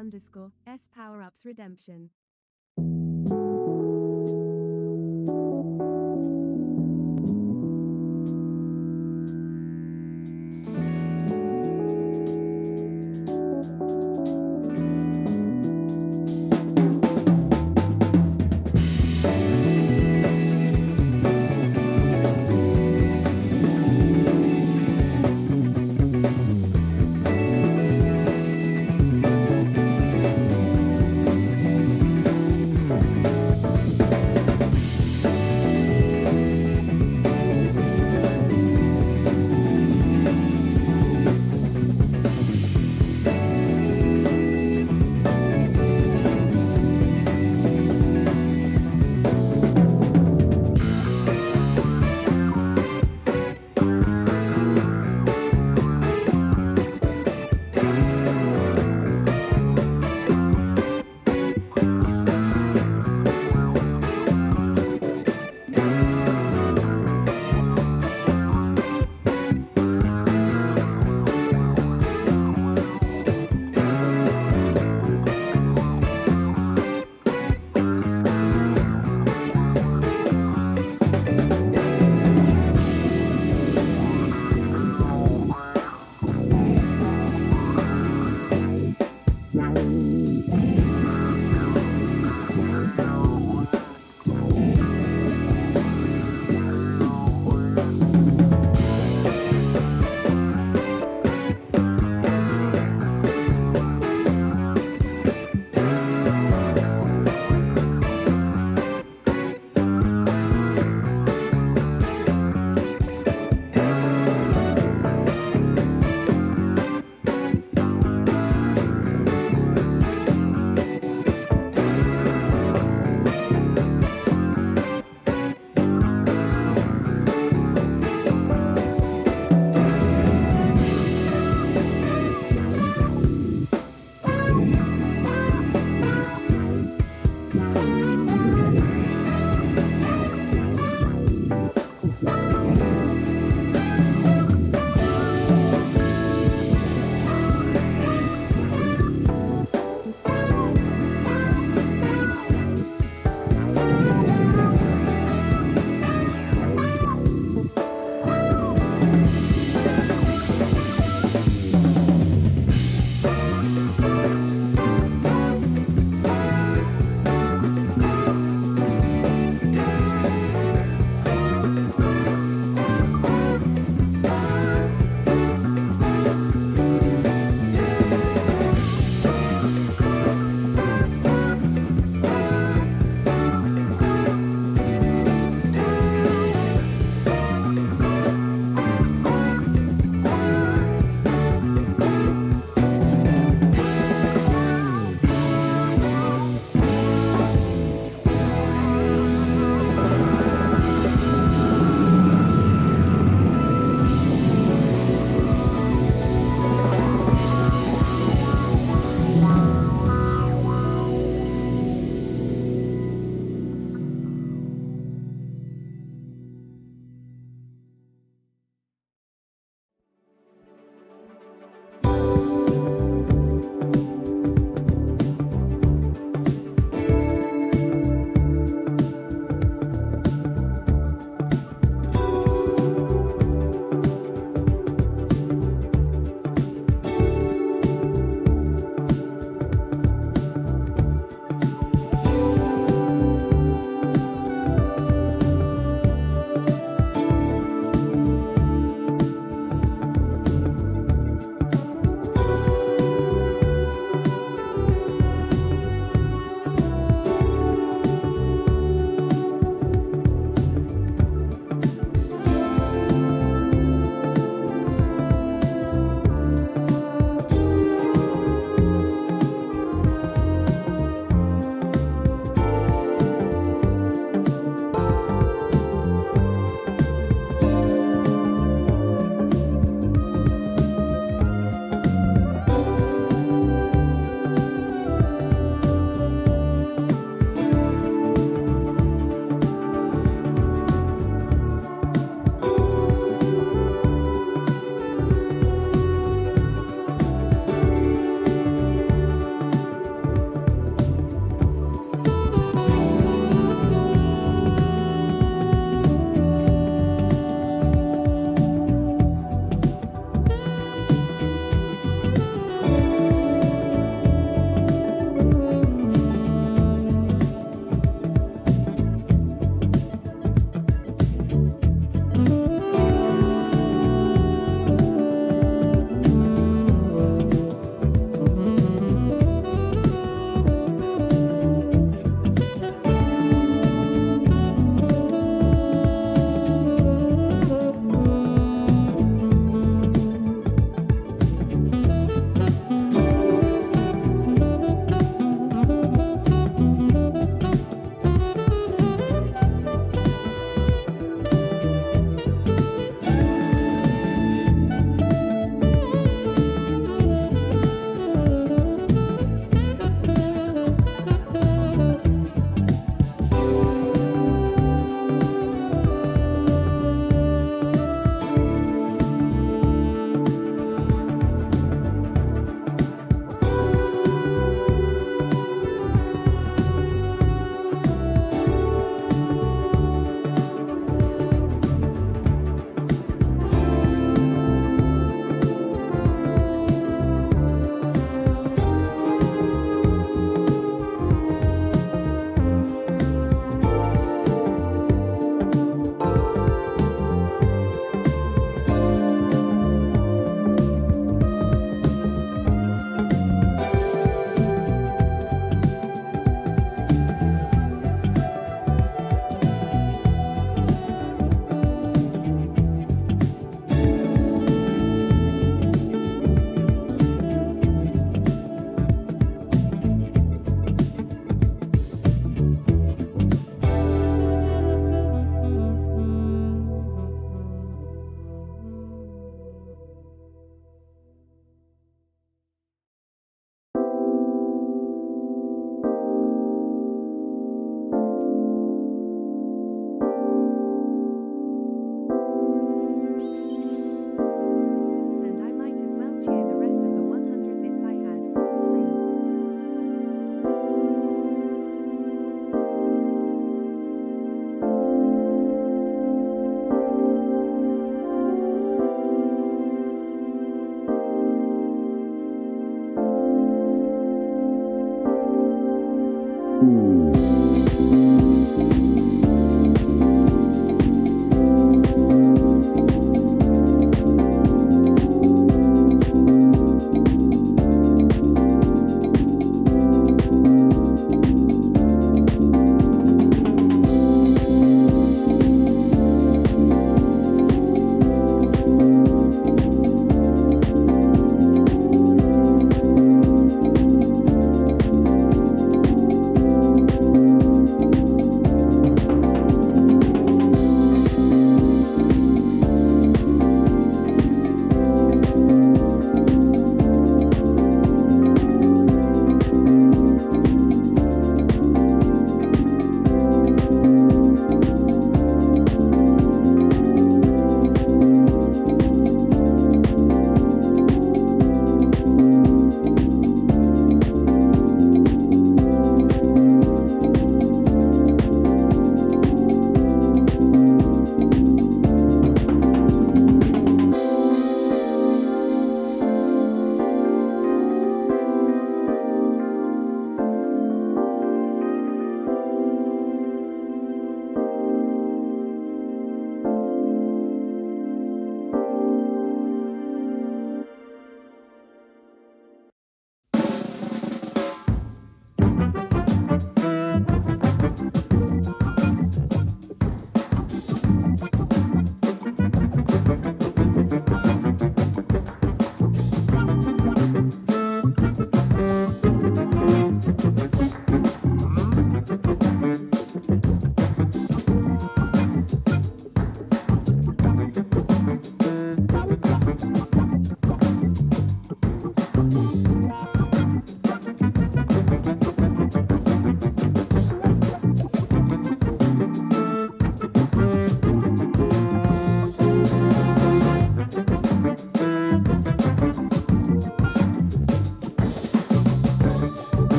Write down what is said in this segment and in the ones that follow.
A-Dylite_S Power-Ups Redemption.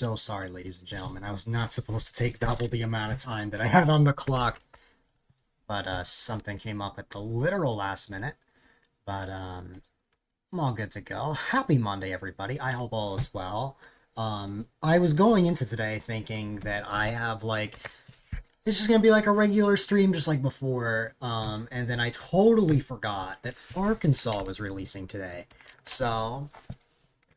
so sorry, ladies and gentlemen. I was not supposed to take double the amount of time that I had on the clock. But something came up at the literal last minute. But I'm all good to go. Happy Monday, everybody. I hope all is well. I was going into today thinking that I have, like, it's just gonna be like a regular stream just like before. And then I totally forgot that Arkansas was releasing today. So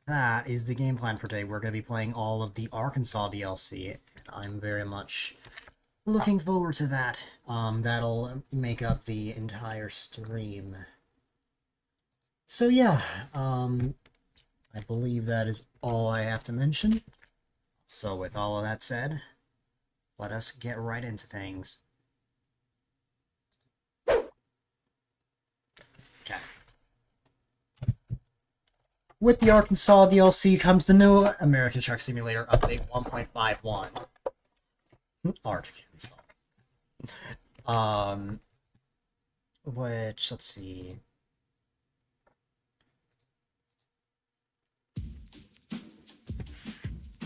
that is the game plan for today. We're going to be playing all of the Arkansas DLC, and I'm very much looking forward to that. That'll make up the entire stream. So yeah, I believe that is all I have to mention. So with all of that said, let us get right into things. Okay. With the Arkansas DLC comes the new American Truck Simulator Update 1.51. Arkansas. Which, let's see.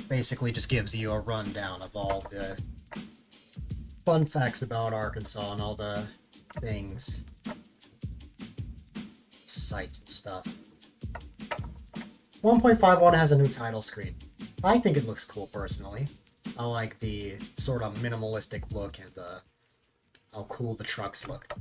Basically just gives you a rundown of all the fun facts about Arkansas and all the things. Sites and stuff. 1.51 has a new title screen. I think it looks cool, personally. I like the sort of minimalistic look and how cool the trucks look.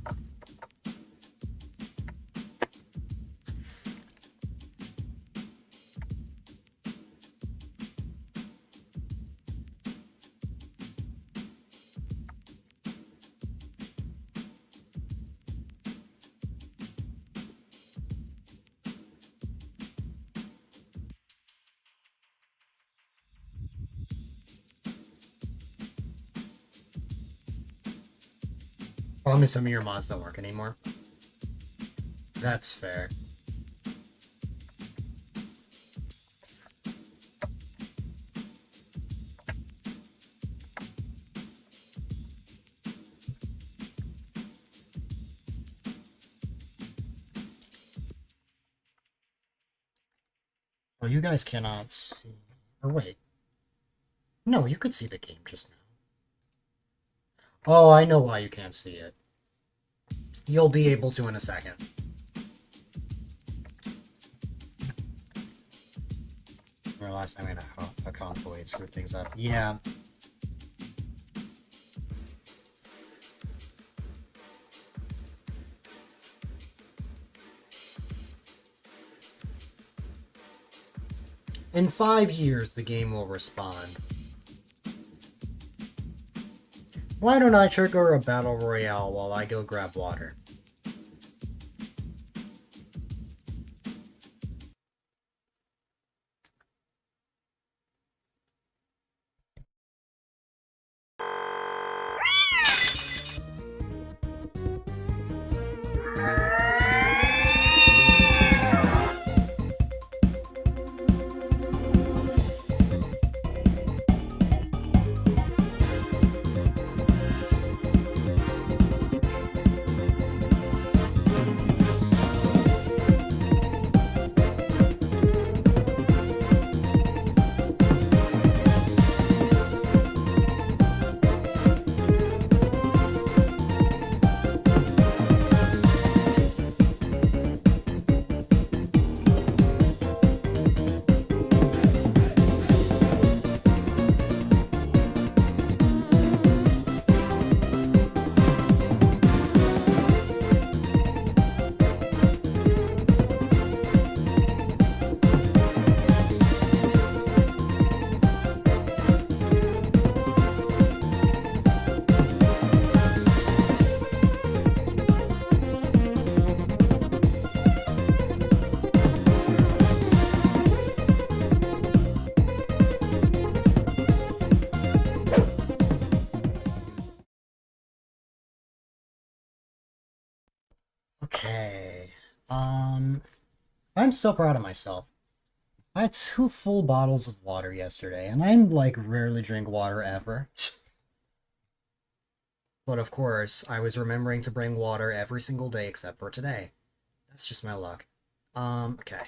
Probably some of your mods don't work anymore. That's fair. Well, you guys cannot see. Or wait. No, you could see the game just now. Oh, I know why you can't see it. You'll be able to in a second. Or last time I had a conflict screwed things up. Yeah. In 5 years, the game will respond. Why don't I trigger a battle royale while I go grab water? Okay. I'm so proud of myself. I had 2 full bottles of water yesterday, and I'm like rarely drink water ever. But of course, I was remembering to bring water every single day except for today. That's just my luck. Okay.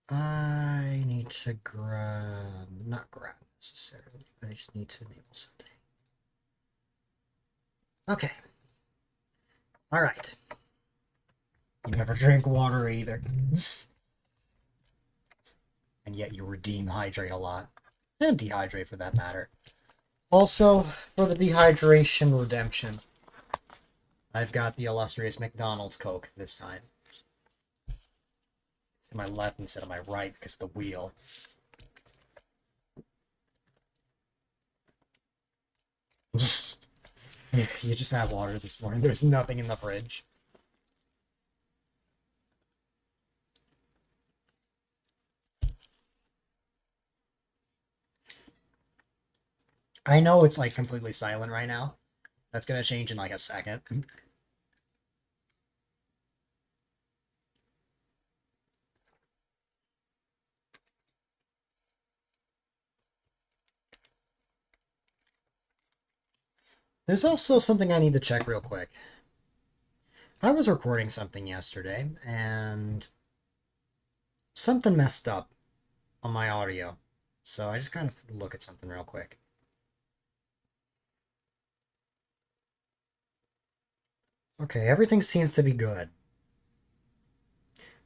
I need to not grab necessarily, but I just need to enable something. Okay. Alright. You never drink water either. And yet you redeem hydrate a lot. And dehydrate for that matter. Also, for the dehydration redemption, I've got the illustrious McDonald's Coke this time. It's to my left instead of my right because of the wheel. You just had water this morning. There's nothing in the fridge. I know it's like completely silent right now. That's gonna change in like a second. There's also something I need to check real quick. I was recording something yesterday and something messed up on my audio. So I just kind of look at something real quick. Okay, everything seems to be good.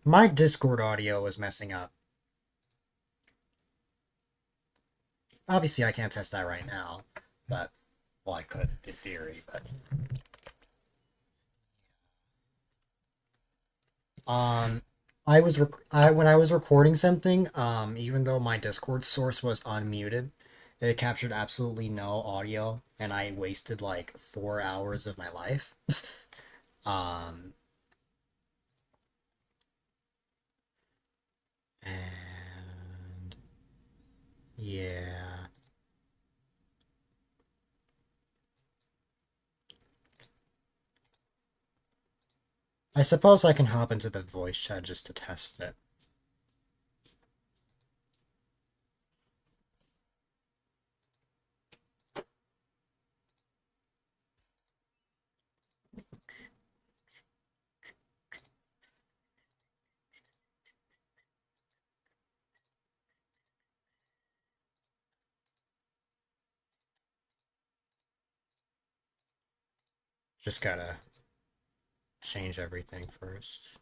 My Discord audio is messing up. Obviously, I can't test that right now, but, well, I could in theory, but. Um, when I was recording something, even though my Discord source was unmuted, it captured absolutely no audio, and I wasted like 4 hours of my life. um, and yeah. I suppose I can hop into the voice chat just to test it. Just gotta change everything first.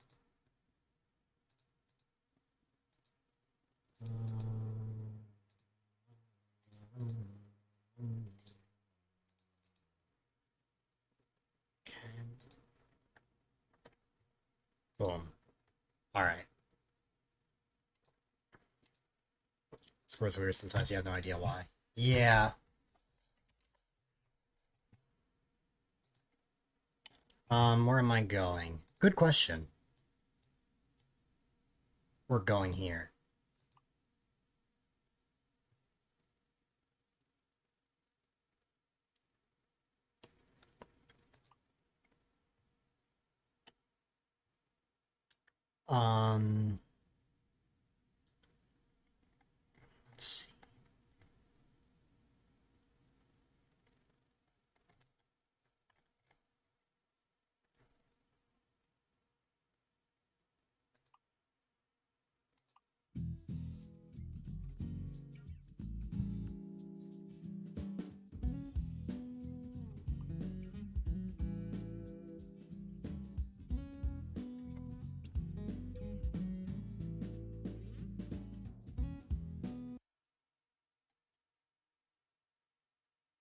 Boom. Alright. Scores weird sometimes you have no idea why. Yeah. Where am I going? Good question. We're going here. Um, let's see.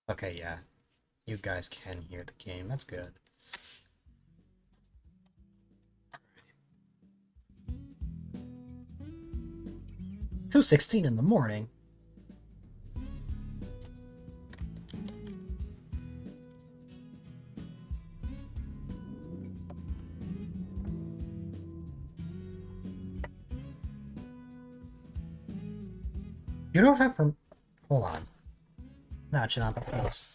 Okay, yeah. You guys can hear the game. That's good. 2:16 in the morning. You don't have from. Hold on. Nah, chill out. Thanks.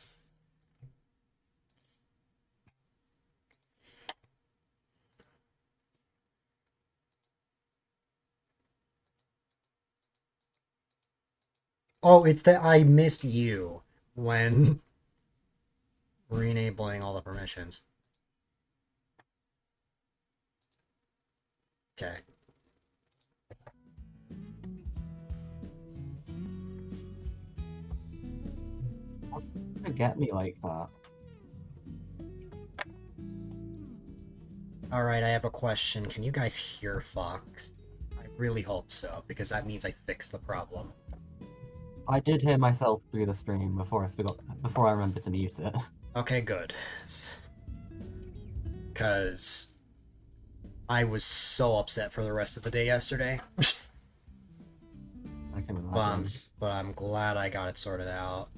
Oh, it's that I missed you when re-enabling all the permissions. Okay. Don't get me like that. Alright, I have a question. Can you guys hear Fox? I really hope so, because that means I fixed the problem. I did hear myself through the stream before I remembered to mute it. Okay, good. Because I was so upset for the rest of the day yesterday. I can imagine. But I'm glad I got it sorted out.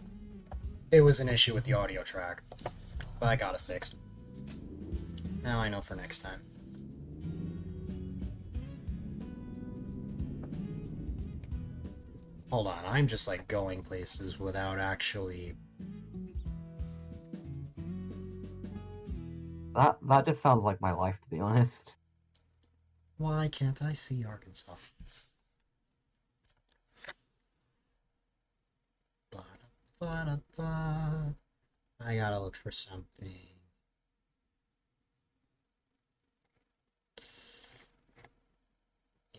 It was an issue with the audio track, but I got it fixed. Now I know for next time. Hold on, I'm just like going places without actually... That just sounds like my life, to be honest. Why can't I see Arkansas? Ba-da-ba-da-ba. I gotta look for something.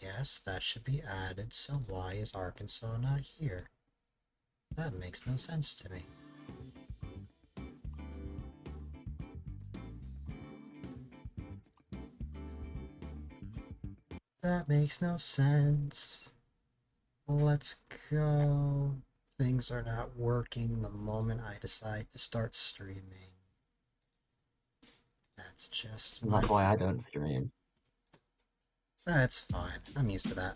Yes, that should be added, so why is Arkansas not here? That makes no sense to me. That makes no sense. Let's go. Things are not working the moment I decide to start streaming. That's just That's why I don't stream. That's fine. I'm used to that.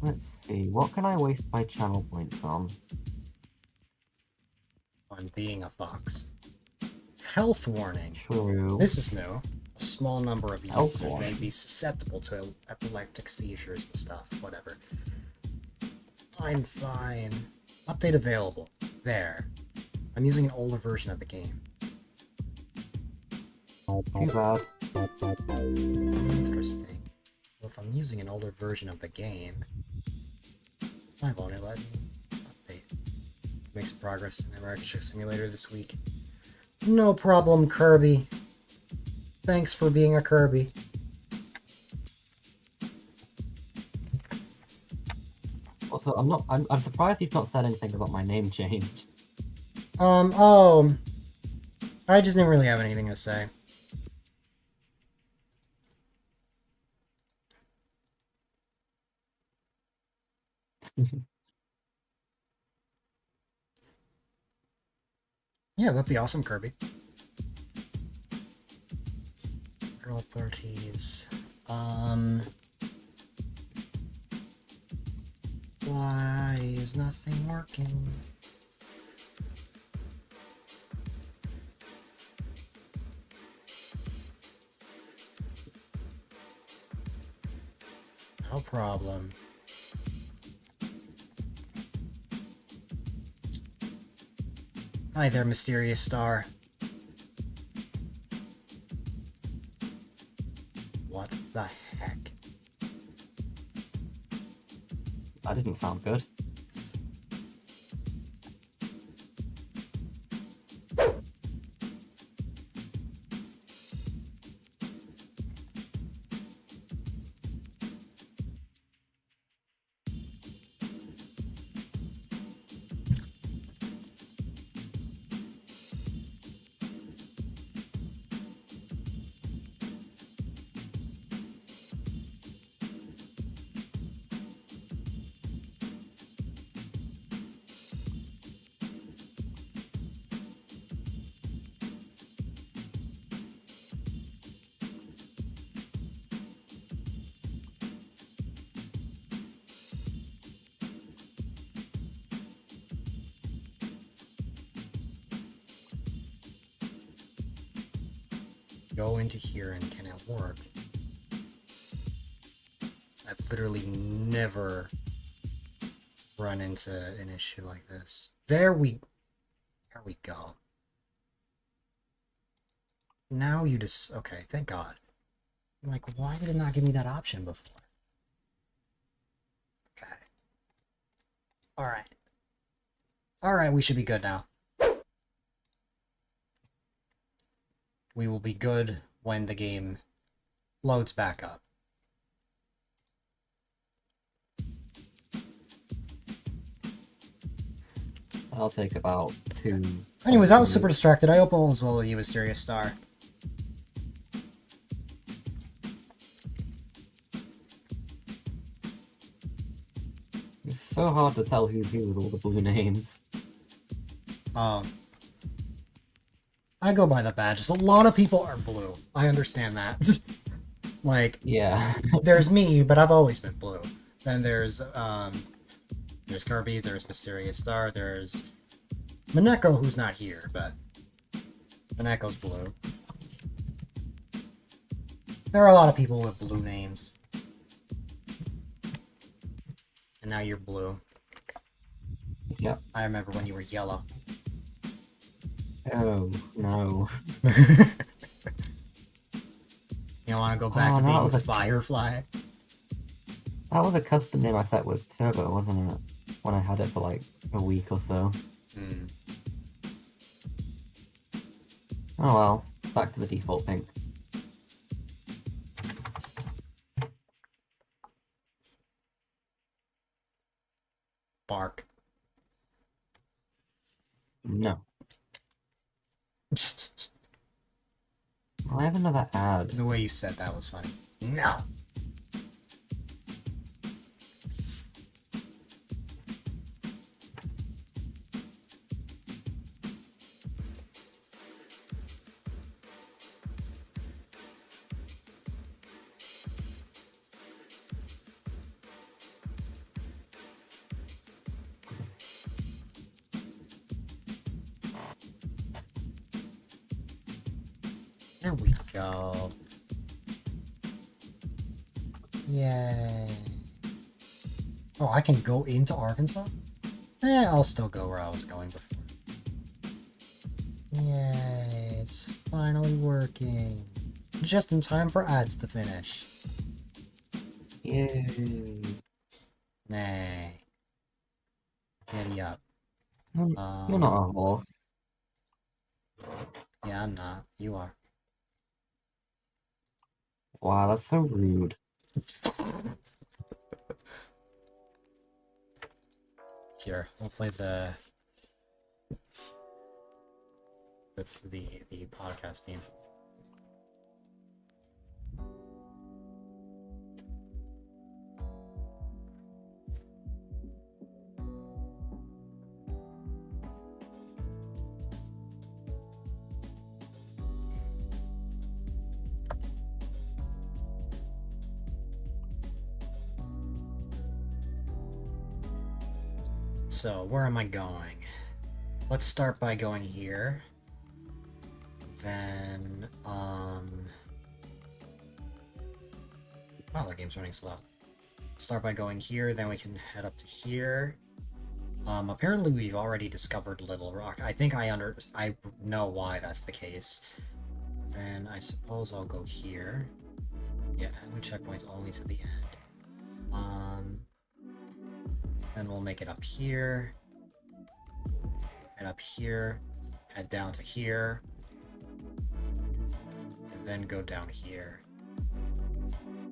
Let's see, what can I waste my channel points on? On being a fox. Health warning. True. This is new. A small number of Health users may warning. be susceptible to epileptic seizures and stuff. Whatever. I'm fine. Update available. There. I'm using an older version of the game. Too bad. Interesting. Well, if I'm using an older version of the game, why won't it let me update? Make some progress in American Truck Simulator this week. No problem, Kirby. Thanks for being a Kirby. Also, I'm surprised you've not said anything about my name change. Oh. I just didn't really have anything to say. Yeah, that'd be awesome, Kirby. Girl parties. Why is nothing working? No problem. Hi there, mysterious star. What the heck? That didn't sound good. Go into here and can it work? I've literally never run into an issue like this. There we go. Now you just... Okay, thank God. Like, why did it not give me that option before? Okay. Alright. Alright, we should be good now. We will be good when the game loads back up. I'll take about 2. Anyways, I was super distracted. I hope all is well with you, Mysterious Star. It's so hard to tell who's who with all the blue names. I go by the badges. A lot of people are blue. I understand that. Like, Yeah. there's me, but I've always been blue. Then there's Kirby, there's Mysterious Star, there's Mineko, who's not here, but Mineko's blue. There are a lot of people with blue names. And now you're blue. Yep. I remember when you were yellow. Oh, no. You want to go back to being Firefly? That was a custom name I set with Turbo, wasn't it? When I had it for like a week or so. Hmm. Oh well, back to the default pink. Bark. No. I have another ad. The way you said that was funny. No. There we go. Yay. Oh, I can go into Arkansas? I'll still go where I was going before. Yay, it's finally working. Just in time for ads to finish. Yay. Nay. Giddy up. You're not a horse. Yeah, I'm not. You are. Wow, that's so rude. Here, we'll play the podcast theme. So, where am I going? Let's start by going here. Then, wow, the game's running slow. Start by going here, then we can head up to here. Apparently we've already discovered Little Rock. I think I know why that's the case. Then I suppose I'll go here. Yeah, add new checkpoints only to the end. Then we'll make it up here. Head up here. Head down to here. And then go down here.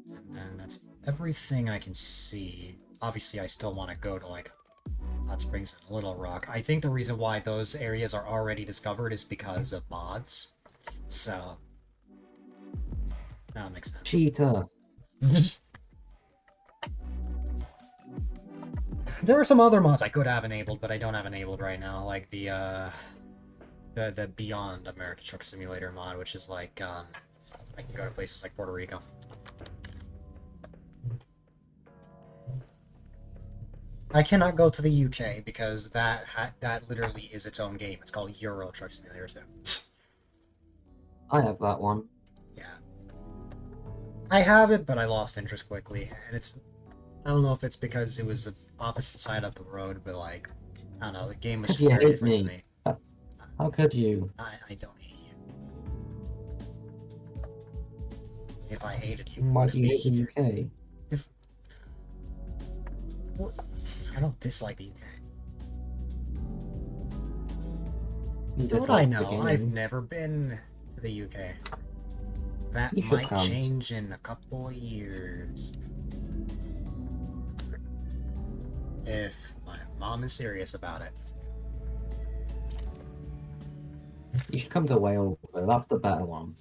And then that's everything I can see. Obviously, I still want to go to, like, Hot Springs and Little Rock. I think the reason why those areas are already discovered is because of mods. So, that makes sense. Cheater. There are some other mods I could have enabled, but I don't have enabled right now, like the Beyond American Truck Simulator mod, which is like, I can go to places like Puerto Rico. I cannot go to the UK because that literally is its own game. It's called Euro Truck Simulator. So. I have that one. Yeah. I have it, but I lost interest quickly, and I don't know if it's because it was the opposite side of the road, but like, I don't know, the game was just You very hate different to me. me. How could you? I don't hate you. If I hated you, Why would do it you be hate the here? UK? Well, I don't dislike the UK. You How just would I like know? I've beginning. never been to the UK. That You should might come. change in a couple of years. If my mom is serious about it. You should come to Wales, though. That's the better one.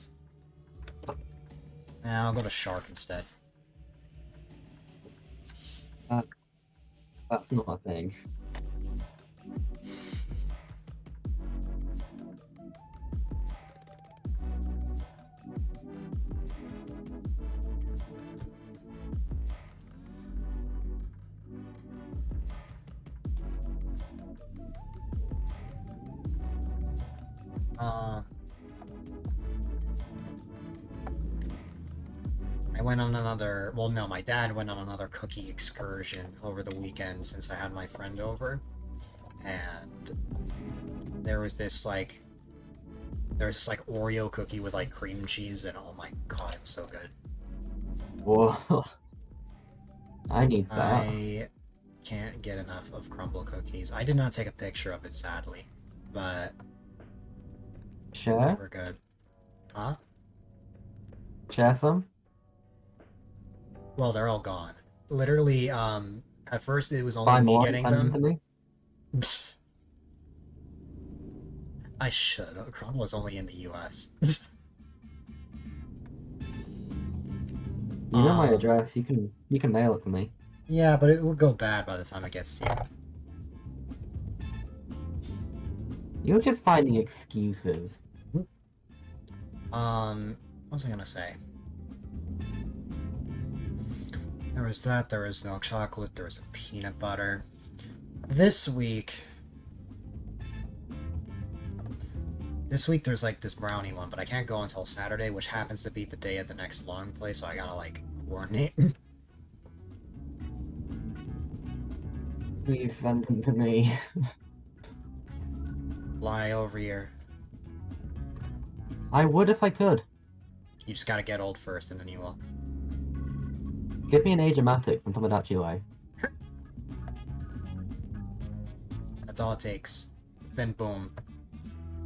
I'll go to Shark instead. That's not a thing. Uh, I went on another. Well, no, my dad went on another cookie excursion over the weekend since I had my friend over, and there was this like Oreo cookie with like cream cheese, and oh my god, it was so good. Whoa. I need that. I can't get enough of crumble cookies. I did not take a picture of it, sadly, but they Share? were good. Huh? Share some? Well, they're all gone. Literally, at first it was only Buy me more and getting send them to them. me? I should. Crumble is only in the US. You know my Um, address. You can mail it to me. Yeah, but it would go bad by the time it gets to You're just finding excuses. you. What was I gonna say? There was that, there was milk chocolate, there was a peanut butter. This week there's like this brownie one, but I can't go until Saturday, which happens to be the day of the next long play, so I gotta like coordinate. Please send them to me. Fly over here. I would if I could. You just gotta get old first, and then you will. Give me an Age-O-Matic from Tomodachi Way. That's all it takes. Then boom,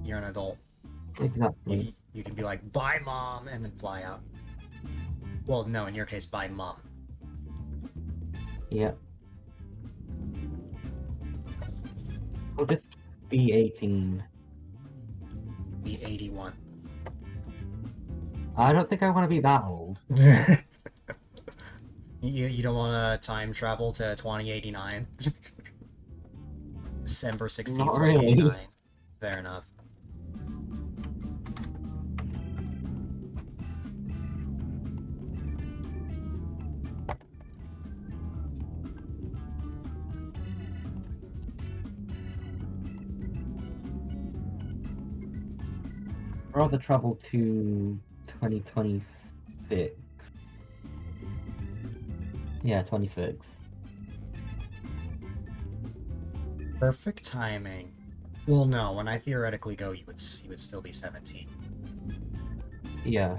you're an adult. Exactly. You can be like, bye mom, and then fly out. Well, no, in your case, bye mom. Yeah. I'll just be 18. Be 81. I don't think I want to be that old. You don't want to time travel to 2089? December 16th, Not really. 2089. Fair enough. I'd rather travel to 2026. Yeah, 26. Perfect timing. Well, no, when I theoretically go, you would still be 17. Yeah.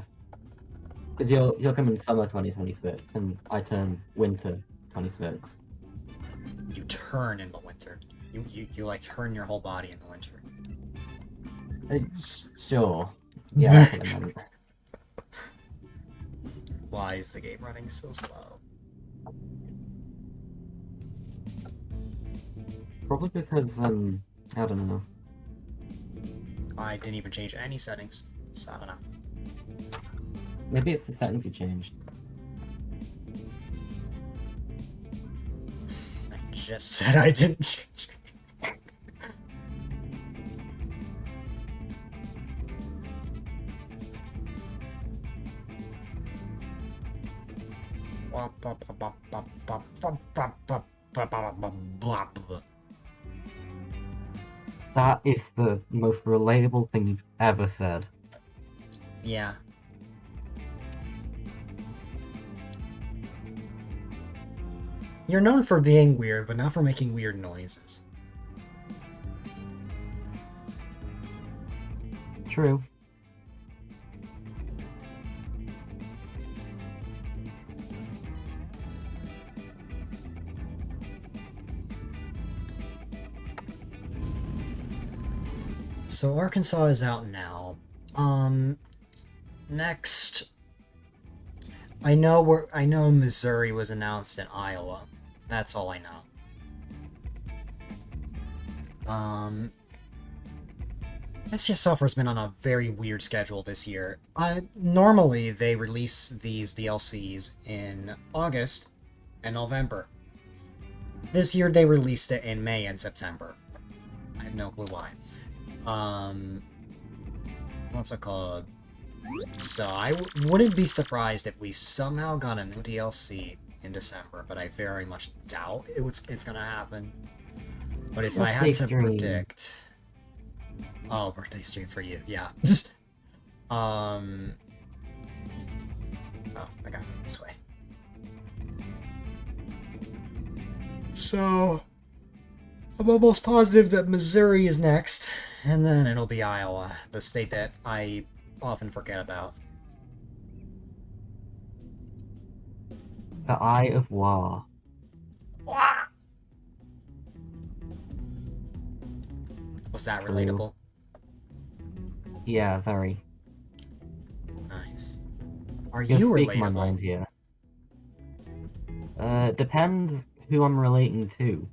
Because you'll come in summer 2026, and I turn winter 26. You turn in the winter. You like turn your whole body in the winter. Sure. Yeah, that's what I meant. Why is the game running so slow? Probably because, I don't know. I didn't even change any settings, so I don't know. Maybe it's the settings you changed. I just said I didn't change. That is the most relatable thing you've ever said. Yeah. You're known for being weird, but not for making weird noises. True. so Arkansas is out now. Next, I know Missouri was announced in Iowa. That's all I know. SGS Software's been on a very weird schedule this year. Normally, they release these DLCs in August and November. This year, they released it in May and September. I have no clue why. What's it called? So, I wouldn't be surprised if we somehow got a new DLC in December, but I very much doubt it's gonna happen. But if I had to predict... Oh, birthday stream for you, yeah. Oh, I got it this way. So, I'm almost positive that Missouri is next, and then it'll be Iowa, the state that I often forget about. The Eye of War. Was that relatable? Yeah, very. Nice. Are You're you speaking my relatable? mind here. Depends who I'm relating to.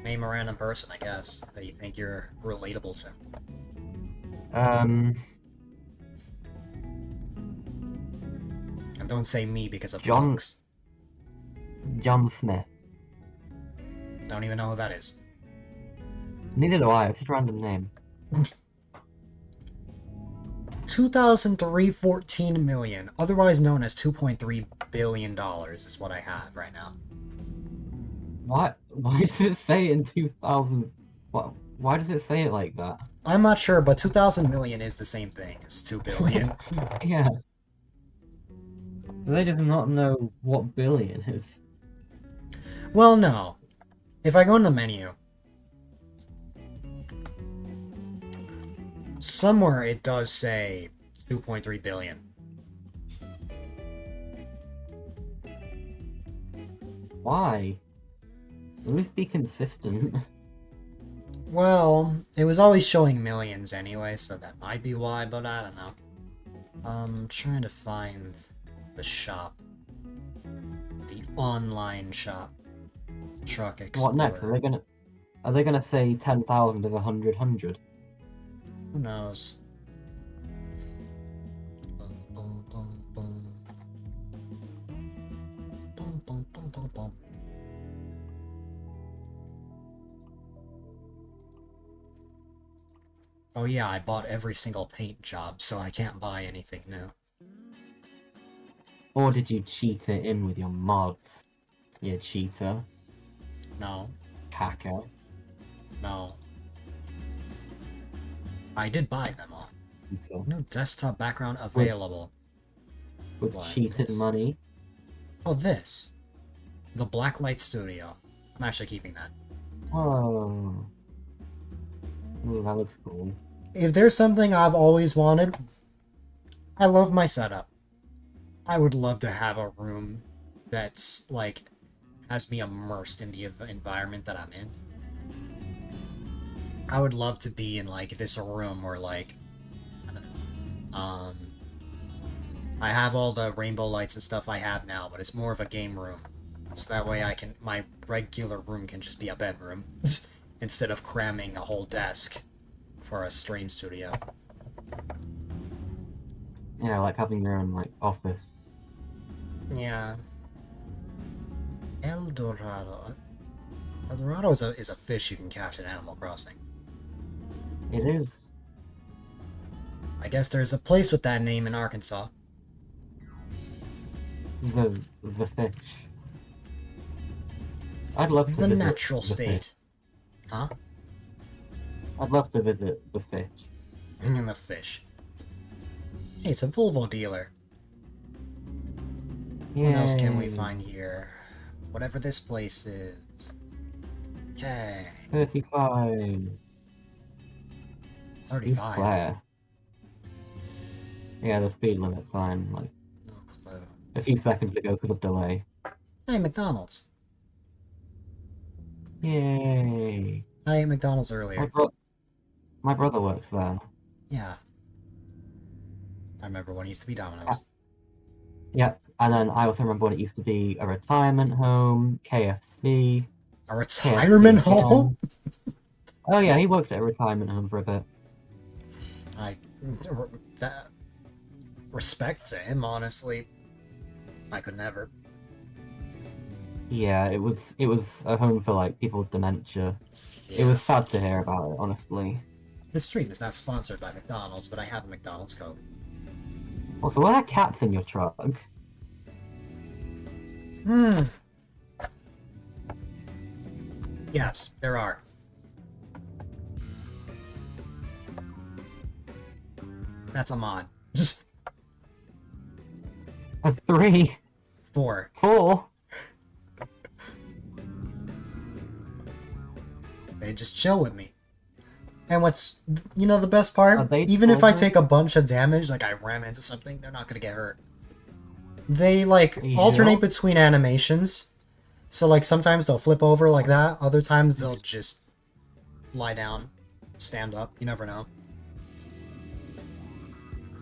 Name a random person, I guess, that you think you're relatable to. Um, And don't say me because of John- bugs. John Smith. Don't even know who that is. Neither do I, it's just a random name. 2003 million, otherwise known as $2.3 billion, is what I have right now. Why does it say in 2000... Why does it say it like that? I'm not sure, but 2,000 million is the same thing as 2 billion. Yeah. Do they just not know what billion is? Well, no. If I go in the menu, somewhere it does say 2.3 billion. Why? At least be consistent. Well, it was always showing millions anyway, so that might be why, but I don't know. I'm trying to find the shop. The online shop. Truck Explorer. What next? Are they gonna say 10,000 is 100? Who knows? Boom, boom, boom, boom. Boom, boom, boom, boom, boom. Oh yeah, I bought every single paint job, so I can't buy anything new. Or did you cheat it in with your mods? You cheater. No, Cacker. no. I did buy them all. Cheater. New desktop background available. With What, cheated this? money. Oh, this. The Blacklight Studio. I'm actually keeping that. Oh. Ooh, that looks cool. If there's something I've always wanted, I love my setup. I would love to have a room that's, like, has me immersed in the environment that I'm in. I would love to be in, like, this room where, like, I don't know, I have all the rainbow lights and stuff I have now, but it's more of a game room. So that way my regular room can just be a bedroom, instead of cramming a whole desk for a stream studio. Yeah, like having your own, like, office. Yeah. El Dorado. El Dorado is a fish you can catch in Animal Crossing. It is. I guess there's a place with that name in Arkansas. The fish. I'd love to The visit natural the state. fish. Huh? I'd love to visit the fish. And the fish. Hey, it's a Volvo dealer. What else can we Yay. find here? Whatever this place is. Okay. 35. You 35. Claire. Yeah, the speed limit sign, like, No clue. a few seconds ago because of delay. Hey, McDonald's. Yay! I ate McDonald's My earlier. bro my brother works there. Yeah. I remember when it used to be Uh, Domino's. yeah, and then I also remember when it used to be a retirement home, KFC, A KFC retirement home? again. Oh yeah, he worked at a retirement home for a bit. I that respect to him, honestly. I could never. Yeah, it was a home for like people with dementia. It Yeah. was sad to hear about it, honestly. This stream is not sponsored by McDonald's, but I have a McDonald's Coke. Also, were there cats in your truck? Hmm. Yes, there are. That's a mod. Just There's 3, 4. 4. They just chill with me. And what's, the best Are part? they Even if I children? take a bunch of damage, like I ram into something, they're not gonna get hurt. They, like, Are you alternate sure? between animations. So, like, sometimes they'll flip over like that. Other times they'll just lie down, stand up. You never know.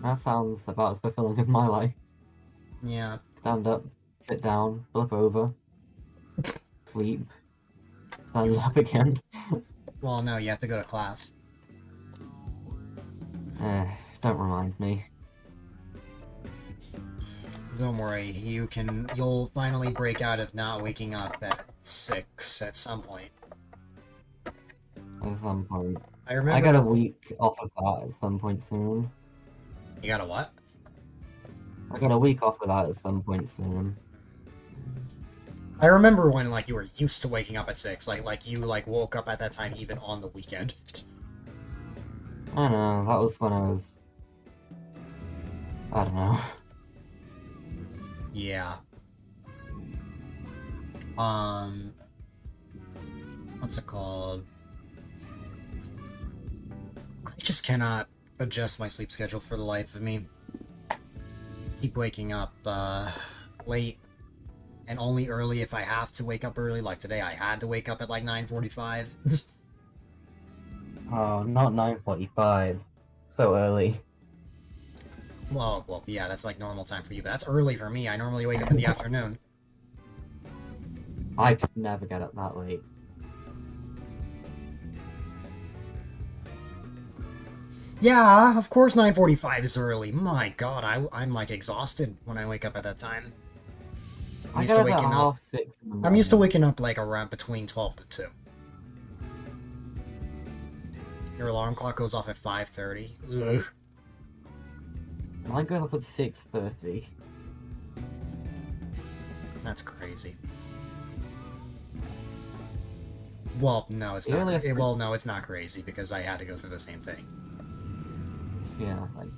That sounds about as fulfilling as my life. Yeah. Stand up, sit down, flip over, sleep, stand up again. Well, no, you have to go to class. Don't remind me. Don't worry, you'll finally break out of not waking up at 6 at some point. At some point. I remember. I got a week off of that at some point soon. You got a what? I got a week off of that at some point soon. I remember when, like, you were used to waking up at 6. Like you, like, woke up at that time even on the weekend. I don't know, that was when I was... I don't know. Yeah. What's it called? I just cannot adjust my sleep schedule for the life of me. Keep waking up, late, and only early if I have to wake up early. Like today, I had to wake up at, like, 9:45. Oh, not 9:45. So early. Well, yeah, that's, like, normal time for you, but that's early for me. I normally wake up in the afternoon. I could never get up that late. Yeah, of course 9:45 is early. My god, I'm like exhausted when I wake up at that time. I get up at half 6 in the I'm used to morning. waking up like around between 12 to 2. Your alarm clock goes off at 5:30. Ugh. Mine goes up at 6:30. That's crazy. Well, no, it's The not. earliest- Well, no, it's not crazy because I had to go through the same thing. Yeah, like...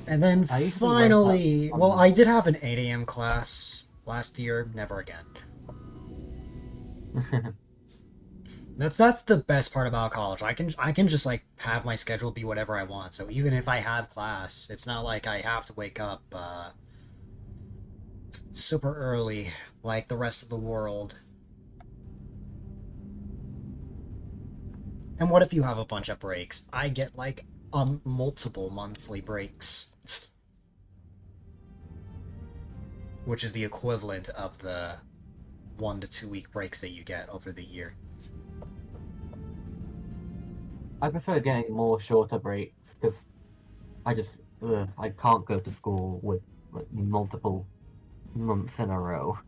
And then I used to wake finally, up on- well, I did have an 8 a.m. class last year. Never again. That's the best part about college. I can just like have my schedule be whatever I want. So even if I have class, it's not like I have to wake up super early like the rest of the world. And what if you have a bunch of breaks? I get like multiple monthly breaks, which is the equivalent of the 1 to 2 week breaks that you get over the year. I prefer getting more shorter breaks because I can't go to school with like, multiple months in a row.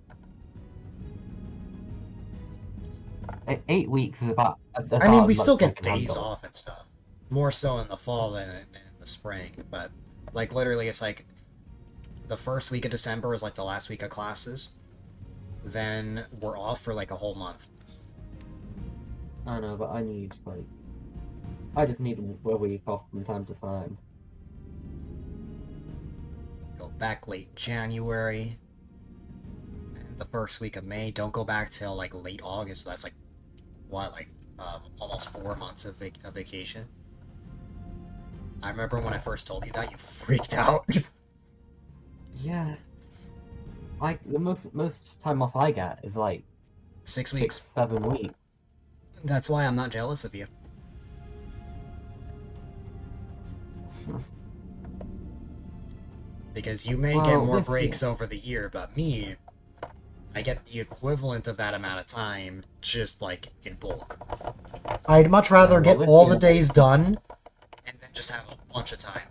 8 weeks is about. I mean, we still get days off and stuff. More so in the fall than in the spring, but like literally it's like the first week of December is like the last week of classes. Then we're off for like a whole month. I know, but I just need a week off from time to time. Go back late January. And the first week of May. Don't go back till like late August. So that's like what, like almost 4 months of vacation. I remember when I first told you that, you freaked out. Yeah. The most time off I get is like 6 weeks. 6-7 weeks. That's why I'm not jealous of you. Because you may get Well, more this year. breaks over the year, but me, I get the equivalent of that amount of time, just like in bulk. I'd much rather well, get this all year- the days done, and then just have a bunch of time.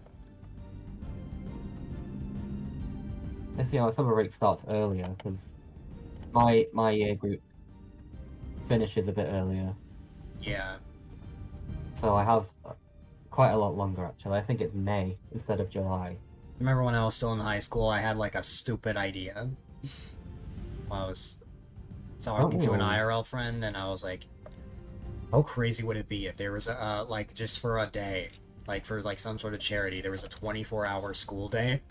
This year, my summer break starts earlier because my year group finishes a bit earlier, Yeah. so I have quite a lot longer actually. I think it's May instead of July. Remember when I was still in high school, I had like a stupid idea. I was talking to an Oh. IRL friend, and I was like, how crazy would it be if there was a, like, just for a day, like for like some sort of charity, there was a 24-hour school day?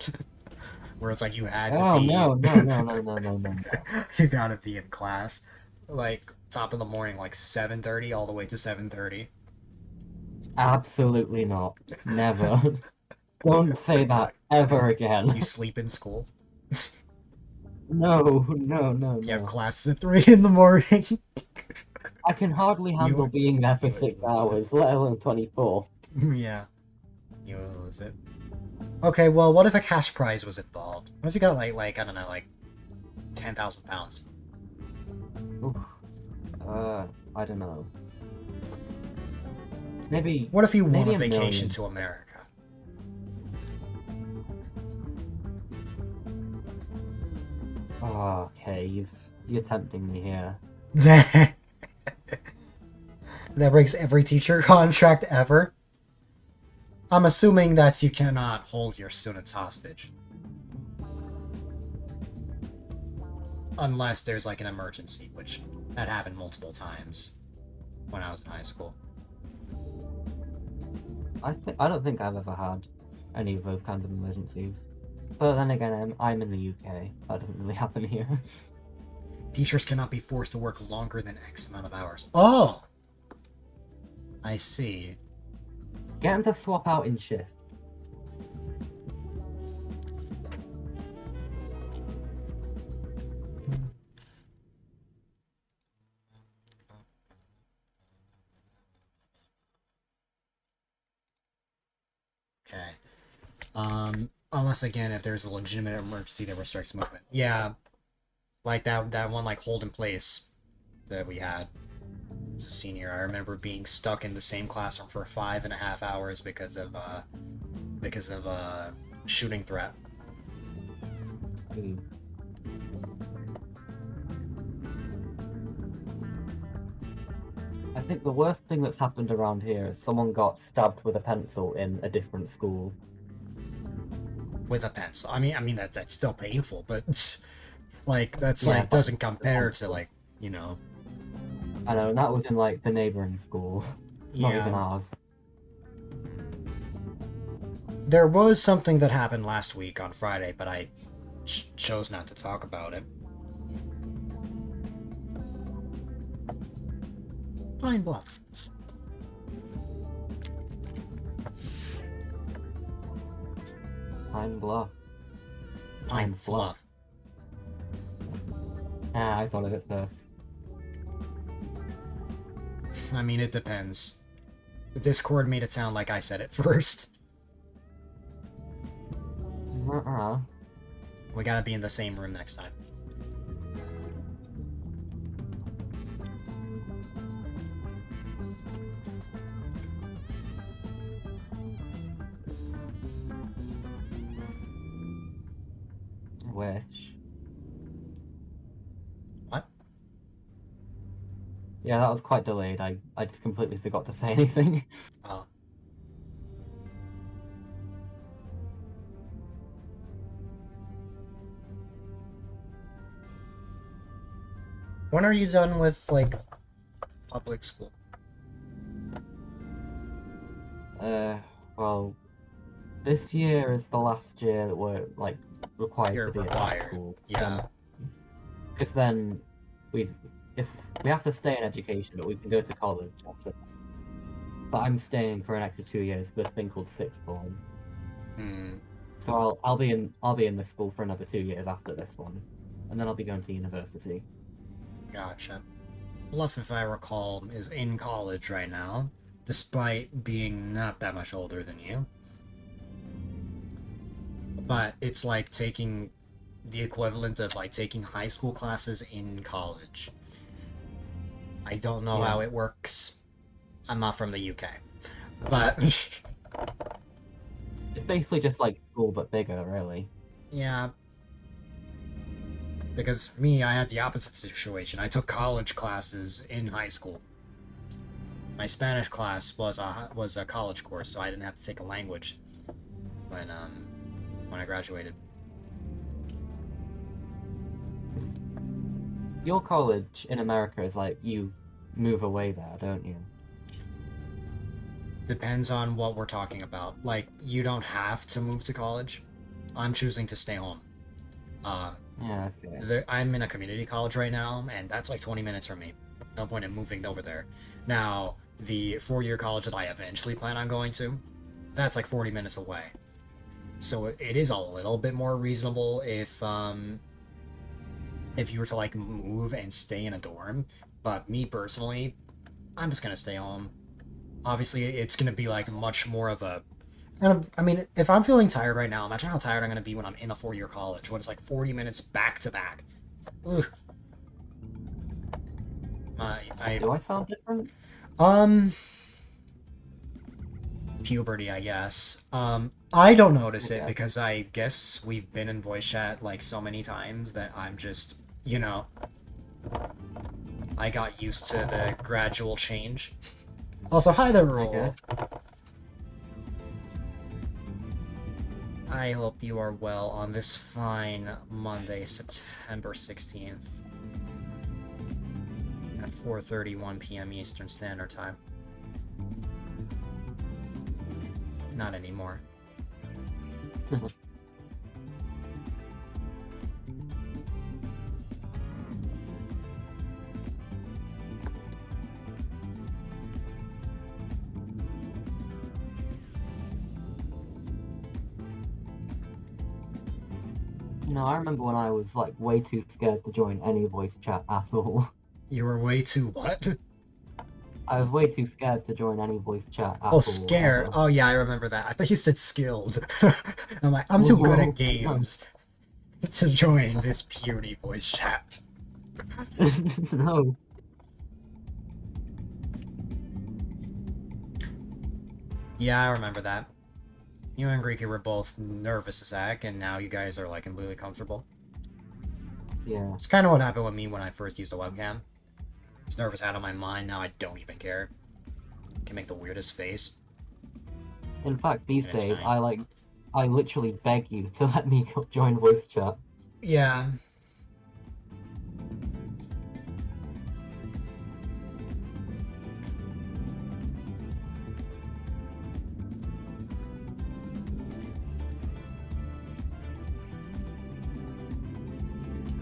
Where it's like you had to Oh be... no. you gotta be in class. Like, top of the morning, like 7:30 all the way to 7:30. Absolutely not. Never. Don't say that ever again. You sleep in school. No. You have classes at 3 in the morning. I can hardly handle being there for 6 hours, let alone 24. Yeah. You lose it. Okay, well, what if a cash prize was involved? What if you got, like I don't know, like, 10,000 pounds? Oof. I don't know. Maybe. What if you won maybe a vacation million. to America? Oh, okay, you're tempting me here. That breaks every teacher contract ever. I'm assuming that you cannot hold your students hostage. Unless there's like an emergency, which that happened multiple times when I was in high school. I don't think I've ever had any of those kinds of emergencies. But then again, I'm in the UK. That doesn't really happen here. Teachers cannot be forced to work longer than X amount of hours. Oh! I see. Get them to swap out in shift. Okay. Unless again, if there's a legitimate emergency that restricts movement. Yeah. Like that one like hold in place that we had as a senior. I remember being stuck in the same classroom for 5.5 hours because of shooting threat. I think the worst thing that's happened around here is someone got stabbed with a pencil in a different school. With a pencil. I mean that's still painful, but like that's Yeah, like doesn't compare to like, you know. I know, and that was in like the neighbouring school, not even ours. There was something that happened last week on Friday, but I chose not to talk about it. Pine Bluff. Pine Bluff. Pine Fluff. Ah, I thought of it first. I mean, it depends. The Discord made it sound like I said it first. We gotta be in the same room next time. Wish. What? Yeah, that was quite delayed. I just completely forgot to say anything. Oh. When are you done with, like, public school? Well, this year is the last year that we're, like, required You're to be required. at school. Yeah. Because then, if we have to stay in education, but we can go to college after. But I'm staying for an extra 2 years for this thing called sixth form. Hmm. So I'll be in this school for another 2 years after this one, and then I'll be going to university. Gotcha. Bluff, if I recall, is in college right now, despite being not that much older than you. But it's like taking the equivalent of like taking high school classes in college. I don't know how it works. I'm not from the UK. But It's basically just like school but bigger, really. yeah, because me, I had the opposite situation. I took college classes in high school. My Spanish class was a college course, so I didn't have to take a language when I graduated. Your college in America is like you move away there, don't you? Depends on what we're talking about. Like, you don't have to move to college. I'm choosing to stay home. Yeah, okay. I'm in a community college right now, and that's like 20 minutes from me. No point in moving over there. Now, the 4-year college that I eventually plan on going to, that's like 40 minutes away. So it is a little bit more reasonable if you were to like move and stay in a dorm. But me personally, I'm just gonna stay home. Obviously, it's gonna be like much more of a. I mean, if I'm feeling tired right now, imagine how tired I'm gonna be when I'm in a 4-year college when it's like 40 minutes back to back. Ugh. Do I sound different? Um, puberty, I guess. I don't notice it Okay. because I guess we've been in voice chat like so many times that I'm just, I got used to the gradual change. Also, hi there, Roll. Okay. I hope you are well on this fine Monday, September 16th at 4:31 p.m. Eastern Standard Time. Not anymore. No, I remember when I was like way too scared to join any voice chat at all. You were way too what? I was way too scared to join any voice chat at Oh, all. scared. Ever. Oh, yeah, I remember that. I thought you said skilled. I'm like, I'm too good Whoa. at games to join this puny voice chat. No. Yeah, I remember that. You and Greeky were both nervous as heck, and now you guys are like completely comfortable. Yeah. It's kind of what happened with me when I first used a webcam. I was nervous out of my mind, now I don't even care. I can make the weirdest face. In fact, these And it's days, fine. I literally beg you to let me join voice chat. Yeah.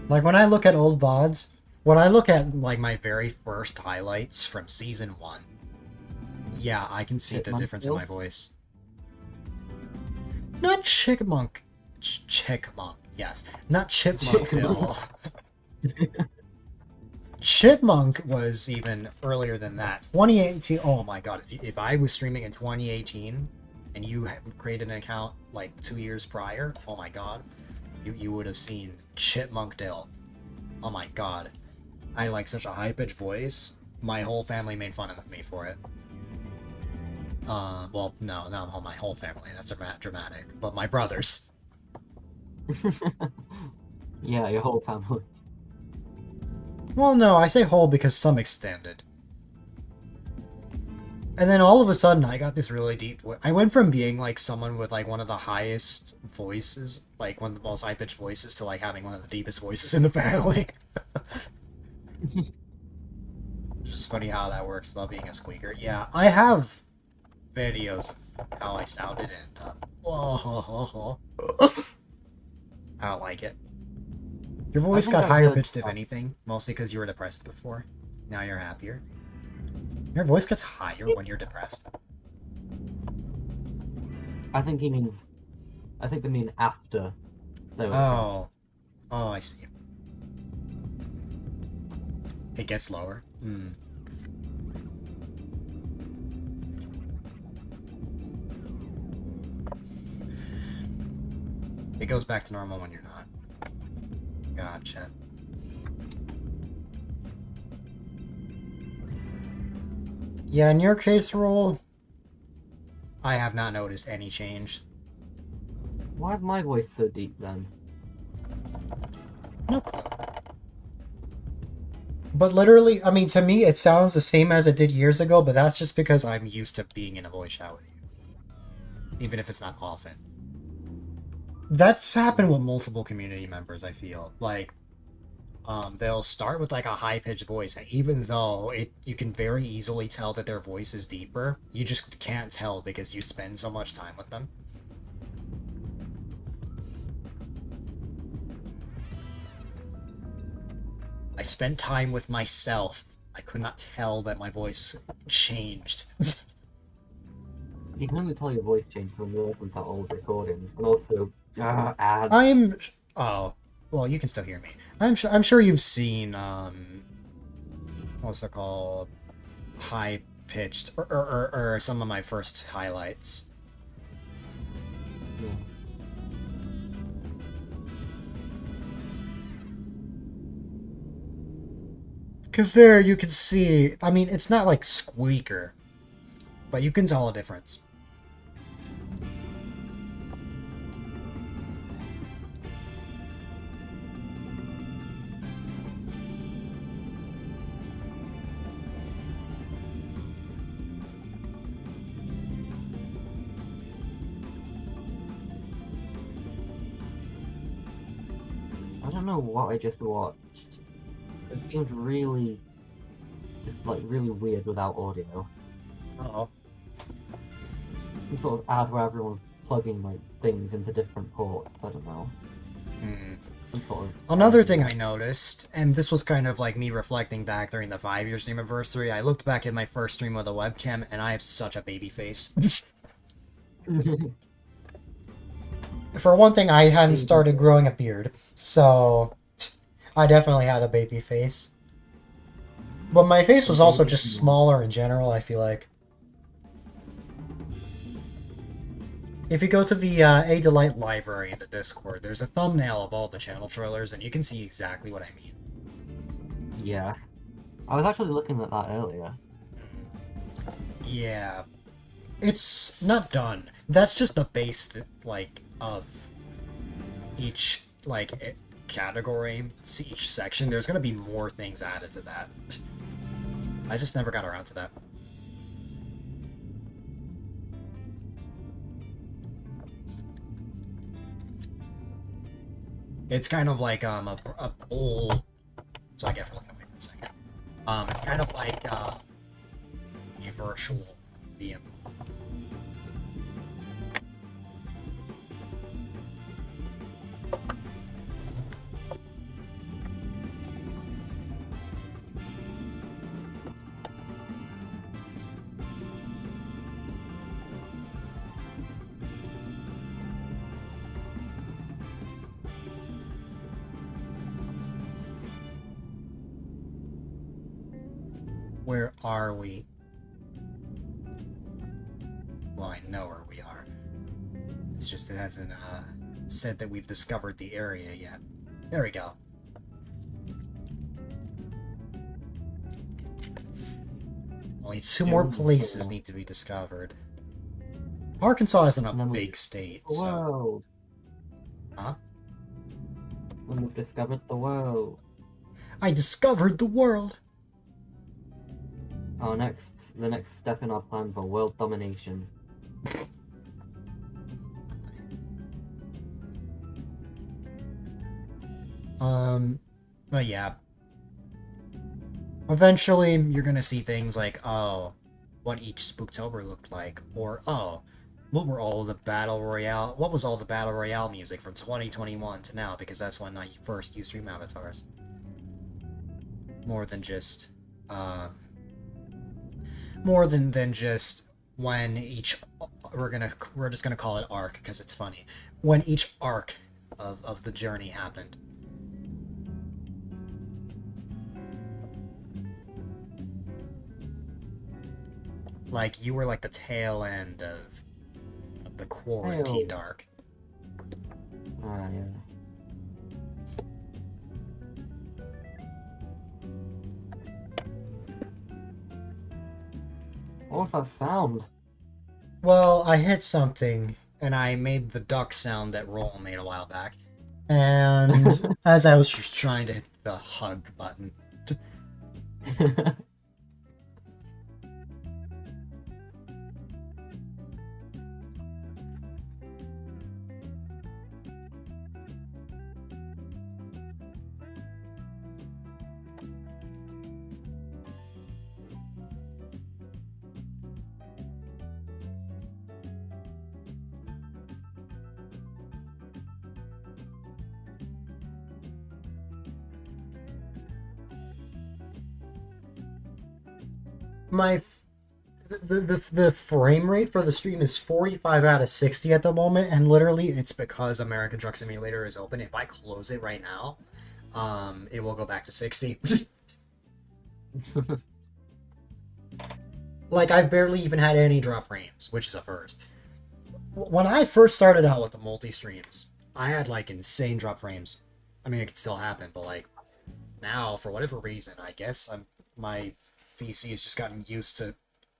Like, when I look at old VODs, when I look at, like, my very first highlights from Season 1, yeah, I can see the Chipmunk difference in Bill? my voice. Not Chickmunk. Chickmunk, yes. Not Chipmunk Dill. Chipmunk was even earlier than that. 2018, oh my god, if I was streaming in 2018, and you had created an account, like, 2 years prior, oh my god, you would have seen Chipmunk Dill. Oh my god. I like such a high-pitched voice. My whole family made fun of me for it. Well, no, not my whole family. That's dramatic. But my brothers. Yeah, your whole family. Well, no, I say whole because some extended. And then all of a sudden, I got this really deep voice. I went from being like someone with like one of the highest voices, like one of the most high-pitched voices, to like having one of the deepest voices in the family. It's just funny how that works about being a squeaker. Yeah, I have videos of how I sounded, and I don't like it. Your voice think got I've higher heard pitched, if that. anything, mostly because you were depressed before. Now you're happier. Your voice gets higher when you're depressed. I think he means. I think they mean after. Oh, I see. It gets lower. Hmm. It goes back to normal when you're not. Gotcha. Yeah, in your case, Roll, I have not noticed any change. Why is my voice so deep then? No clue. But literally, I mean, to me, it sounds the same as it did years ago, but that's just because I'm used to being in a voice chat with you. Even if it's not often. That's happened with multiple community members, I feel. Like, they'll start with like a high-pitched voice, and even though you can very easily tell that their voice is deeper, you just can't tell because you spend so much time with them. I spent time with myself. I could not tell that my voice changed. You can only tell your voice changed when you listen to old recordings, and also ads. Oh, well, you can still hear me. I'm sure you've seen what's it called? High pitched or some of my first highlights. Yeah. Because there you can see, I mean, it's not like squeaker, but you can tell a difference. I don't know what I just watched. It seemed really, just like really weird without audio. Oh. Some sort of ad where everyone's plugging like things into different ports. I don't know. Some sort of Another thing I noticed, and this was kind of like me reflecting back during the 5-year stream anniversary, I looked back at my first stream with a webcam, and I have such a baby face. For one thing, I hadn't started growing a beard, so I definitely had a baby face. But my face was also just smaller in general, I feel like. If you go to the A-Dylite library in the Discord, there's a thumbnail of all the channel trailers, and you can see exactly what I mean. Yeah. I was actually looking at that earlier. Yeah. It's not done. That's just the base, like, of each, like, category, each section. There's gonna be more things added to that. I just never got around to that. It's kind of like a bowl. So I guess we're looking away for a second. It's kind of like a virtual museum. Where are we? Well, I know where we are. It's just it hasn't said that we've discovered the area yet. There we go. Only 2 more places need to be discovered. Arkansas isn't a big state, so... World. Huh? When we've discovered the world. I discovered the world! The next step in our plan for world domination. But yeah. Eventually, you're gonna see things like, oh, what each Spooktober looked like, or, oh, what was all the Battle Royale music from 2021 to now, because that's when I first used Stream Avatars. More than just, more than just when each, we're just gonna call it arc, because it's funny, when each arc of the journey happened. Like, you were like the tail end of the quarantine arc. Yeah. What's that sound? Well, I hit something, and I made the duck sound that Roll made a while back. And as I was just trying to hit the hug button. My the frame rate for the stream is 45 out of 60 at the moment, and literally it's because American Truck Simulator is open. If I close it right now, it will go back to 60. Like, I've barely even had any drop frames, which is a first. When I first started out with the multi-streams, I had, like, insane drop frames. I mean, it could still happen, but, like, now, for whatever reason, I guess my PC has just gotten used to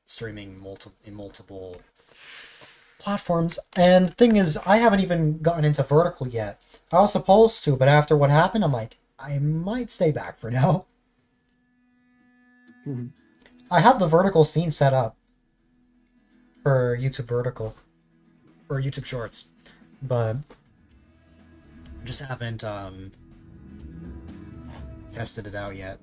streaming in multiple platforms. And the thing is, I haven't even gotten into vertical yet. I was supposed to, but after what happened, I'm like, I might stay back for now. I have the vertical scene set up for YouTube Vertical or YouTube Shorts, but I just haven't tested it out yet.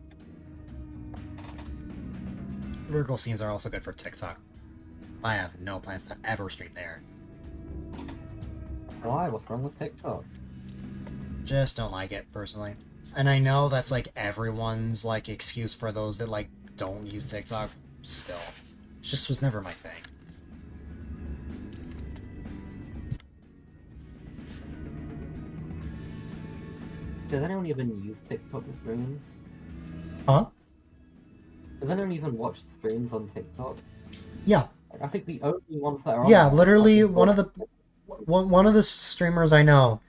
Vertical scenes are also good for TikTok. I have no plans to ever stream there. Why? What's wrong with TikTok? Just don't like it, personally. And I know that's, like, everyone's, like, excuse for those that, like, don't use TikTok. Still. It just was never my thing. Does anyone even use TikTok streams? Huh? Does anyone even watch streams on TikTok? Yeah. I think the only ones that are on Yeah, there literally are one of the streamers I know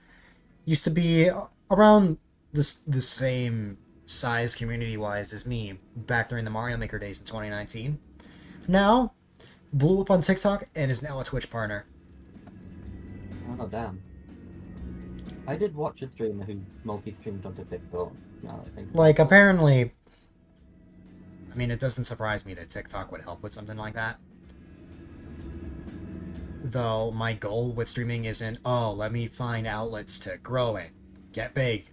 used to be around the same size community-wise as me back during the Mario Maker days in 2019. Now, blew up on TikTok and is now a Twitch partner. Oh damn. I did watch a streamer who multi-streamed onto TikTok. Now that I think Like, apparently, I mean, it doesn't surprise me that TikTok would help with something like that. Though, my goal with streaming isn't, oh, let me find outlets to grow in, get big.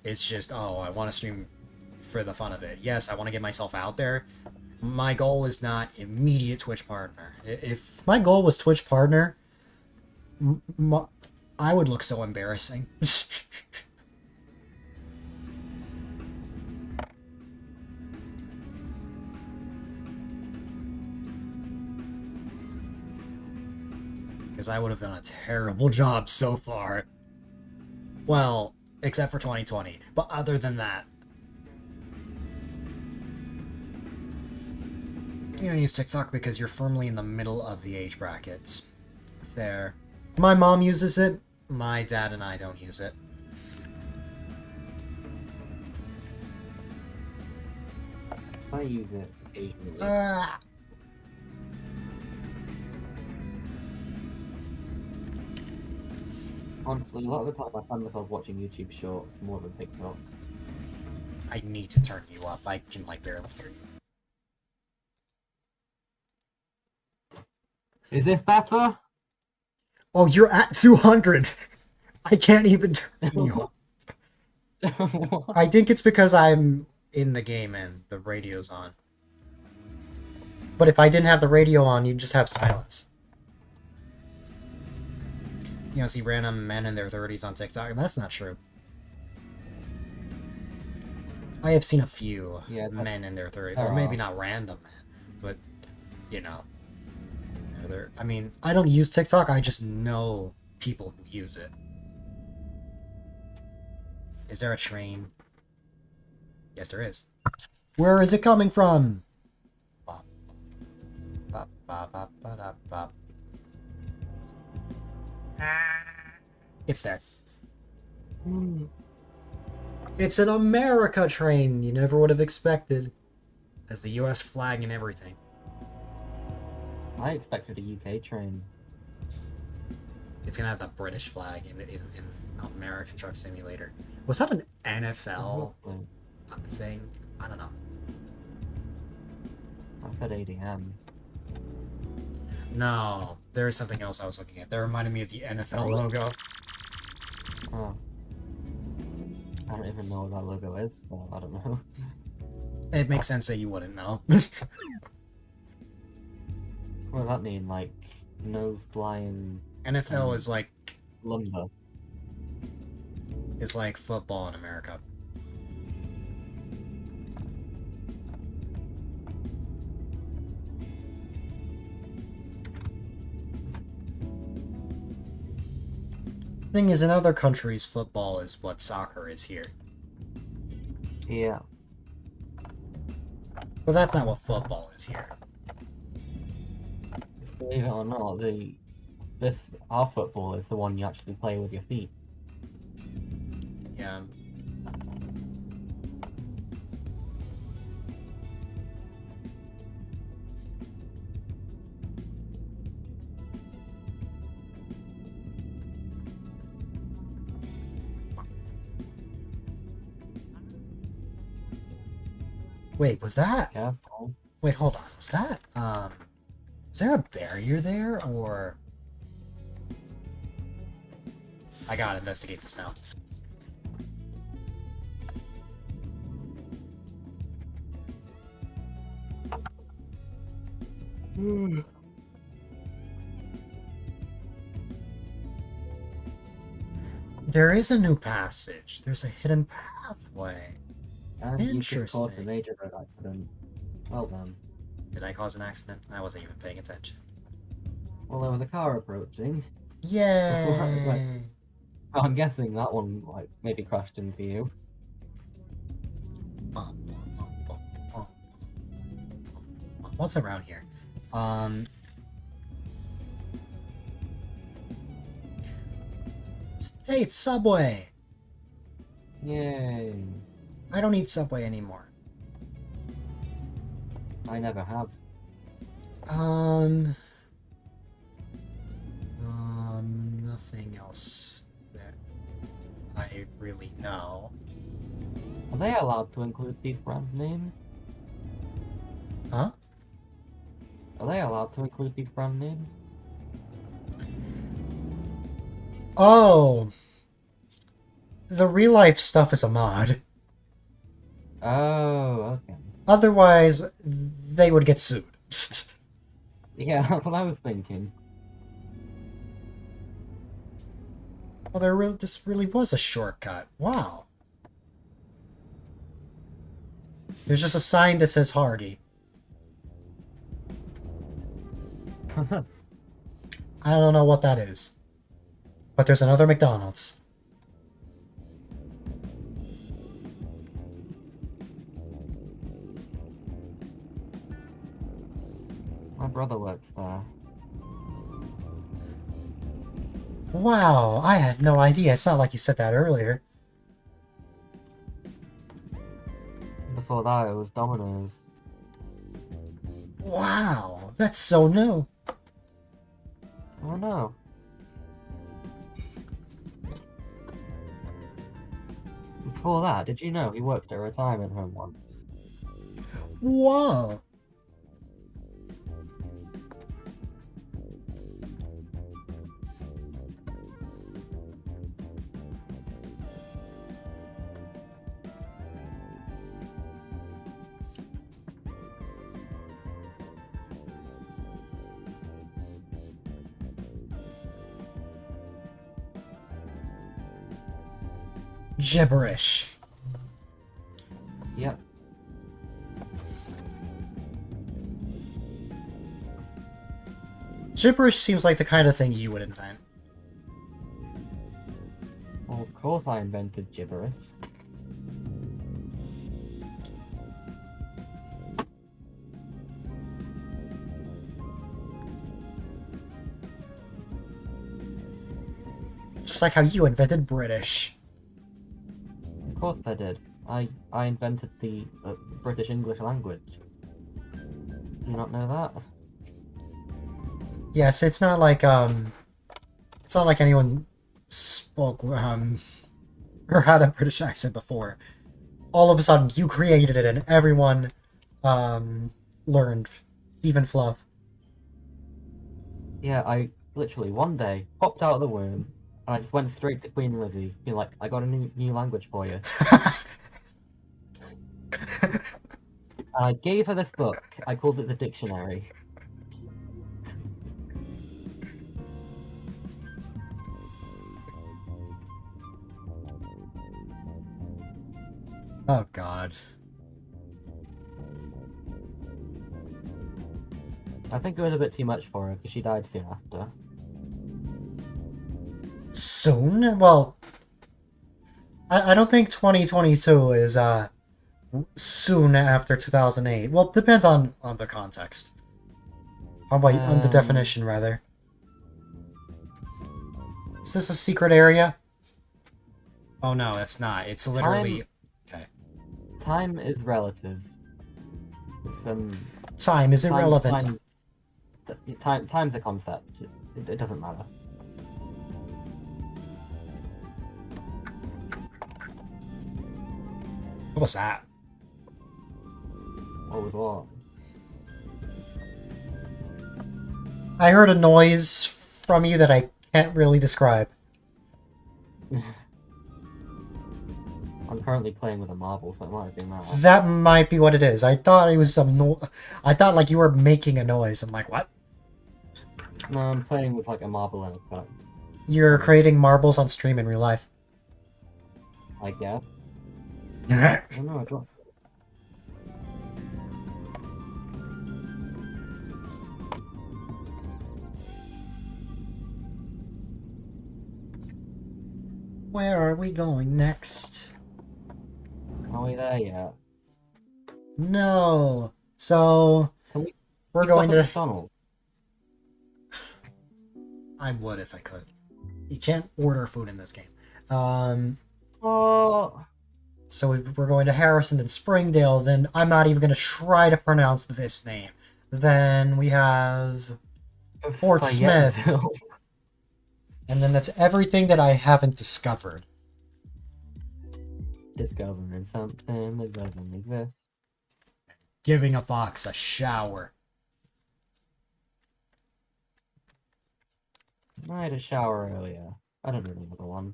It's just, oh, I want to stream for the fun of it. Yes, I want to get myself out there. My goal is not immediate Twitch partner. If my goal was Twitch partner, I would look so embarrassing. Because I would have done a terrible job so far. Well, except for 2020. But other than that, you don't use TikTok because you're firmly in the middle of the age brackets. Fair. My mom uses it. My dad and I don't use it. I use it occasionally. Honestly, a lot of the time I find myself watching YouTube Shorts more than TikTok. I need to turn you up. I can, like, barely hear you. Is this better? Oh, you're at 200! I can't even turn you up. I think it's because I'm in the game and the radio's on. But if I didn't have the radio on, you'd just have silence. You know, see random men in their 30s on TikTok, and that's not true. I have seen a few men in their 30s, or maybe not random men, but, you know. I mean, I don't use TikTok, I just know people who use it. Is there a train? Yes, there is. Where is it coming from? Bop. Bop. Ba-ba-ba-da-ba. It's there. It's an America train you never would have expected. Has the US flag and everything. I expected a UK train. It's gonna have the British flag in American Truck Simulator. Was that an NFL Hopefully. thing? I don't know. I said ADM. No, there is something else I was looking at. That reminded me of the NFL logo. Oh. I don't even know what that logo is, so I don't know. It makes sense that you wouldn't know. What does that mean? Like, no flying NFL is like lumber? football in America. Thing is, in other countries, football is what soccer is here. Yeah. But that's not what football is here. Believe it or not, our football is the one you actually play with your feet. Yeah. Wait, was that? Careful. Wait, hold on. Was that, is there a barrier there, or... I gotta investigate this now. There is a new passage. There's a hidden pathway. And you could cause a Interesting. major road accident. Well done. Did I cause an accident? I wasn't even paying attention. Well, there was a car approaching. Yay! I'm guessing that one, like, maybe crashed into you. What's around here? Hey, it's Subway! Yay. I don't eat Subway anymore. I never have. Nothing else that I really know. Are they allowed to include these brand names? Huh? Are they allowed to include these brand names? Oh! The real life stuff is a mod. Oh, okay. Otherwise, they would get sued. Yeah, that's what I was thinking. Well, this really was a shortcut. Wow. There's just a sign that says Hardy. I don't know what that is. But there's another McDonald's. My brother works there. Wow, I had no idea. It's not like you said that earlier. Before that, it was Domino's. Wow, that's so new. Oh no. Before that, did you know he worked at a retirement home once? Whoa. Gibberish. Yep. Gibberish seems like the kind of thing you would invent. Well, of course I invented gibberish. just like how you invented British. Of course I did. I invented the British English language. Do you not know that? Yes, it's not like anyone spoke or had a British accent before. All of a sudden, you created it, and everyone learned, even Fluff. Yeah, I literally one day popped out of the womb and I just went straight to Queen Lizzie, being like, I got a new language for you. And I gave her this book. I called it the dictionary. Oh God. I think it was a bit too much for her because she died soon after. Soon? Well, I don't think 2022 is soon after 2008. Well, it depends on the context. How about on the definition, rather? Is this a secret area? Oh no, it's not. It's literally... Okay. Time is relative. It's Time is irrelevant. Time's a concept. It doesn't matter. What was that? What was what? I heard a noise from you that I can't really describe. I'm currently playing with a marble, so it might have been that. That might be what it is. I thought it was I thought like you were making a noise. I'm like, what? No, I'm playing with like a marble and a cup, You're creating marbles on stream in real life. I guess. Oh Oh no, I dropped. Where are we going next? Are we there yet? No. So Can we? we're we stop going at to. McDonald's? I would if I could. You can't order food in this game. Oh, So we're going to Harrison, then Springdale, then I'm not even going to try to pronounce this name. Then we have Fort Smith. Fayetteville. And then that's everything that I haven't discovered. Discovering something that doesn't exist. Giving a fox a shower. I had a shower earlier. I don't really know the one.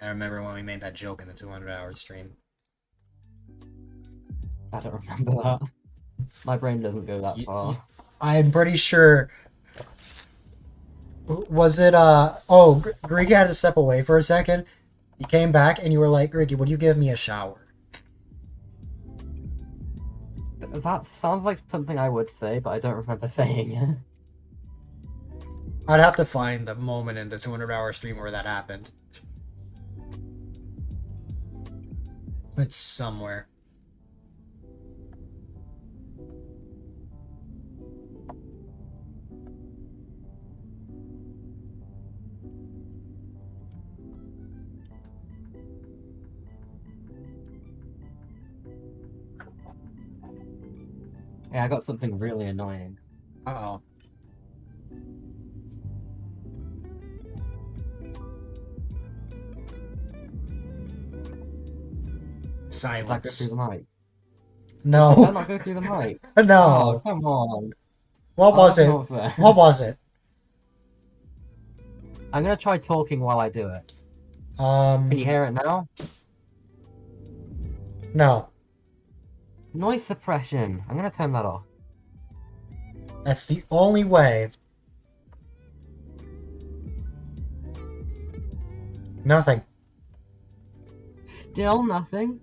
I remember when we made that joke in the 200-hour stream. I don't remember that. My brain doesn't go that far. I'm pretty sure... Was it, oh, Greg had to step away for a second. You came back and you were like, Greg, would you give me a shower? That sounds like something I would say, but I don't remember saying it. I'd have to find the moment in the 200-hour stream where that happened. It's somewhere. Yeah, I got something really annoying. Uh-oh. Did I go Silence. through the mic? Did I No. not go through the mic? No. Oh, come on. What was that's it? not fair. What was it? I'm gonna try talking while I do it. Can you hear it now? No. Noise suppression. I'm gonna turn that off. That's the only way. Nothing. Still nothing?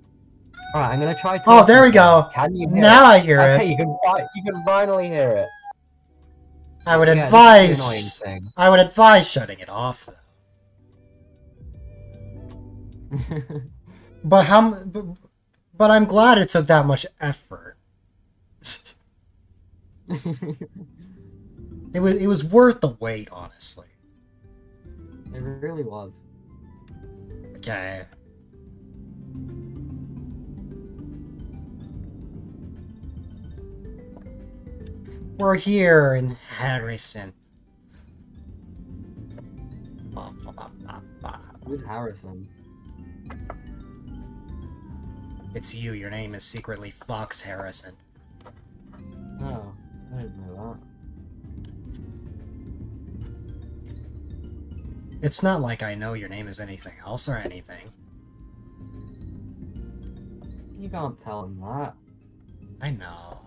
Alright, I'm gonna try talking. Oh, there we go. Can you hear Now it? I hear Okay, it. you can finally hear it. I would Yeah, this is the advise. annoying thing. I would advise shutting it off. But but I'm glad it took that much effort. It was worth the wait, honestly. It really was. Okay. We're here in Harrison. Who's Harrison? It's you. Your name is secretly Fox Harrison. Oh, I didn't know It's not like I know your name is anything else or anything. that. You can't tell him that. I know.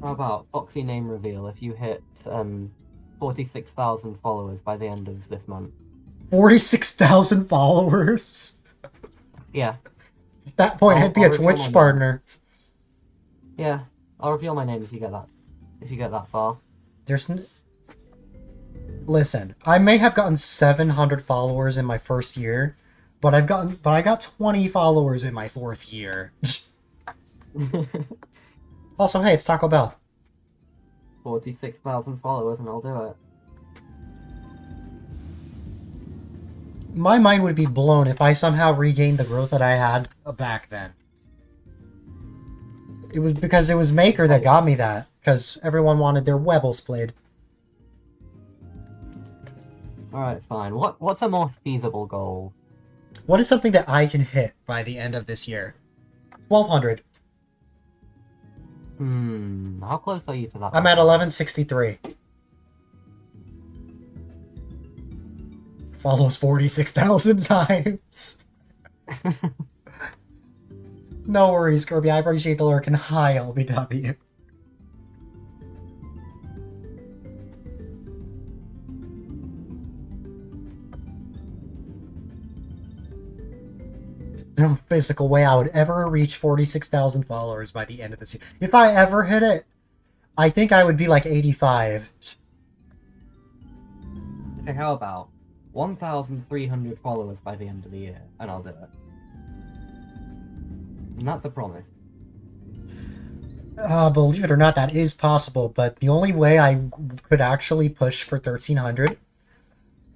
How about Foxy name reveal if you hit 46,000 followers by the end of this month? 46,000 followers? Yeah, At that point, I'd be a I'll reveal my Twitch name. partner. yeah. I'll reveal my name if you get that. If you get that far. Listen, I may have gotten 700 followers in my first year, but I got 20 followers in my 4th year. Also, hey, it's Taco Bell. 46,000 followers and I'll do it. My mind would be blown if I somehow regained the growth that I had back then. It was because it was Maker that got me that, because everyone wanted their Webbles played. Alright, fine. What's a more feasible goal? What is something that I can hit by the end of this year? 1,200. How close are you to that? I'm at 1163. Follows 46,000 times. No worries, Kirby. I appreciate the lurk and hi, LBW. No physical way I would ever reach 46,000 followers by the end of this year. If I ever hit it, I think I would be like 85. Okay, how about 1,300 followers by the end of the year, and I'll do it. And that's a promise. Believe it or not, that is possible, but the only way I could actually push for 1,300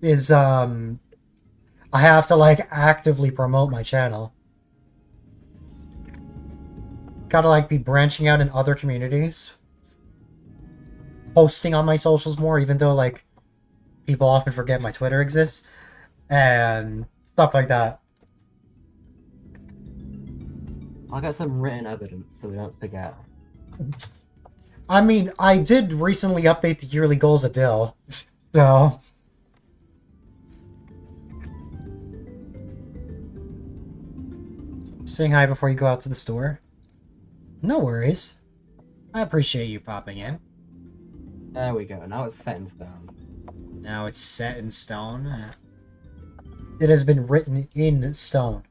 is, I have to, like, actively promote my channel. Gotta, like, be branching out in other communities. Posting on my socials more, even though, like, people often forget my Twitter exists. And stuff like that. I'll get some written evidence so we don't forget. I mean, I did recently update the yearly goals of Dill, so... Saying hi before you go out to the store? No worries. I appreciate you popping in. There we go, now it's set in stone. Now it's set in stone. It has been written in stone.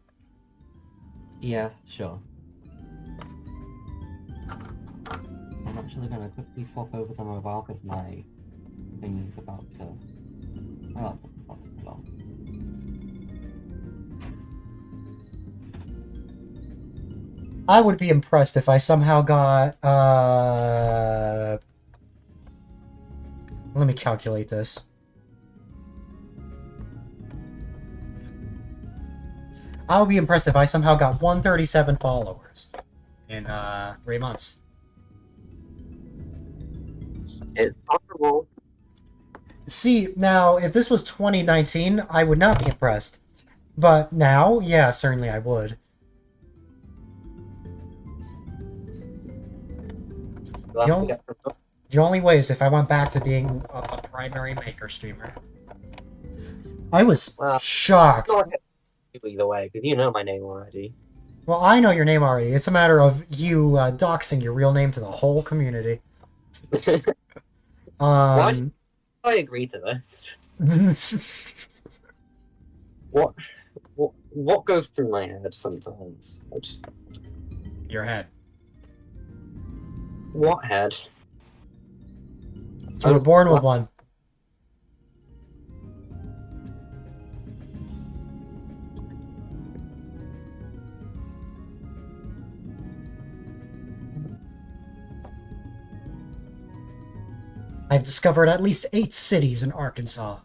Yeah, sure. I'm actually gonna quickly swap over to mobile because my thing is about to... My laptop is about to blow. I would be impressed if I somehow got, let me calculate this. I would be impressed if I somehow got 137 followers in, 3 months. It's possible. See, now, if this was 2019, I would not be impressed. But now, yeah, certainly I would. The only way is if I went back to being a primary Maker streamer. I was shocked. Either way, because you know my name already. Well, I know your name already. It's a matter of you doxing your real name to the whole community. Why I agree to this? What goes through my head sometimes? Your head. What head? You were born with one. I've discovered at least 8 cities in Arkansas.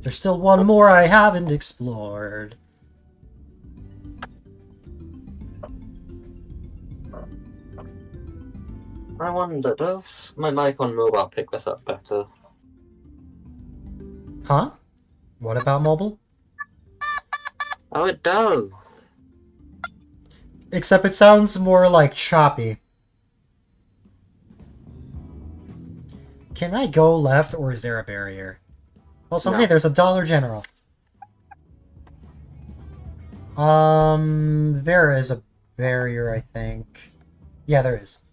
There's still one more I haven't explored. I wonder, does my mic on mobile pick this up better? Huh? What about mobile? Oh, it does. Except it sounds more like choppy. Can I go left or is there a barrier? Also, No. hey, there's a Dollar General. There is a barrier, I think. Yeah, there is.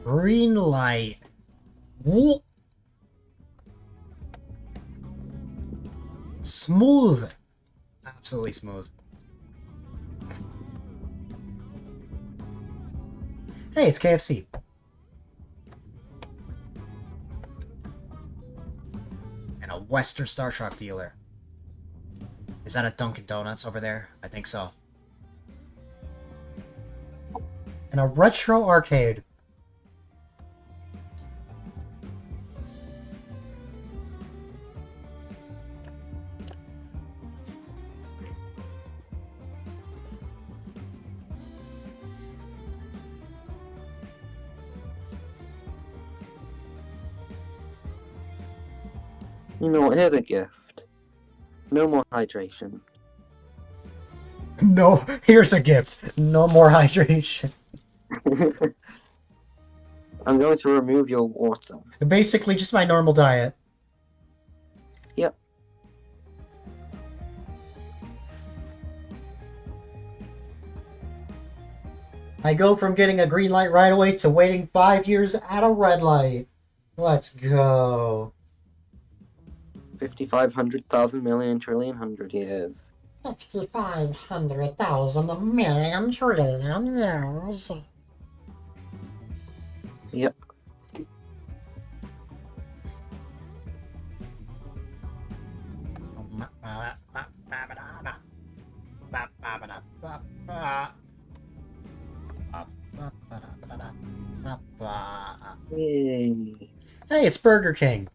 Green light. Whoop. Smooth. Absolutely smooth. Hey, it's KFC. And a Western Star Truck dealer. Is that a Dunkin' Donuts over there? I think so. And a retro arcade. You know what? Here's a gift. No more hydration. No, here's a gift. No more hydration. I'm going to remove your water. Basically, just my normal diet. Yep. I go from getting a green light right away to waiting 5 years at a red light. Let's go. 5,500,000 million trillion 100 years. 5,500,000 million trillion years. Yep. Yay. Hey, it's Burger King.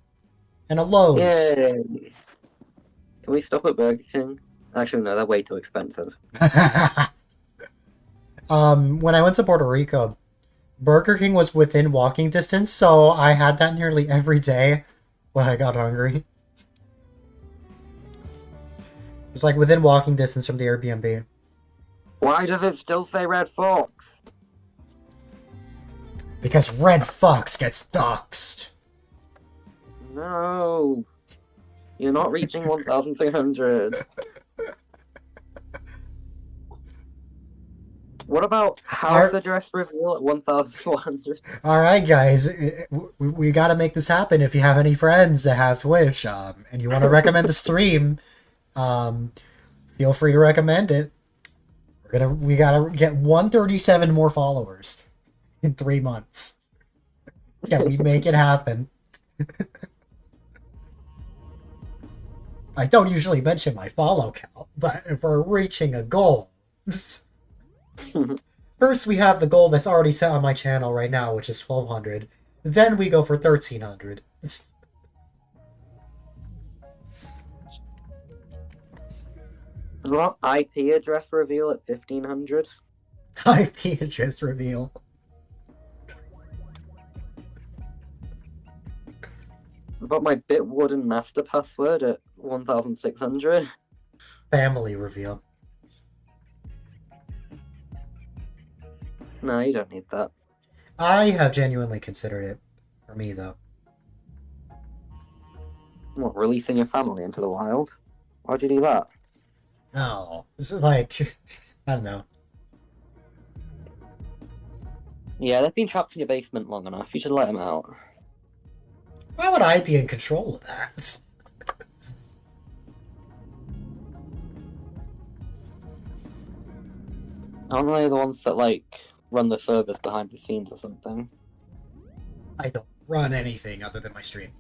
And a Lowe's. Yay. Can we stop at Burger King? Actually, no, they're way too expensive. When I went to Puerto Rico, Burger King was within walking distance, so I had that nearly every day when I got hungry. It was like within walking distance from the Airbnb. Why does it still say Red Fox? Because Red Fox gets doxxed. No. You're not reaching 1,300. What about house address reveal at 1,400? Alright, guys. We gotta make this happen. If you have any friends that have Twitch, and you want to recommend the stream, feel free to recommend it. We gotta get 137 more followers in 3 months. Yeah, we make it happen. I don't usually mention my follow count, but if we're reaching a goal... First, we have the goal that's already set on my channel right now, which is 1,200. Then we go for 1,300. What IP address reveal at 1,500? IP address reveal. About my Bitwarden master password at 1,600? Family reveal. No, you don't need that. I have genuinely considered it. For me, though. What, releasing your family into the wild? Why'd you do that? No. This is like... I don't know. Yeah, they've been trapped in your basement long enough. You should let them out. Why would I be in control of that? Aren't they the ones that, like, run the servers behind the scenes or something? I don't run anything other than my stream.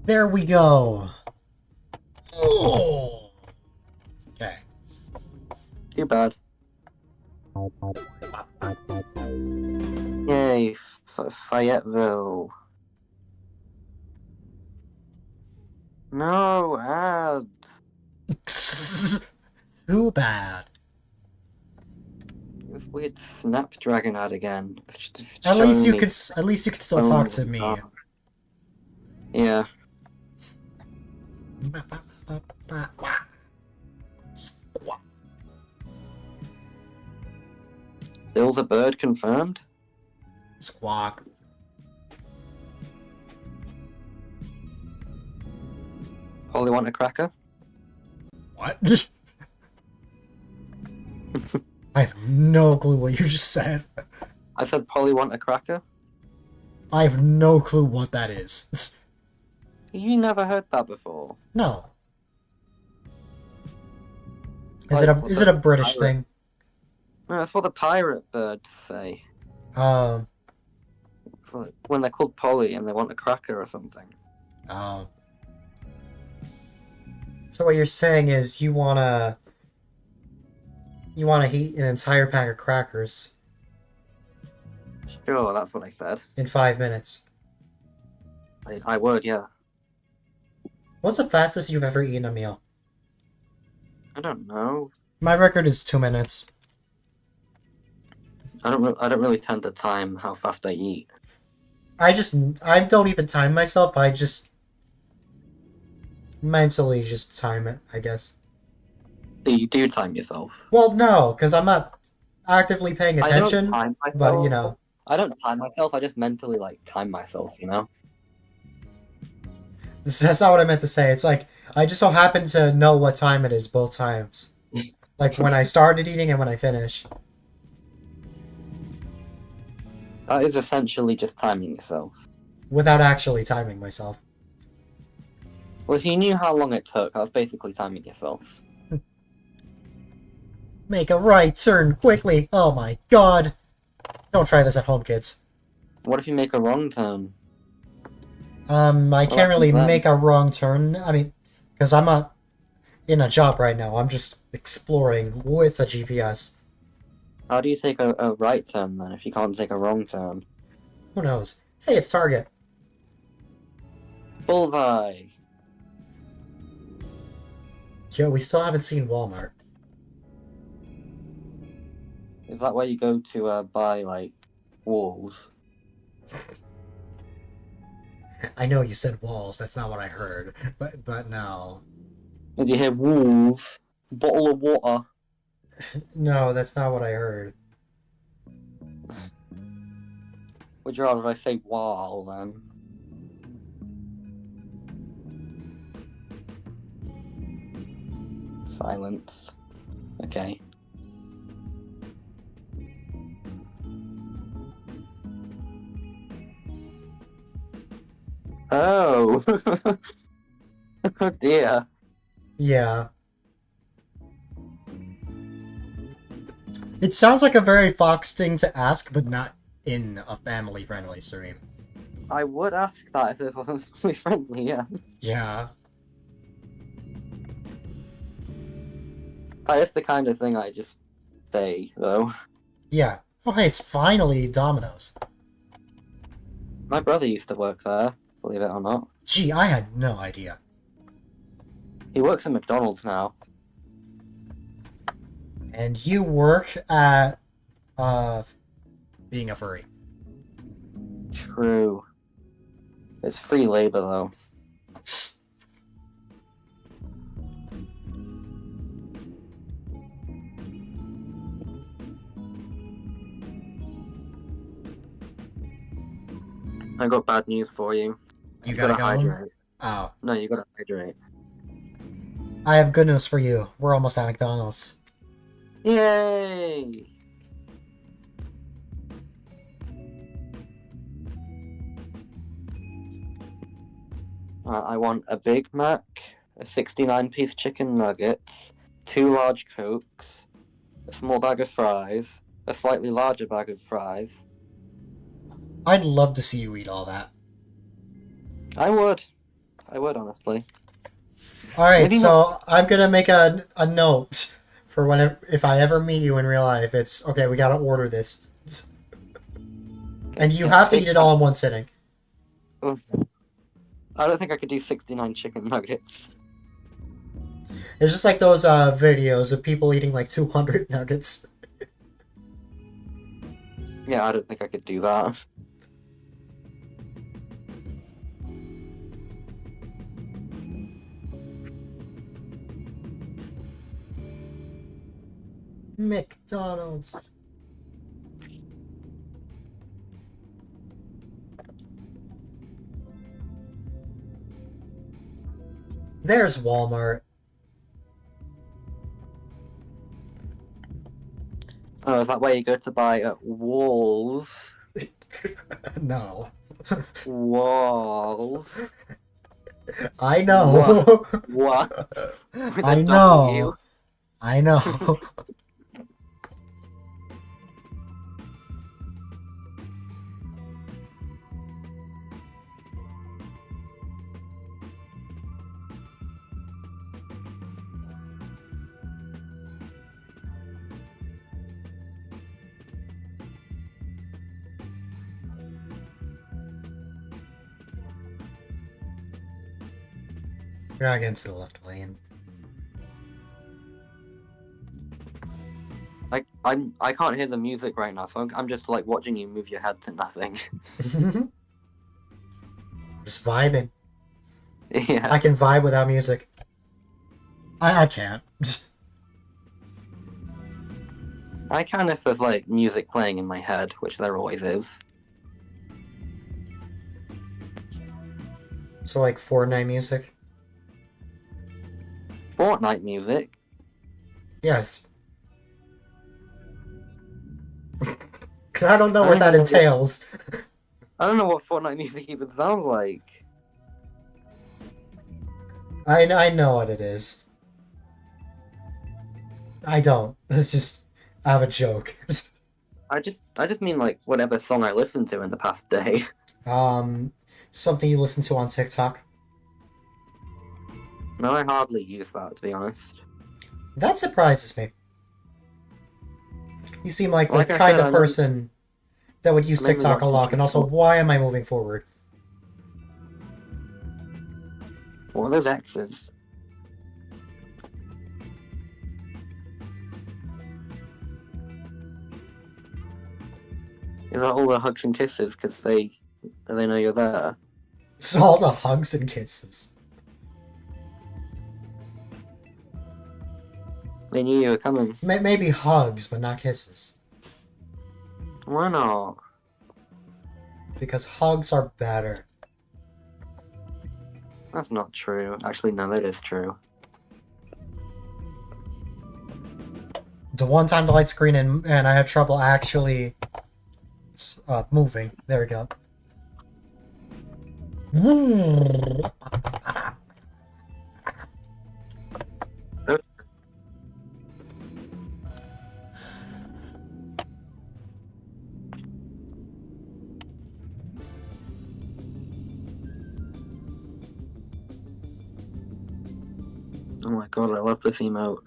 There we go. Oh. Okay. Too bad. Yay, Fayetteville. No, ads. Too bad. This weird Snapdragon ad again. It's just At least you showing me could. At least you could still talk to me. Yeah. Squawk. Still's a bird confirmed? Squawk. Polly want a cracker? What? I have no clue what you just said. I said Polly want a cracker? I have no clue what that is. You never heard that before. No. Is it a British thing? No, that's what the pirate birds say. Um. It's like when they're called Polly and they want a cracker or something. Um. So what you're saying is you wanna eat an entire pack of crackers Sure, that's what I said. in 5 minutes. I would, yeah. What's the fastest you've ever eaten a meal? I don't know. My record is 2 minutes. I don't really tend to time how fast I eat. I don't even time myself. I just mentally just time it, I guess. So you do time yourself. Well, no, because I'm not actively paying attention. I don't time myself. But you know, I don't time myself. I just mentally like time myself. You know. that's not what I meant to say. It's like I just so happen to know what time it is both times. Like when I started eating and when I finish. That is essentially just timing yourself. Without actually timing myself. Well, if you knew how long it took, that's basically timing yourself. Make a right turn quickly. Oh my god. Don't try this at home, kids. What if you make a wrong turn? I can't really then? make a wrong turn. I mean, because I'm not in a job right now. I'm just exploring with a GPS. How do you take a right turn then if you can't take a wrong turn? Who knows? Hey, it's Target. Bullseye. Yeah, we still haven't seen Walmart. Is that where you go to buy like walls? I know you said walls. That's not what I heard. But no. Did you hear wolves? Bottle of water. No, that's not what I heard. Would you rather I say wow then? Silence. Okay. Oh! Oh dear. Yeah. It sounds like a very Fox thing to ask, but not in a family-friendly stream. I would ask that if this wasn't family friendly, yeah. Yeah. That is the kind of thing I just say, though. Yeah. Oh, hey, it's finally Domino's. My brother used to work there, believe it or not. Gee, I had no idea. He works at McDonald's now. And you work at, being a furry. True. It's free labor, though. I got bad news for you. You gotta gotta go? hydrate. Oh. No, you gotta hydrate. I have good news for you. We're almost at McDonald's. Yay! I want a Big Mac, a 69-piece chicken nuggets, 2 large Cokes, a small bag of fries, a slightly larger bag of fries. I'd love to see you eat all that. I would. I would, honestly. Alright, Maybe so I'm gonna make a note for whenever if I ever meet you in real life. It's okay. We gotta order this, and you have to eat it all in one sitting. I don't think I could do 69 chicken nuggets. It's just like those videos of people eating like 200 nuggets. Yeah, I don't think I could do that. McDonald's. There's Walmart. Oh, is that where you go to buy walls? No. Walls. I know. What? With I a know. W? I know. You're not getting to the left lane. I can't hear the music right now, so I'm just like watching you move your head to nothing. Just vibing. Yeah. I can vibe without music. I can't. I can if there's like music playing in my head, which there always is. So like Fortnite music? Fortnite music? Yes. I don't know I what that don't know. entails. I don't know what Fortnite music even sounds like. I know what it is. I don't. It's just I have a joke. I just mean like whatever song I listened to in the past day. Something you listen to on TikTok. No, I hardly use that, to be honest. That surprises me. You seem like the Like I kind said, of person that would use I mainly TikTok a watch lot. And also, TikTok. why am I moving forward? What are those X's? Is that all the hugs and kisses because they know you're there? It's all the hugs and kisses. They knew you were coming. Maybe hugs, but not kisses. Why not? Because hugs are better. That's not true. Actually, no, that is true. The one time the light's green and I have trouble actually moving. There we go. Oh my god, I love this emote.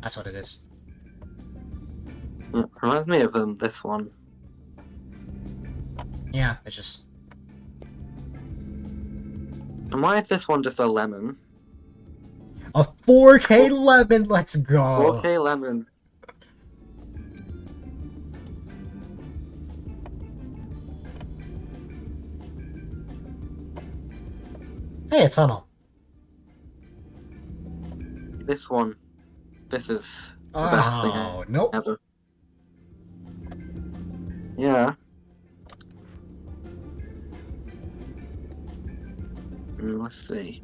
That's what it is. It reminds me of this one. Yeah, it's just... And why is this one just a lemon? A 4K lemon, let's go! 4K lemon. Hey, a tunnel. This one. This is the best thing Oh, nope. ever. Yeah. Let's see.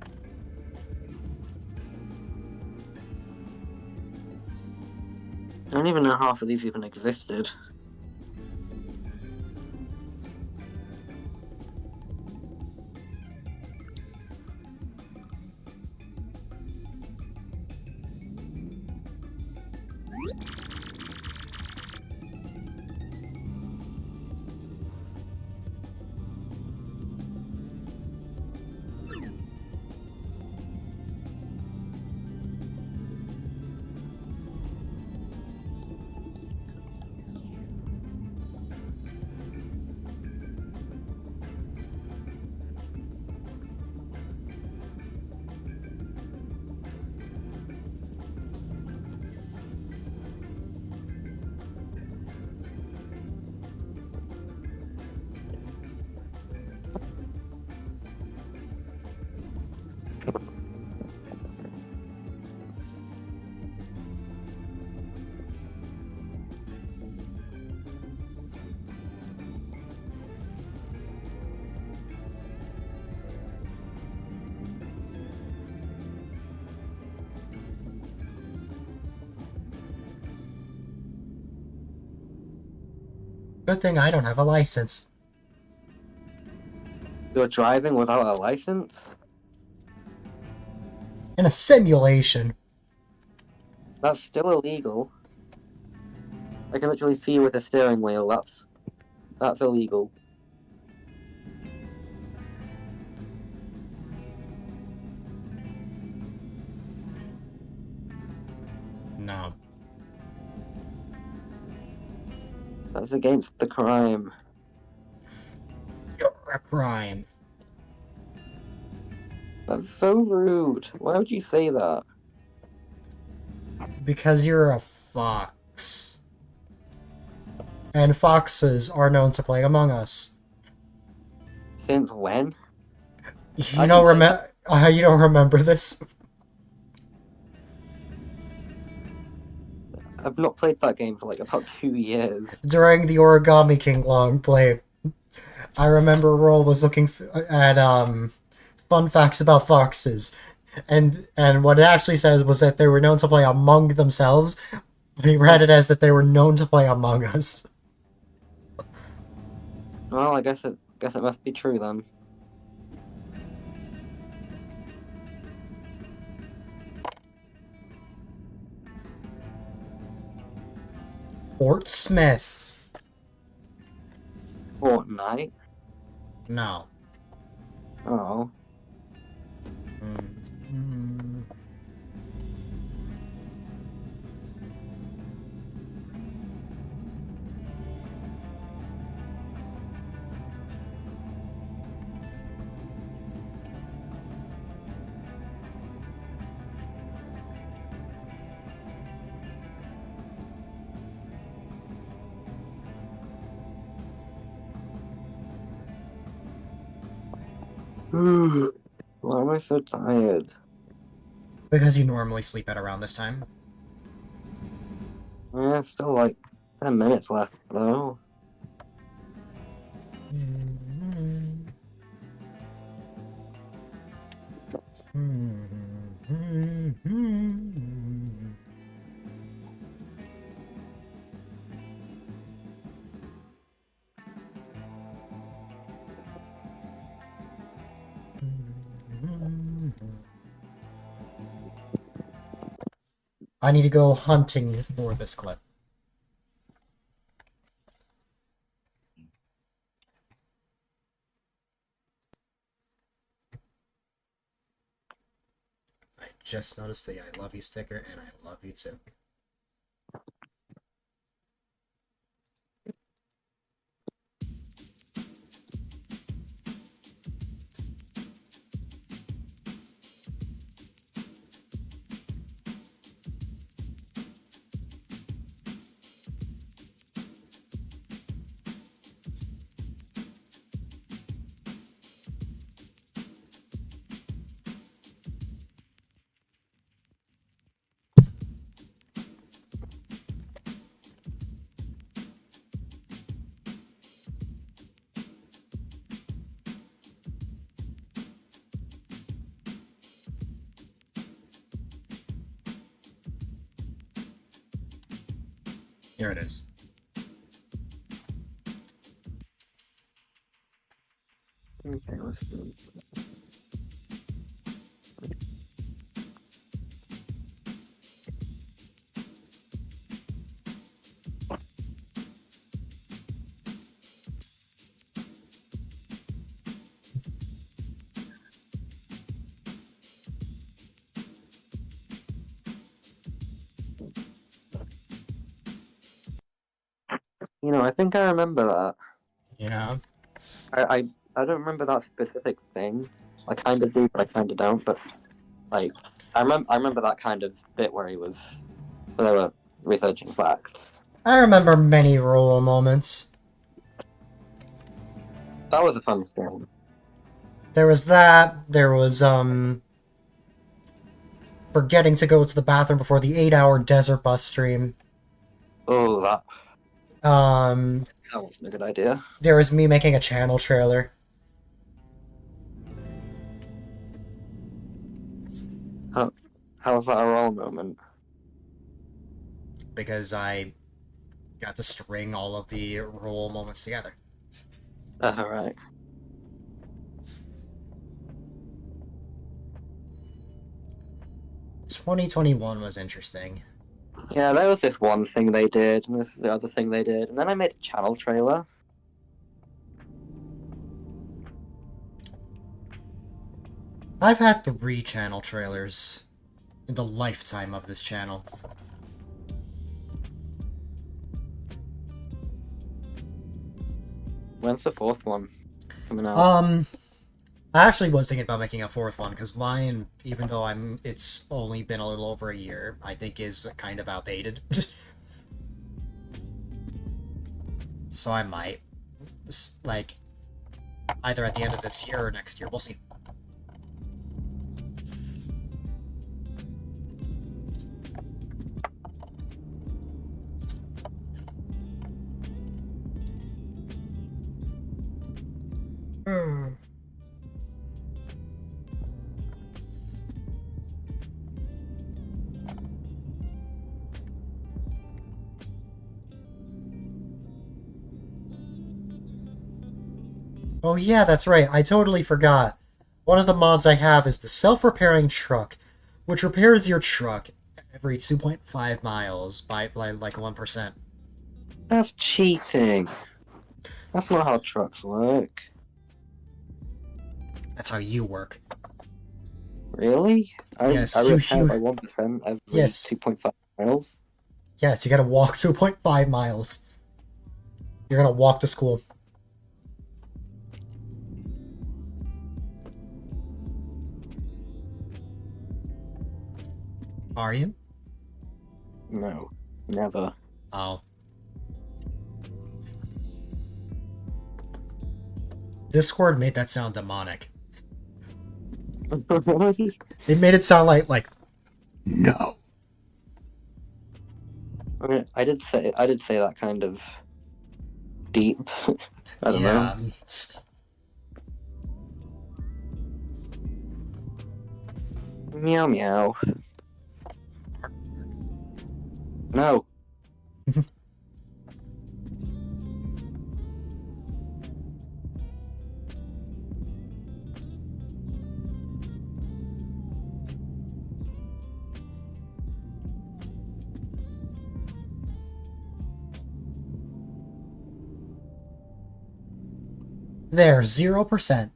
don't even know half of these even existed. Good thing I don't have a license. You're driving without a license? In a simulation. That's still illegal. I can literally see you with a steering wheel. That's illegal. No. That's against the crime. You're a crime. That's so rude. Why would you say that? Because you're a fox. And foxes are known to play Among Us. Since when? You don't remember this? I've not played that game for like about 2 years. During the Origami King long play, I remember Roll was looking at fun facts about foxes, and what it actually said was that they were known to play among themselves, but he read it as that they were known to play Among Us. Well, I guess it must be true then. Fort Smith. Fortnite? No. Oh. Why am I so tired? Because you normally sleep at around this time. Yeah, still like 10 minutes left though. I need to go hunting for this clip. I just noticed the I love you sticker, and I love you too. Here it is. Okay, let's see. I think I remember that. Yeah. I don't remember that specific thing. I kind of do, but I kind of don't. But like, I remember that kind of bit where they were researching facts. I remember many rule moments. That was a fun stream. There was that. There was, forgetting to go to the bathroom before the 8-hour desert bus stream. Oh, that Um, wasn't a good idea. there was me making a channel trailer. How was that a roll moment? Because I got to string all of the rule moments together. Right. 2021 was interesting. Yeah, there was this one thing they did, and this is the other thing they did, and then I made a channel trailer. I've had 3 channel trailers in the lifetime of this channel. When's the fourth one coming out? I actually was thinking about making a 4th one, because mine, even though it's only been a little over a year, I think is kind of outdated. So I might, like, either at the end of this year or next year, we'll see. Oh yeah, that's right. I totally forgot. One of the mods I have is the self-repairing truck, which repairs your truck every 2.5 miles by like 1%. That's cheating. That's not how trucks work. That's how you work. Really? Yes, I you- repair you- by 1% every Yes. 2.5 miles. Yes, you gotta walk 2.5 miles. You're gonna walk to school. Are you? No, never. Oh. Discord made that sound demonic. Really? It made it sound like no. I mean, I did say that kind of deep. I don't know. Yeah. Meow meow. No. There, 0%.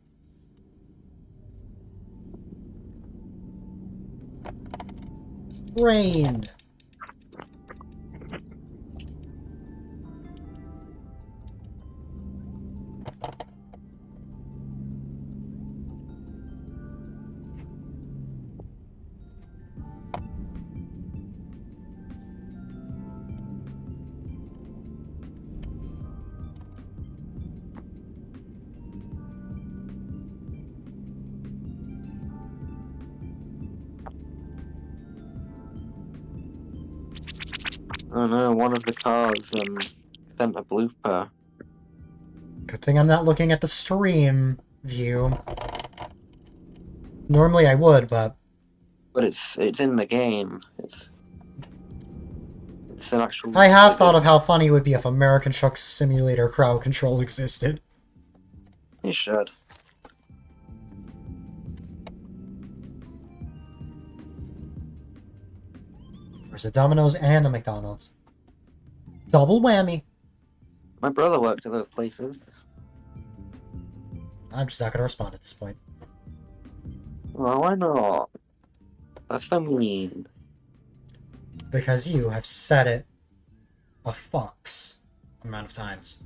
Rain. Oh no, one of the cars sent a blooper. Good thing I'm not looking at the stream view. Normally I would, but But it's in the game. It's an actual. I have it thought is- of how funny it would be if American Truck Simulator crowd control existed. You should. There's a Domino's and a McDonald's. Double whammy. My brother worked at those places. I'm just not gonna respond at this point. Well, why not? That's so mean. Because you have said it a fucks amount of times.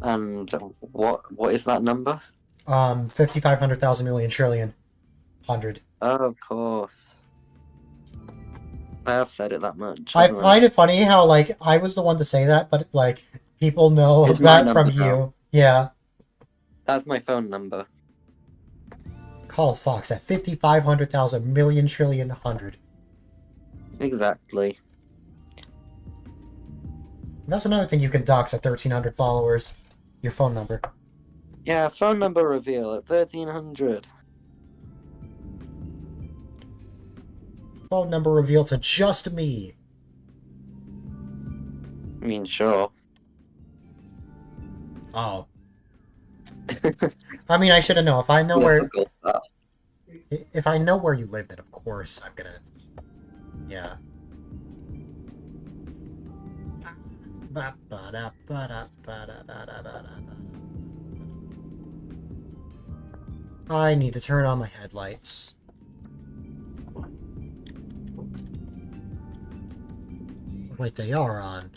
And what is that number? 5,500,000 million trillion. 100. Oh, of course. I have said it that much. I haven't find it funny how, like, I was the one to say that, but, like, people know It's my that from number you. now. Yeah. That's my phone number. Call Fox at 5,500,000 million trillion 100. Exactly. That's another thing you can dox at 1,300 followers. Your phone number. Yeah, phone number reveal at 1300. Phone number revealed to just me. I mean, sure. Oh. I mean, I should have known. If I know Yes, where, I'll go with that. if I know where you live, then of course I'm gonna. Yeah. I need to turn on my headlights. Wait, they are on.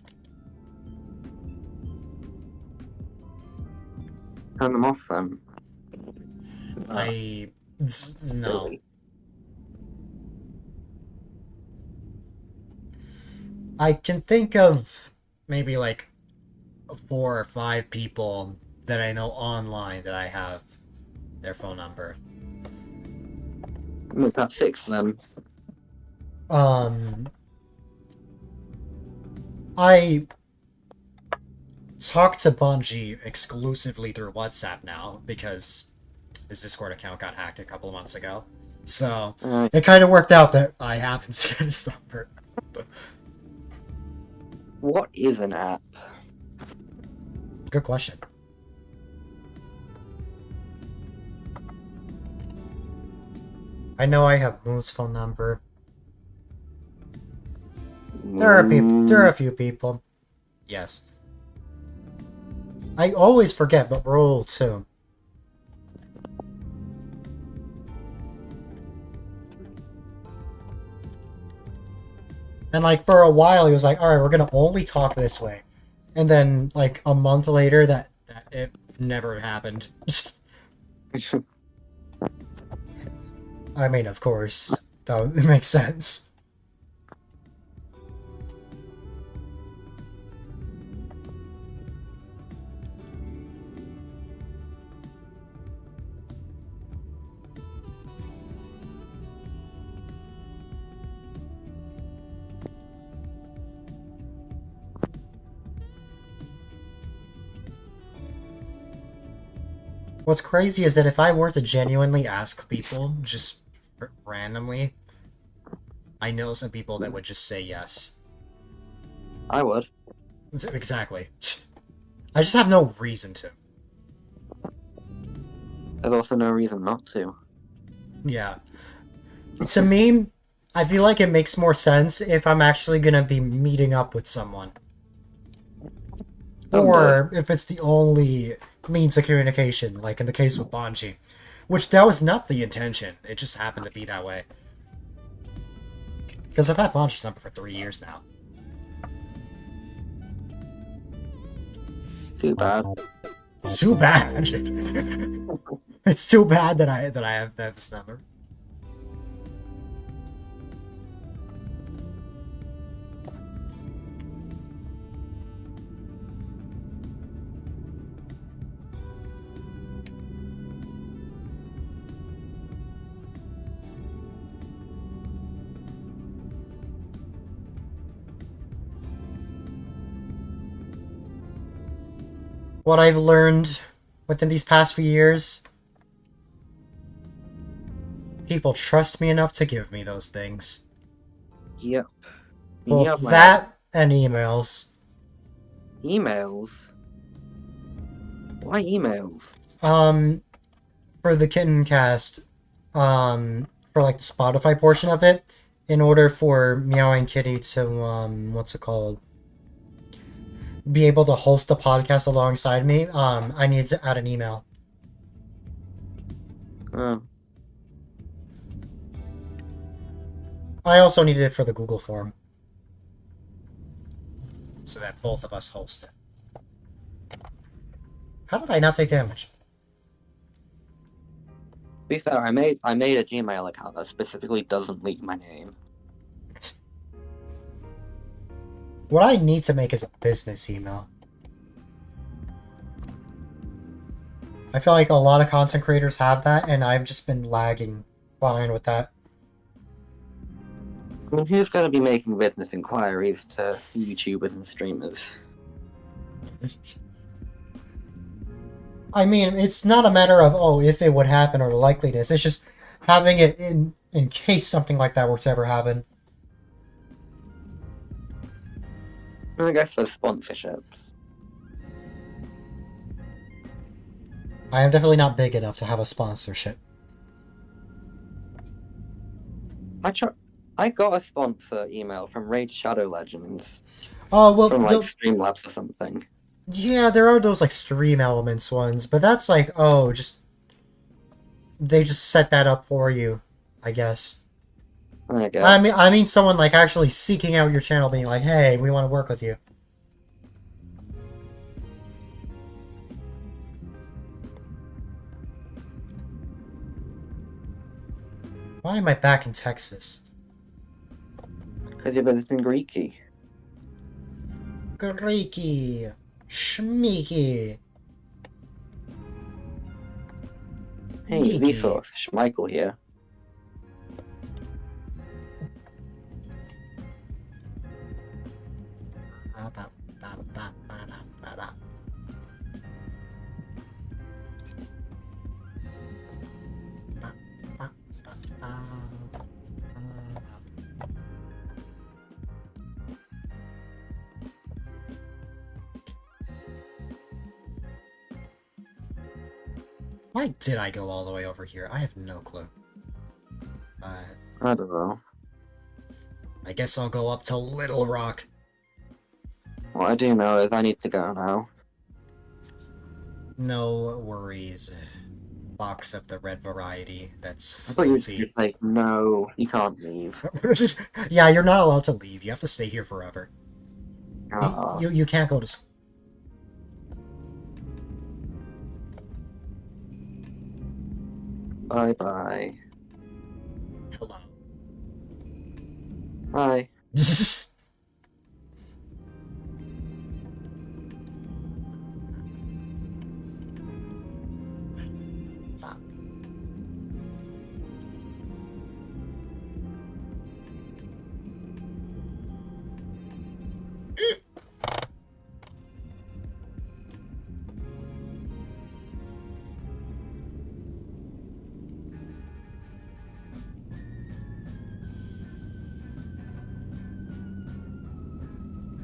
Turn them off then. No. Really. I can think of maybe like 4 or 5 people that I know online that I have their phone number. Make that 6 then. I talk to Bungie exclusively through WhatsApp now because his Discord account got hacked a couple of months ago. So it kind of worked out that I happened to get his number. What is an app? Good question. I know I have Moo's phone number. There are a few people. Yes. I always forget, but roll too. And like for a while, he was like, "All right, we're gonna only talk this way," and then like a month later, that it never happened. I mean, of course, that makes sense. What's crazy is that if I were to genuinely ask people, just randomly, I know some people that would just say yes. I would. Exactly. I just have no reason to. There's also no reason not to. Yeah. To me, I feel like it makes more sense if I'm actually gonna be meeting up with someone. Or if it's the only means of communication, like in the case with Bungie. Which that was not the intention, it just happened to be that way. Because I've had Bungie's number for 3 years now. Too bad. It's too bad. It's too bad that I have this number. What I've learned within these past few years, people trust me enough to give me those things. Yep. You Both have my that and emails. emails. Why emails? For the Kitten Cast, for like the Spotify portion of it, in order for Meowing Kitty to, what's it called? Be able to host the podcast alongside me, I need to add an email. Oh. I also needed it for the Google form. So that both of us host it. How did I not take damage? To be fair, I made a Gmail account that specifically doesn't leak my name. What I need to make is a business email. I feel like a lot of content creators have that, and I've just been lagging behind with that. I mean, who's going to be making business inquiries to YouTubers and streamers? I mean, it's not a matter of, oh, if it would happen or the likeliness. It's just having it in case something like that were to ever happen. I guess there's sponsorships. I am definitely not big enough to have a sponsorship. I got a sponsor email from Raid Shadow Legends. Oh, well, From like Streamlabs or something. yeah, there are those like Stream Elements ones, but that's like, oh, they just set that up for you, I guess. I guess. I mean someone like actually seeking out your channel being like, "Hey, we want to work with you." Why am I back in Texas? Because you're visiting Greeky. Greeky. Schmeeky. Hey, Geeky. Vsauce, Schmeichel here. Why did I go all the way over here? I have no clue. I don't know. I guess I'll go up to Little Rock. What I do know is I need to go now. No worries. Box of the red variety. That's I thought you were floofy. just like, no, you can't leave. Yeah, you're not allowed to leave. You have to stay here forever. Ah, You can't go to school. bye bye. Hello. Bye.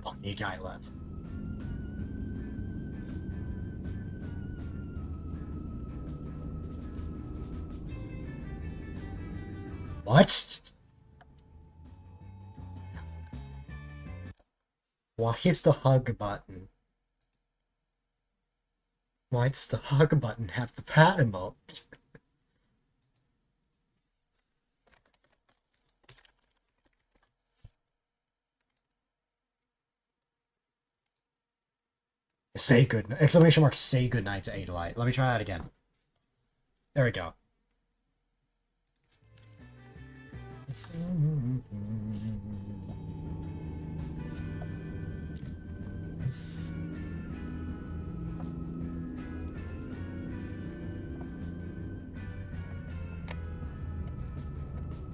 Funny guy left. What? Why is the hug button? Why does the hug button have the pat emote? Say good exclamation mark say goodnight to A-Dylite. Let me try that again. There we go.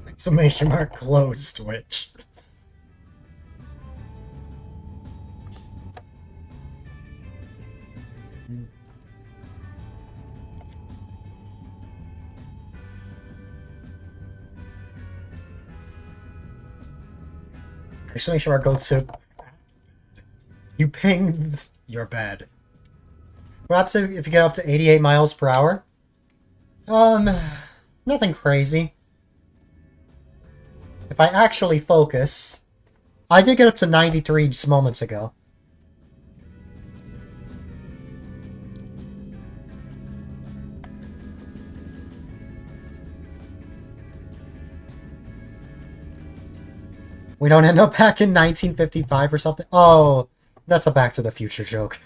Exclamation mark close Twitch. Just make sure our goat's soup. You ping your bed. Perhaps if you get up to 88 miles per hour? Nothing crazy. If I actually focus... I did get up to 93 just moments ago. We don't end up back in 1955 or something? Oh, that's a Back to the Future joke.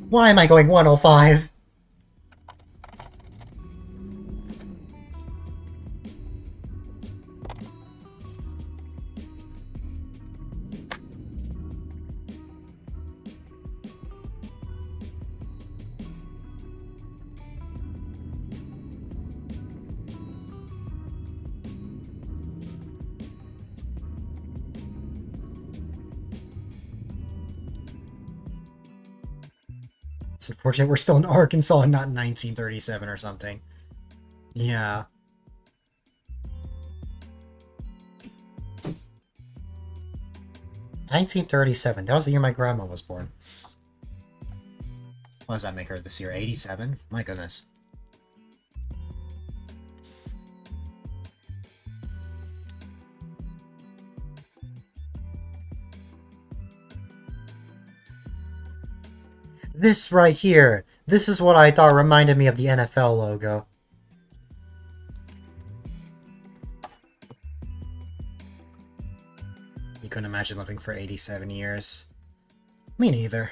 Why am I going 105? It's unfortunate we're still in Arkansas and not in 1937 or something. Yeah. $1937. That was the year my grandma was born. What does that make her this year? 87? My goodness. This right here. This is what I thought reminded me of the NFL logo. You couldn't imagine living for 87 years. Me neither.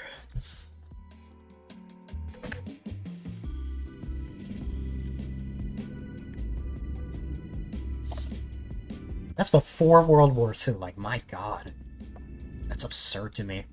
That's before World War II. Like, my god. That's absurd to me.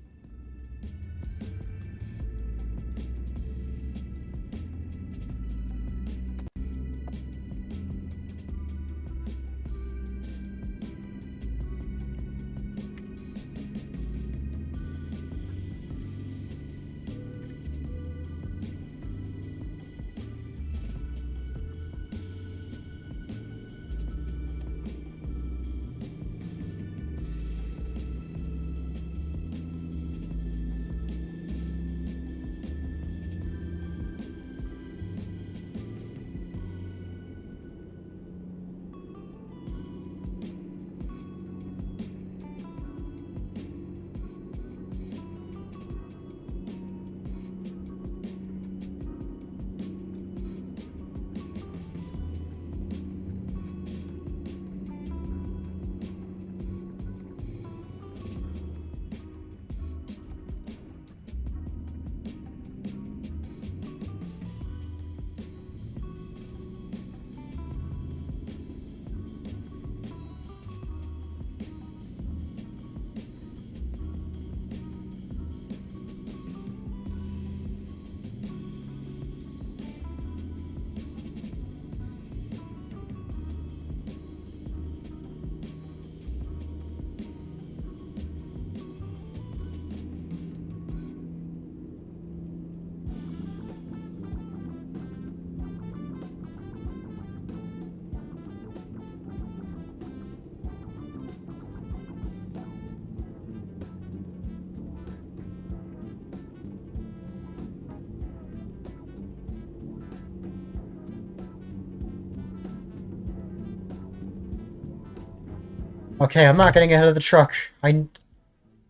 Okay, I'm not getting ahead of the truck. I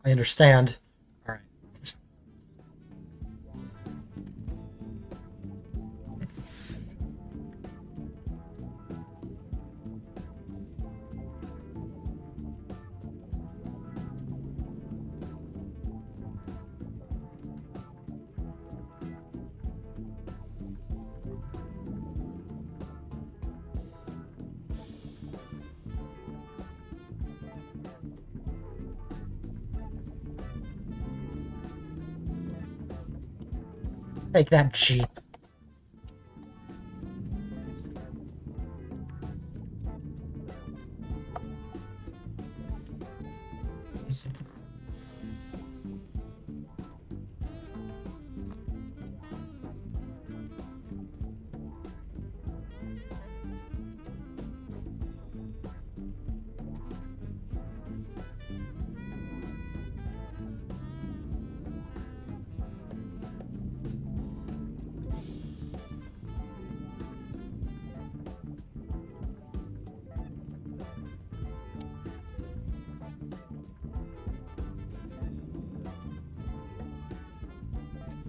understand. Alright. Take that Jeep.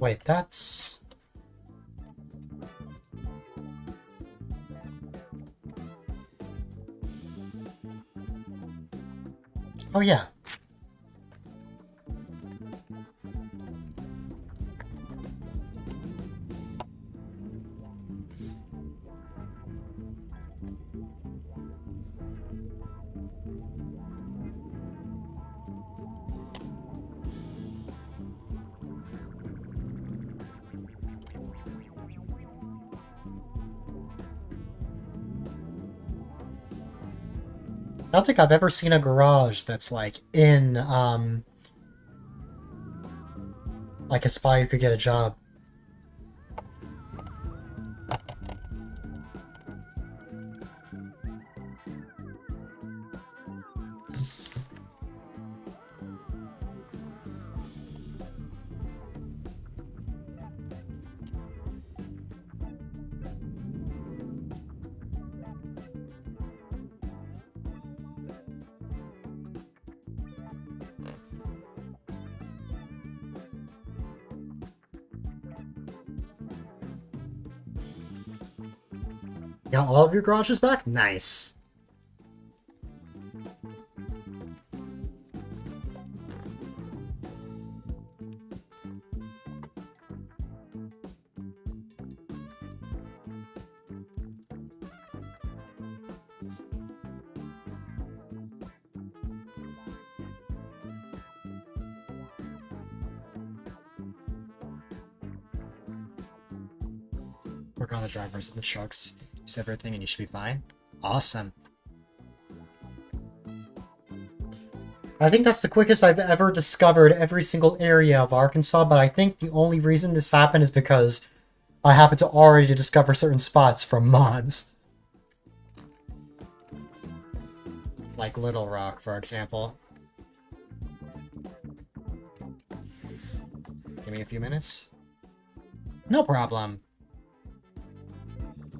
Wait, that's... Oh yeah. I don't think I've ever seen a garage that's like in, like a spot you could get a job. Got all of your garages back? Nice. Work on the drivers and the trucks. Use everything and you should be fine. Awesome. I think that's the quickest I've ever discovered every single area of Arkansas, but I think the only reason this happened is because I happened to already discover certain spots from mods. Like Little Rock, for example. Give me a few minutes. No problem.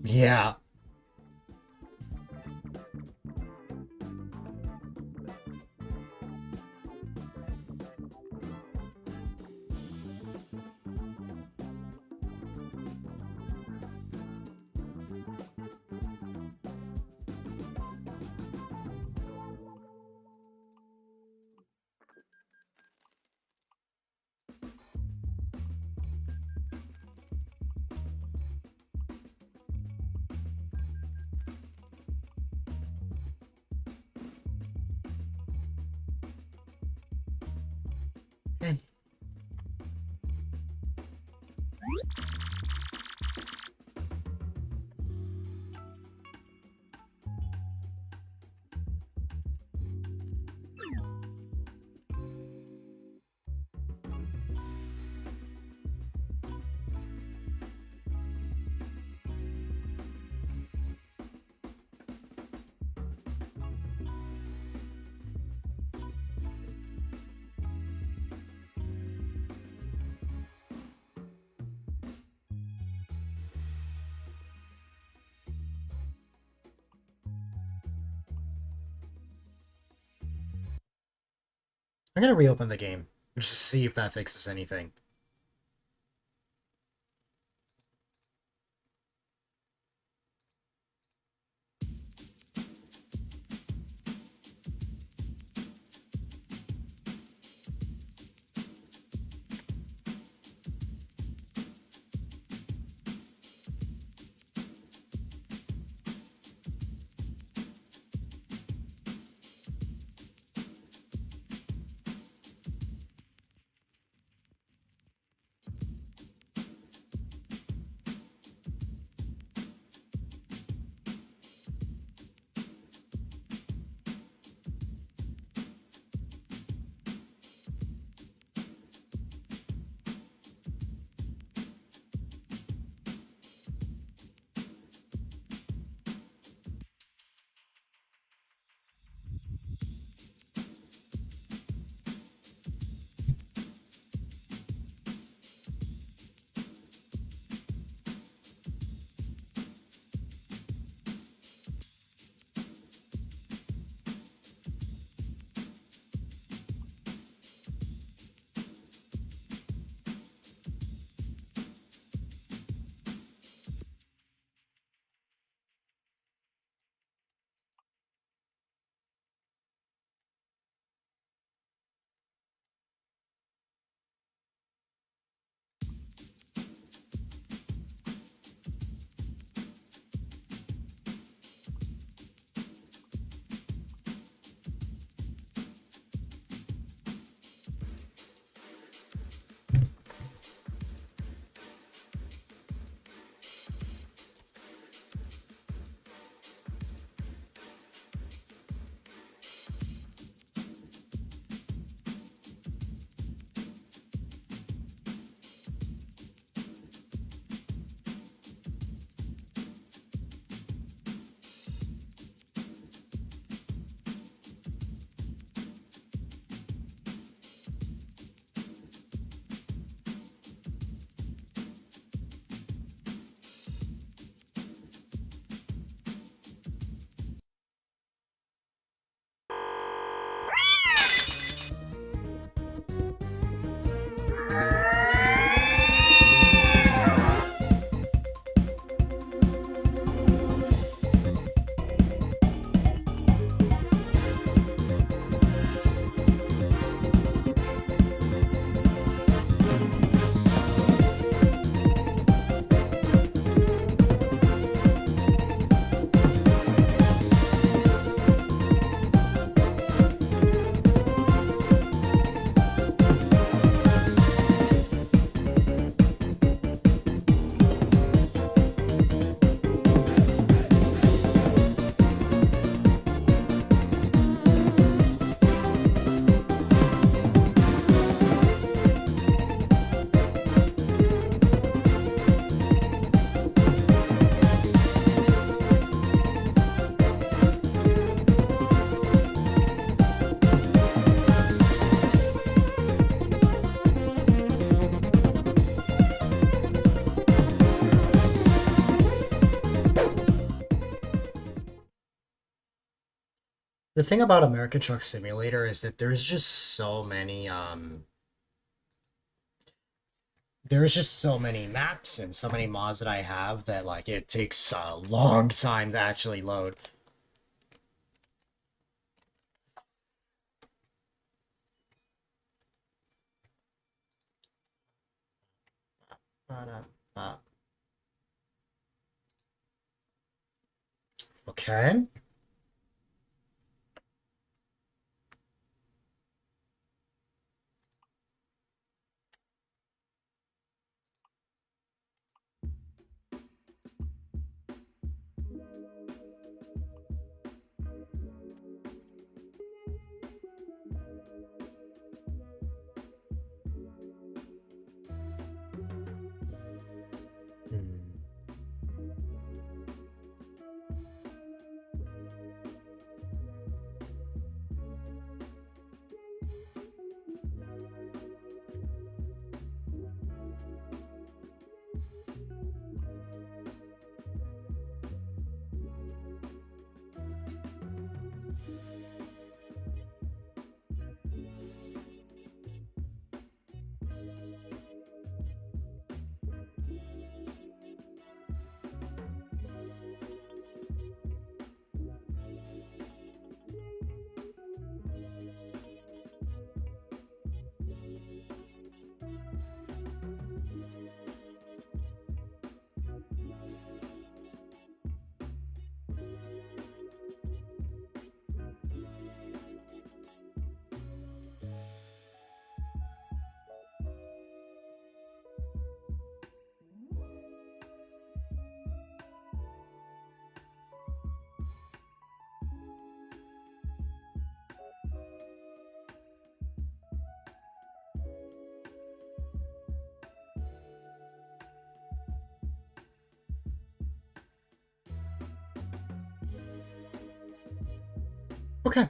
Yeah. I'm gonna reopen the game. Just to see if that fixes anything. The thing about American Truck Simulator is that there's just so many maps and so many mods that I have that like it takes a long time to actually load. Okay. Hmm. Okay.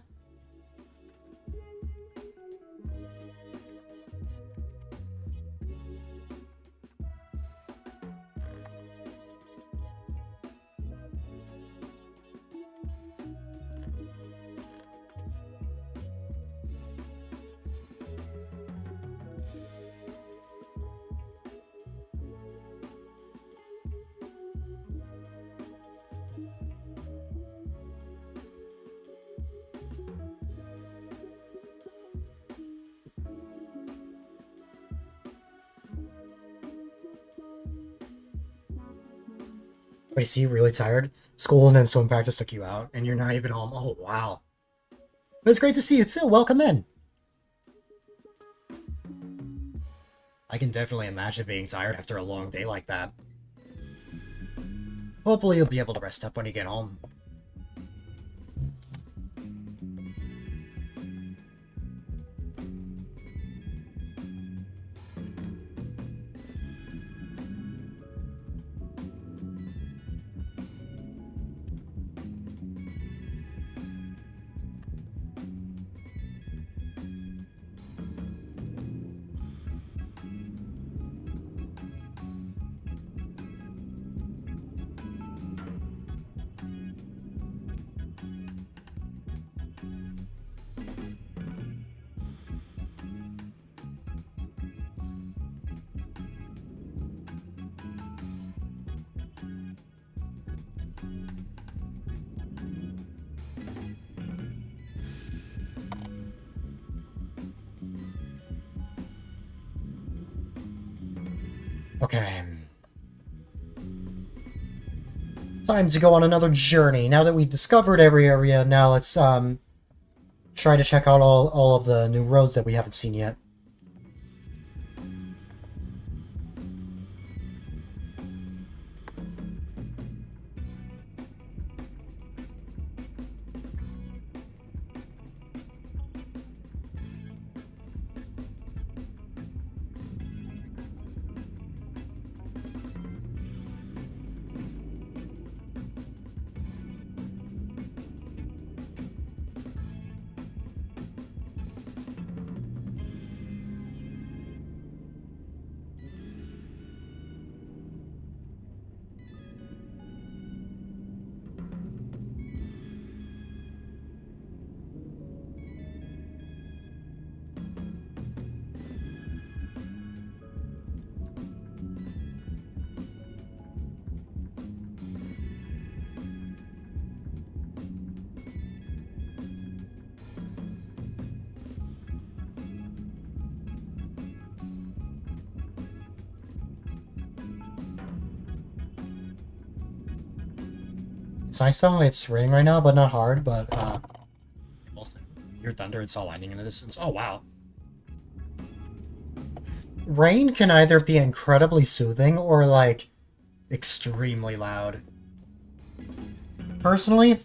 I see you really tired. School and then swim practice took you out, and you're not even home. Oh, wow. But it's great to see you too. Welcome in. I can definitely imagine being tired after a long day like that. Hopefully you'll be able to rest up when you get home. Okay. Time to go on another journey. Now that we've discovered every area, now let's try to check out all of the new roads that we haven't seen yet. It's nice though, it's raining right now, but not hard, but most hear thunder and saw lightning in the distance. Oh wow. Rain can either be incredibly soothing or like extremely loud. Personally,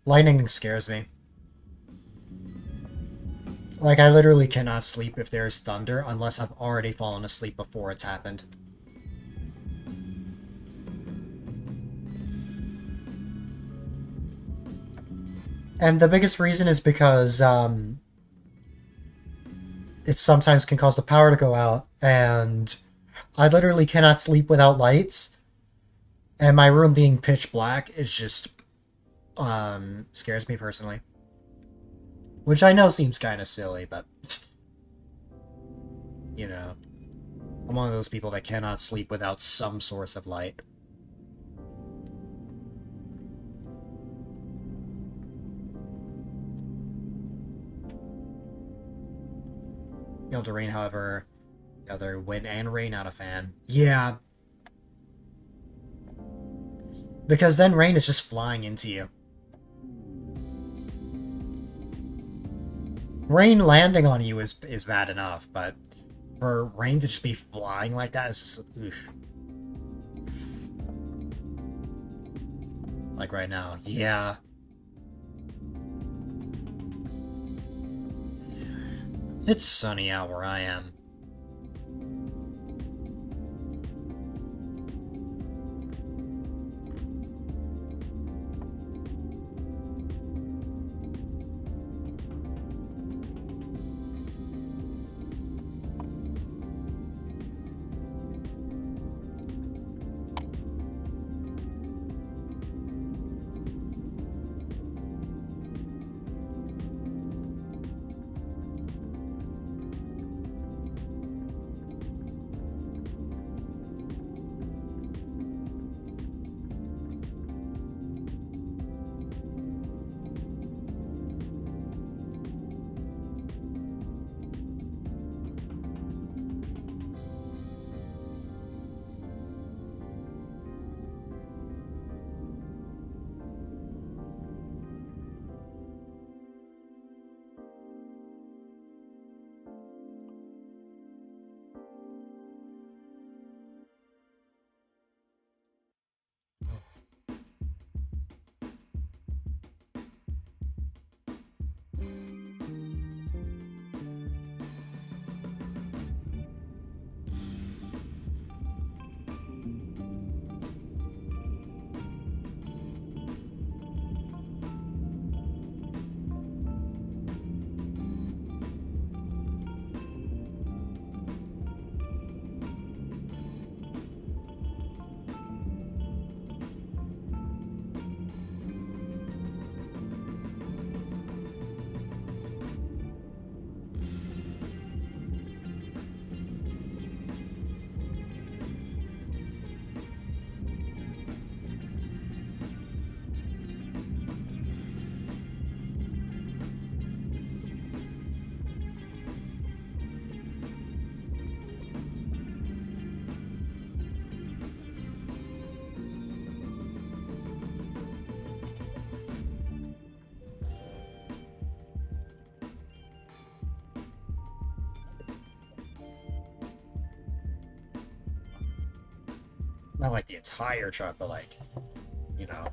lightning scares me. Like I literally cannot sleep if there's thunder unless I've already fallen asleep before it's happened. And the biggest reason is because it sometimes can cause the power to go out, and I literally cannot sleep without lights, and my room being pitch black is just scares me personally. Which I know seems kind of silly, but you know, I'm one of those people that cannot sleep without some source of light. You know, to rain, however, either wind and rain, not a fan. Yeah. Because then rain is just flying into you. Rain landing on you is bad enough, but for rain to just be flying like that is just... Ugh. Like right now. Yeah. It's sunny out where I am. Not like the entire truck, but like, you know.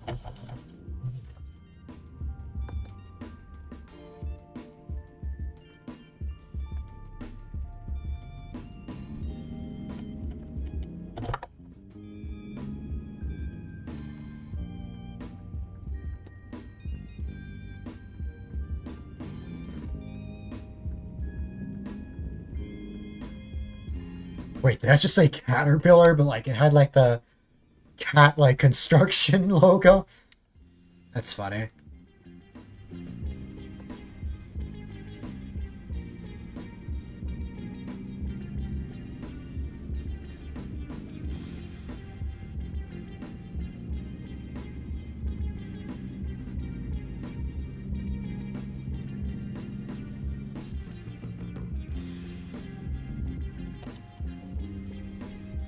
Wait, did I just say Caterpillar, but like it had like the cat like construction logo? That's funny.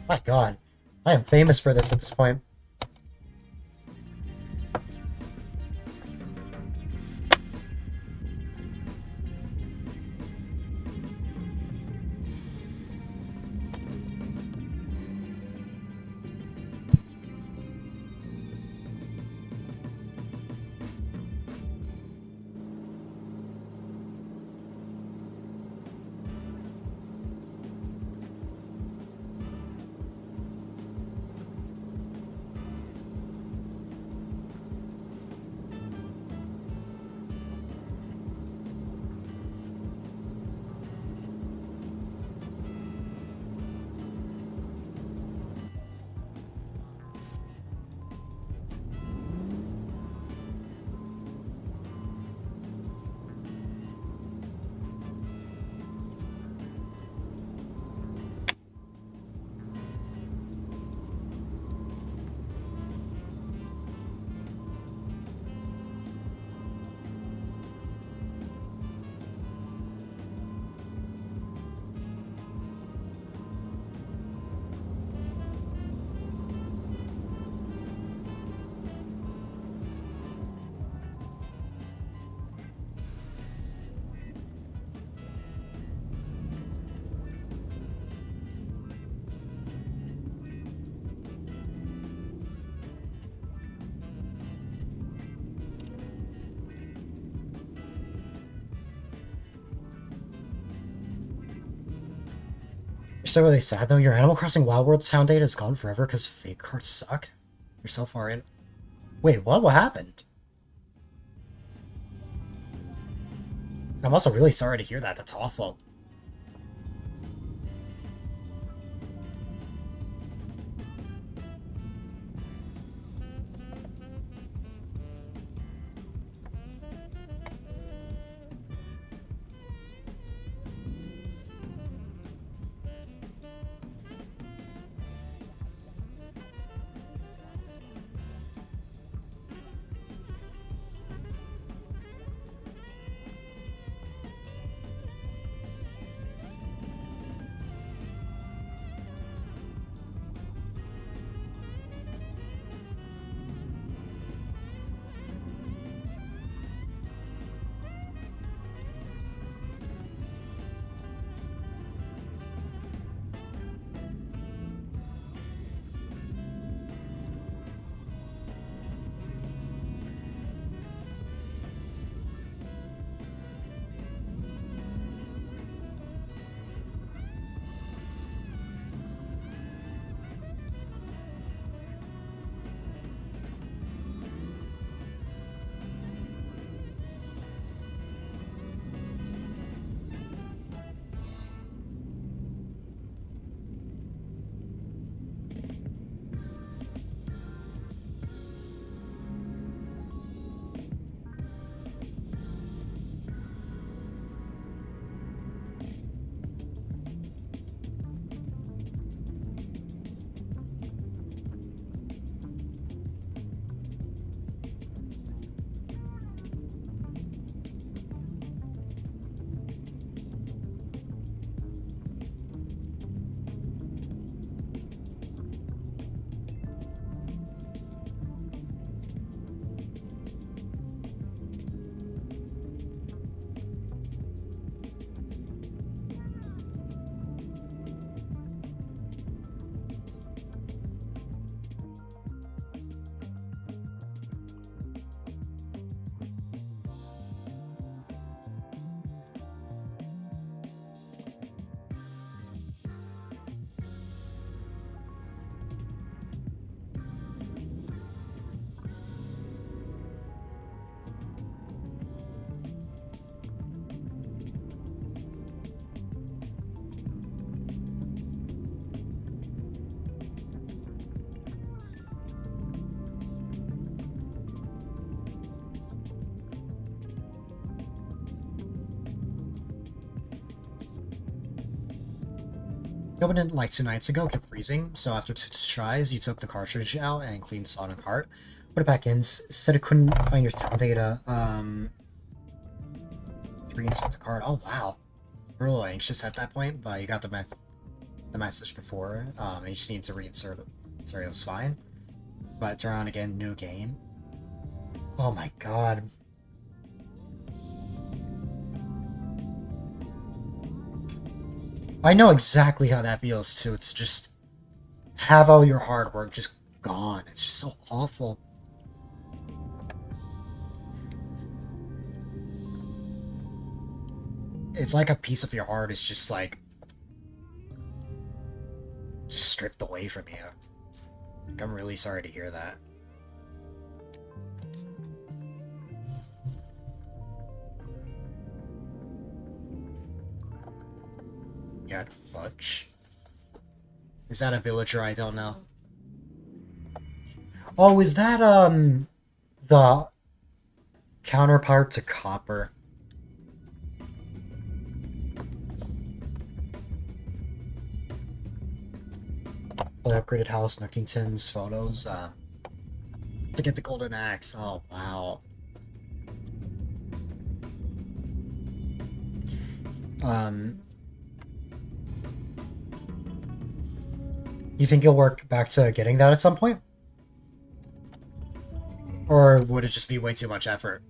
My god, I am famous for this at this point. You're so really sad though. Your Animal Crossing Wild World sound data is gone forever because fake cards suck. You're so far in. Wait, what? What happened? I'm also really sorry to hear that. That's awful. You opened it like 2 nights ago, kept freezing, so after 2 tries, you took the cartridge out and cleaned the slot and cart. Put it back in, said it couldn't find your town data. Reinstart the card. Oh wow. We're a little anxious at that point, but you got the message before. And you just need to reinsert it. Sorry, it was fine. But turn on again, new game. Oh my god. I know exactly how that feels too. It's just have all your hard work just gone. It's just so awful. It's like a piece of your heart is just like just stripped away from you. Like, I'm really sorry to hear that. Got fudge. Is that a villager I don't know? Oh, is that the counterpart to copper? The upgraded house, Nuckington's photos, to get the golden axe. Oh wow. You think you'll work back to getting that at some point? Or would it just be way too much effort?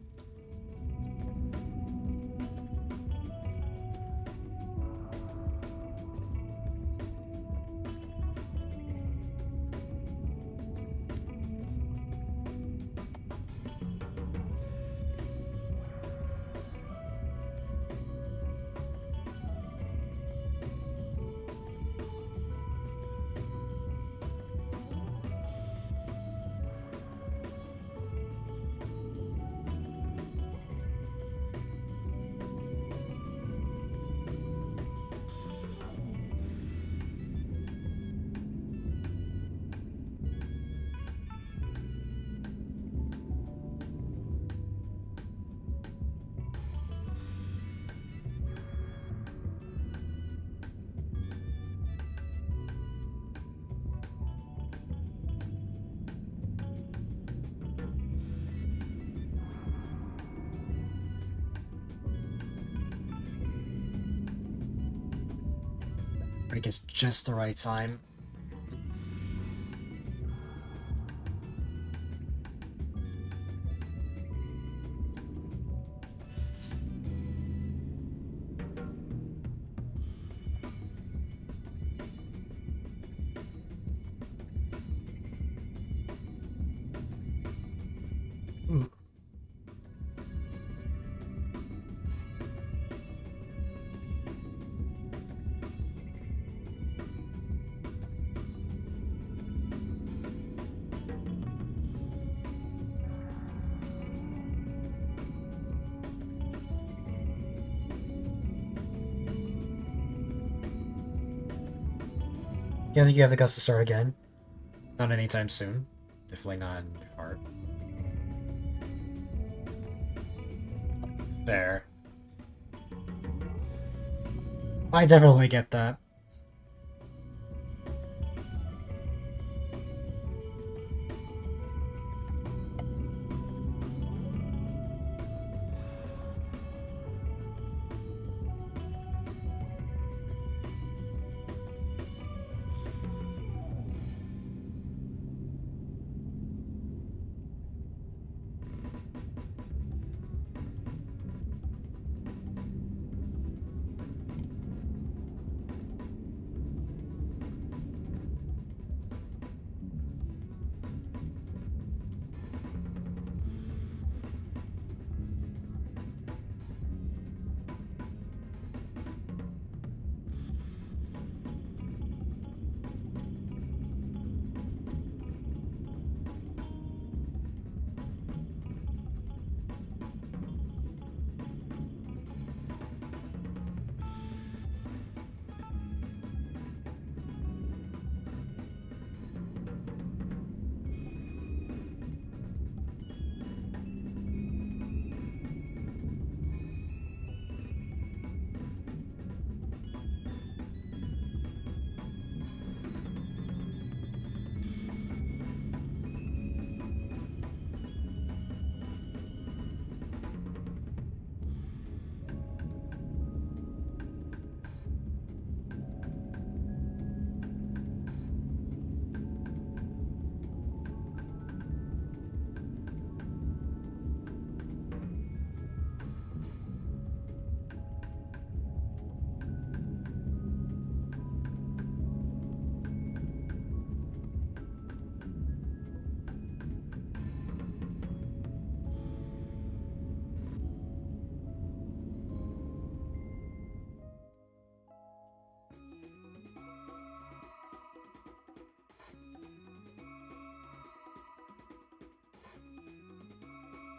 I guess just the right time. Mm. You think you have the guts to start again? Not anytime soon. Definitely not in the cart. Fair. I definitely get that.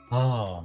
Oh.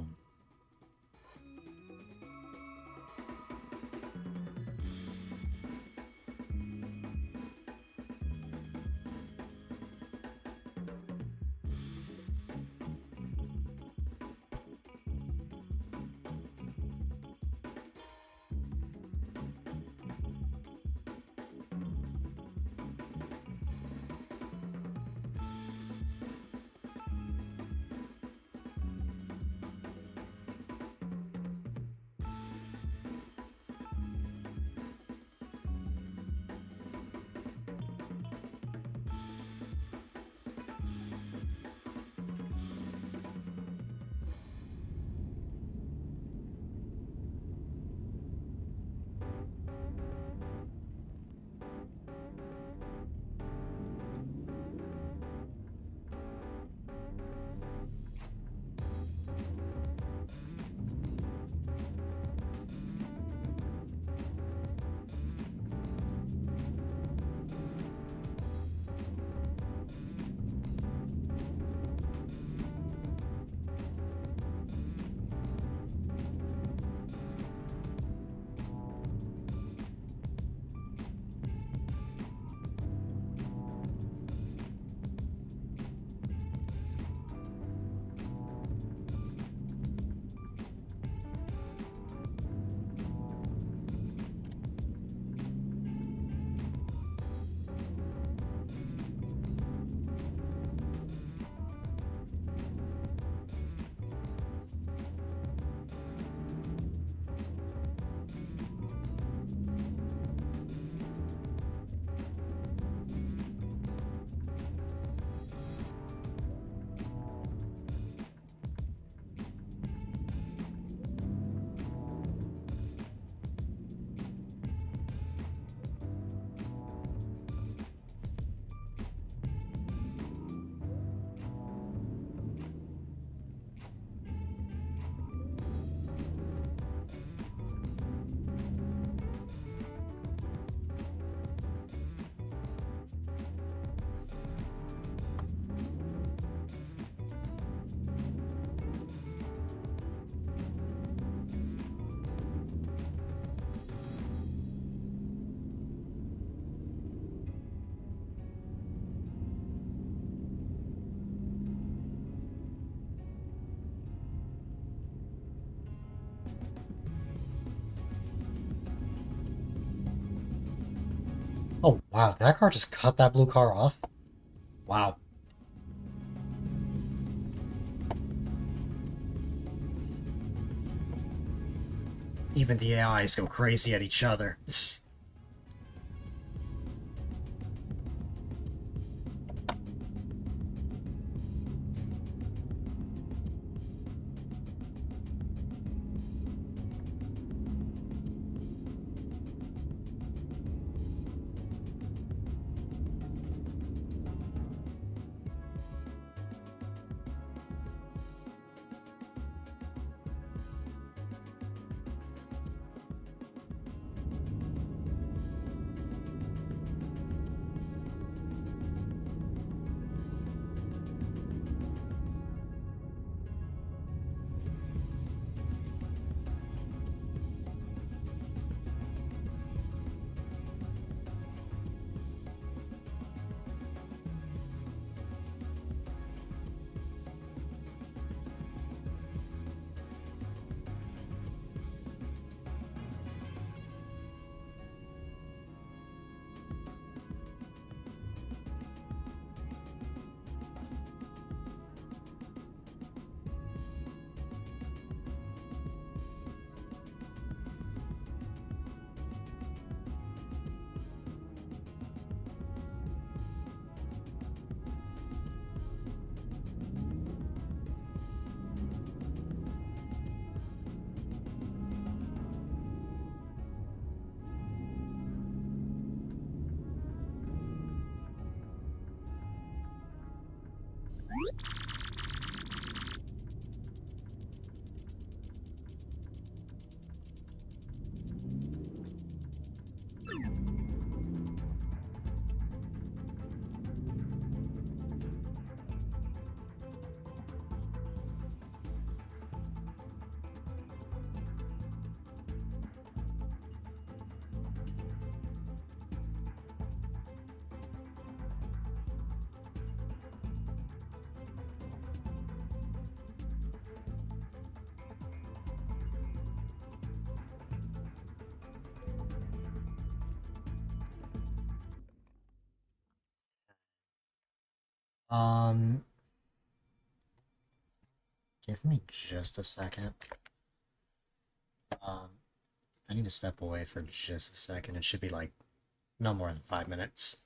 Oh, wow. That car just cut that blue car off? Wow. Even the AIs go crazy at each other. Give me just a second. I need to step away for just a second. It should be like no more than 5 minutes.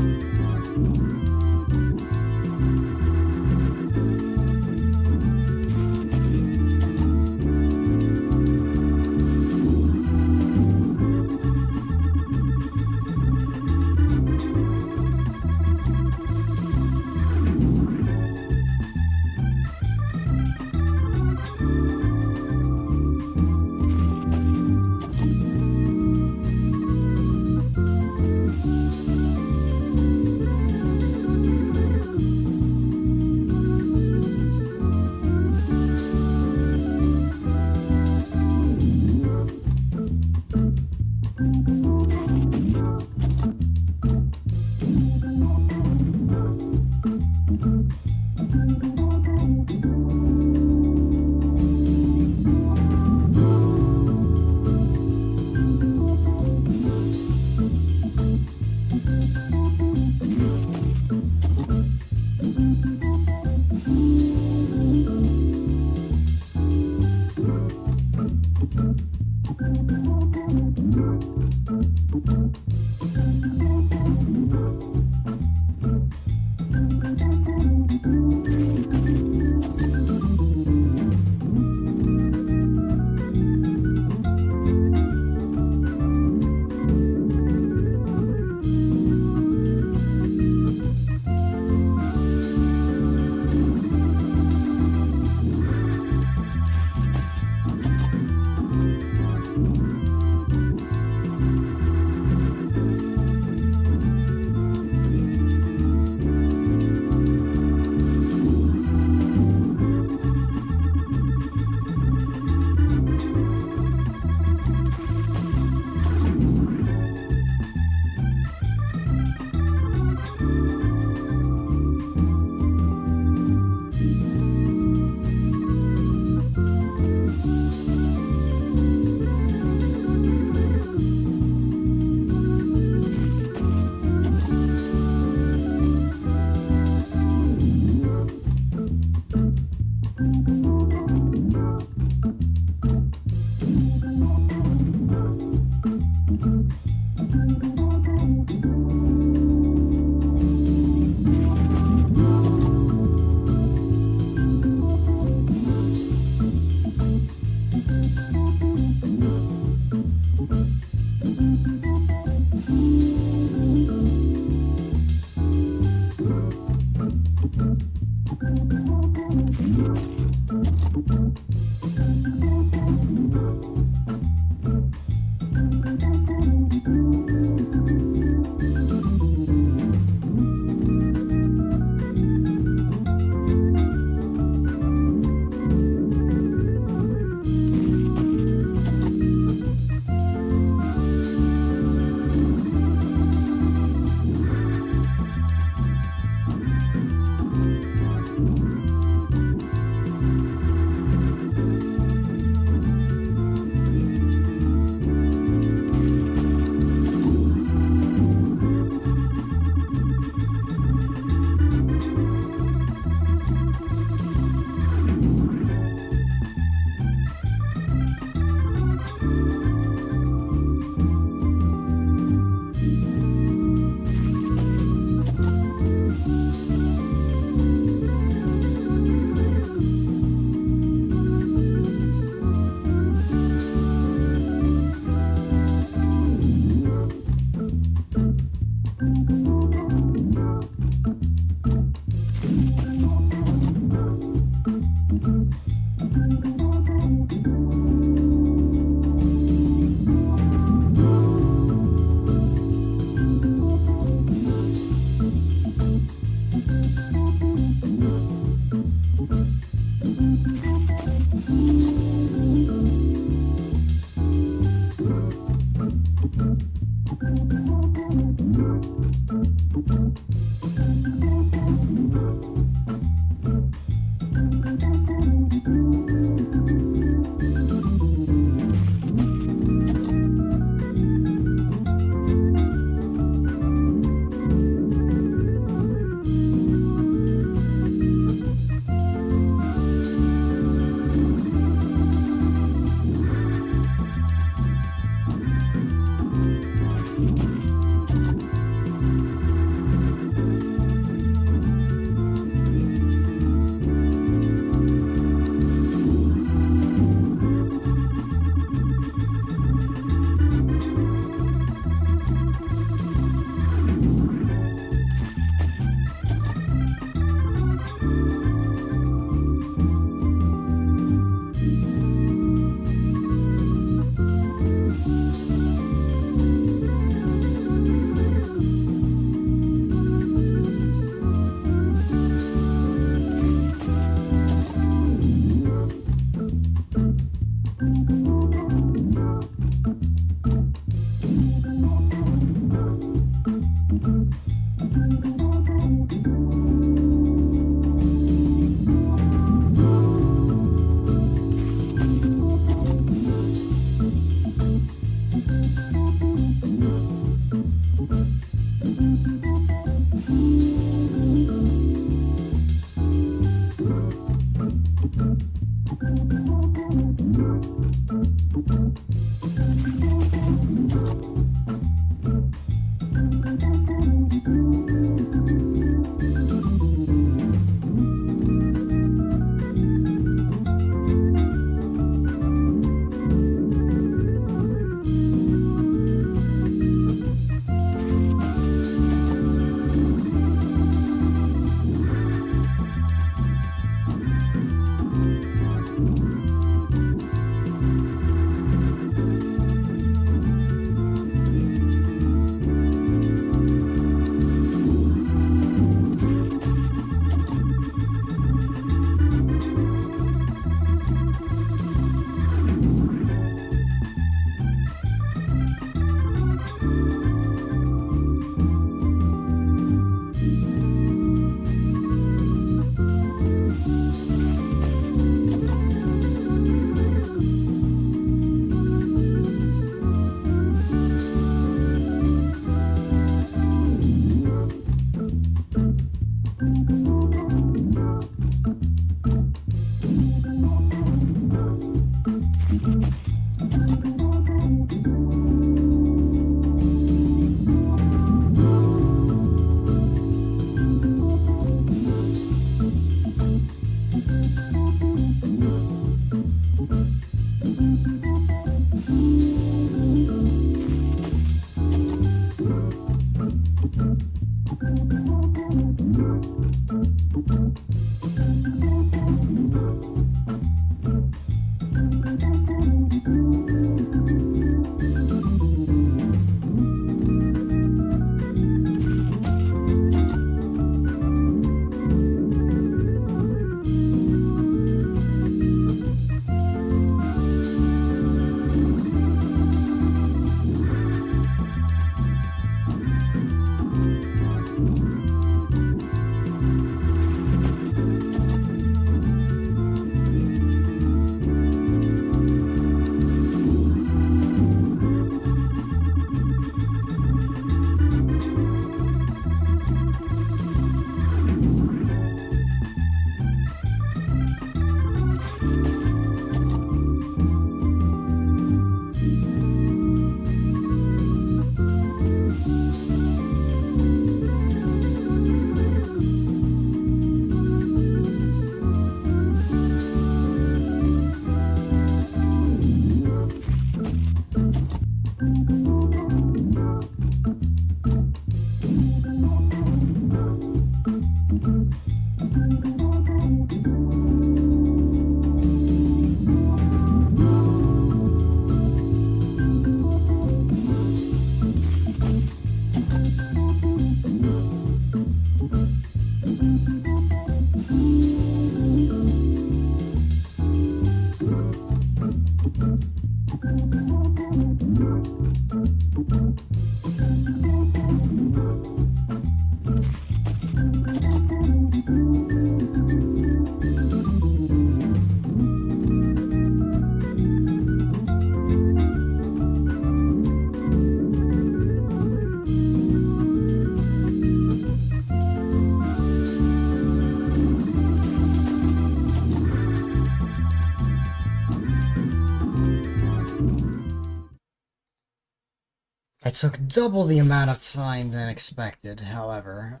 I took double the amount of time than expected, however,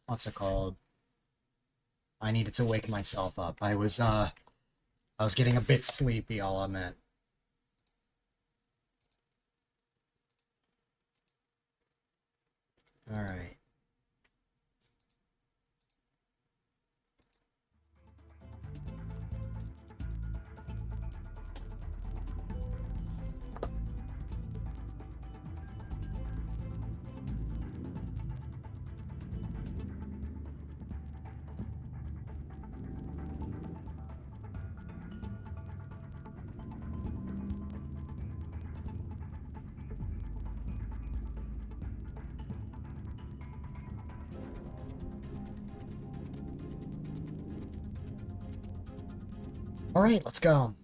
what's it called? I needed to wake myself up. I was getting a bit sleepy, all I meant. Alright. Alright, let's go.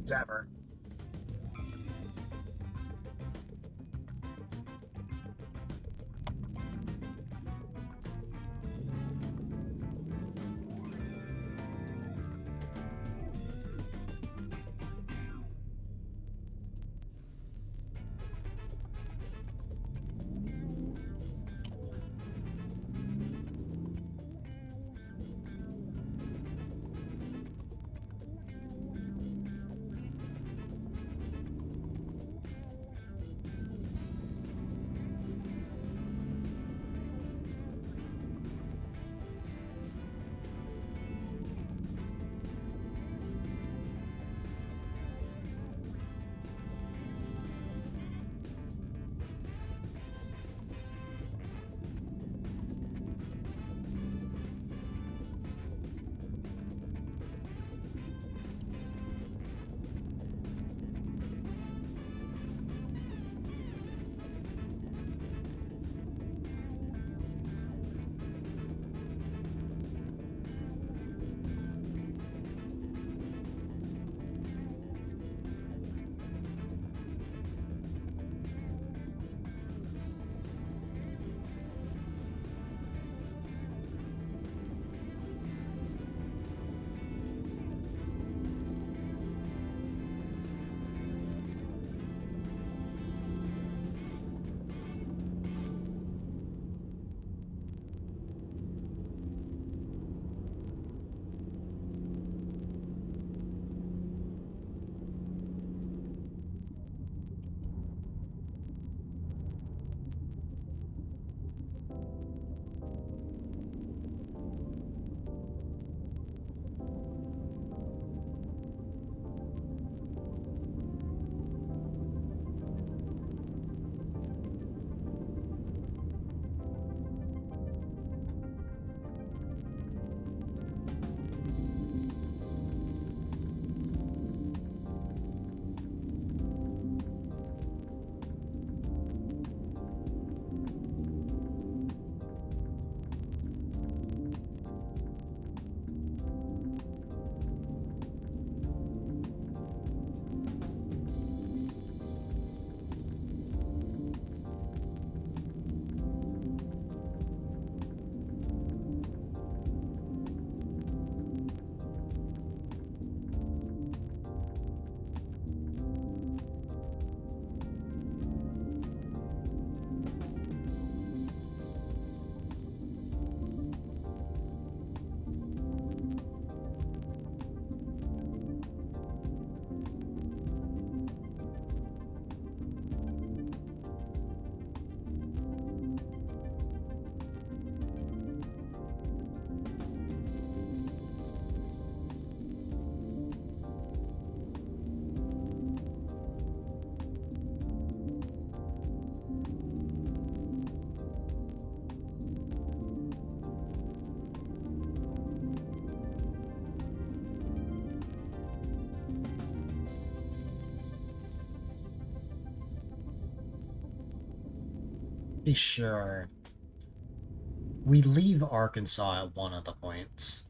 It's ever. pretty sure we leave Arkansas at one of the points.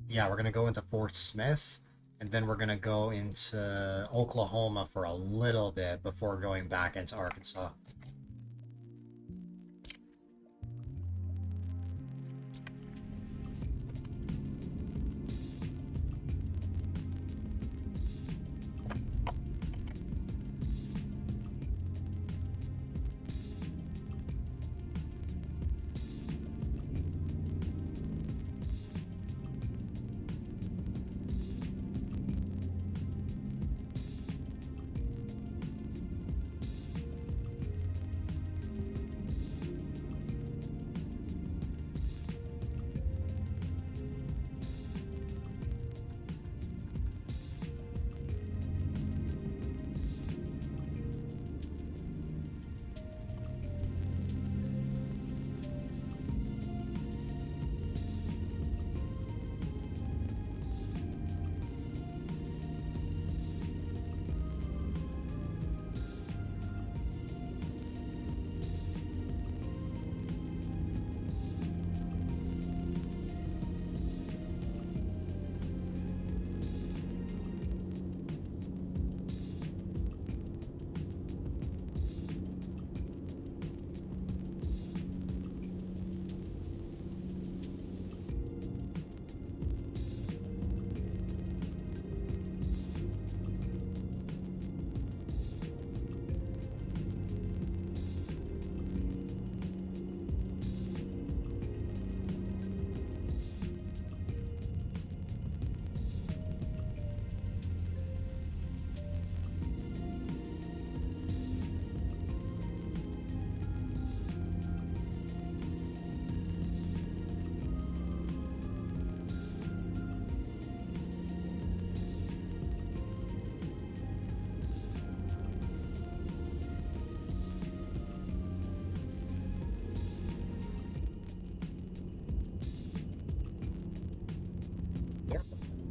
Yeah, we're gonna go into Fort Smith, and then we're gonna go into Oklahoma for a little bit before going back into Arkansas.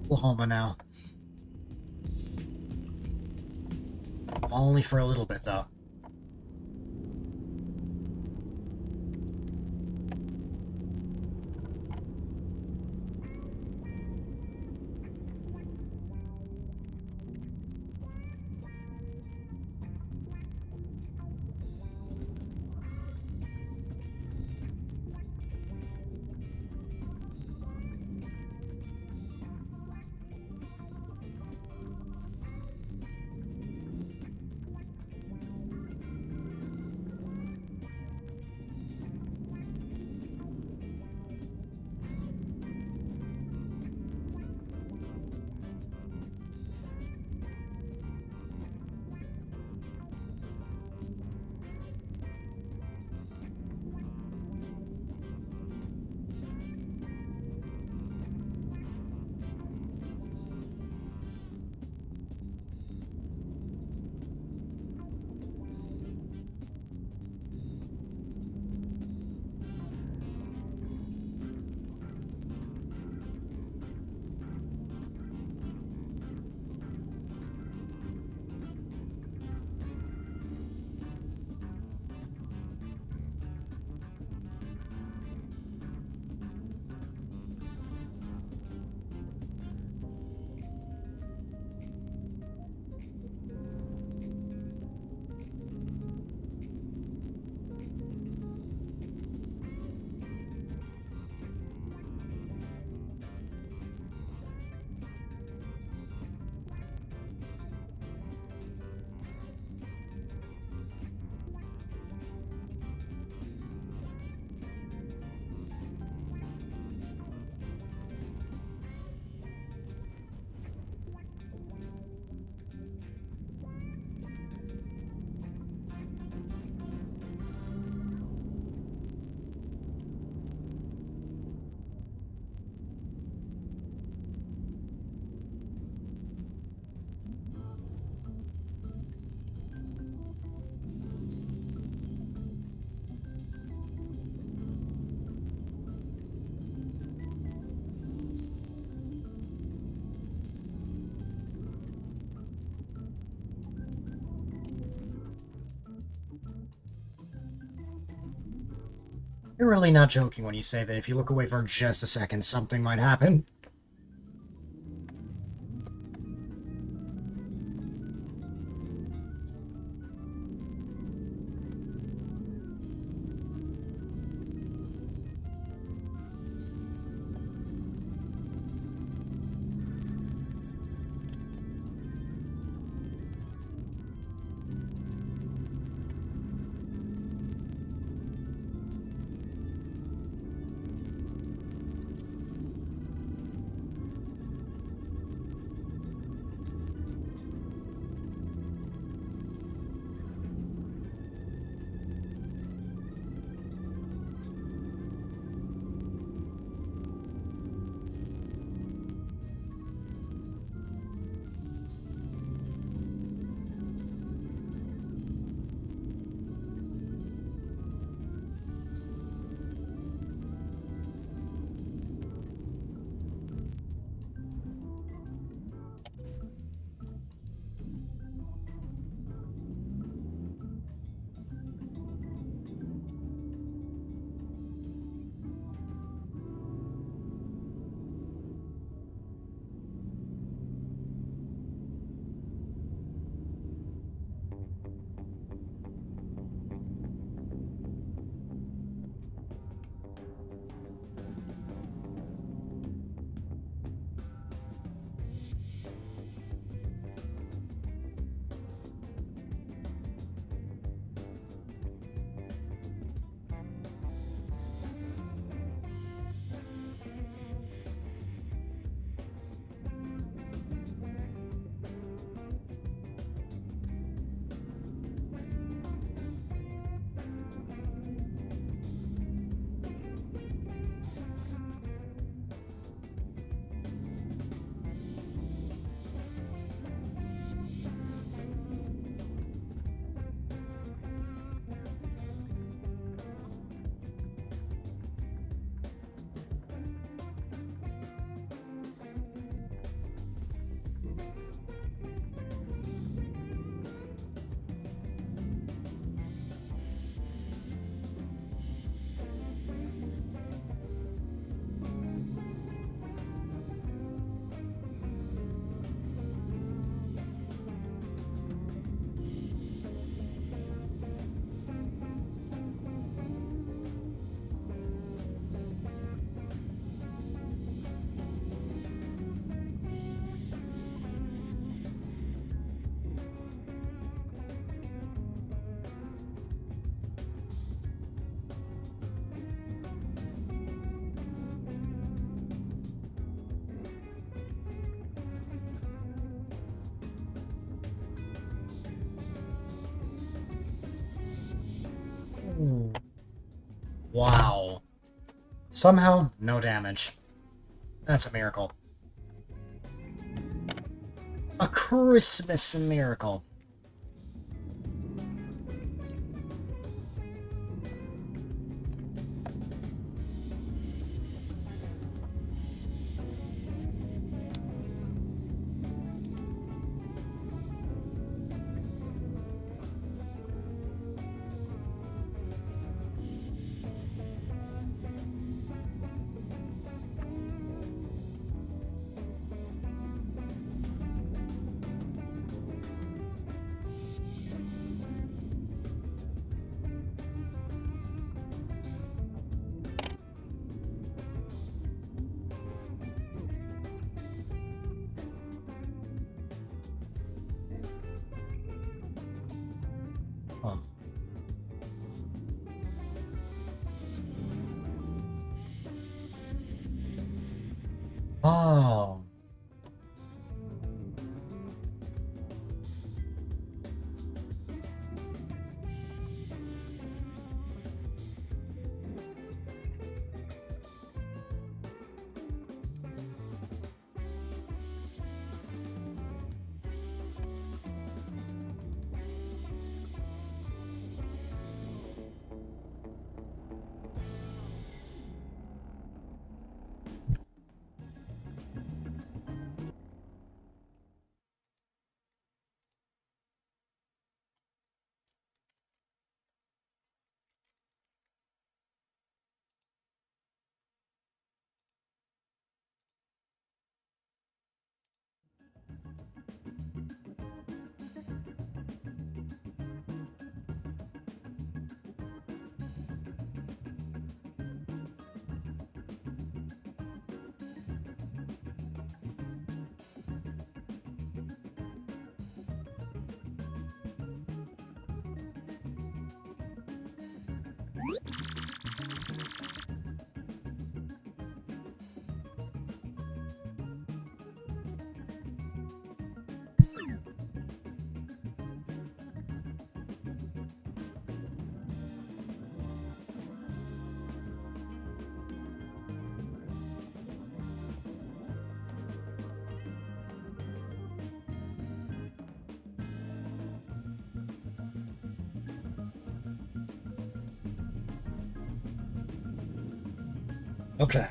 Oklahoma now. Only for a little bit, though. You're really not joking when you say that if you look away for just a second, something might happen. Ooh. Wow. Somehow, no damage. That's a miracle. A Christmas miracle. Huh. Oh. Okay.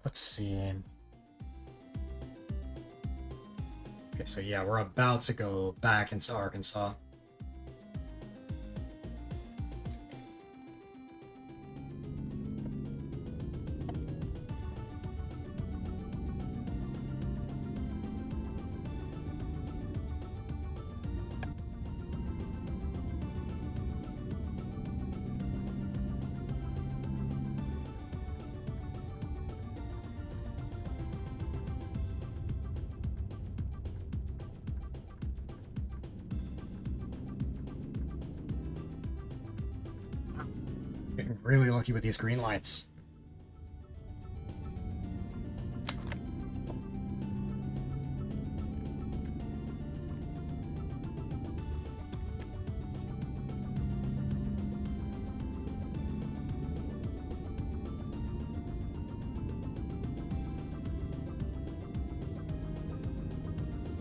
Let's see. Okay, so yeah, we're about to go back into Arkansas. Getting really lucky with these green lights.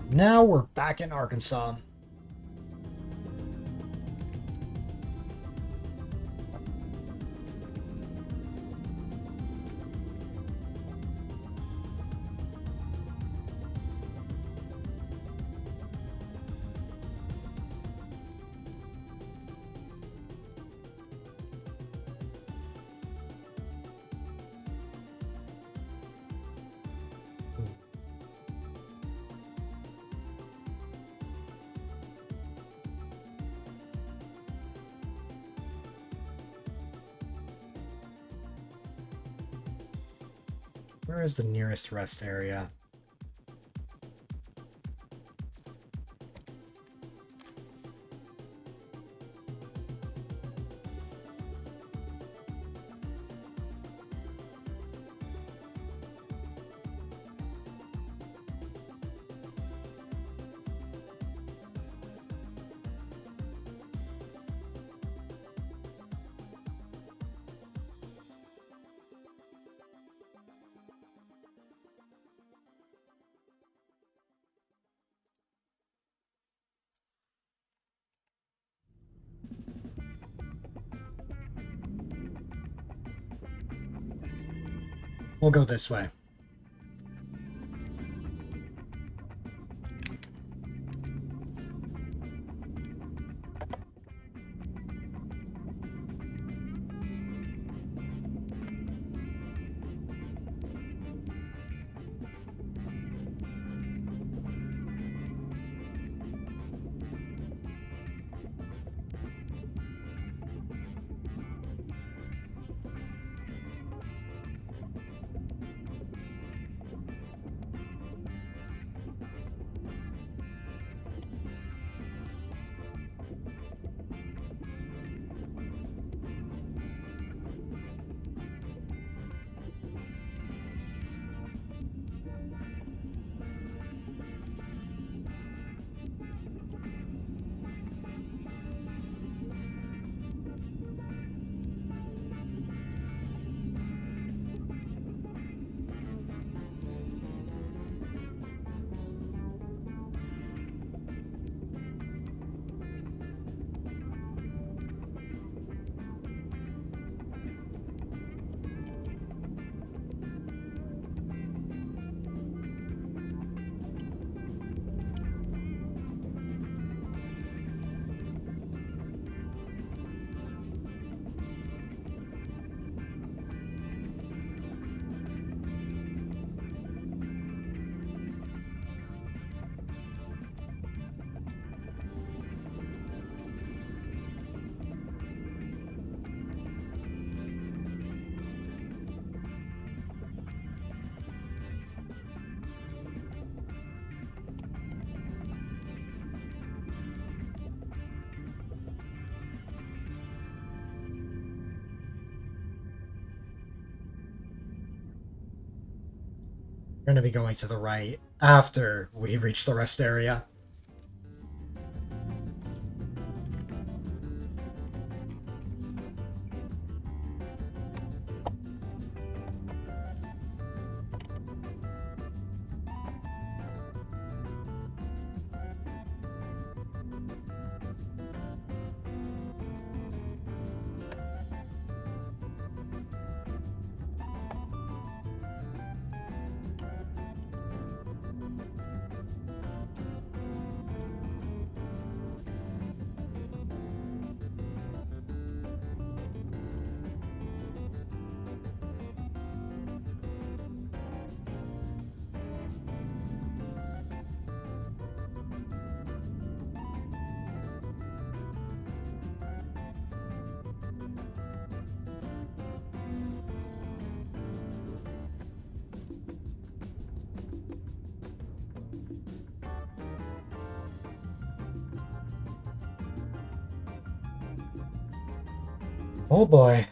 Now we're back in Arkansas. Where is the nearest rest area? We'll go this way. going to be going to the right after we reach the rest area. Oh boy.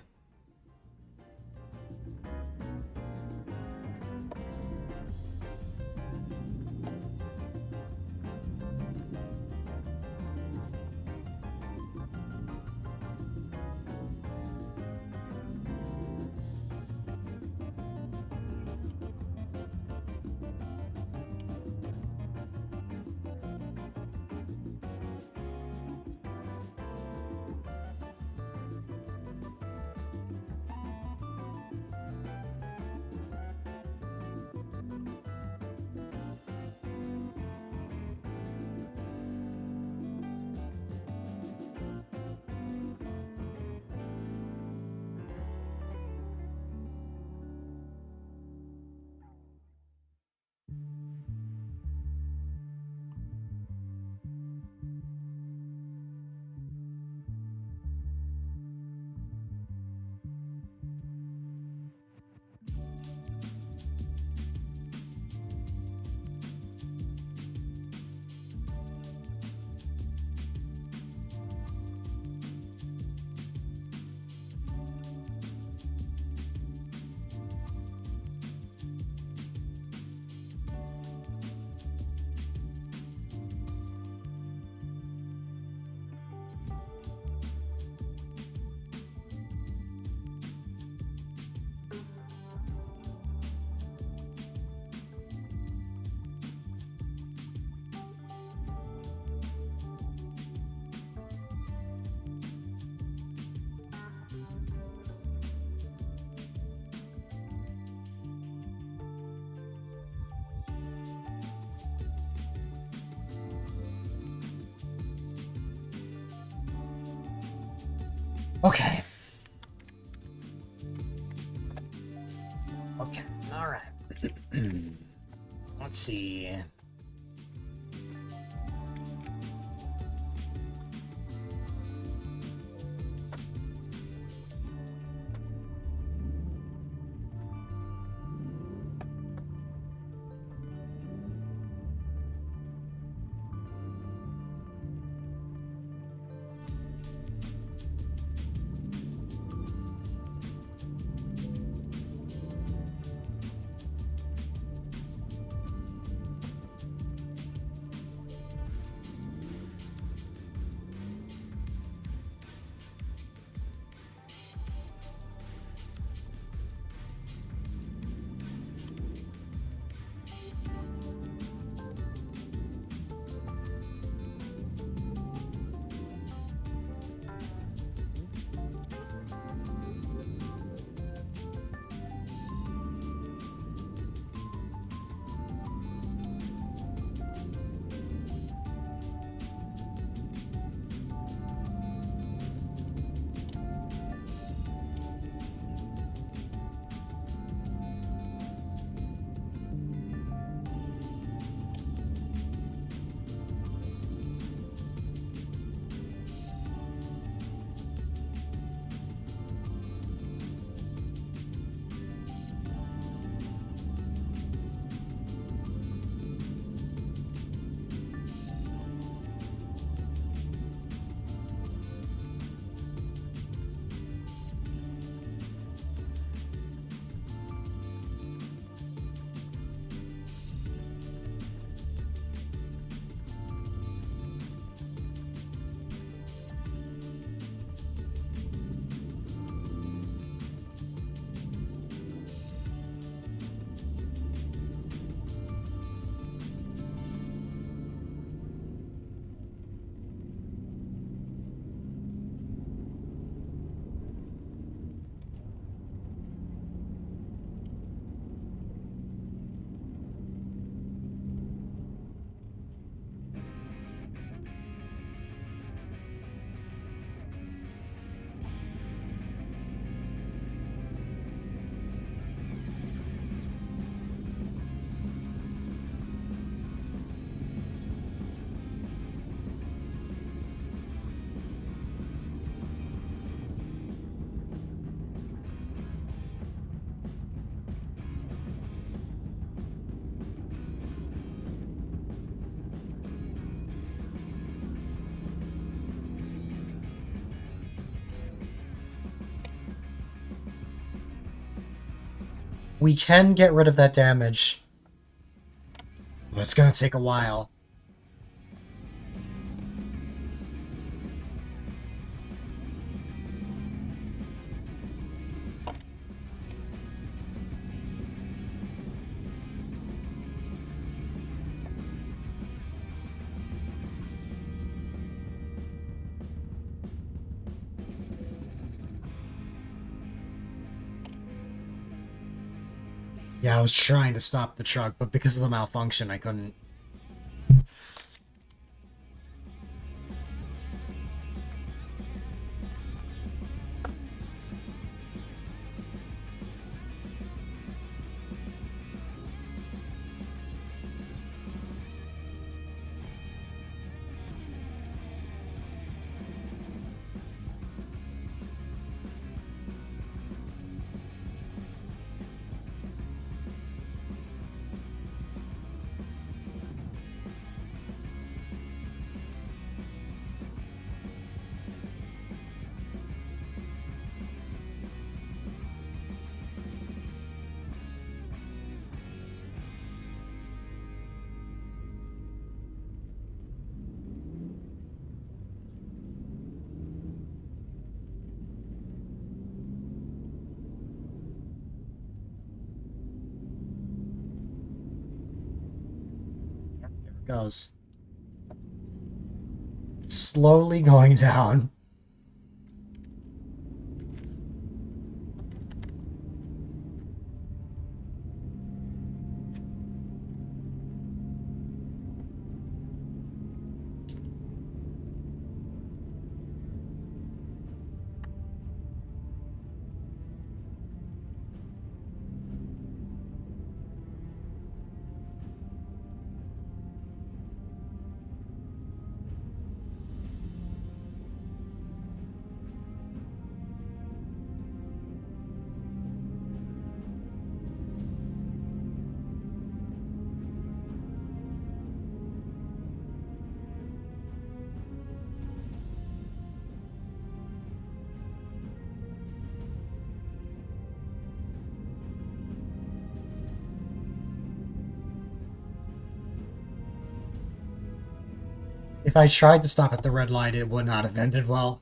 Okay. Okay, alright. Let's see. We can get rid of that damage. But it's gonna take a while. Yeah, I was trying to stop the truck, but because of the malfunction, I couldn't. Yep, there it goes. Slowly going down. If I tried to stop at the red light, it would not have ended well.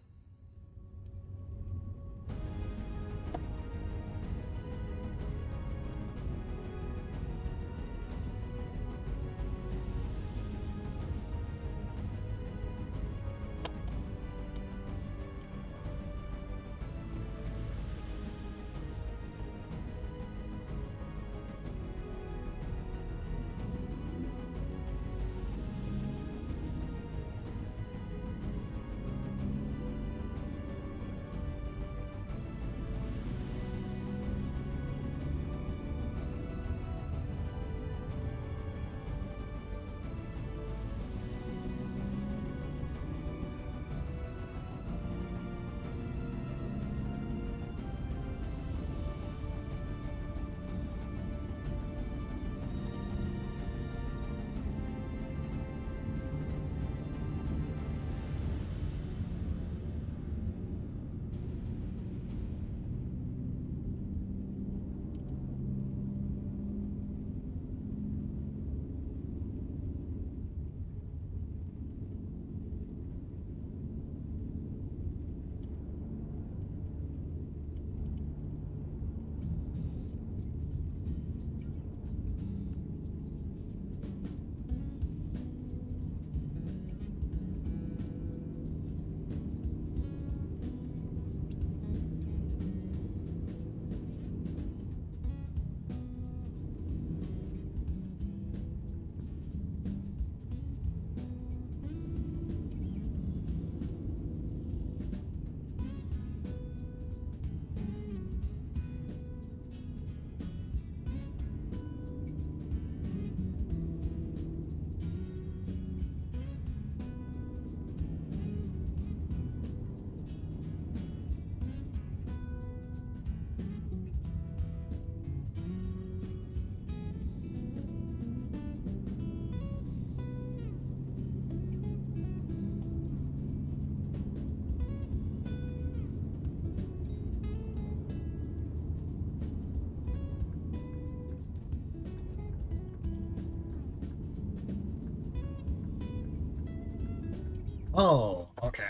Oh, okay.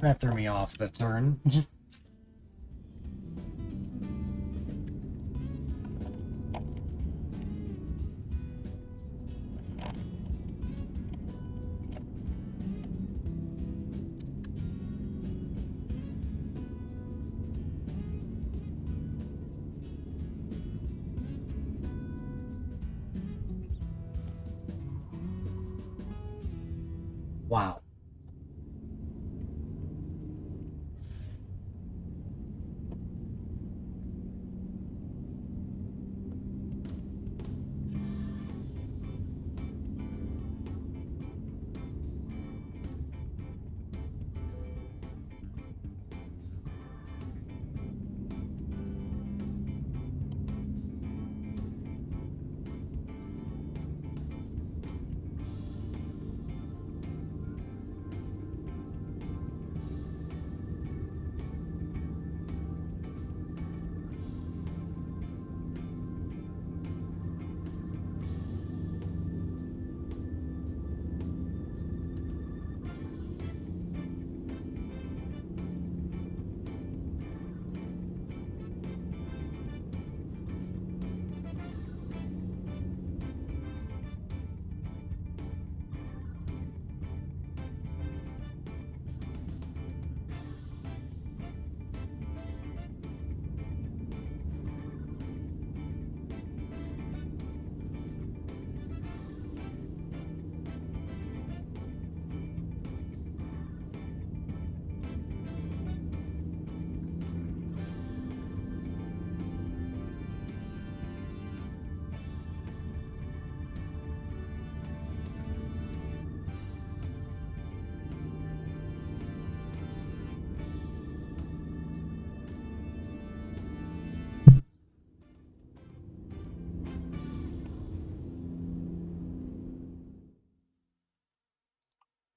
That threw me off the turn. Wow.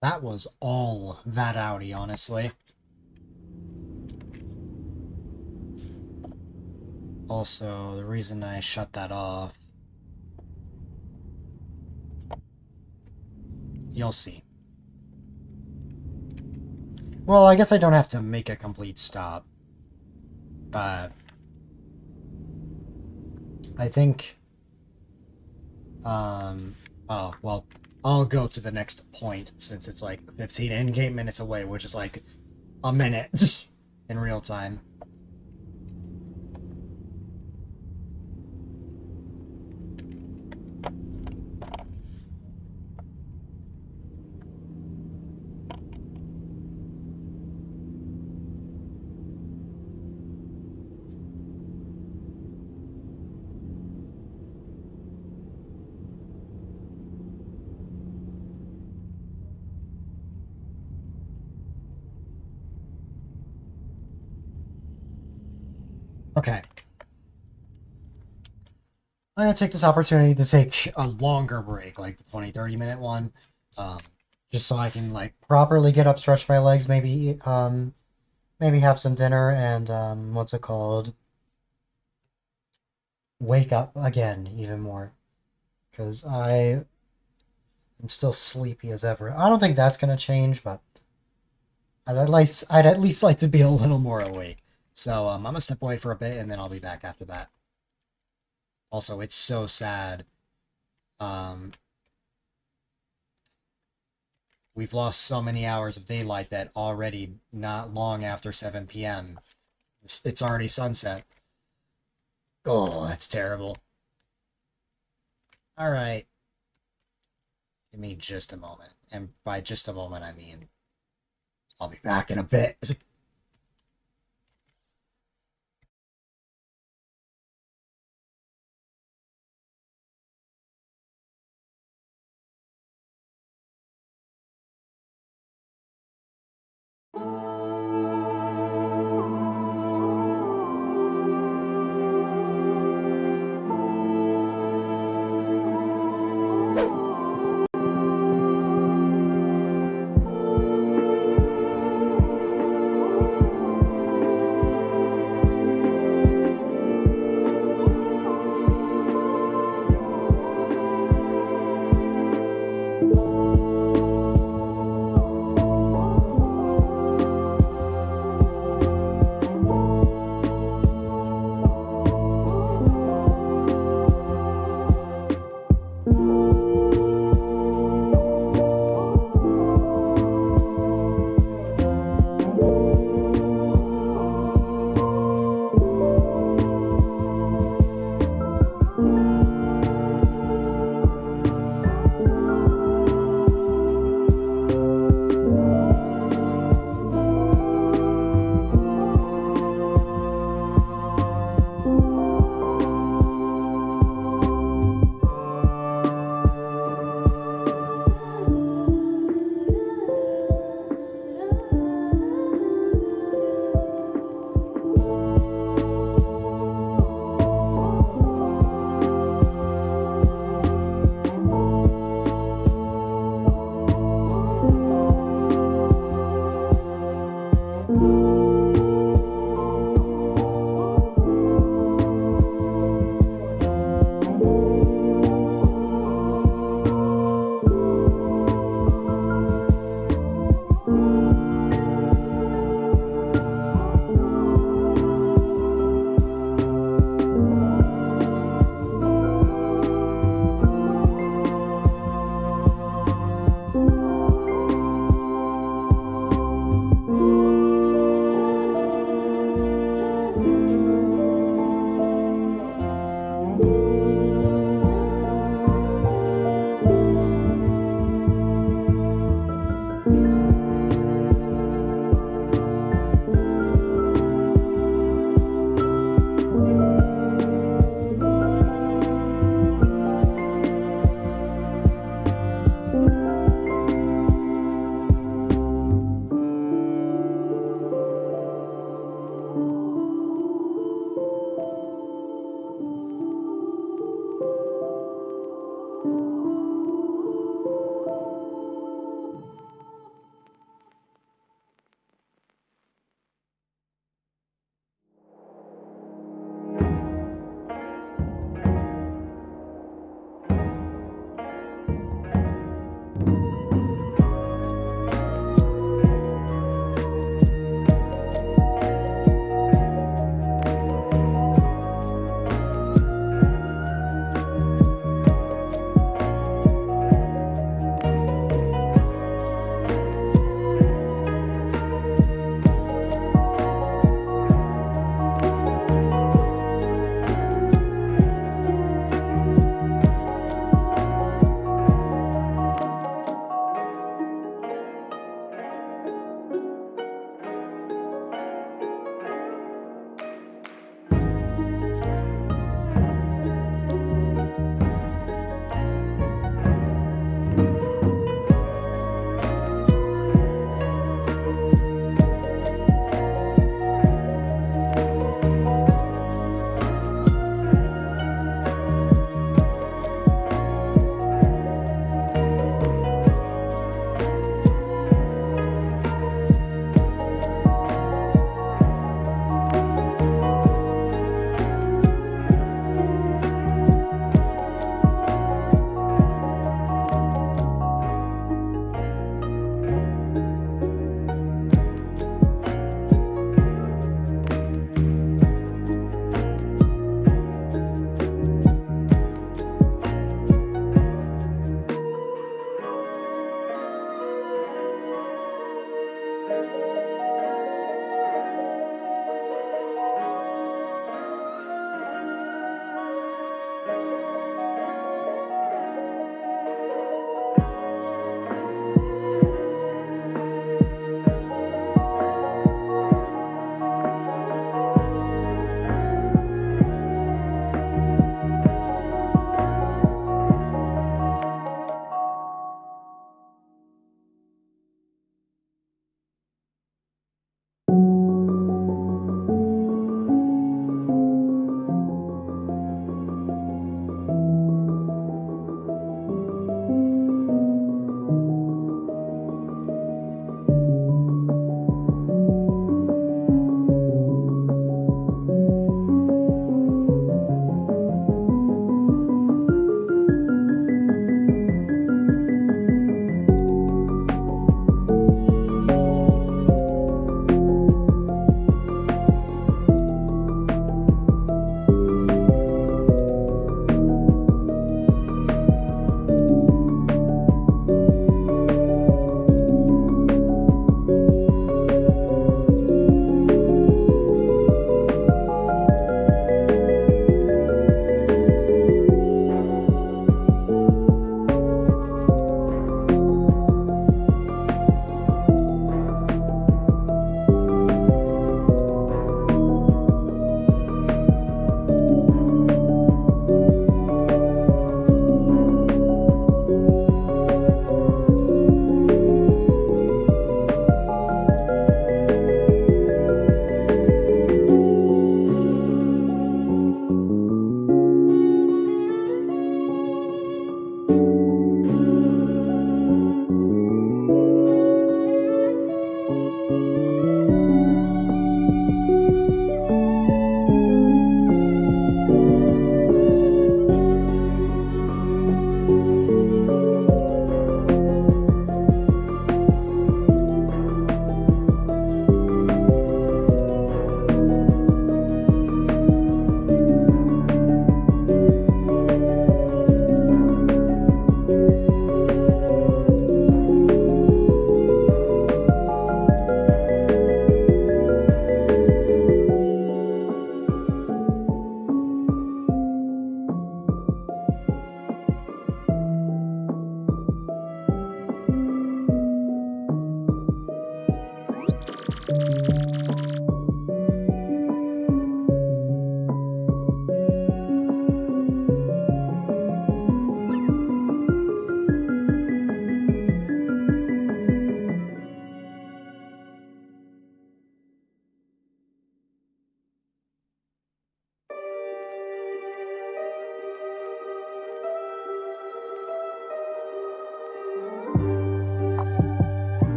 That was all that outy, honestly. Also, the reason I shut that off, you'll see. Well, I guess I don't have to make a complete stop, but I think, oh, well, I'll go to the next point since it's like 15 in-game minutes away, which is like a minute in real time. Okay. I'm gonna take this opportunity to take a longer break, like the 20-30 minute one, just so I can like properly get up, stretch my legs, maybe maybe have some dinner, and what's it called? Wake up again even more, because I am still sleepy as ever. I don't think that's gonna change, but I'd at least like to be a little more awake. So I'm gonna step away for a bit, and then I'll be back after that. Also, it's so sad. We've lost so many hours of daylight that already not long after 7 p.m. It's already sunset. Oh, that's terrible. Alright. Give me just a moment. And by just a moment, I mean I'll be back in a bit.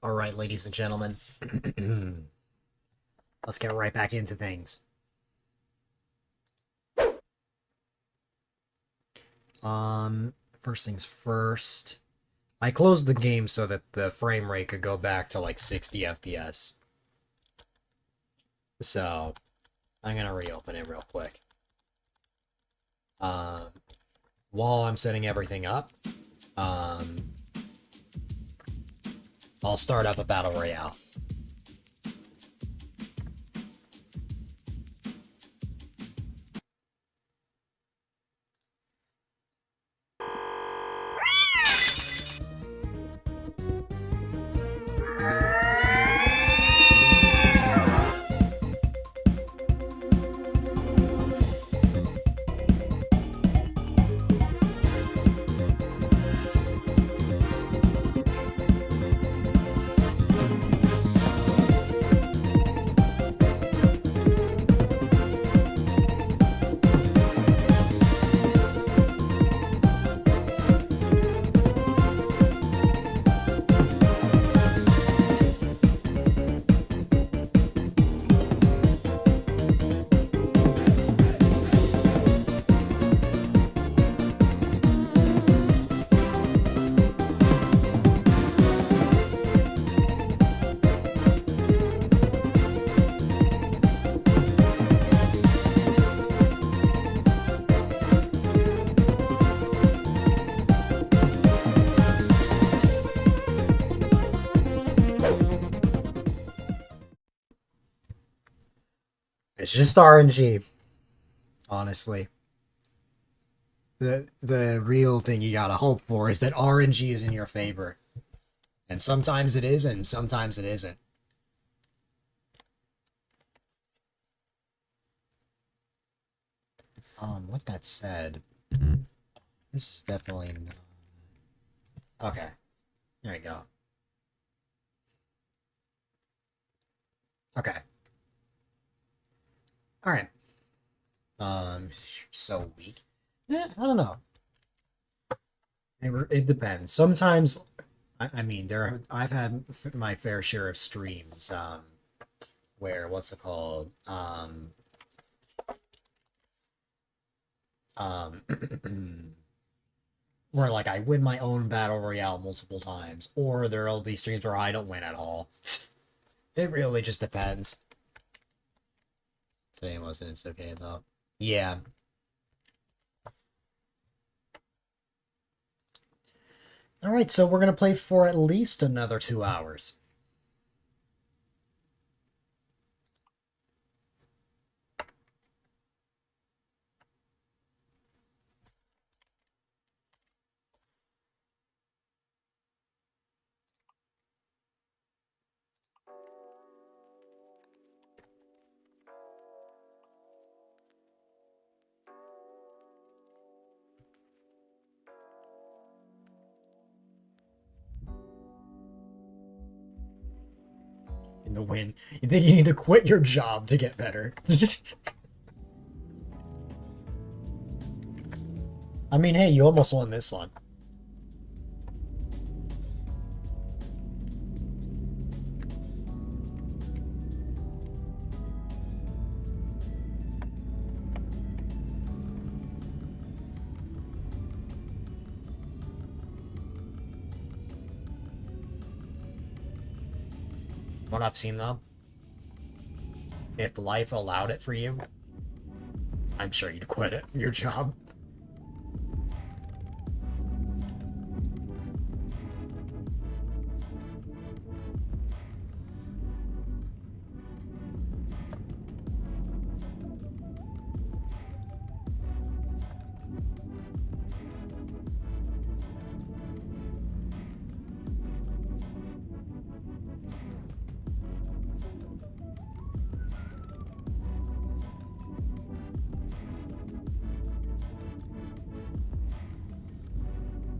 Alright, ladies and gentlemen. Let's get right back into things. First things first. I closed the game so that the frame rate could go back to like 60 FPS. So, I'm gonna reopen it real quick. While I'm setting everything up, I'll start up a battle royale. It's just RNG, honestly. The real thing you gotta hope for is that RNG is in your favor. And sometimes it is, and sometimes it isn't. With that said, this is definitely not... Okay, there you go. Okay. Alright. So weak. I don't know. It depends. Sometimes, I mean, I've had my fair share of streams, where, what's it called? Where, like, I win my own battle royale multiple times, or there'll be streams where I don't win at all. It really just depends. Today wasn't, it's okay, though. Yeah. Alright, so we're gonna play for at least another 2 hours. In the win. You think you need to quit your job to get better. I mean, hey, you almost won this one. What I've seen, though, if life allowed it for you, I'm sure you'd quit it, your job.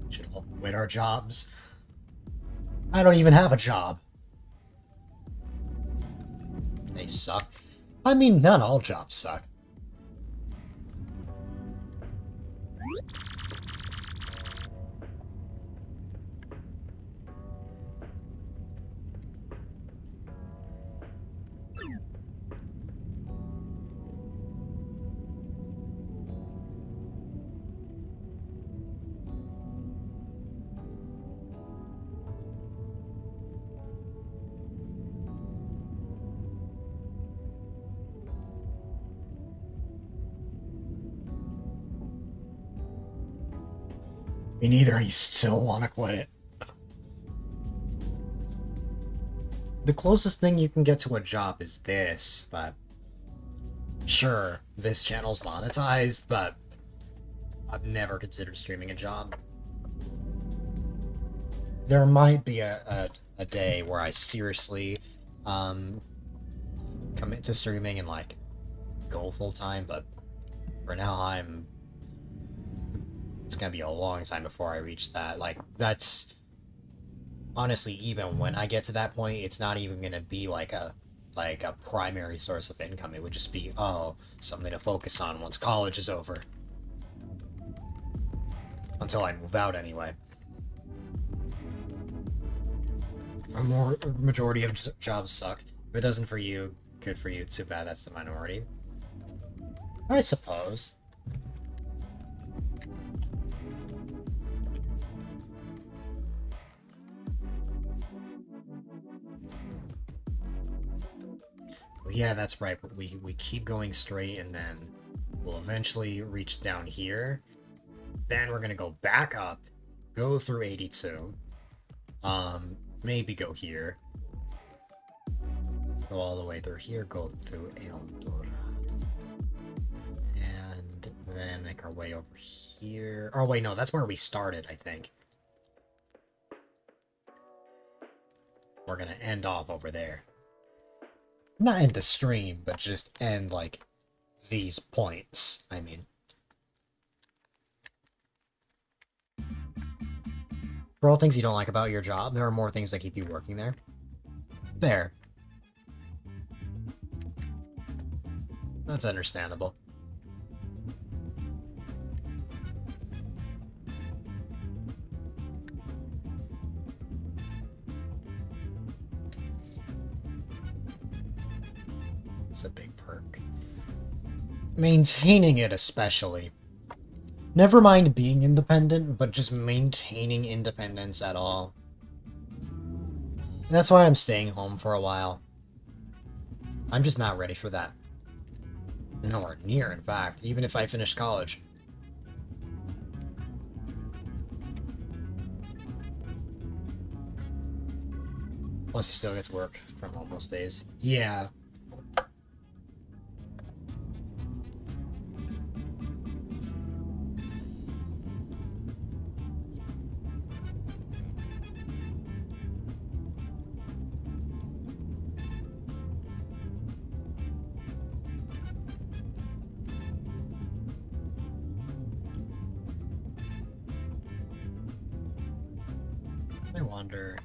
Should all quit our jobs. I don't even have a job. They suck. I mean, not all jobs suck. Me neither, and you still want to quit it. The closest thing you can get to a job is this, but... Sure, this channel's monetized, but... I've never considered streaming a job. There might be a day where I seriously, commit to streaming and, like, go full-time, but for now it's gonna be a long time before I reach that. Like, that's... Honestly, even when I get to that point, it's not even gonna be like a primary source of income. It would just be, oh, something to focus on once college is over. Until I move out, anyway. A majority of jobs suck. If it doesn't for you, good for you. Too bad that's the minority. I suppose. Oh, yeah, that's right. We keep going straight, and then we'll eventually reach down here. Then we're gonna go back up, go through 82. Maybe go here. Go all the way through here, go through El Dorado. And then make our way over here. Oh, wait, no, that's where we started, I think. We're gonna end off over there. Not end the stream, but just end, like, these points, I mean. For all things you don't like about your job, there are more things that keep you working there. There. That's understandable. It's a big perk. Maintaining it especially. Never mind being independent, but just maintaining independence at all. And that's why I'm staying home for a while. I'm just not ready for that. Nowhere near, in fact, even if I finished college. Plus, he still gets work from home most days. Yeah. I wonder...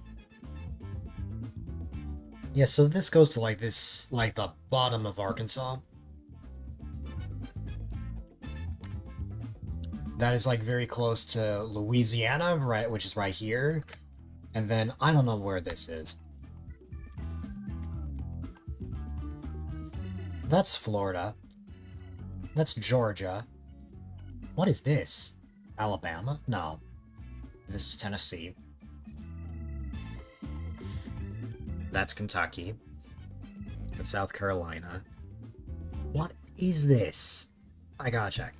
Yeah, so this goes to, like, this, like, the bottom of Arkansas. That is, like, very close to Louisiana, right, which is right here. And then, I don't know where this is. That's Florida. That's Georgia. What is this? Alabama? No. This is Tennessee. That's Kentucky. That's South Carolina. What is this? I gotta check.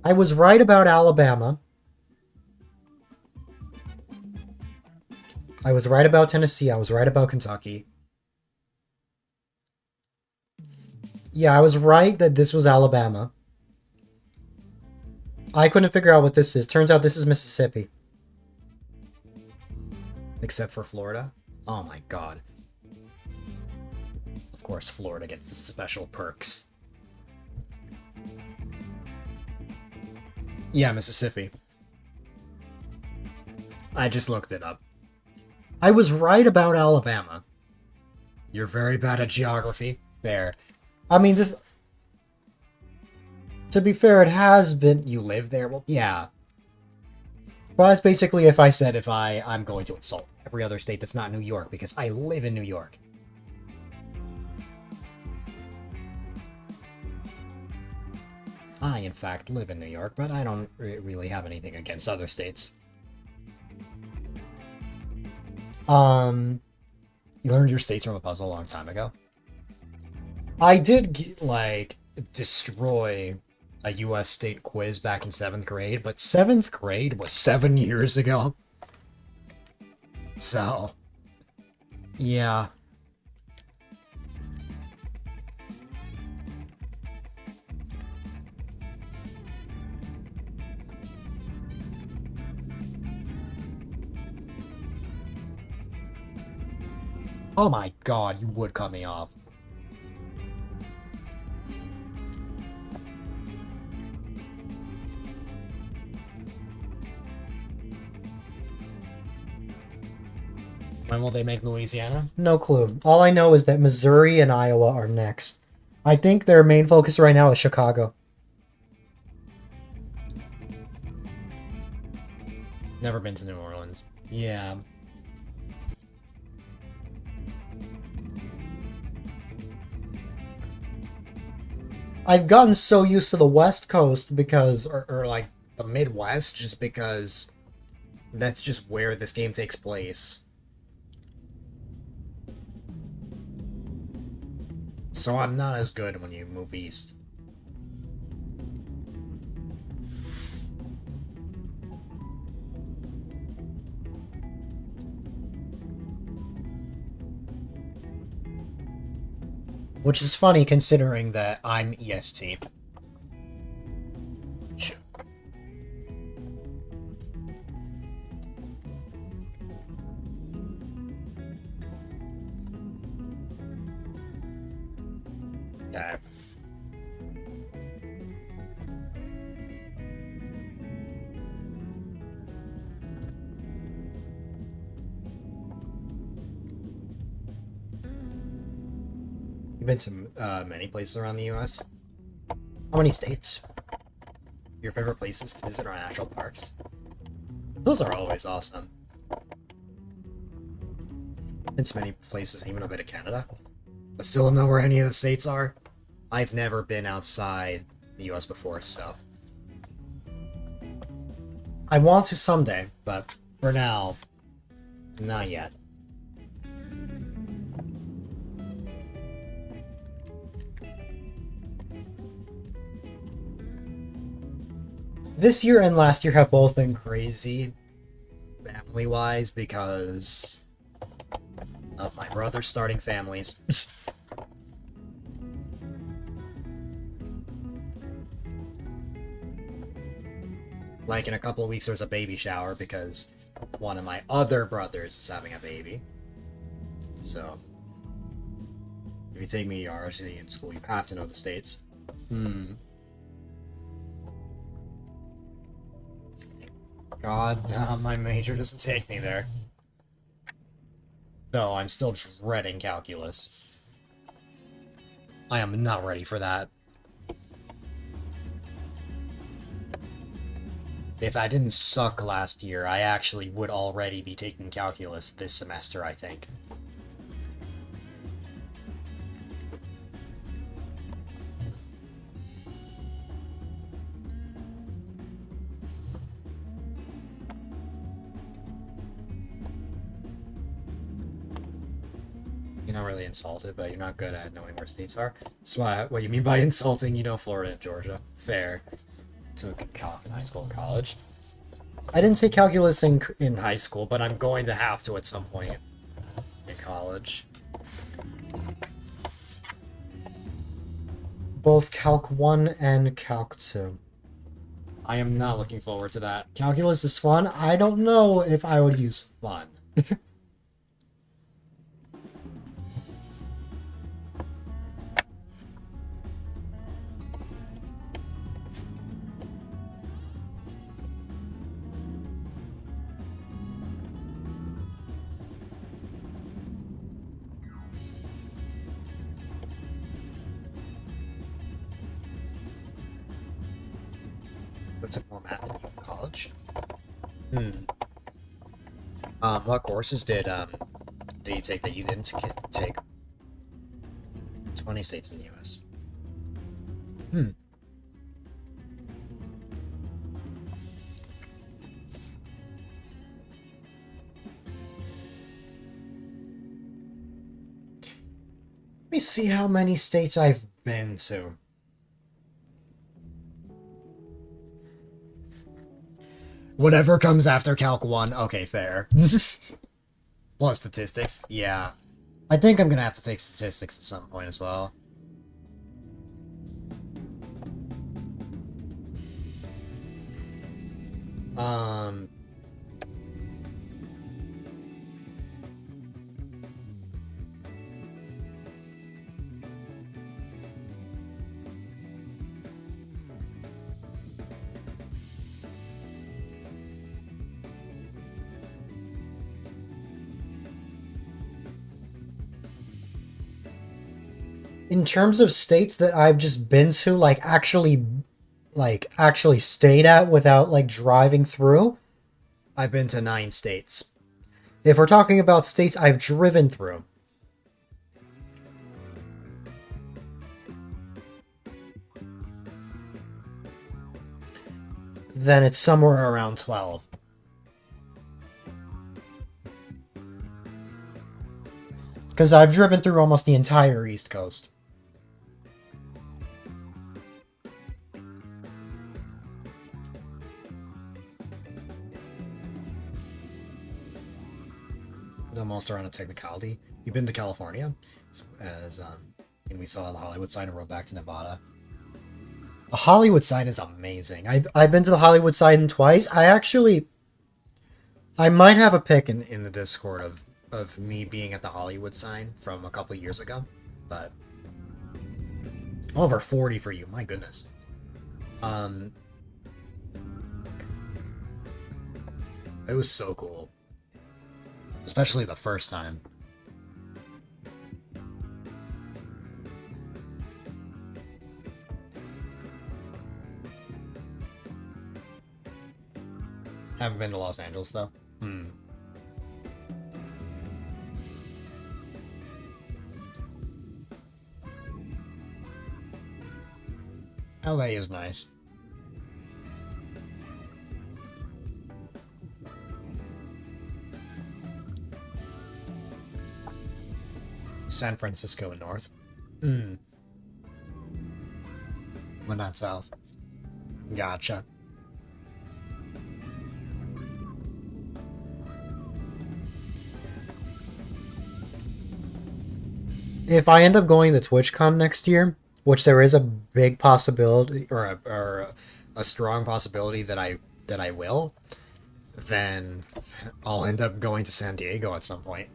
I was right about Alabama. I was right about Tennessee. I was right about Kentucky. Yeah, I was right that this was Alabama. I couldn't figure out what this is. Turns out this is Mississippi. Except for Florida. Oh my god. Of course, Florida gets special perks. Yeah, Mississippi. I just looked it up. I was right about Alabama. You're very bad at geography. There. I mean, this... To be fair, it has been... You live there? Well, yeah. But that's basically if I said I'm going to insult every other state that's not New York, because I live in New York. I, in fact, live in New York, but I don't really have anything against other states. You learned your states from a puzzle a long time ago. I did, like, destroy a US state quiz back in 7th grade, but 7th grade was 7 years ago. So, yeah. Oh my god, you would cut me off. When will they make Louisiana? No clue. All I know is that Missouri and Iowa are next. I think their main focus right now is Chicago. Never been to New Orleans. Yeah. I've gotten so used to the West Coast because, or like the Midwest, just because that's just where this game takes place. So I'm not as good when you move east. Which is funny considering that I'm EST. Okay. You've been to many places around the U.S. How many states? Your favorite places to visit are national parks? Those are always awesome. Been to many places, even a bit of Canada. But still don't know where any of the states are. I've never been outside the U.S. before, so... I want to someday, but for now, not yet. This year and last year have both been crazy, family-wise, because of my brother starting families. Like, in a couple of weeks there's a baby shower because one of my other brothers is having a baby. So, if you take meteorology in school, you have to know the states. God, my major doesn't take me there. Though I'm still dreading calculus. I am not ready for that. If I didn't suck last year, I actually would already be taking calculus this semester, I think. You're not really insulted, but you're not good at knowing where states are. That's what you mean by insulting, you know Florida and Georgia. Fair. Took calc in high school and college. I didn't take calculus in high school, but I'm going to have to at some point in college. Both Calc 1 and Calc 2. I am not looking forward to that. Calculus is fun. I don't know if I would use fun. Took more math than you in college. What courses did you take that you didn't take? 20 states in the U.S. me see how many states I've been to. Whatever comes after Calc 1. Okay, fair. Plus statistics. Yeah. I think I'm gonna have to take statistics at some point as well. In terms of states that I've just been to, like actually stayed at without like driving through, I've been to 9 states. If we're talking about states I've driven through, then it's somewhere around 12. Because I've driven through almost the entire East Coast. Almost around a technicality. You've been to California, and we saw the Hollywood sign and rode back to Nevada. The Hollywood sign is amazing. I've been to the Hollywood sign twice. I might have a pic in the Discord of me being at the Hollywood sign from a couple of years ago, but over 40 for you, my goodness. It was so cool. Especially the first time. Haven't been to Los Angeles, though. LA is nice. San Francisco and north. But not south. Gotcha. If I end up going to TwitchCon next year, which there is a big possibility, or a strong possibility that I will, then I'll end up going to San Diego at some point.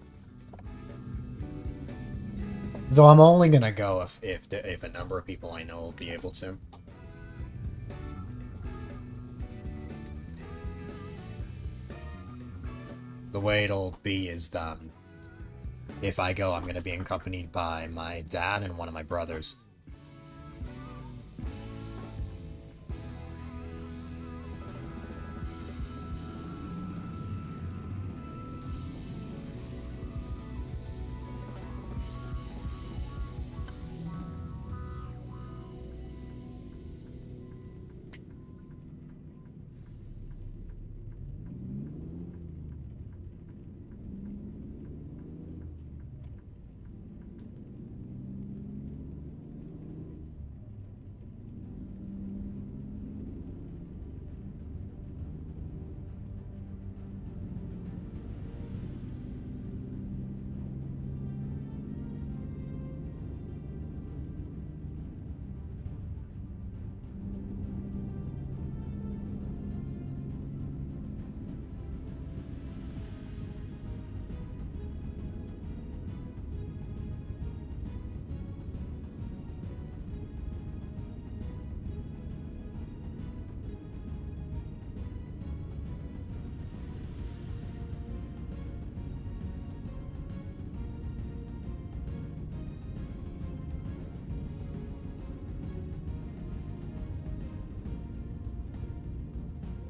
Though I'm only gonna go if a number of people I know will be able to. The way it'll be is if I go, I'm gonna be accompanied by my dad and one of my brothers.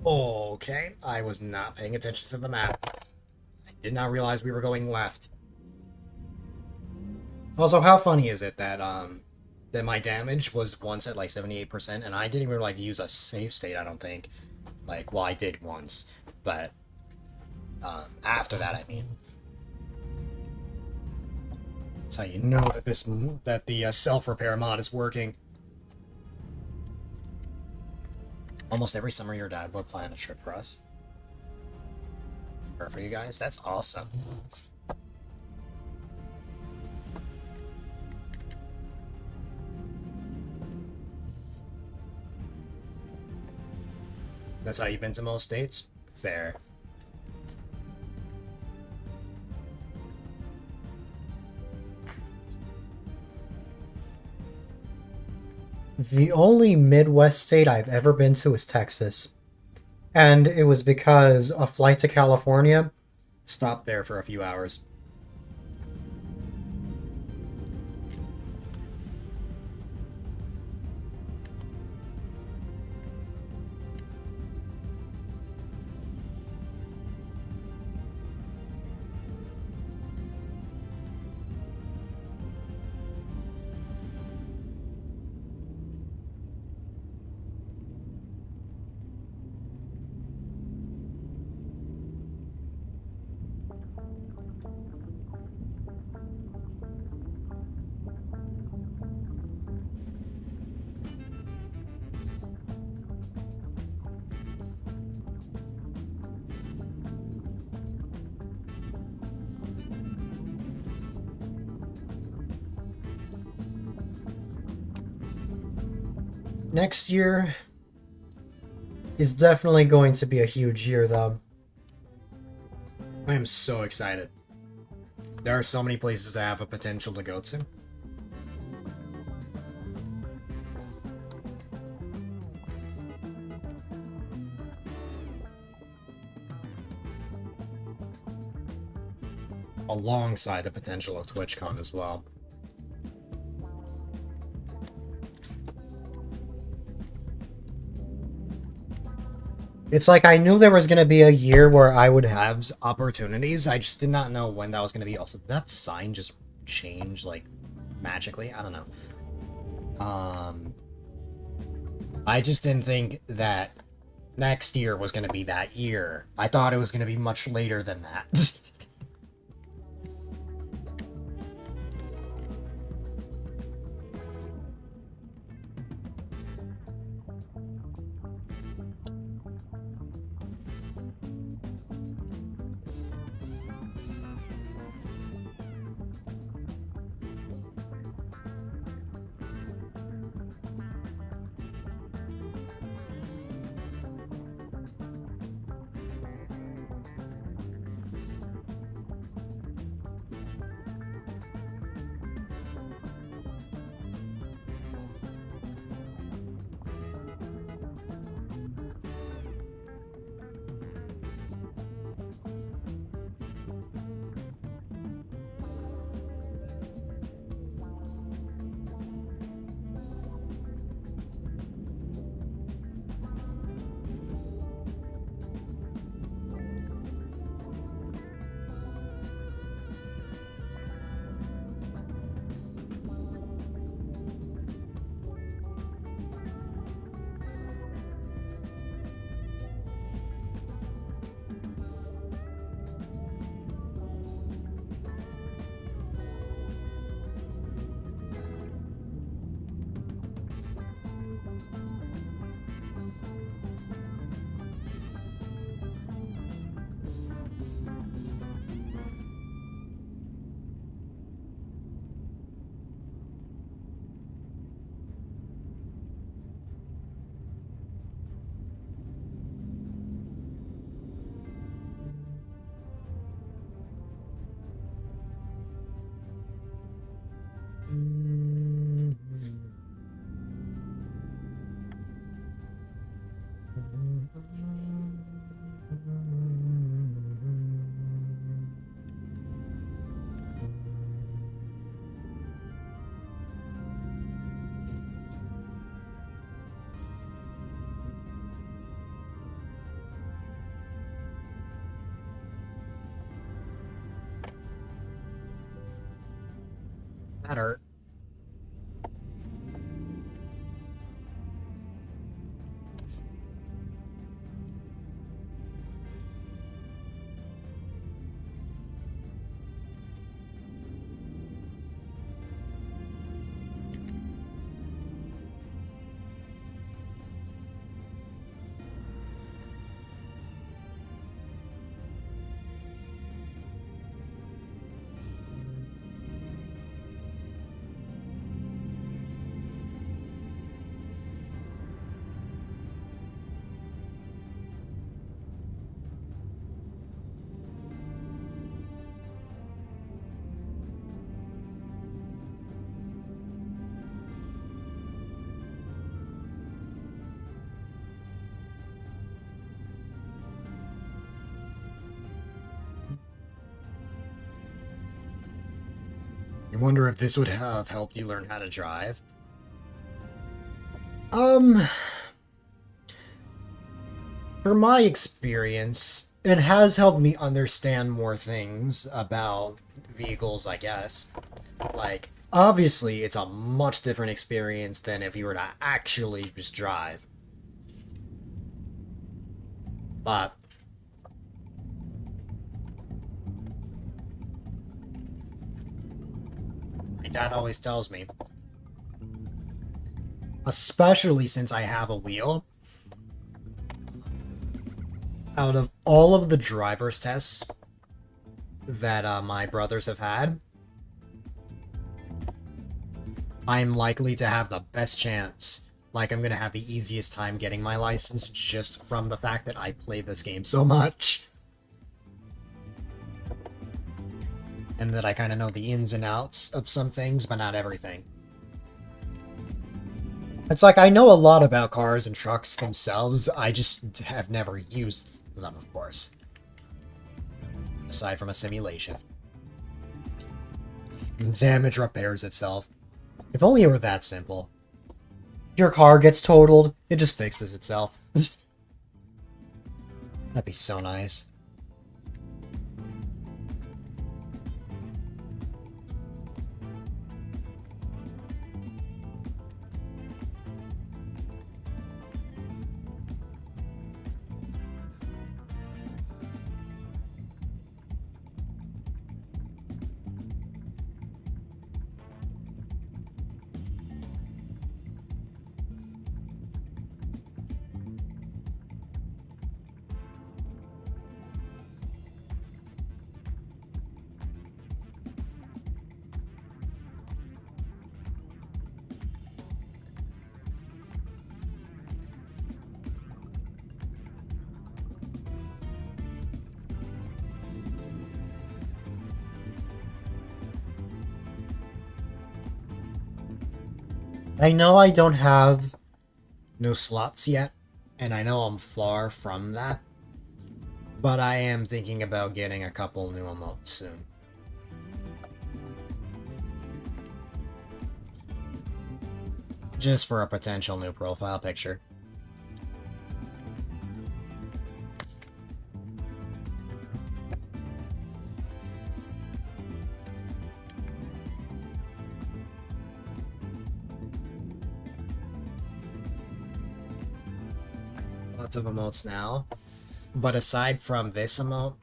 Okay, I was not paying attention to the map. I did not realize we were going left. Also, how funny is it that that my damage was once at like 78%, and I didn't even like use a save state, I don't think. Like, well, I did once, but after that, I mean. That's how you know that the self-repair mod is working. Almost every summer, your dad would plan a trip for us. Or for you guys. That's awesome. That's how you've been to most states? Fair. The only Midwest state I've ever been to is Texas. And it was because a flight to California. Stopped there for a few hours. Next year is definitely going to be a huge year, though. I am so excited. There are so many places I have a potential to go to. Alongside the potential of TwitchCon as well. It's like I knew there was going to be a year where I would have. Have opportunities. I just did not know when that was going to be. Also, did that sign just change like magically? I don't know. I just didn't think that next year was going to be that year. I thought it was going to be much later than that. That hurt. I wonder if this would have helped you learn how to drive. For my experience, it has helped me understand more things about vehicles, I guess. Like, obviously, it's a much different experience than if you were to actually just drive. But my dad always tells me, especially since I have a wheel, out of all of the driver's tests that my brothers have had, I'm likely to have the best chance. Like, I'm gonna have the easiest time getting my license just from the fact that I play this game so much. And that I kind of know the ins and outs of some things, but not everything. It's like, I know a lot about cars and trucks themselves, I just have never used them, of course. Aside from a simulation. Damage repairs itself. If only it were that simple. Your car gets totaled, it just fixes itself. That'd be so nice. I know I don't have no slots yet, and I know I'm far from that, but I am thinking about getting a couple new emotes soon. Just for a potential new profile picture. Lots of emotes now. But aside from this emote,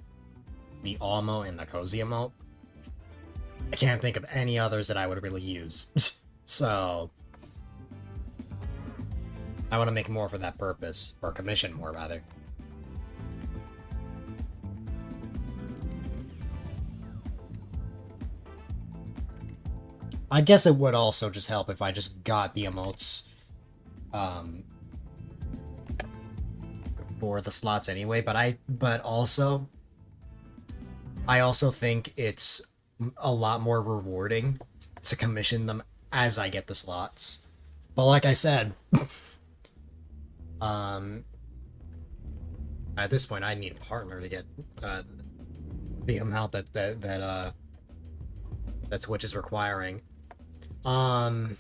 the aw emote and the cozy emote, I can't think of any others that I would really use. So I want to make more for that purpose, or commission more rather. I guess it would also just help if I just got the emotes for the slots anyway, but I also think it's a lot more rewarding to commission them as I get the slots. But like I said, at this point I need a partner to get the amount that Twitch is requiring. That's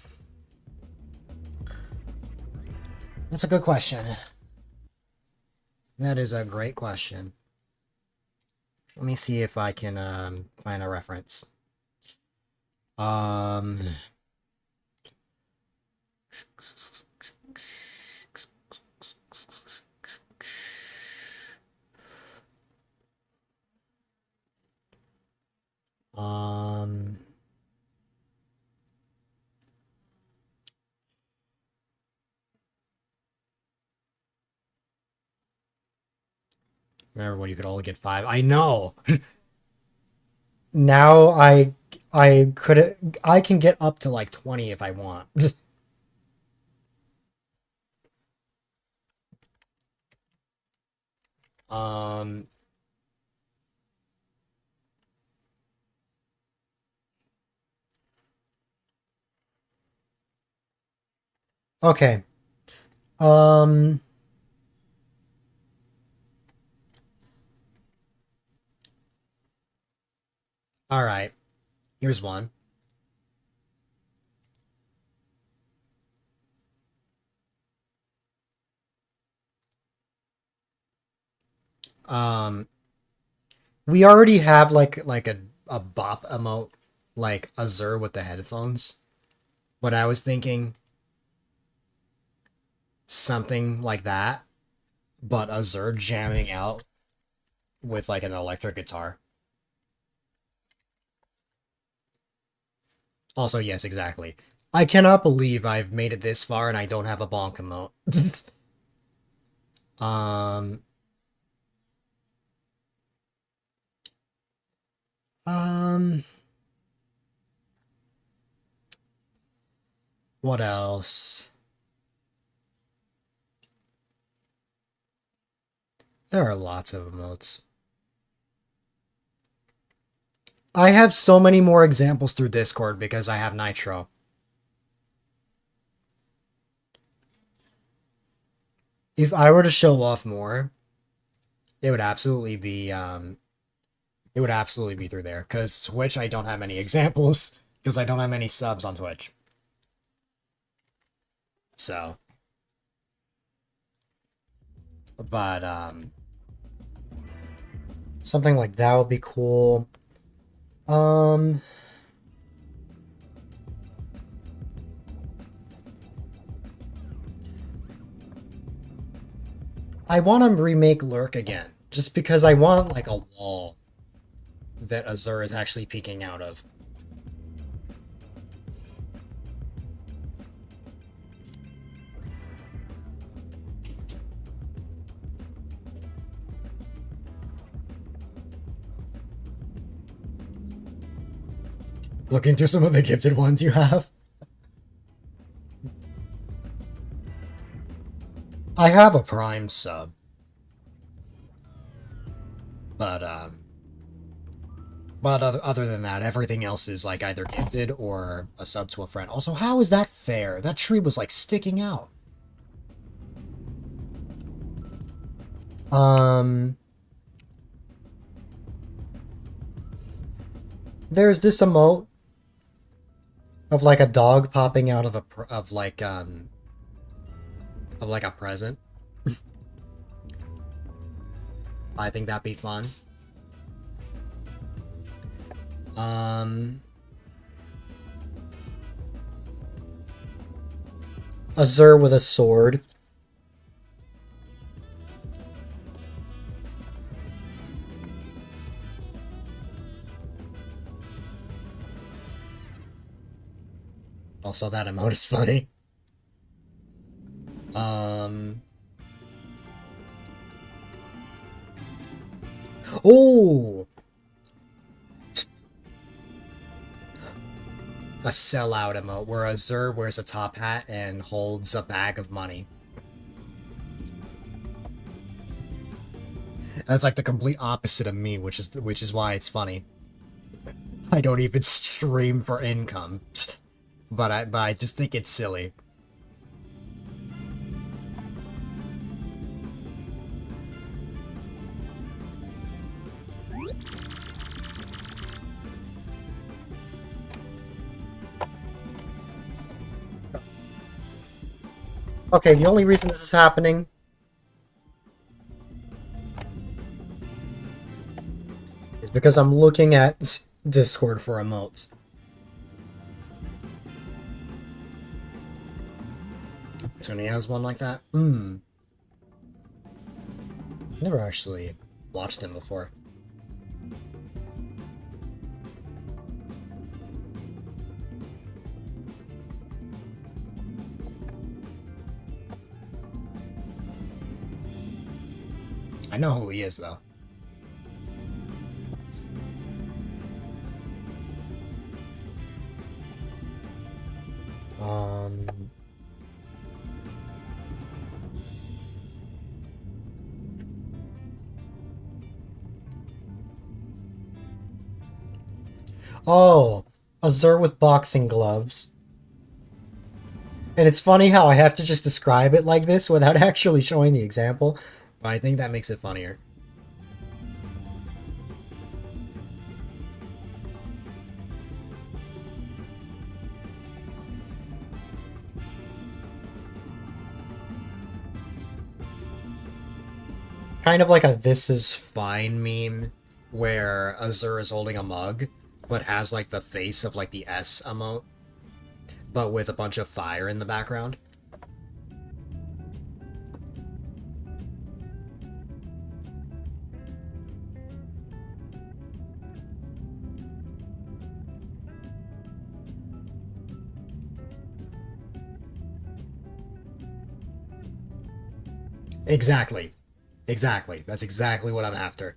a good question. That is a great question. Let me see if I can find a reference. Remember when you could only get 5? I know. Now I can get up to like 20 if I want. um okay. Um all right. Here's one. We already have like a bop emote, like Azure with the headphones. But I was thinking something like that, but Azure jamming out with like an electric guitar. Also, yes, exactly. I cannot believe I've made it this far and I don't have a bonk emote. um, um, what else? There are lots of emotes. I have so many more examples through Discord because I have Nitro. If I were to show off more, it would absolutely be through there. Because Twitch, I don't have any examples because I don't have any subs on Twitch. So, but something like that would be cool. I want to remake Lurk again, just because I want like a wall that Azure is actually peeking out of. Look into some of the gifted ones you have. I have a Prime sub. But other than that, everything else is like either gifted or a sub to a friend. Also, how is that fair? That tree was like sticking out. There's this emote of like a dog popping out of like a present. I think that'd be fun. Azure with a sword. Also, that emote is funny. Oh! A sellout emote where Azure wears a top hat and holds a bag of money. That's like the complete opposite of me, which is why it's funny. I don't even stream for income, but I just think it's silly. Okay, the only reason this is happening is because I'm looking at Discord for emotes. Tony has one like that? Never actually watched him before. I know who he is, though. Oh, Azure with boxing gloves. And it's funny how I have to just describe it like this without actually showing the example, but I think that makes it funnier. kind of like a "this is fine" meme, where Azur is holding a mug, but has like the face of like the S emote, but with a bunch of fire in the background. Exactly. Exactly. That's exactly what I'm after.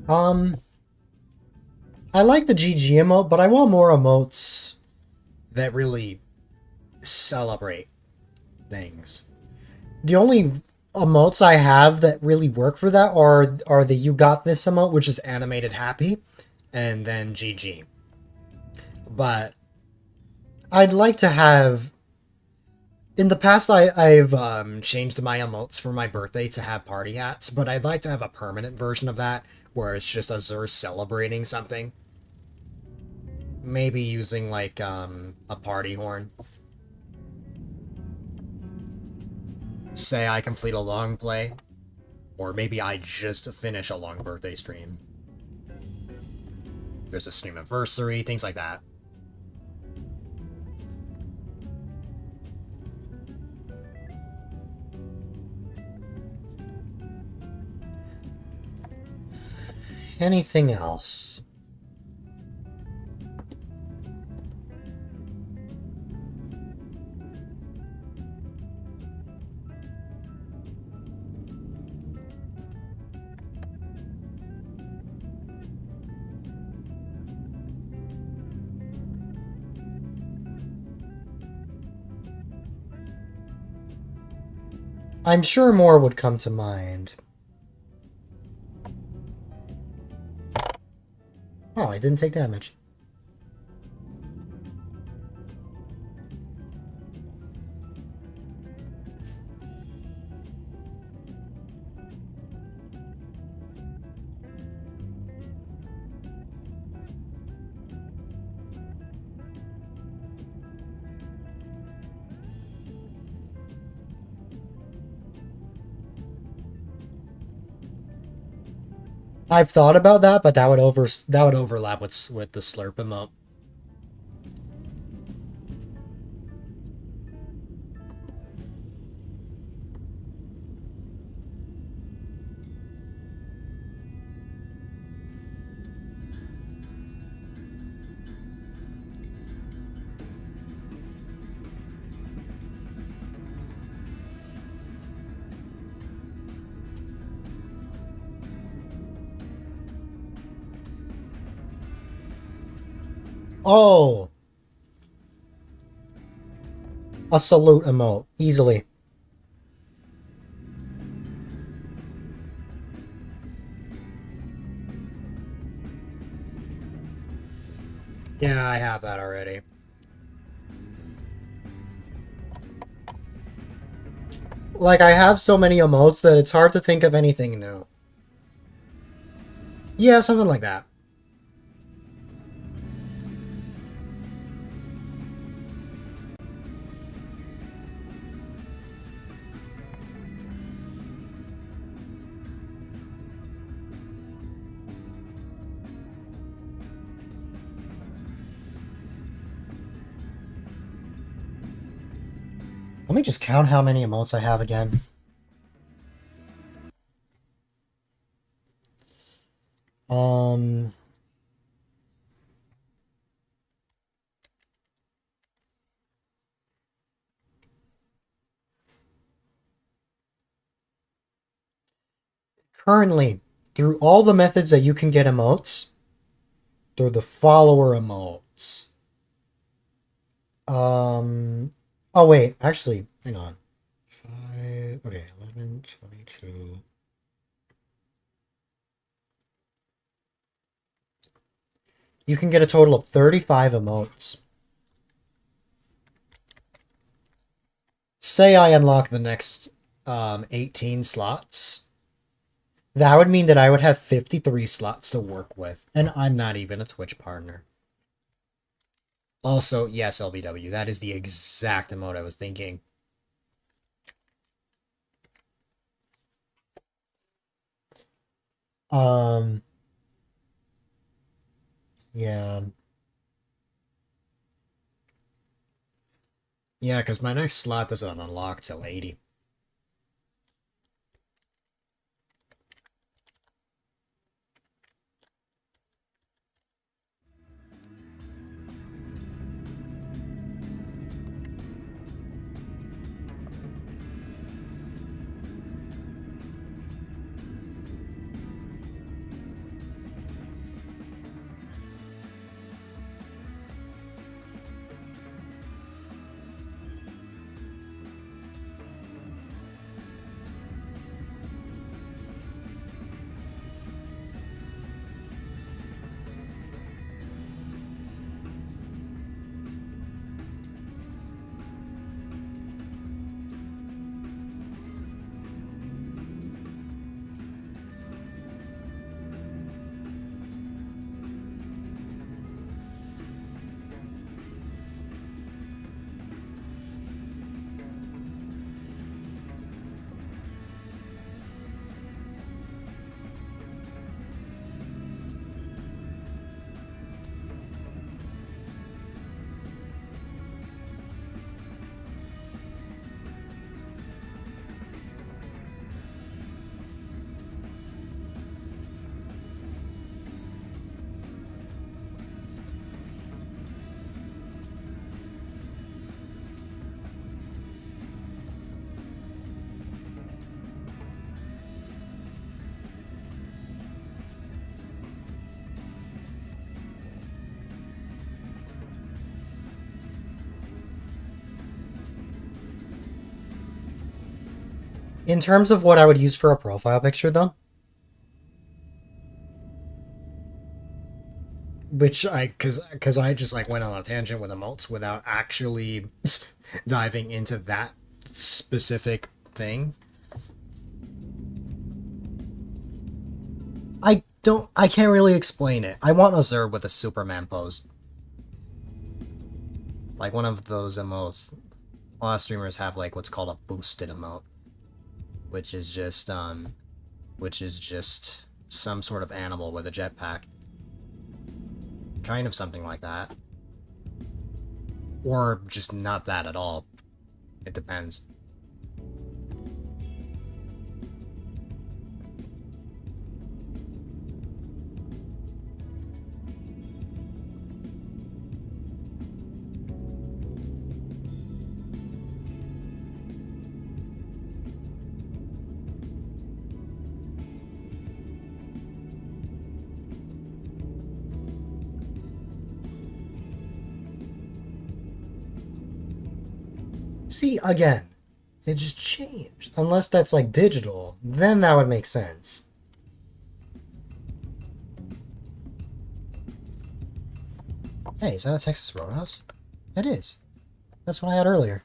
Um, I like the GG emote, but I want more emotes that really celebrate things. The only emotes I have that really work for that are the "you got this" emote, which is animated happy, and then GG. But I'd like to have. In the past, I've changed my emotes for my birthday to have party hats, but I'd like to have a permanent version of that where it's just Azur celebrating something. Maybe using like a party horn. Say I complete a long play, or maybe I just finish a long birthday stream. There's a stream anniversary, things like that. Anything else? I'm sure more would come to mind. Oh, I didn't take damage. I've thought about that, but that would overlap with the slurp emote. Oh, a salute emote easily. Yeah, I have that already. Like, I have so many emotes that it's hard to think of anything new. Yeah, something like that. Let me just count how many emotes I have again. Um... Currently, through all the methods that you can get emotes, they're the follower emotes. Oh wait, actually, hang on. Okay, 11, 22. You can get a total of 35 emotes. Say I unlock the next 18 slots. That would mean that I would have 53 slots to work with, and I'm not even a Twitch partner. Also, yes, LBW, that is the exact emote I was thinking. Yeah. Yeah, because my next slot doesn't unlock till 80. In terms of what I would use for a profile picture, though, which because I just like went on a tangent with emotes without actually diving into that specific thing. I can't really explain it. I want Azure with a Superman pose. Like one of those emotes. A lot of streamers have like what's called a boosted emote, which is just some sort of animal with a jetpack. Kind of something like that. Or just not that at all. It depends. See, again, it just changed. Unless that's like digital, then that would make sense. Hey, is that a Texas Roadhouse? It is. That's what I had earlier.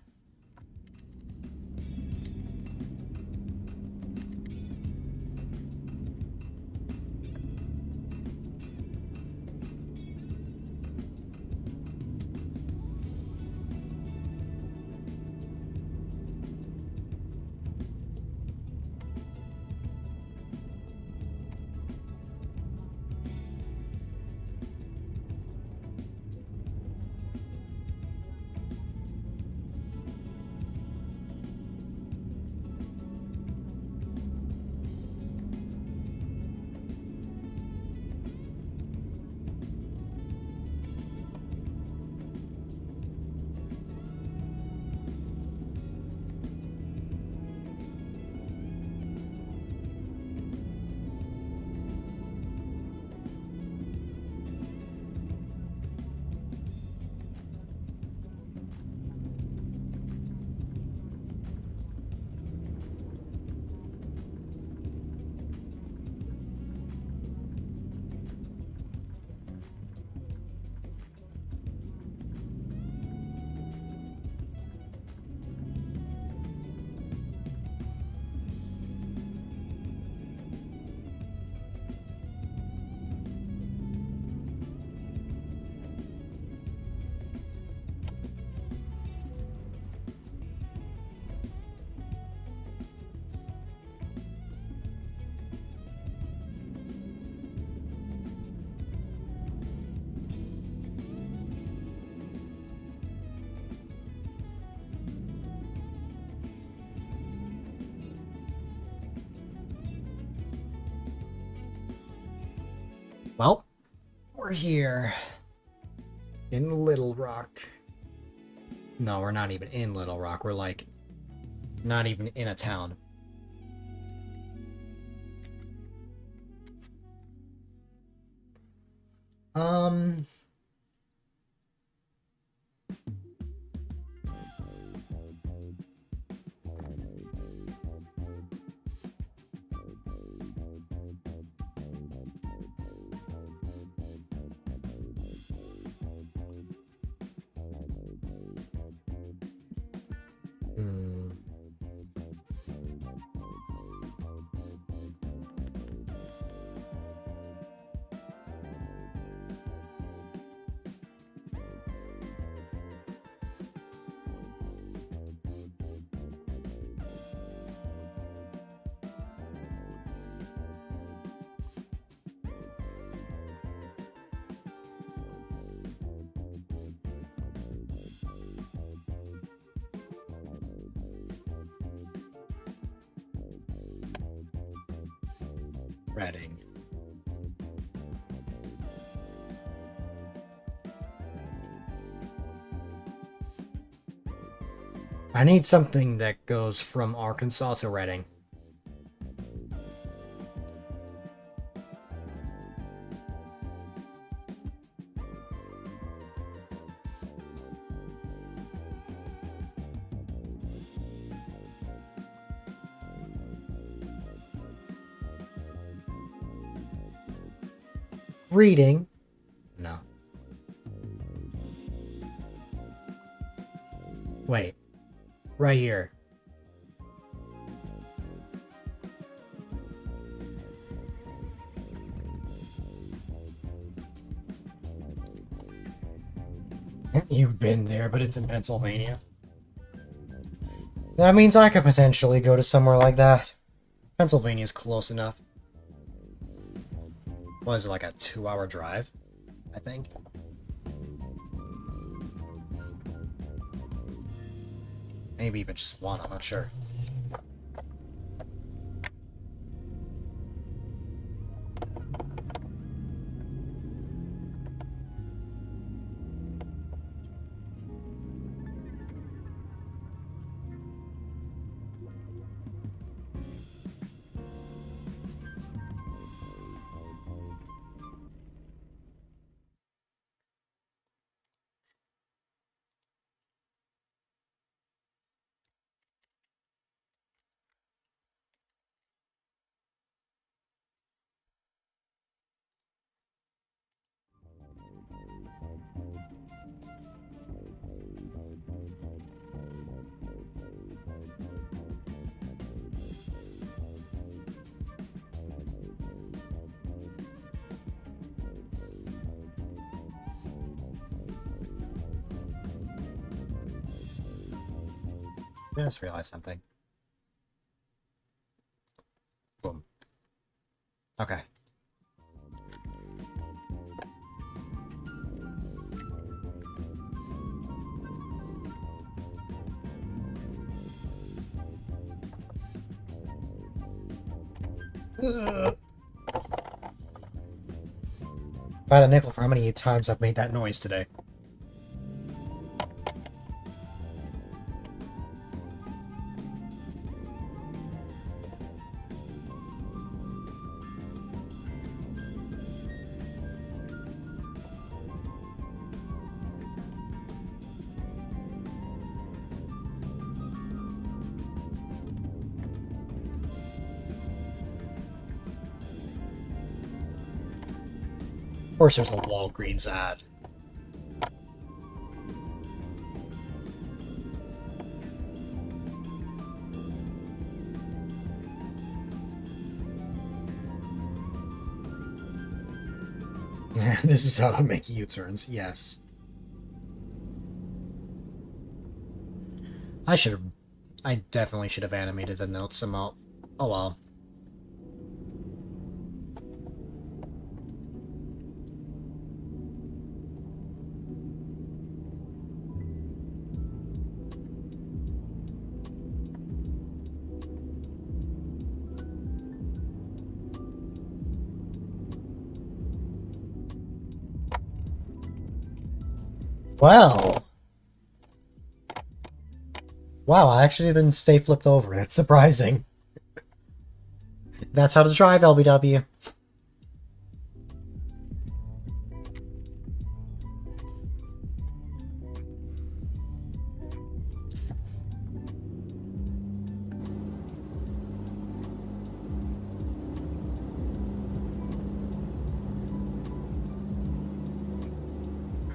Well, we're here in Little Rock. No, we're not even in Little Rock. We're like not even in a town. Um, hmm. Reading. I need something that goes from Arkansas to Reading. Reading? No. Wait. Right here. You've been there, but it's in Pennsylvania. That means I could potentially go to somewhere like that. Pennsylvania's close enough. What is it, like a 2-hour drive? I think. Maybe even just one, I'm not sure. I just realized something. Boom. Okay. Ugh. If I had a nickel for how many times I've made that noise today. Of course there's a Walgreens ad. This is how to make U-turns, yes. I definitely should have animated the notes somehow. Oh well. Well. Wow, I actually didn't stay flipped over. It's surprising. That's how to drive, LBW.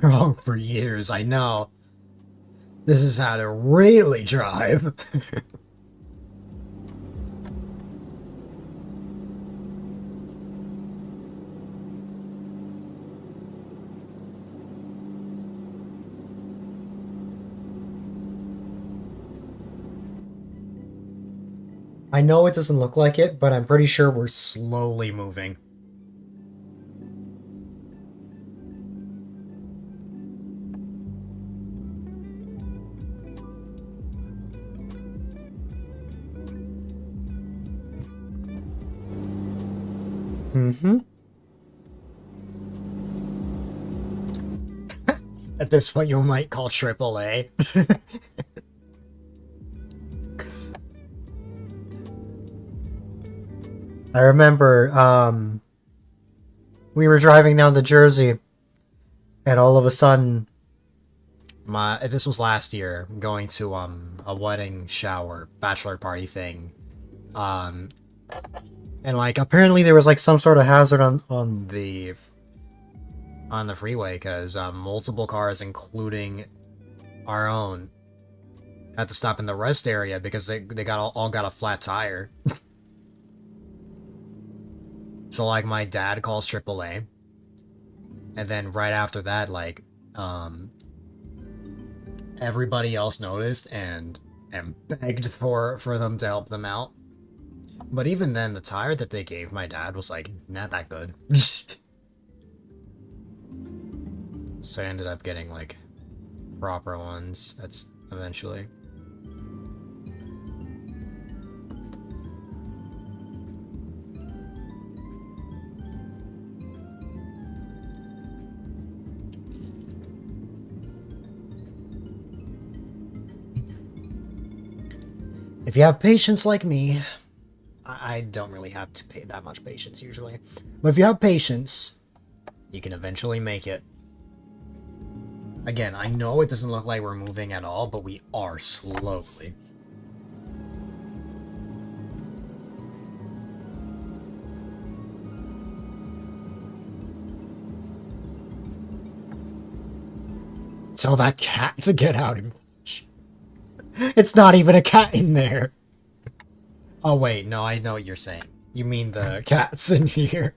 Oh, for years, I know. This is how to really drive. I know it doesn't look like it, but I'm pretty sure we're slowly moving. Mm-hmm. At this point, you might call AAA. I remember, we were driving down to Jersey, and all of a sudden, this was last year, going to, a wedding shower, bachelor party thing, and, like, apparently there was, like, some sort of hazard on the freeway, because, multiple cars, including our own, had to stop in the rest area because they all got a flat tire. So, like, my dad calls AAA, and then right after that, like, everybody else noticed and begged for them to help them out. But even then, the tire that they gave my dad was, like, not that good. So I ended up getting, like, proper ones. That's eventually. If you have patience like me, I don't really have to pay that much patience usually. But if you have patience, you can eventually make it. Again, I know it doesn't look like we're moving at all, but we are slowly. Tell that cat to get out and push. It's not even a cat in there. Oh wait, no, I know what you're saying. You mean the cats in here.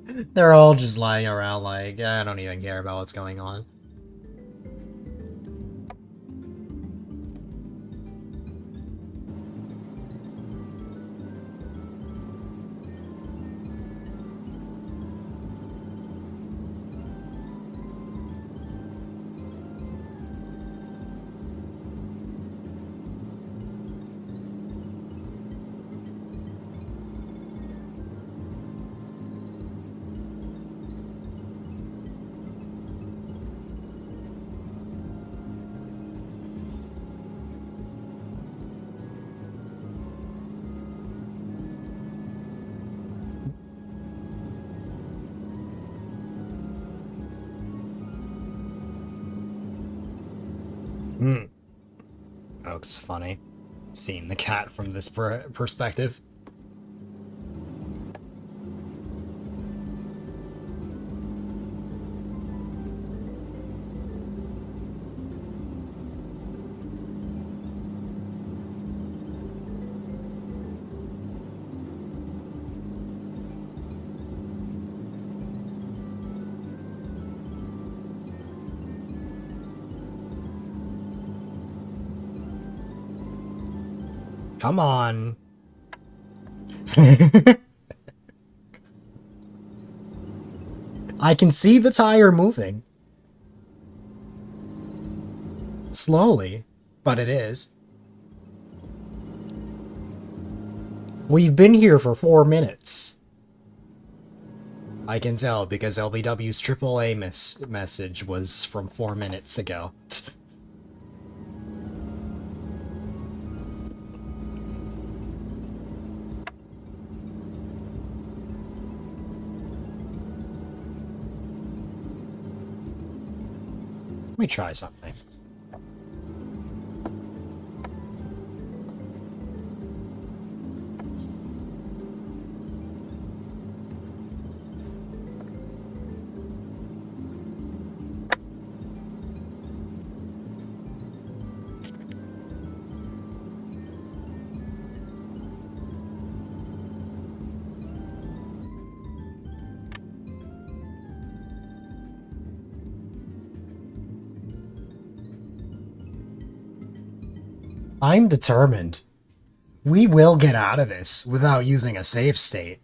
They're all just lying around like, I don't even care about what's going on. Hmm. Oh, it's funny. Seeing the cat from this perspective. Come on. I can see the tire moving. Slowly, but it is. We've been here for 4 minutes. I can tell because LBW's AAA message was from 4 minutes ago. Let me try something. I'm determined. We will get out of this without using a save state.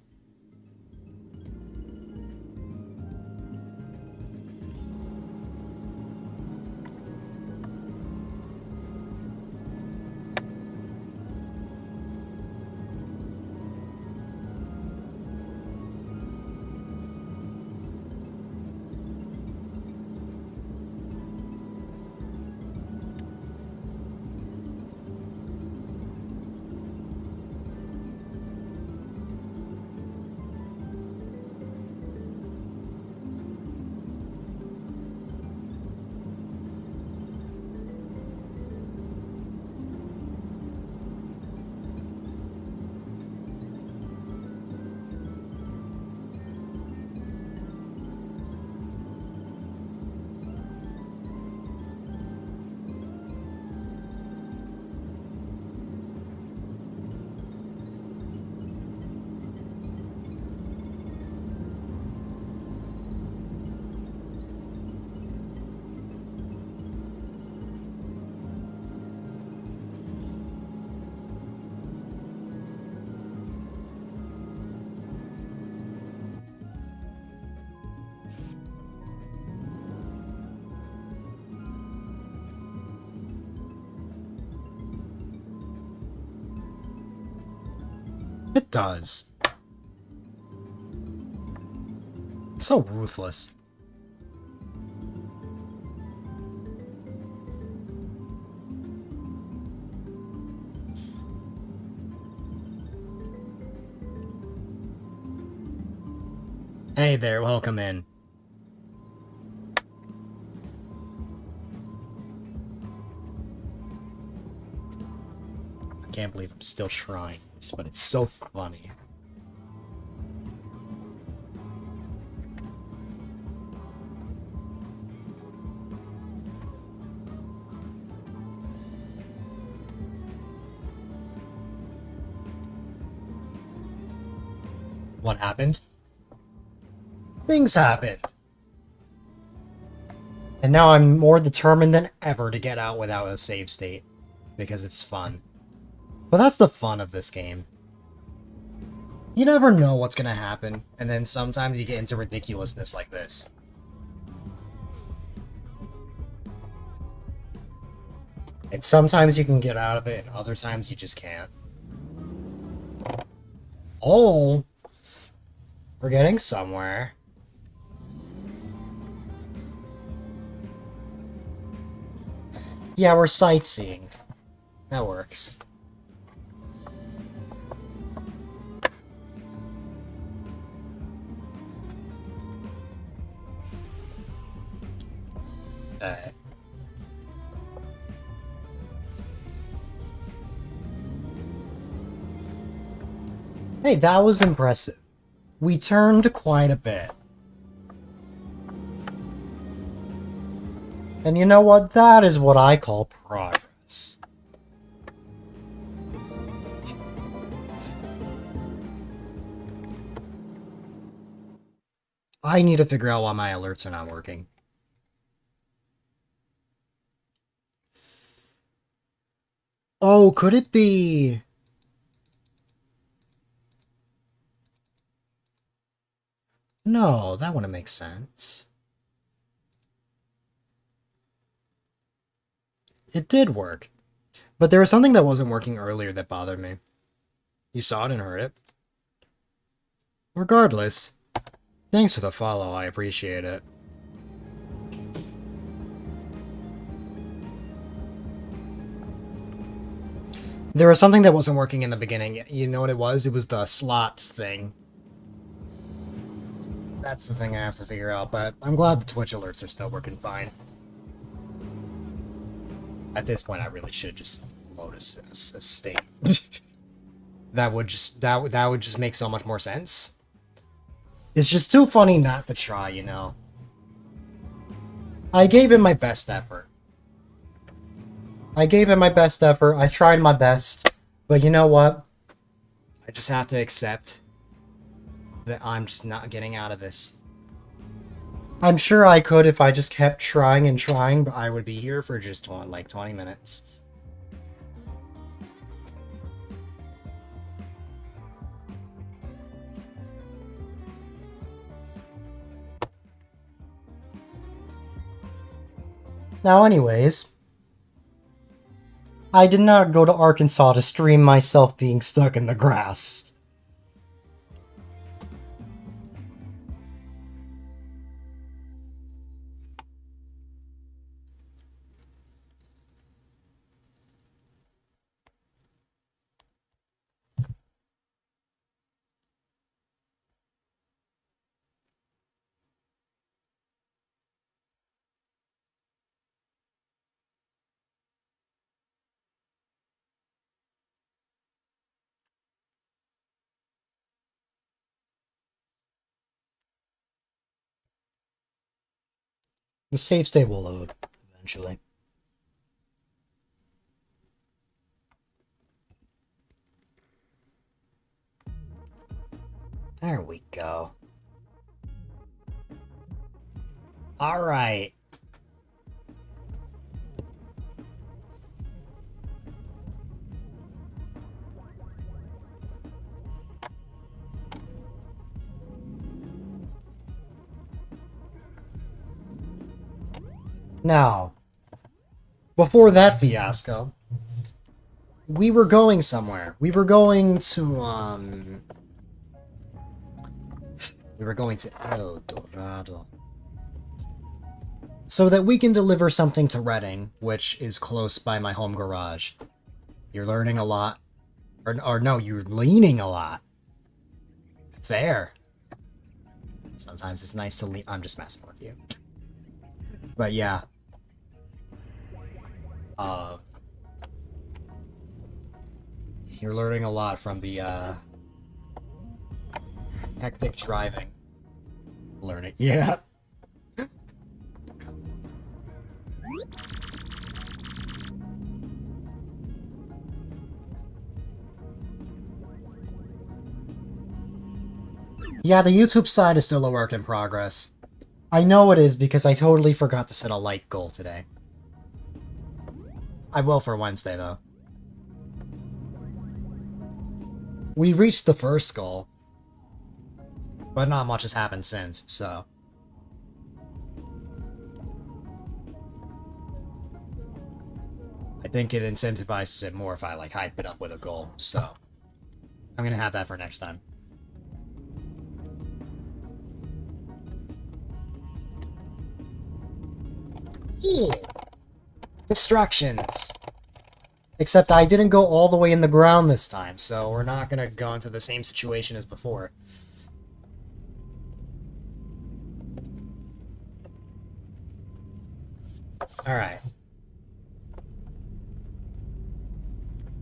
It does. It's so ruthless. Hey there, welcome in. I can't believe I'm still trying this, but it's so funny. What happened? Things happened. And now I'm more determined than ever to get out without a save state. Because it's fun. But that's the fun of this game. You never know what's gonna happen, and then sometimes you get into ridiculousness like this. And sometimes you can get out of it, and other times you just can't. Oh! We're getting somewhere. Yeah, we're sightseeing. That works. Alright. Hey, that was impressive. We turned quite a bit. And you know what? That is what I call progress. I need to figure out why my alerts are not working. Oh, could it be... No, that wouldn't make sense. It did work. But there was something that wasn't working earlier that bothered me. You saw it and heard it. Regardless, Thanks for the follow, I appreciate it. There was something that wasn't working in the beginning. You know what it was? It was the slots thing. That's the thing I have to figure out, but I'm glad the Twitch alerts are still working fine. At this point, I really should just load a state. that would just make so much more sense. It's just too funny not to try, you know. I gave it my best effort. I tried my best. But you know what? I just have to accept that I'm just not getting out of this. I'm sure I could if I just kept trying and trying, but I would be here for just like 20 minutes. Now anyways, I did not go to Arkansas to stream myself being stuck in the grass. The save state will load eventually. There we go. Alright. Now, before that fiasco, we were going somewhere. We were going to El Dorado. So that we can deliver something to Reading, which is close by my home garage. You're learning a lot. Or no, you're leaning a lot. There. Sometimes it's nice to lean. I'm just messing with you. But yeah. You're learning a lot from the, hectic driving. Learning. Yeah. Yeah, the YouTube side is still a work in progress. I know it is because I totally forgot to set a light goal today. I will for Wednesday, though. We reached the first goal, but not much has happened since, so... I think it incentivizes it more if I, like, hype it up with a goal, so... I'm gonna have that for next time. Ooh. Distractions! Except I didn't go all the way in the ground this time, so we're not gonna go into the same situation as before. Alright.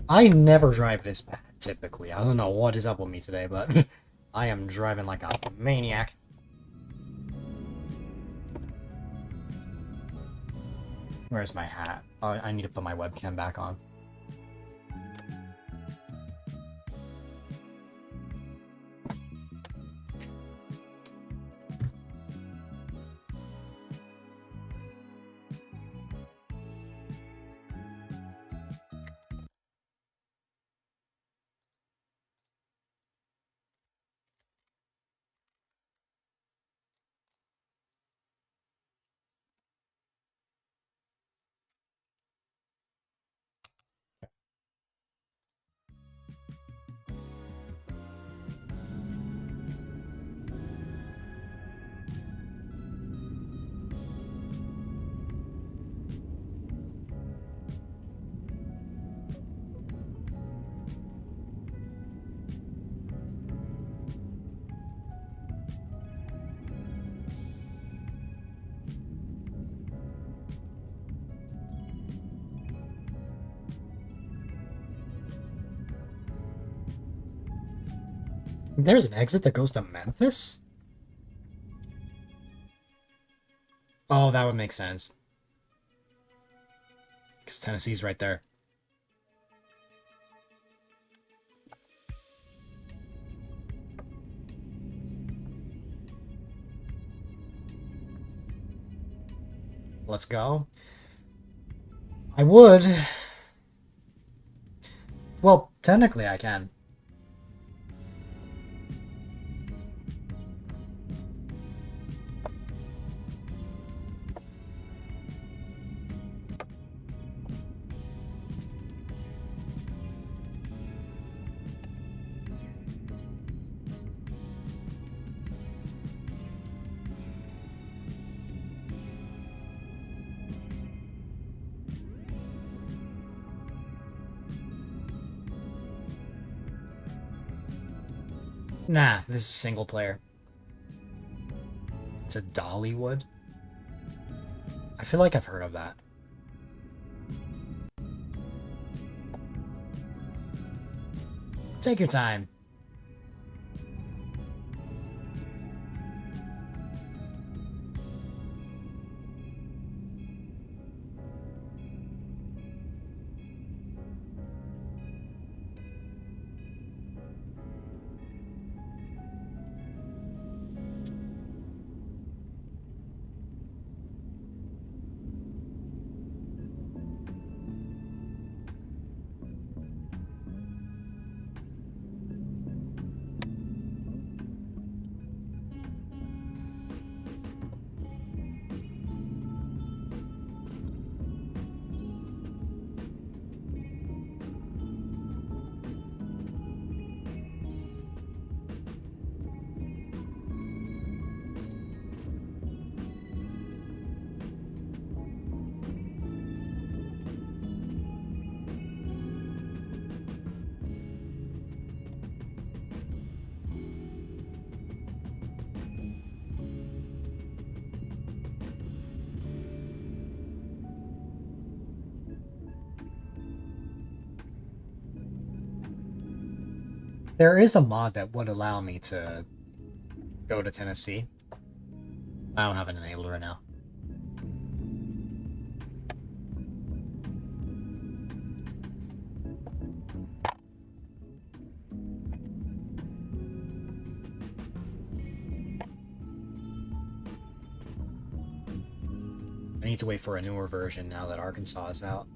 I never drive this bad, typically. I don't know what is up with me today, but I am driving like a maniac. Where's my hat? Oh, I need to put my webcam back on. There's an exit that goes to Memphis? Oh, that would make sense. Because Tennessee's right there. Let's go. I would. Well, technically I can. Nah, this is single player. It's a Dollywood. I feel like I've heard of that. Take your time. There is a mod that would allow me to go to Tennessee. I don't have it enabled right now. I need to wait for a newer version now that Arkansas is out.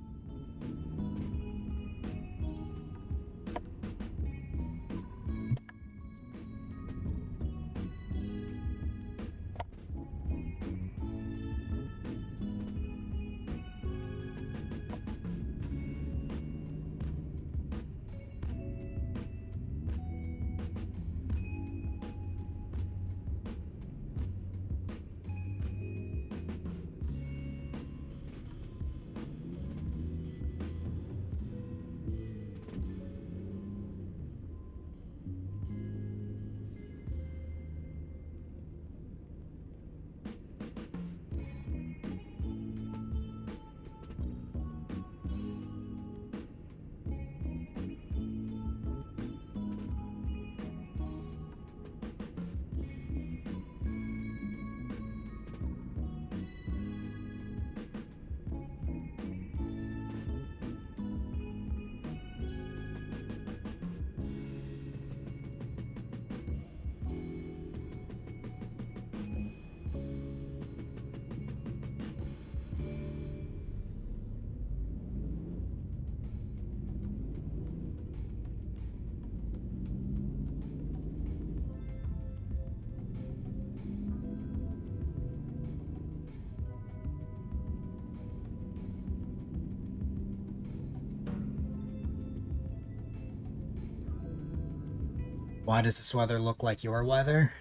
Why does this weather look like your weather?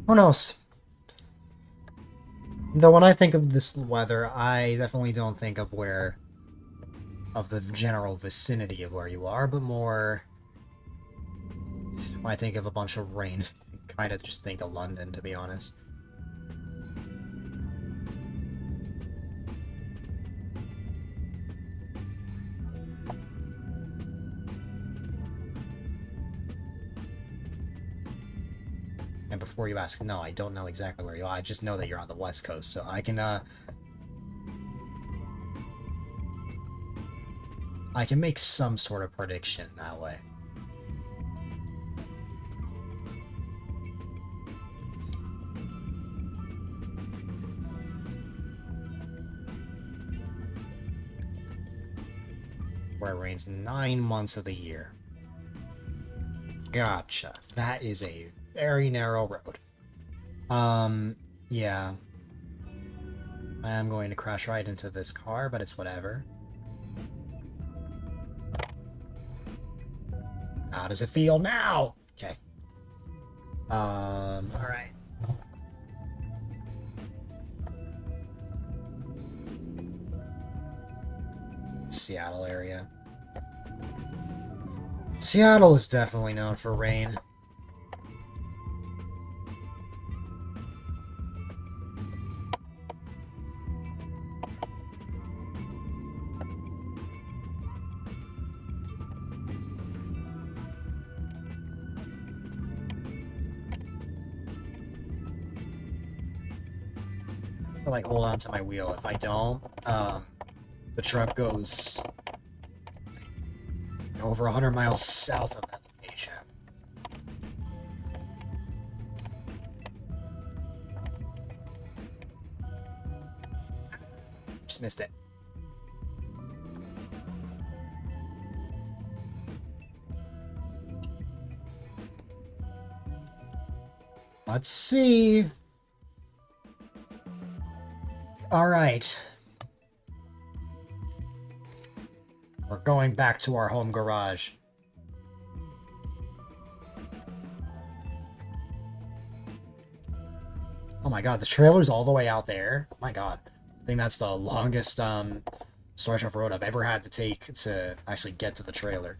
Who knows? Though when I think of this weather, I definitely don't think of the general vicinity of where you are, but more when I think of a bunch of rain, I kind of just think of London, to be honest. And before you ask, no, I don't know exactly where you are. I just know that you're on the West Coast, so I can make some sort of prediction that way. Where it rains 9 months of the year. Gotcha. That is a very narrow road. Yeah. I am going to crash right into this car, but it's whatever. How does it feel now? Okay. Alright. Seattle area. Seattle is definitely known for rain. I like hold on to my wheel. If I don't, the truck goes over 100 miles south of that location. Just missed it. Let's see. All right. We're going back to our home garage. Oh my god, the trailer's all the way out there. Oh my god. I think that's the longest stretch of road I've ever had to take to actually get to the trailer.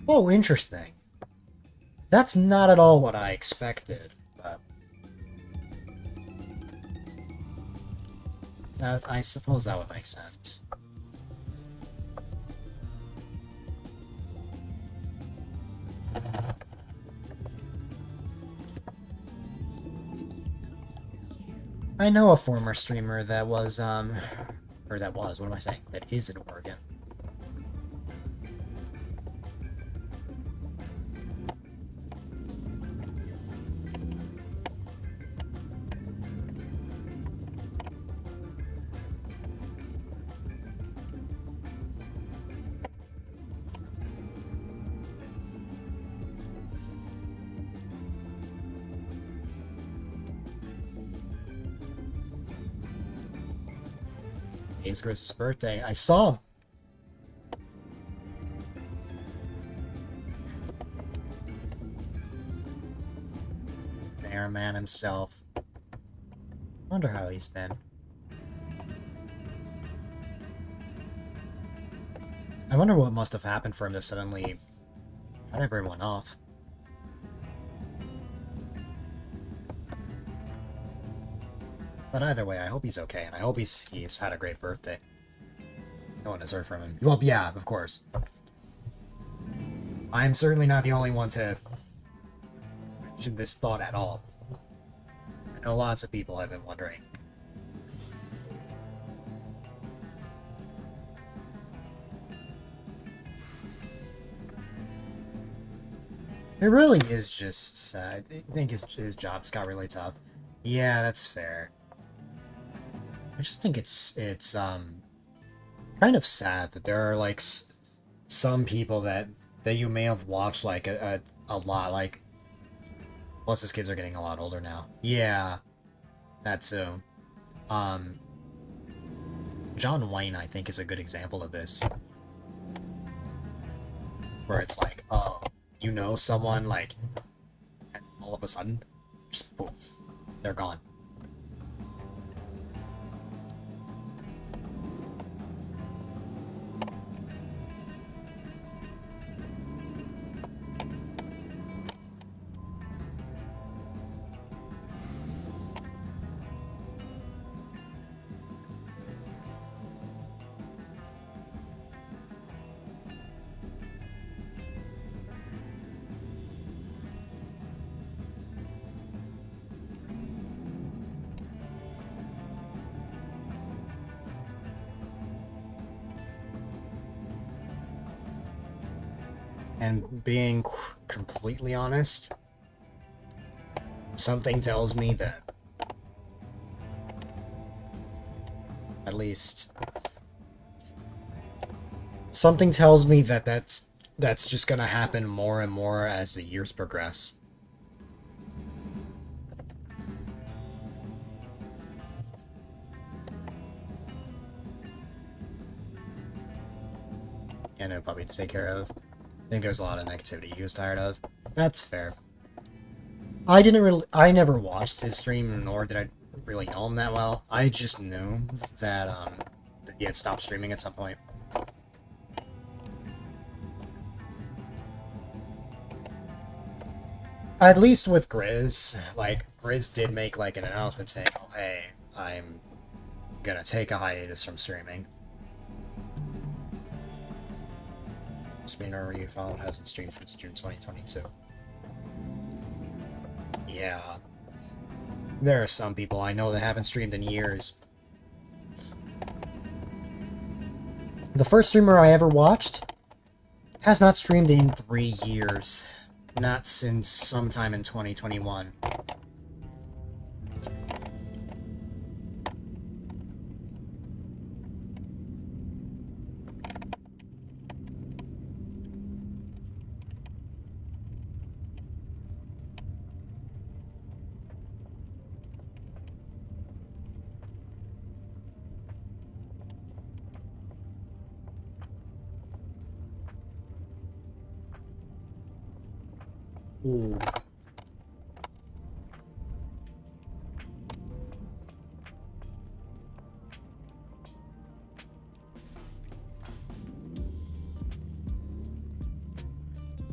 Oh, interesting. That's not at all what I expected, but I suppose that would make sense. I know a former streamer that was, what am I saying? That is in Oregon. It's Chris's birthday. I saw him. The airman himself. Wonder how he's been. I wonder what must have happened for him to suddenly cut everyone off. But either way, I hope he's okay, and I hope he's had a great birthday. No one has heard from him. Well, yeah, of course. I'm certainly not the only one to mention this thought at all. I know lots of people have been wondering. It really is just sad. I think his job's got really tough. Yeah, that's fair. I just think it's kind of sad that there are like some people that you may have watched like a lot, like, plus his kids are getting a lot older now. Yeah, that too. John Wayne, I think, is a good example of this, where it's like, oh, you know someone, like, and all of a sudden, just poof, they're gone. And being completely honest, something tells me that, at least, something tells me that that's just gonna happen more and more as the years progress. And it'll probably take care of. I think there's a lot of negativity he was tired of. That's fair. I never watched his stream, nor did I really know him that well. I just knew that he had stopped streaming at some point. At least with Grizz, like, Grizz did make like an announcement saying, oh hey, I'm gonna take a hiatus from streaming. Streamer you followed hasn't streamed since June 2022. Yeah. There are some people I know that haven't streamed in years. The first streamer I ever watched has not streamed in 3 years. Not since sometime in 2021. Ooh.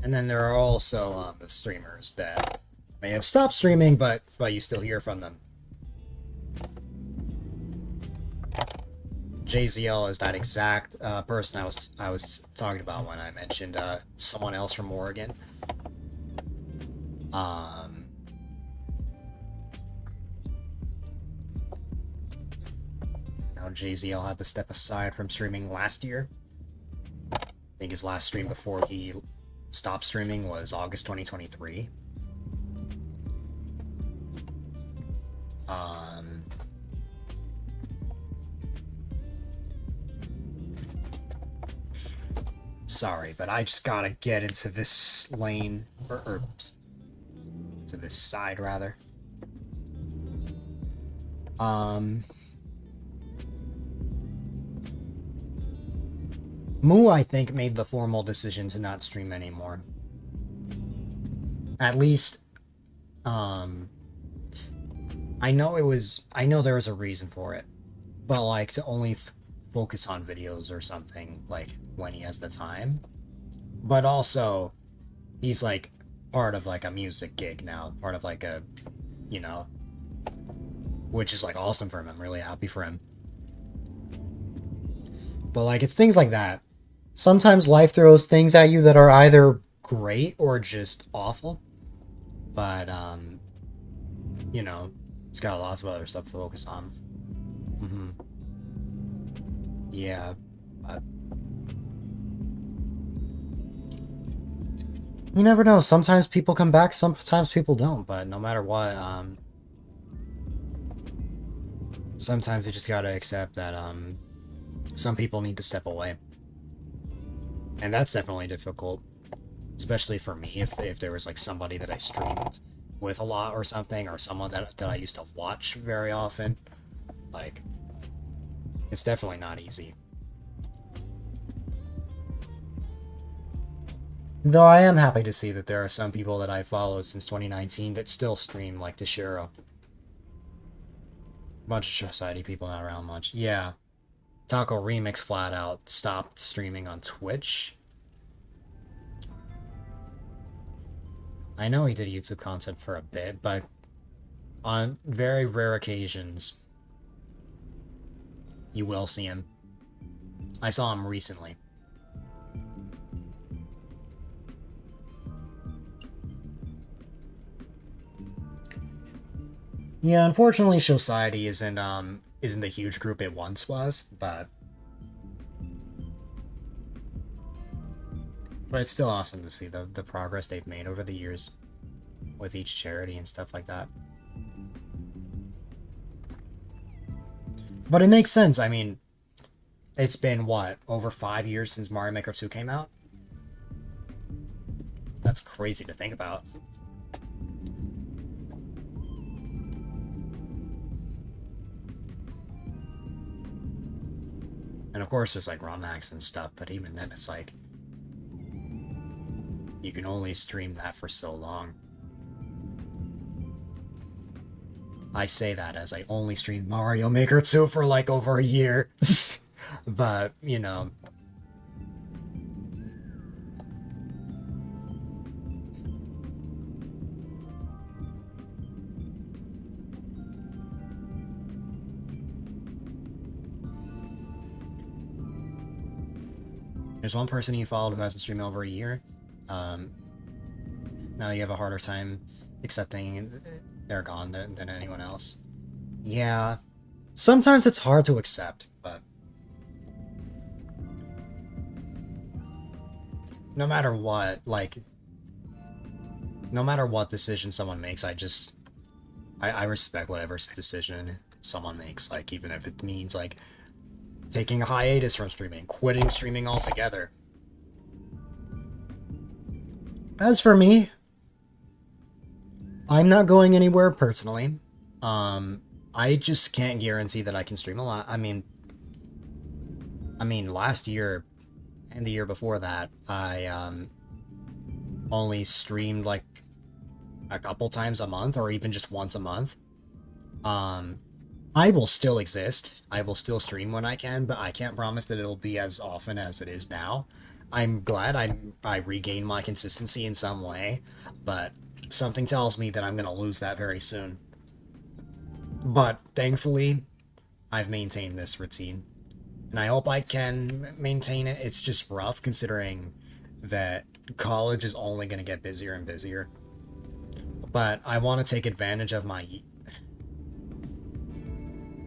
And then there are also the streamers that may have stopped streaming, but you still hear from them. JZL is that exact person I was talking about when I mentioned someone else from Oregon. Now JZL had to step aside from streaming last year. I think his last stream before he stopped streaming was August 2023. Sorry, but I just gotta get into this lane, or to this side, rather. Moo, I think, made the formal decision to not stream anymore. At least, I know there was a reason for it, but like to only focus on videos or something, like when he has the time. But also, he's like part of like a music gig now, part of like a, you know, which is like awesome for him. I'm really happy for him. But like, it's things like that. Sometimes life throws things at you that are either great or just awful. But, you know, he's got lots of other stuff to focus on. Yeah. You never know. Sometimes people come back, sometimes people don't. But no matter what, sometimes you just gotta accept that some people need to step away, and that's definitely difficult, especially for me. If there was like somebody that I streamed with a lot or something, or someone that I used to watch very often, like it's definitely not easy. Though I am happy to see that there are some people that I followed since 2019 that still stream, like Toshiro. Bunch of Society people not around much. Yeah. Taco Remix flat out stopped streaming on Twitch. I know he did YouTube content for a bit, but on very rare occasions, you will see him. I saw him recently. Yeah, unfortunately, Society isn't the huge group it once was, but it's still awesome to see the progress they've made over the years with each charity and stuff like that. But it makes sense. I mean, it's been what, over 5 years since Mario Maker 2 came out? That's crazy to think about. And of course there's like ROM hacks and stuff, but even then it's like you can only stream that for so long. I say that as I only streamed Mario Maker 2 for like over a year. But, you know. There's one person you followed who hasn't streamed over a year. Now you have a harder time accepting they're gone than anyone else. Yeah. Sometimes it's hard to accept, but no matter what, like, no matter what decision someone makes, I respect whatever decision someone makes, like, even if it means, like, taking a hiatus from streaming, quitting streaming altogether. As for me, I'm not going anywhere personally. I just can't guarantee that I can stream a lot. I mean, last year and the year before that, I only streamed like a couple times a month, or even just once a month. I will still exist. I will still stream when I can, but I can't promise that it'll be as often as it is now. I'm glad I regained my consistency in some way, but something tells me that I'm gonna lose that very soon. But thankfully, I've maintained this routine, and I hope I can maintain it. It's just rough considering that college is only gonna get busier and busier. But I want to take advantage of my...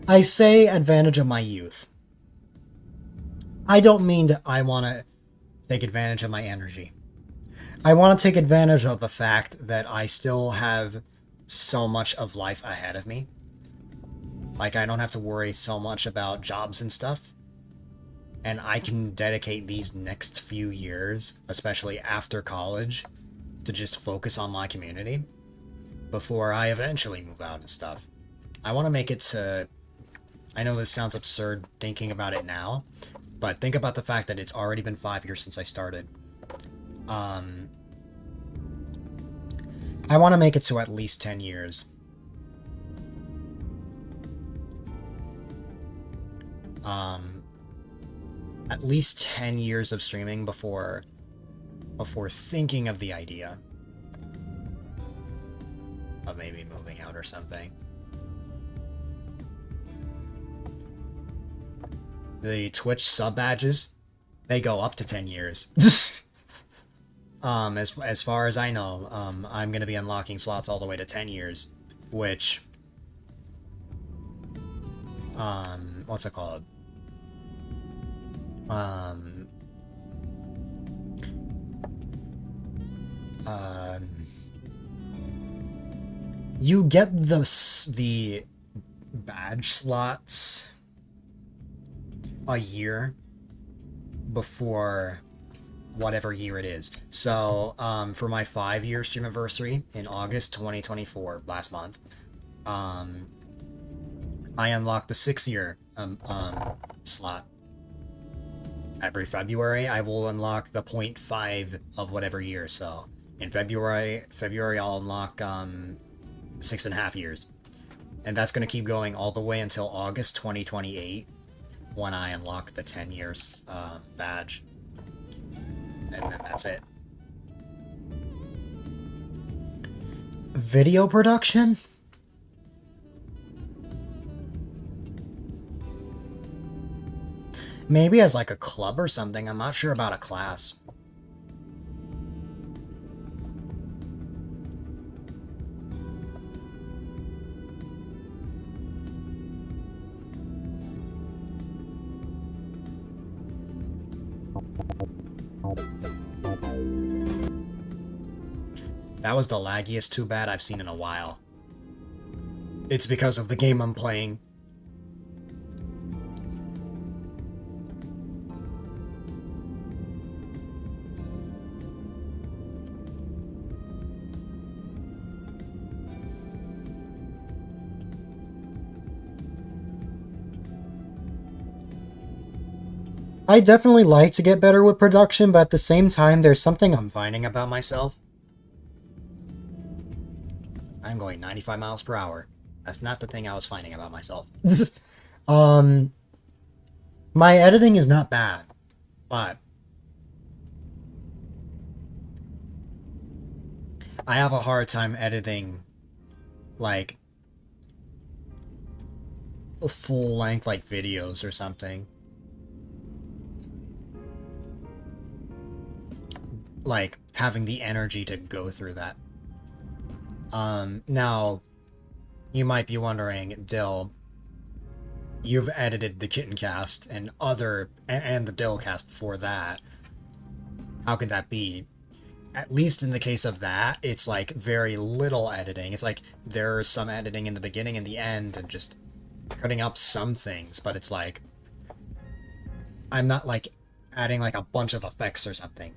I say advantage of my youth. I don't mean that I want to take advantage of my energy. I want to take advantage of the fact that I still have so much of life ahead of me. Like, I don't have to worry so much about jobs and stuff. And I can dedicate these next few years, especially after college, to just focus on my community before I eventually move out and stuff. I want to make it to... I know this sounds absurd thinking about it now, but think about the fact that it's already been 5 years since I started. I want to make it to at least 10 years. At least 10 years of streaming before thinking of the idea of maybe moving out or something. The Twitch sub badges, they go up to 10 years. As far as I know, I'm gonna be unlocking slots all the way to 10 years, which, what's it called? You get the badge slots a year before whatever year it is. So, for my 5-year stream anniversary in August 2024, last month, I unlocked the 6-year slot. Every February, I will unlock the 0.5 of whatever year. So, in February I'll unlock 6.5 years. And that's going to keep going all the way until August 2028 when I unlock the 10 years badge. And then that's it. Video production? Maybe as like a club or something. I'm not sure about a class. That was the laggiest too bad I've seen in a while. It's because of the game I'm playing. I definitely like to get better with production, but at the same time, there's something I'm Finding about myself. I'm going 95 miles per hour. That's not the thing I was finding about myself. my editing is not Not bad, but I have a hard time editing like full length like videos or something. Like having the energy to go through that. Now you might be wondering, Dill, you've edited the Kitten Cast and the Dill Cast before that. How could that be? At least in the case of that, it's like very little editing. It's like there's some editing in the beginning and the end and just cutting up some things, but it's like I'm not like adding like a bunch of effects or something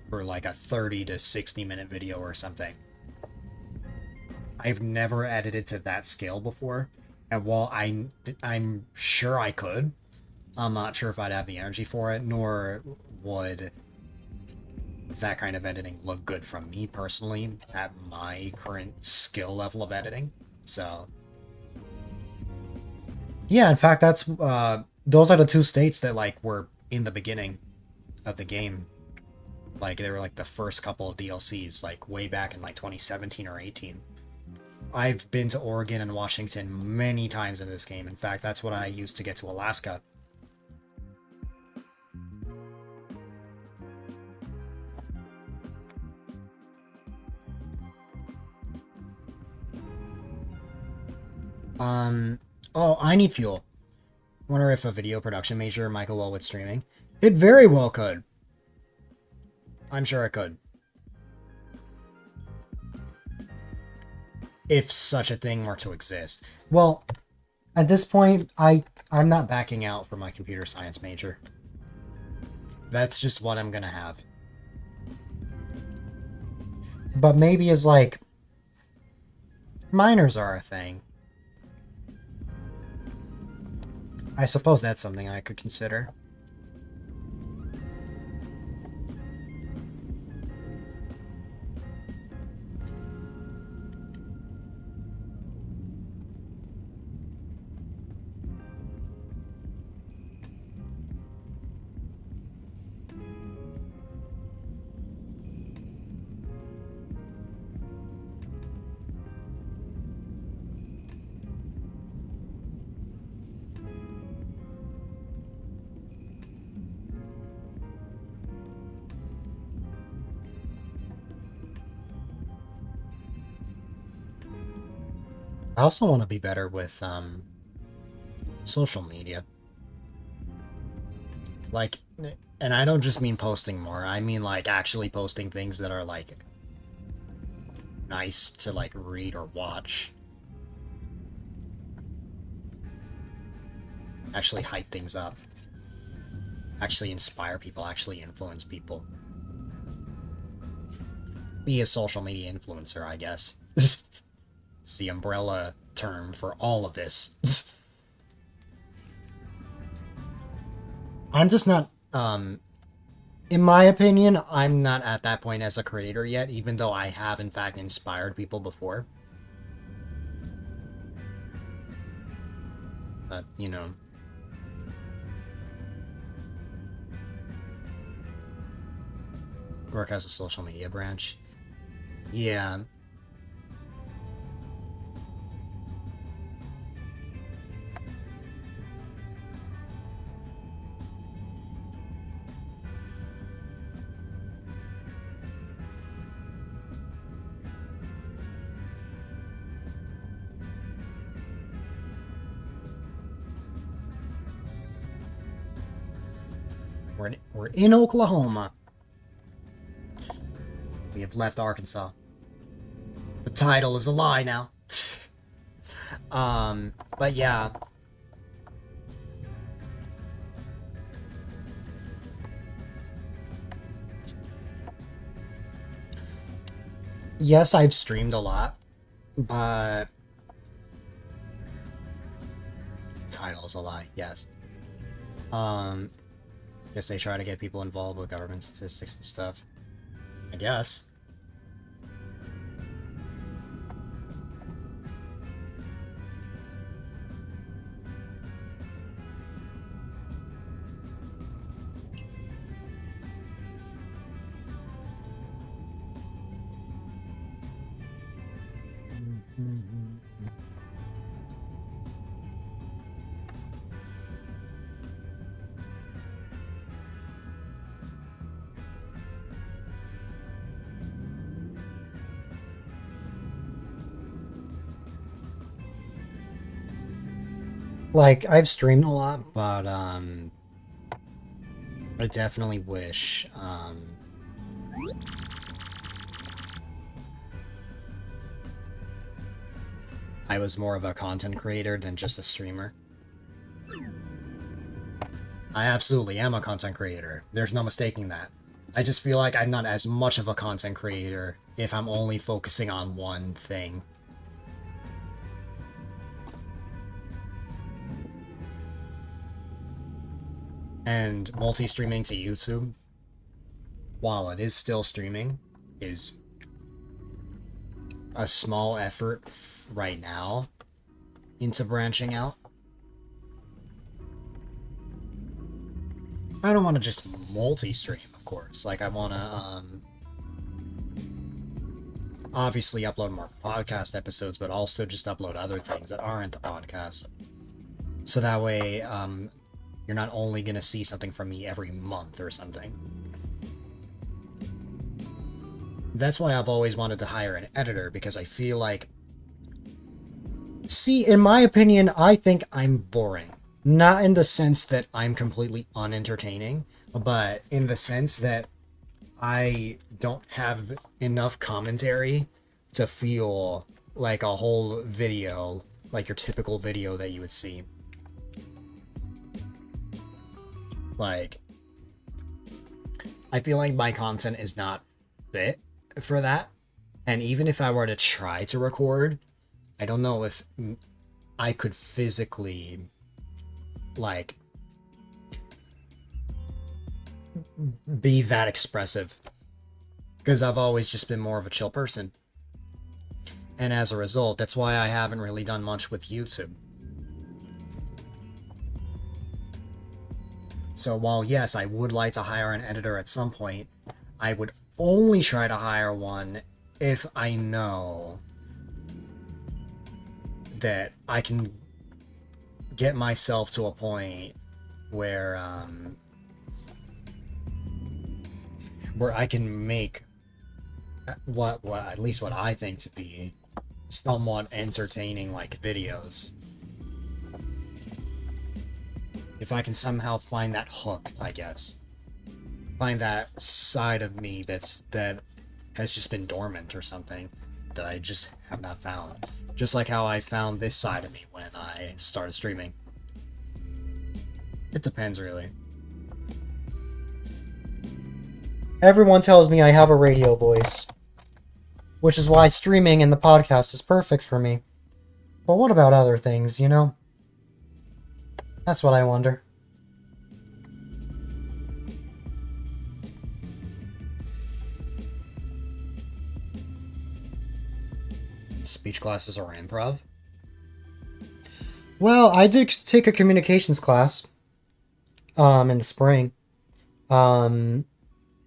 for like a 30 to 60 minute video or something. I've never edited to that scale before, and while I'm sure I could, I'm not sure if I'd have the energy for it, nor would that kind of editing look good from me personally at my current skill level of editing. So Yeah, in fact, that's those are the two states that like were in the beginning of the game. Like they were like the first couple of DLCs, like way back in like 2017 or 18. I've been to Oregon and Washington many times in this game. In fact, that's what I used to get to Alaska. Oh, I need fuel. Wonder if a video production major might go well with streaming. It very well could. I'm sure it could. If such a thing were to exist. well, at this point, I'm not Backing out for my computer science major. That's just what I'm gonna have. but maybe as like Minors are a thing. I suppose that's something I could consider. I also want to be better with social media. Like, and I don't just mean posting more. I mean like actually posting things that are like nice to like read or watch. Actually hype things up. Actually inspire people, actually influence people. Be a social media influencer, I guess. It's the umbrella term for all of this. I'm just not, in my opinion, I'm not at that point as a creator yet, even though I have in fact inspired people before. But, you know. Work as a social media branch. Yeah. We're in Oklahoma. We have left Arkansas. The title is a lie now. But yeah. Yes, I've streamed a lot, but the title is a lie, yes. Guess they try to get people involved with government statistics and stuff. I guess. Like, I've streamed a lot, but, I definitely wish, I was more of a content creator than just a streamer. I absolutely am a content creator. There's no mistaking that. I just feel like I'm not as much of a content creator if I'm only focusing on one thing. And multi-streaming to YouTube, while it is still streaming, is a small effort right now into branching out. I don't want to just multi-stream, of course. Like, I want to, obviously upload more podcast episodes, but also just upload other things that aren't the podcast. So that way, you're not only going to see something from me every month or something. That's why I've always wanted to hire an editor, because I feel like... See, in my opinion, I think I'm boring. Not in the sense that I'm completely unentertaining, but in the sense that I don't have enough commentary to feel like a whole video, like your typical video that you would see. Like, I feel like my content is not fit for that. And even if I were to try to record, I don't know if I could physically, like, be that expressive. Because I've always just been more of a chill person. And as a result, that's why I haven't really done much with YouTube. So while yes, I would like to hire an editor at some point, I would only try to hire one if I know that I can get myself to a point where I can make what at least what I think to be somewhat entertaining, like, videos. If I can somehow find that hook, I guess. Find that side of me that has just been dormant or something. that I just have not found. Just like how I found this side of me when I started streaming. It depends, really. Everyone tells me I have a radio voice, which is why streaming and the podcast is perfect for me. But what about other things, you know? That's what I wonder. Speech classes or improv? Well, I did take a communications class in the spring.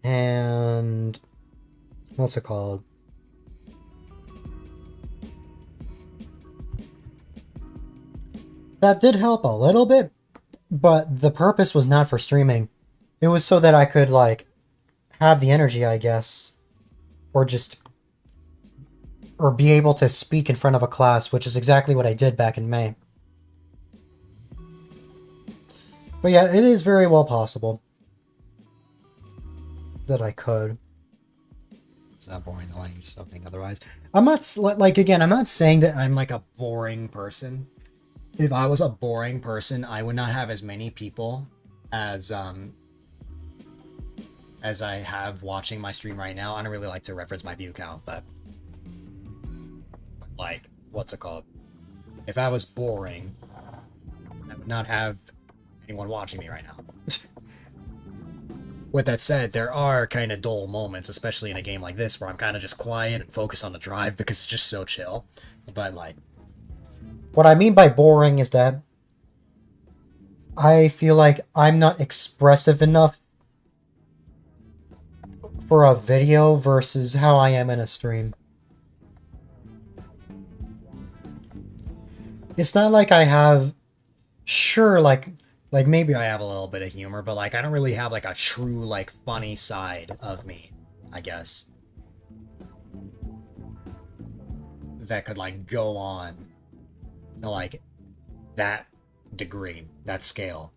And what's it called? That did help a little bit, but the purpose was not for streaming. It was so that I could, like, have the energy, I guess, or be able to speak in front of a class, which is exactly what I did back in May. But yeah, it is very well possible that I could. It's not boring to like something otherwise. I'm not, like, again, I'm not saying that I'm like a boring person. If I was a boring person, I would not have as many people as I have watching my stream right now. I don't really like to reference my view count, but like, what's it called? If I was boring, I would not have anyone watching me right now. With that said, there are kind of dull moments, especially in a game like this, where I'm kind of just quiet and focused on the drive because it's just so chill. But, like... What I mean by boring is that I feel like I'm not expressive enough for a video versus how I am in a stream. It's not like I have... Sure, like maybe I have a little bit of humor, but like I don't really have like a true like funny side of me, I guess. That could like go on to like that degree, that scale.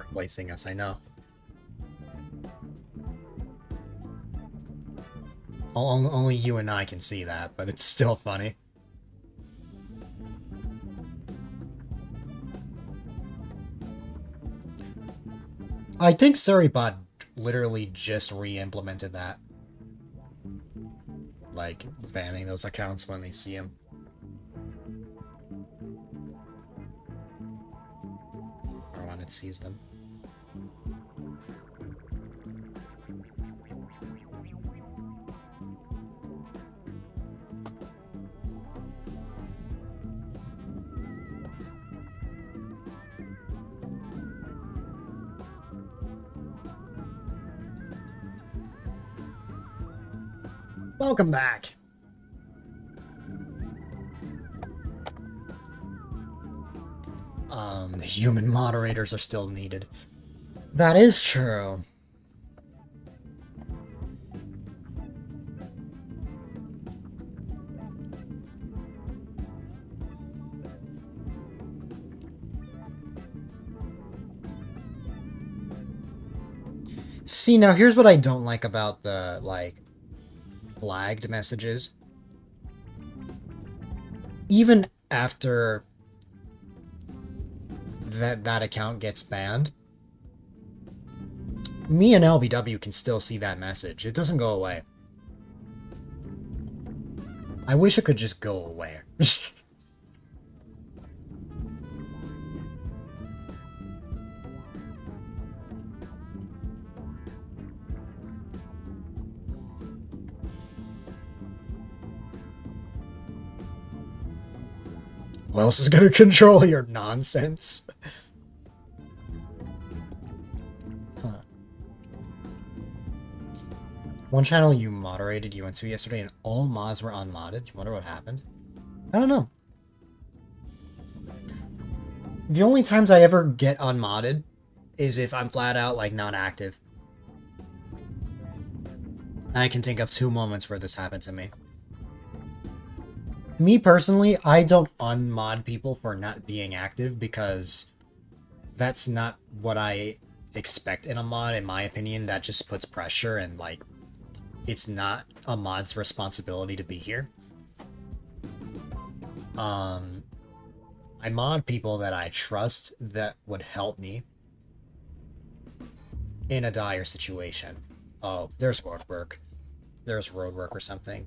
Replacing us, I know. Only you and I can see that, but it's still funny. I think Surrybot literally just re-implemented that. Like, banning those accounts when they see them. Or when it sees them. Welcome back. The human moderators are still needed. That is true. See, now here's what I don't like about the, like, flagged messages. Even after that account gets banned, me and LBW can still see that message. It doesn't go away. I wish it could just go away. who else is gonna control your nonsense? Huh. One channel you moderated you went to yesterday and all mods were unmodded. You wonder what happened? I don't know. The only times I ever get unmodded is if I'm flat out, like, not active. I can think of 2 moments where this happened to me. Me personally, I don't unmod people for not being active because that's not what I expect in a mod, in my opinion. That just puts pressure and, like, it's not a mod's responsibility to be here. I mod people that I trust that would help me in a dire situation. Oh, there's road work. There's road work or something.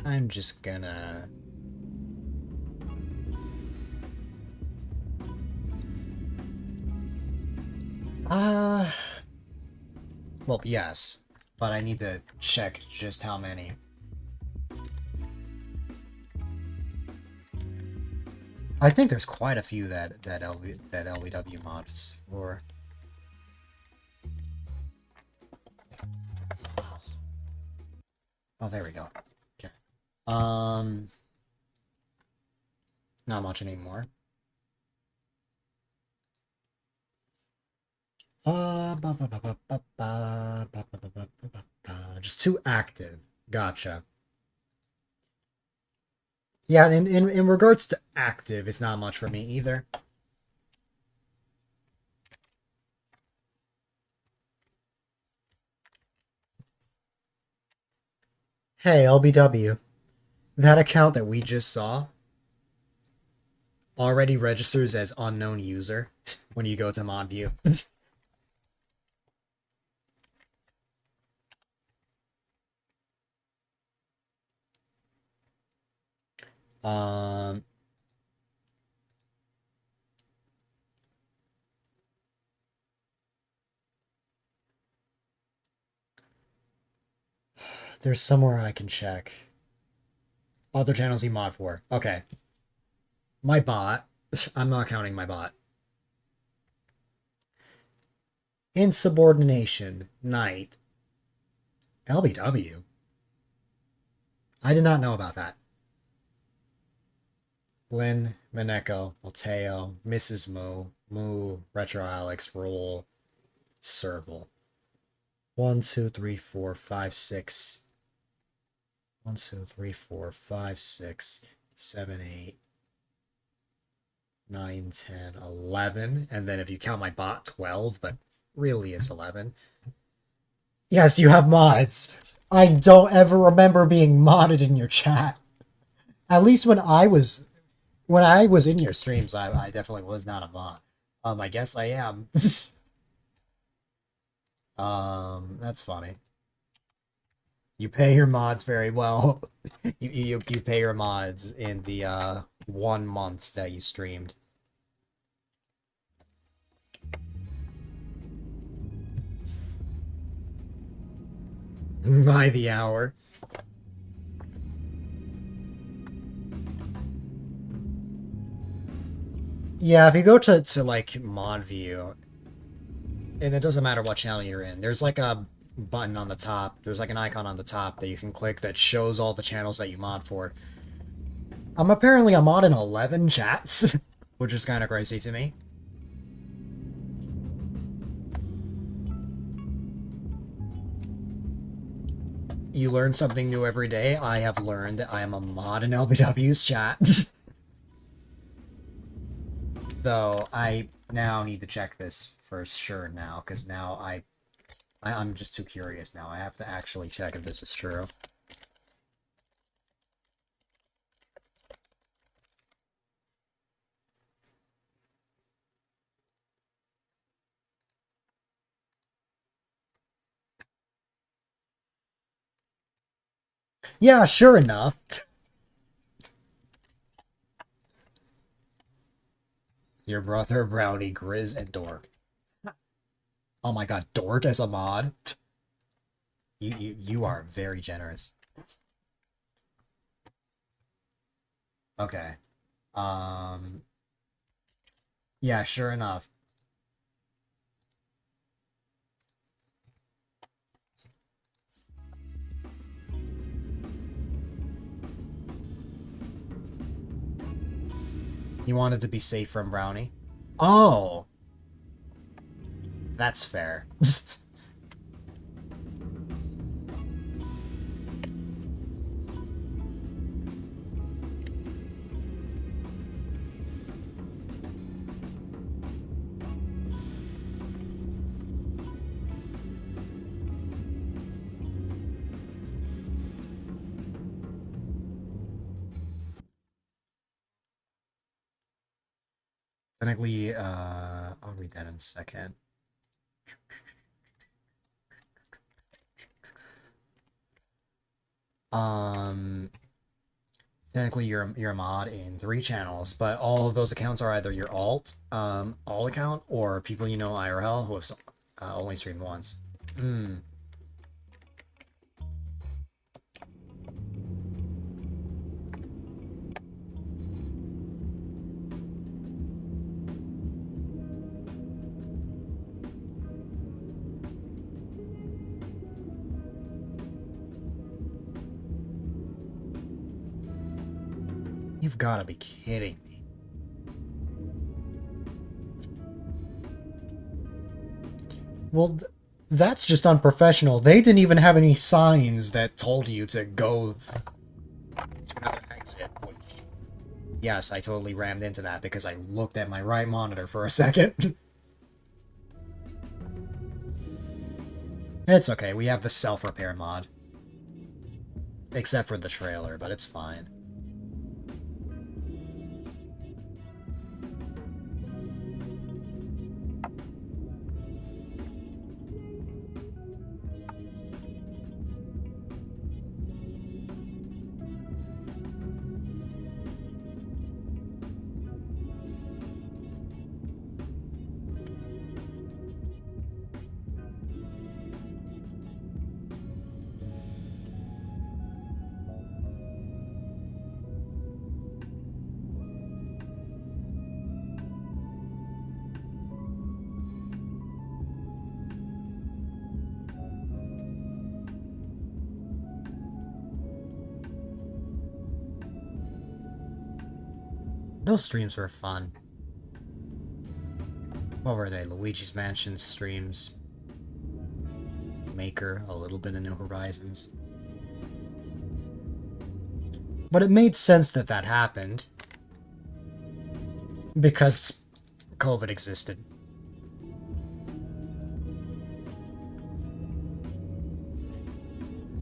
I'm just gonna... Well, yes, but I need to check just how many. I think there's quite a few that LBW mods for. Oh, there we go. Okay. Not much anymore. Just 2 active. Gotcha. Yeah, in regards to active, it's not much for me either. Hey, LBW. That account that we just saw already registers as unknown user when you go to mod view. um There's somewhere I can check. Other channels you mod for. Okay. My bot. I'm not counting my bot. Insubordination. Night. LBW. I did not know about that. Lynn, Mineko, Mateo, Mrs. Mo, Moo, Retro Alex, Roll, Circle. 1, 2, 3, 4, 5, 6. 1, 2, 3, 4, 5, 6, 7, 8, 9, 10, 11. And then if you count my bot, 12, but really it's 11. Yes, you have mods. I don't ever remember being modded in your chat. At least when I was in your streams, I definitely was not a mod. I guess I am. That's funny. You pay your mods very well. you pay your mods in the 1 month that you streamed. By the hour. Yeah, if you go to like mod view, and it doesn't matter what channel you're in, there's like a button on the top, there's like an icon on the top that you can click that shows all the channels that you mod for. I'm apparently a mod in 11 chats, which is kind of crazy to me. You learn something new every day. I have learned that I am a mod in LBW's chat. Though I now need to check this for sure now, because now I'm just too curious now. I have to actually check if this is true. Yeah, sure enough. Your brother, Brownie, Grizz, and Dork. Oh my god, Dork as a mod? You are very generous. Okay. Um, yeah, sure enough. He wanted to be safe from Brownie. Oh, that's fair. Technically, I'll read that in a second. Um, Technically, you're a mod in 3 channels, but all of those accounts are either your alt account, or people you know IRL who have only streamed once. Hmm. You've got to be kidding me. Well, that's just unprofessional. They didn't even have any signs that told you to go to another exit, which, yes, I totally rammed into that because I looked at my right monitor for a second. It's okay, we have the self-repair mod. Except for the trailer, but it's fine. Those streams were fun. What were they? Luigi's Mansion streams. Maker, a little bit of New Horizons. But it made sense that that happened. Because COVID existed.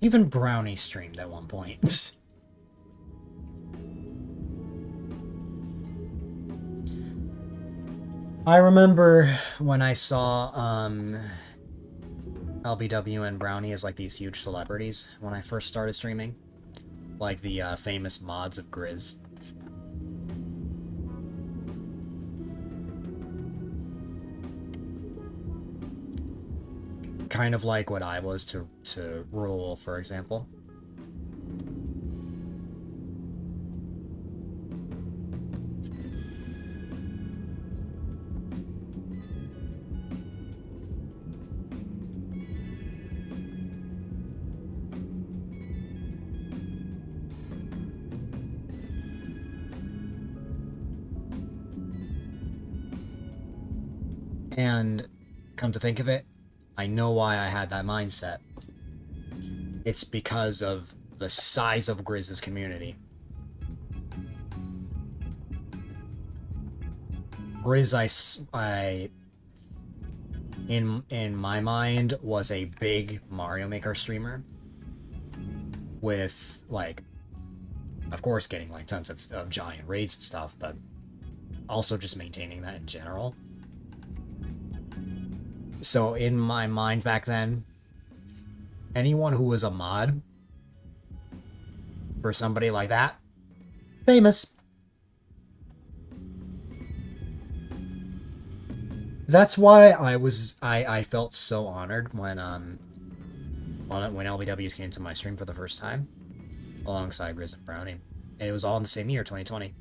Even Brownie streamed at one point. I remember when I saw LBW and Brownie as like these huge celebrities when I first started streaming. Like the famous mods of Grizz. Kind of like what I was to Rule, for example. And come to think of it, I know why I had that mindset. It's because of the size of Grizz's community. Grizz, in my mind, was a big Mario Maker streamer. With, like, of course getting, like, tons of giant raids and stuff, but also just maintaining that in general. So in my mind back then, anyone who was a mod For somebody like that, famous. That's why I felt so honored when LBWs came to my stream for the first time, alongside Grizz and Brownie, and it was all in the same year, 2020,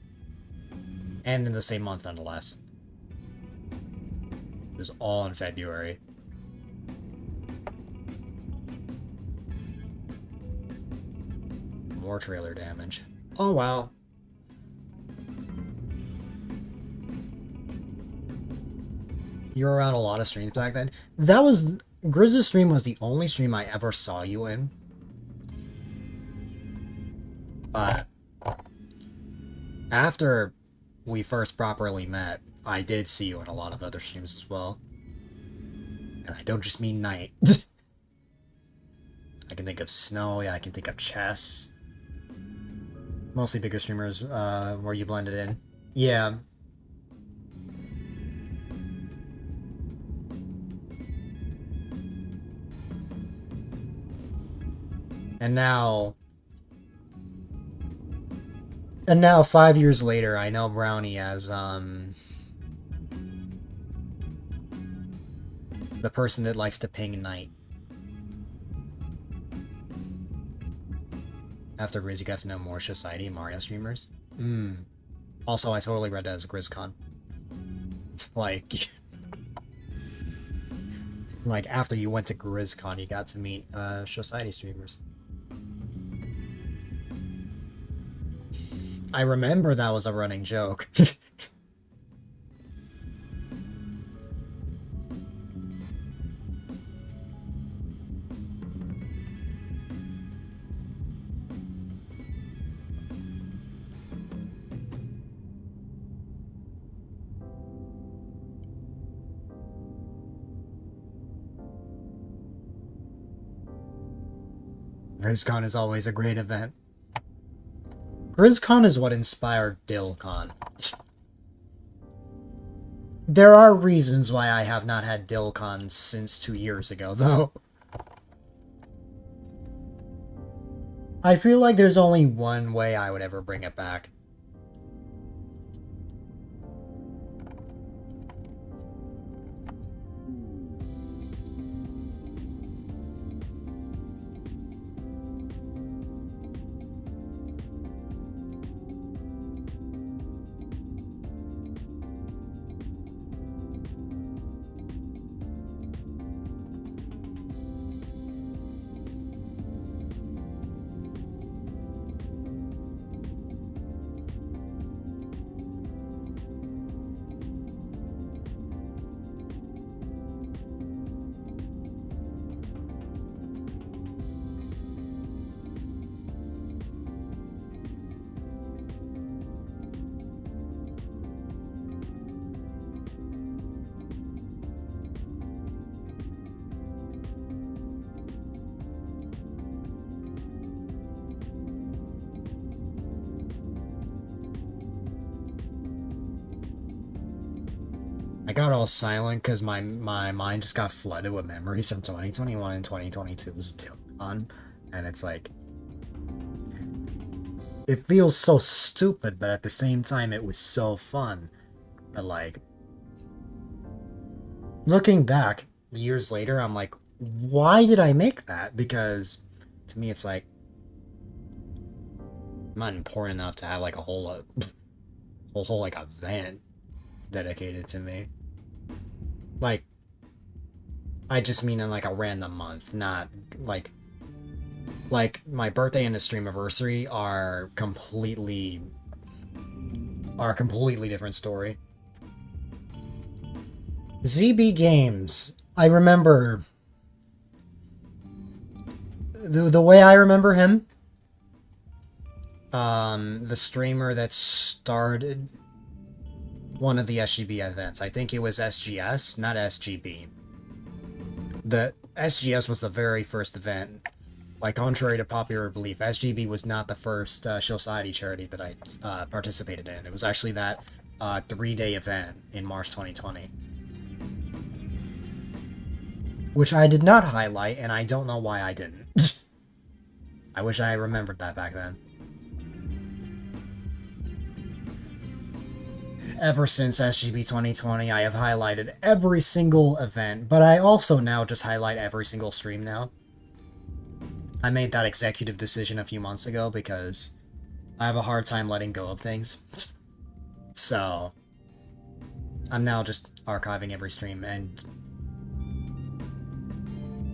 and in the same month, nonetheless. It was all in February. More trailer damage. Oh well. You were around a lot of streams back then. That was... Grizz's stream was the only stream I ever saw you in. But... after we first properly met, I did see you in a lot of other streams as well. And I don't just mean night. I can think of Snowy, I can think of Chess. Mostly bigger streamers where you blended in. Yeah. And now 5 years later, I know Brownie as the person that likes to ping Night. After Grizz, you got to know more Society and Mario streamers. Also, I totally read that as a GrizzCon. Like after you went to GrizzCon, you got to meet Society streamers. I remember that was a running joke. GrizzCon is always a great event. GrizzCon is what inspired DillCon. There are reasons why I have not had DillCon since 2 years ago, though. I feel like there's only one way I would ever bring it back. I got all silent because my mind just got flooded with memories from 2021 and 2022's DillCon, and it's like... it feels so stupid, but at the same time it was so fun. But like... looking back, years later, I'm like, why did I make that? Because, to me it's like... I'm not important enough to have like a whole like event dedicated to me. Like, I just mean in like a random month, not like my birthday and the streamiversary are completely different story. ZB Games, I remember the way I remember him, the streamer that started one of the SGB events. I think it was SGS, not SGB. The SGS was the very first event. Like, contrary to popular belief, SGB was not the first Society charity that I participated in. It was actually that 3-day event in March 2020. Which I did not highlight, and I don't know why I didn't. I wish I remembered that back then. ever since SGB 2020, I have highlighted every single event, but I also now just highlight every single stream now. I made that executive decision a few months ago because I have a hard time letting go of things. So, I'm now just archiving every stream, and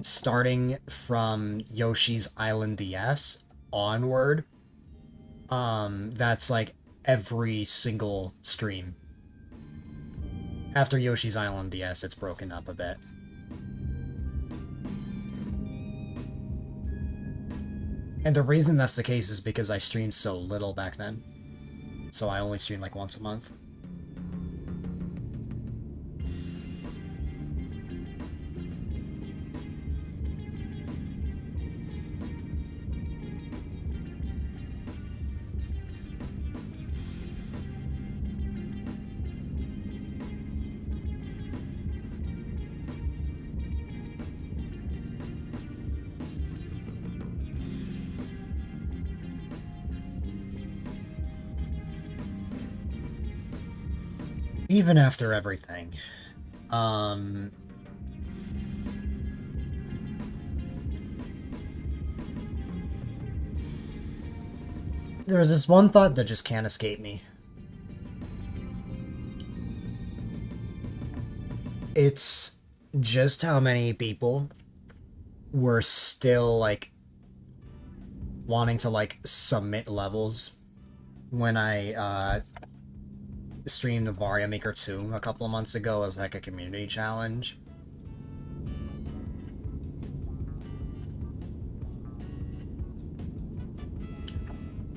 starting from Yoshi's Island DS onward, that's like every single stream. After Yoshi's Island DS, it's broken up a bit. And the reason that's the case is because I streamed so little back then. So I only stream like once a month. Even after everything, there's this one thought that just can't escape me. It's just how many people were still, like, wanting to, like, submit levels when I, streamed Mario Maker 2 a couple of months ago as, like, a community challenge.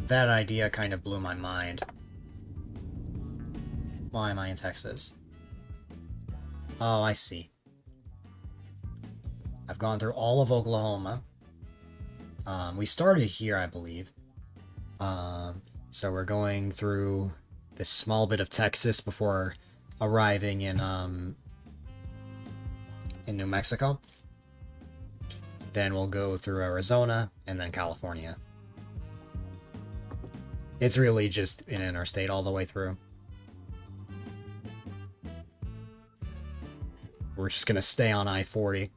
That idea kind of blew my mind. Why am I in Texas? Oh, I see. I've gone through all of Oklahoma. We started here, I believe. So we're going through this small bit of Texas before arriving in New Mexico. Then we'll go through Arizona and then California. It's really just an interstate all the way through. We're just gonna stay on I-40.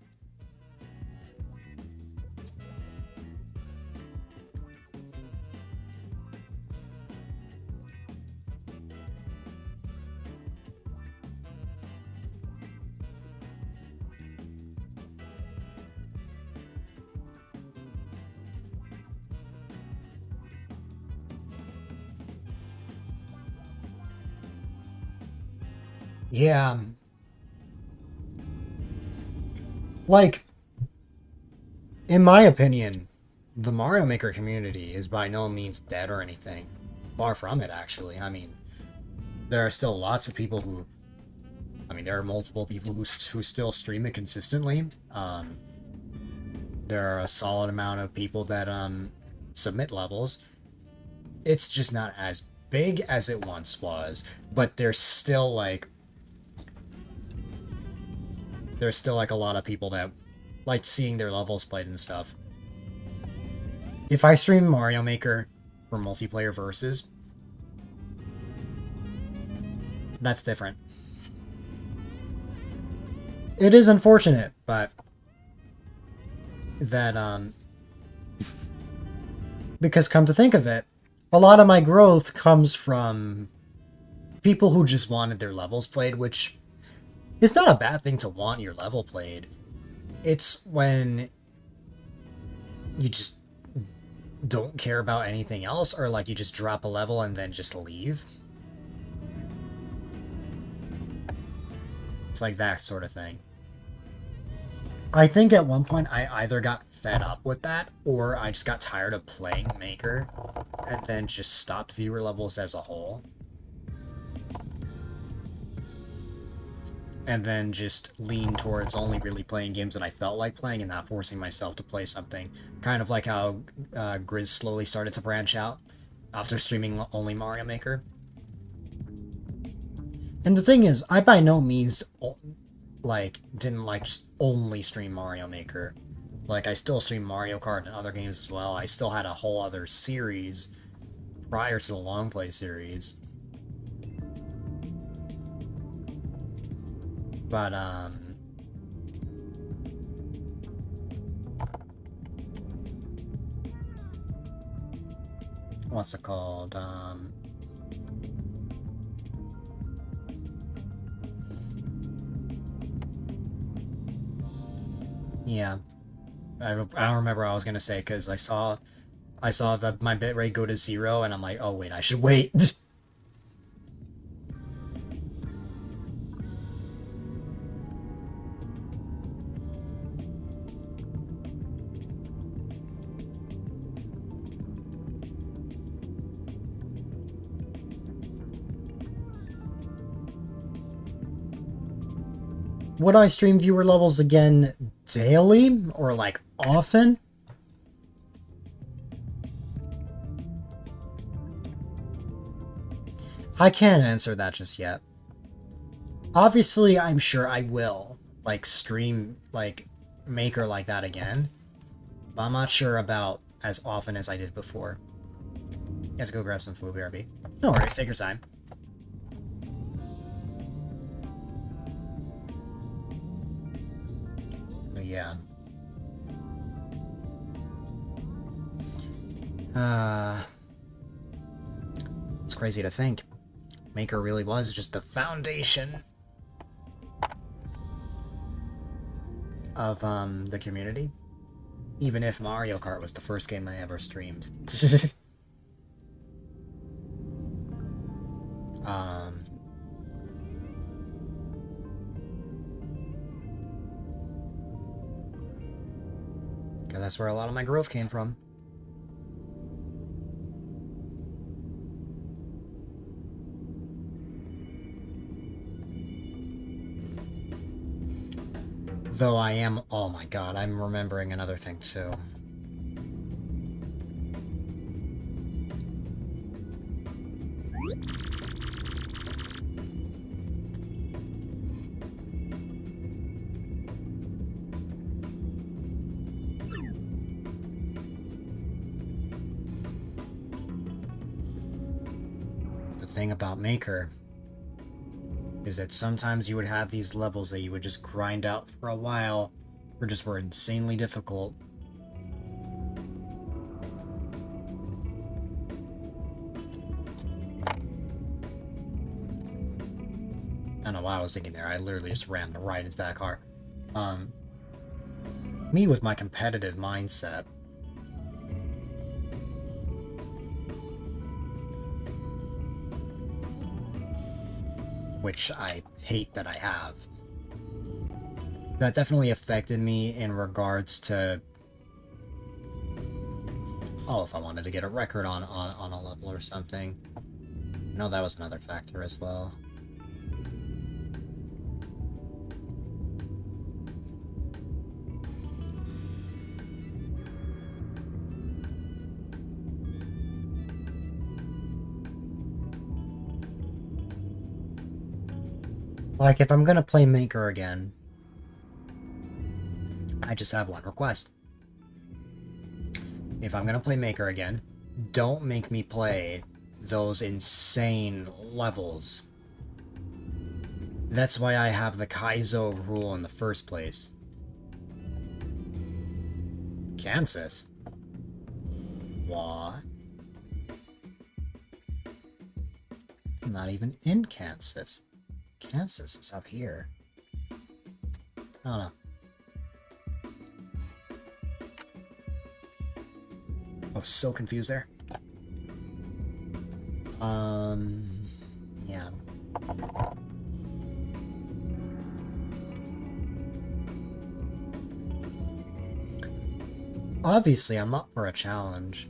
Yeah. Like, in my opinion, the Mario Maker community is by no means dead or anything. Far from it, actually. I mean, there are still lots of people who... I mean, there are multiple people who still stream it consistently. There are a solid amount of people that submit levels. It's just not as big as it once was, but there's still like a lot of people that like seeing their levels played and stuff. If I stream Mario Maker for multiplayer versus, that's different. It is unfortunate, but that because come to think of it, a lot of my growth comes from people who just wanted their levels played, which is not a bad thing to want your level played. It's when you just don't care about anything else, or like you just drop a level and then just leave. It's like that sort of thing. I think at one point I either got fed up with that, or I just got tired of playing Maker, and then just stopped viewer levels as a whole. And then just leaned towards only really playing games that I felt like playing and not forcing myself to play something. Kind of like how Grizz slowly started to branch out after streaming only Mario Maker. And the thing is, I by no means didn't just only stream Mario Maker. Like, I still stream Mario Kart and other games as well. I still had a whole other series prior to the long play series. But, what's it called? Yeah. I don't remember what I was gonna say, because I saw my bitrate go to 0, and I'm like, oh wait, I should wait. Would I stream viewer levels again daily or like often? I can't answer that just yet. Obviously, I'm sure I will like stream like Maker like that again, but I'm not sure about as often as I did before. You have to go grab some food, BRB. No worries, take your time. But yeah. It's crazy to think. Maker really was just the foundation of the community. Even if Mario Kart was the first game I ever streamed. Because that's where a lot of my growth came from. Though I am... Oh my god, I'm remembering another thing too. The thing about Maker is that sometimes you would have these levels that you would just grind out for a while, or just were insanely difficult. I don't know why I was thinking there. I literally just rammed right into that car. Me with my competitive mindset. Which I hate that I have. That definitely affected me in regards to... Oh, if I wanted to get a record on a level or something. No, that was another factor as well. Like, if I'm gonna play Maker again, I just have one request. If I'm gonna play Maker again, don't make me play those insane levels. That's why I have the Kaizo rule in the first place. Kansas? What? I'm not even in Kansas. Kansas is up here. I don't know. I was so confused there. Yeah. Obviously, I'm up for a challenge.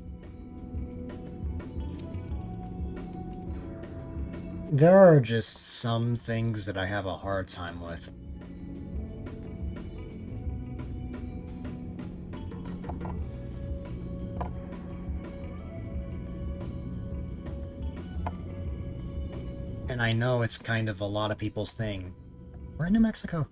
There are just some things that I have a hard time with. And I know it's kind of a lot of people's thing. We're in New Mexico.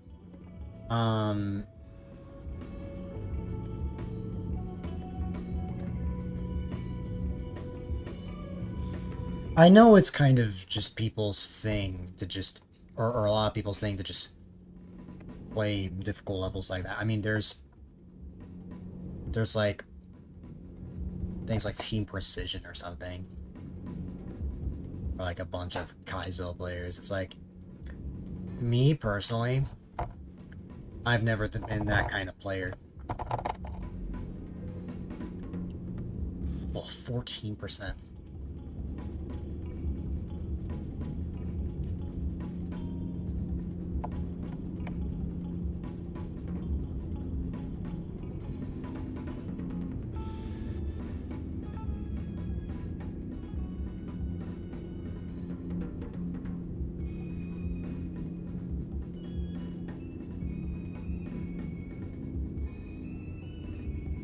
I know it's kind of just people's thing to just, or a lot of people's thing to just play difficult levels like that. I mean, there's like things like Team Precision or something, or like a bunch of Kaizo players. It's like, me personally, I've never been that kind of player. Oh, 14%.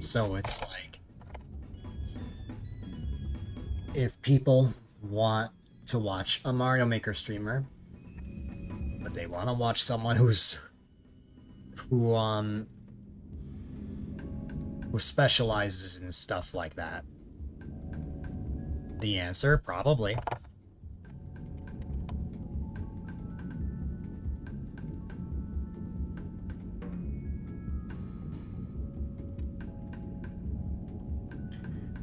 So it's like, if people want to watch a Mario Maker streamer, but they want to watch someone who specializes in stuff like that, the answer, probably.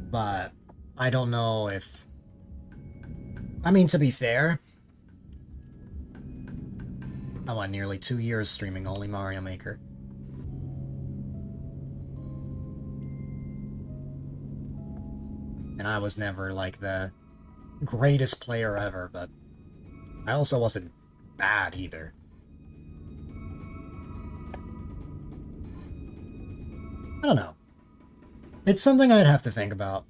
But I don't know if... I mean, to be fair, I went nearly 2 years streaming only Mario Maker. And I was never, like, the greatest player ever, but I also wasn't bad either. I don't know. It's something I'd have to think about.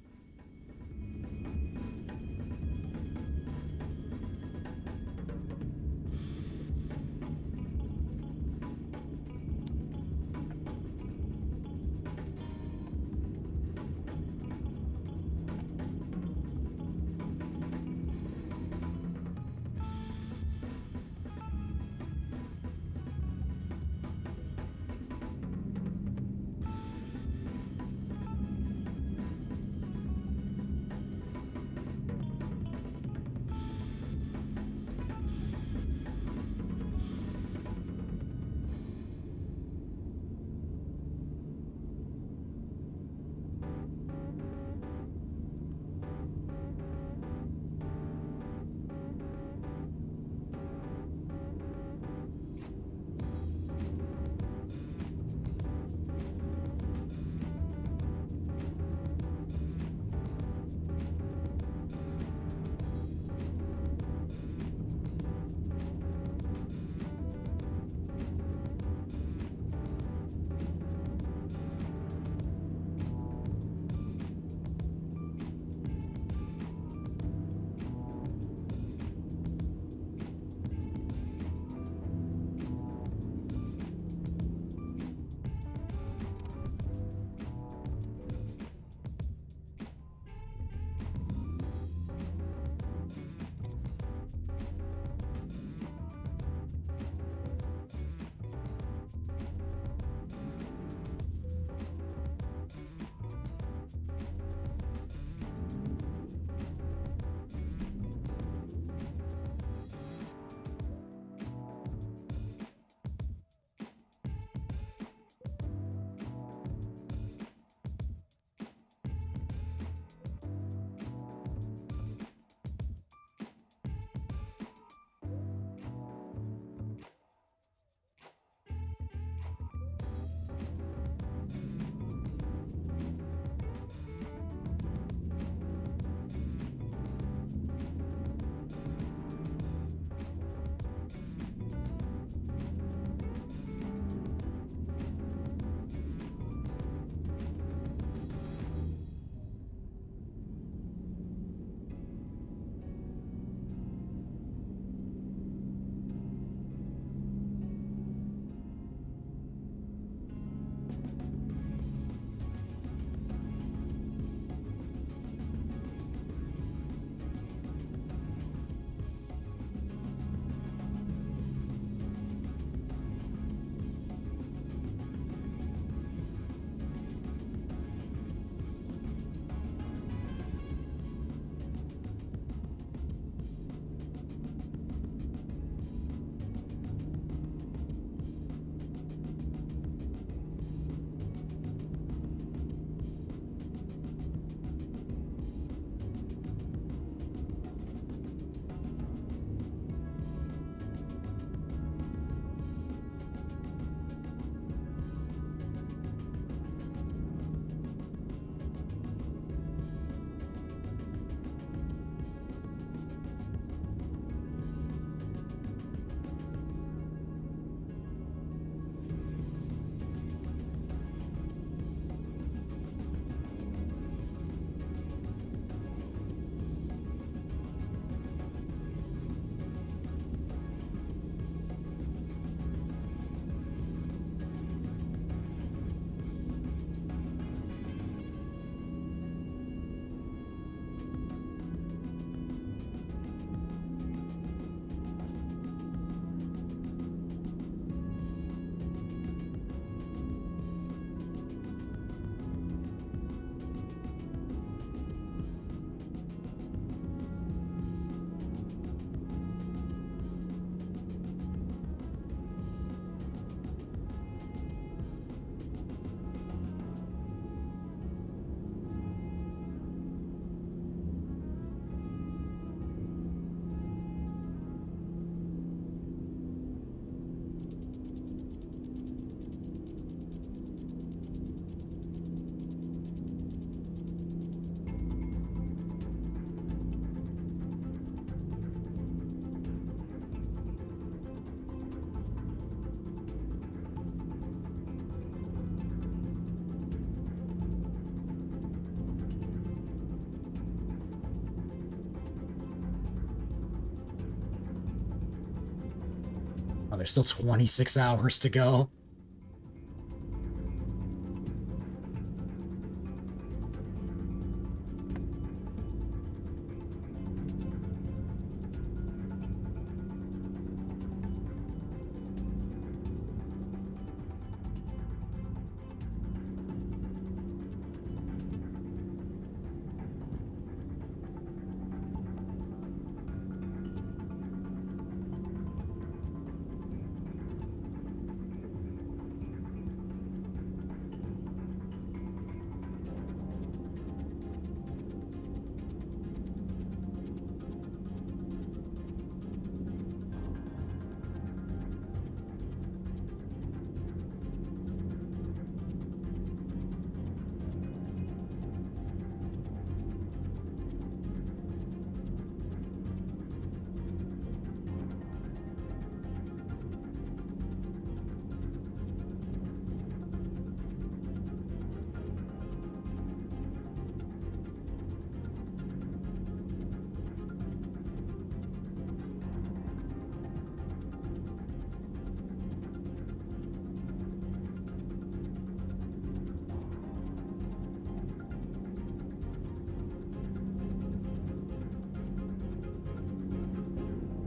Oh, there's still 26 hours to go.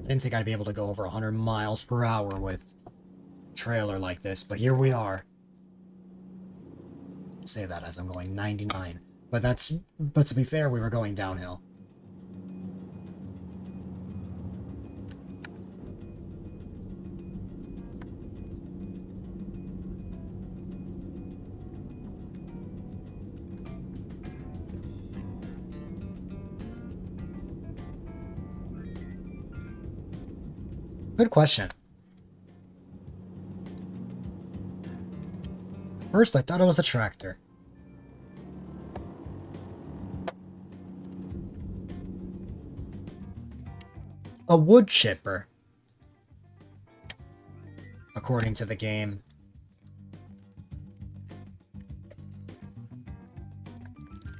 I didn't think I'd be able to go over 100 miles per hour with a trailer like this, but here we are. Say that as I'm going 99. But to be fair, we were going downhill. Good question. First, I thought it was the tractor. A wood chipper. According to the game.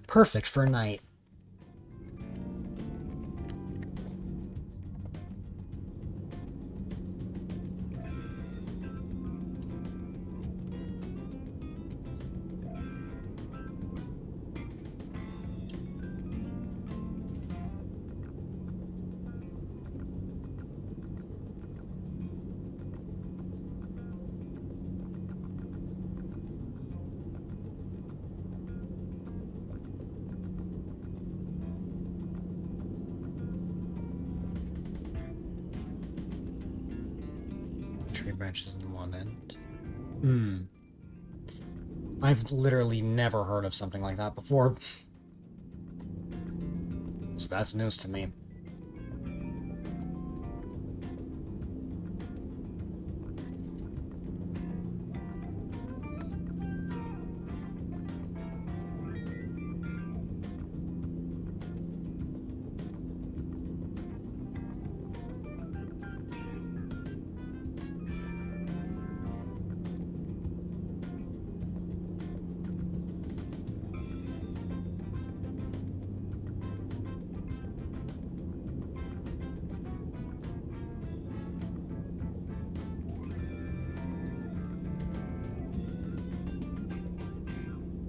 Perfect for night. Tree branches in one end. I've literally never heard of something like that before. So that's news to me.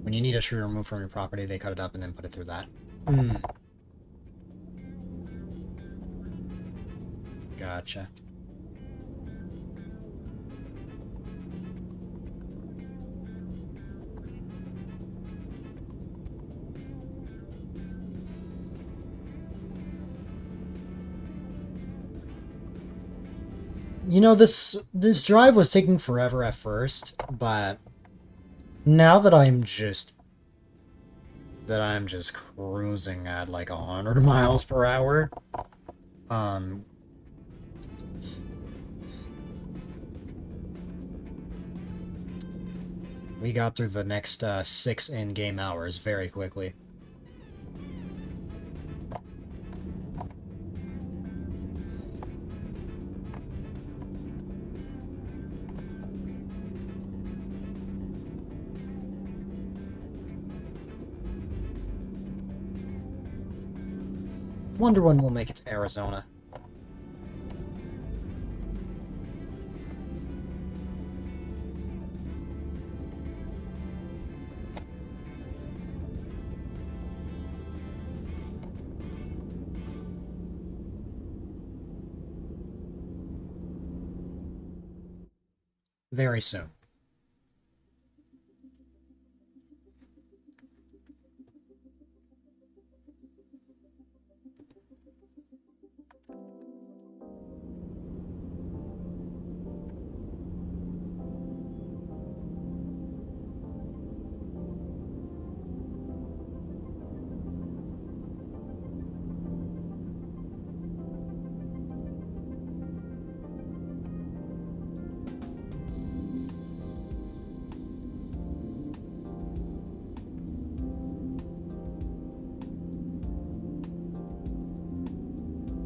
When you need a tree removed from your property, they cut it up and then put it through that. Gotcha. You know, this drive was taking forever at first, but now that I'm just cruising at like 100 miles per hour, we got through the next 6 in-game hours very quickly. Wonder when we'll make it to Arizona. very soon.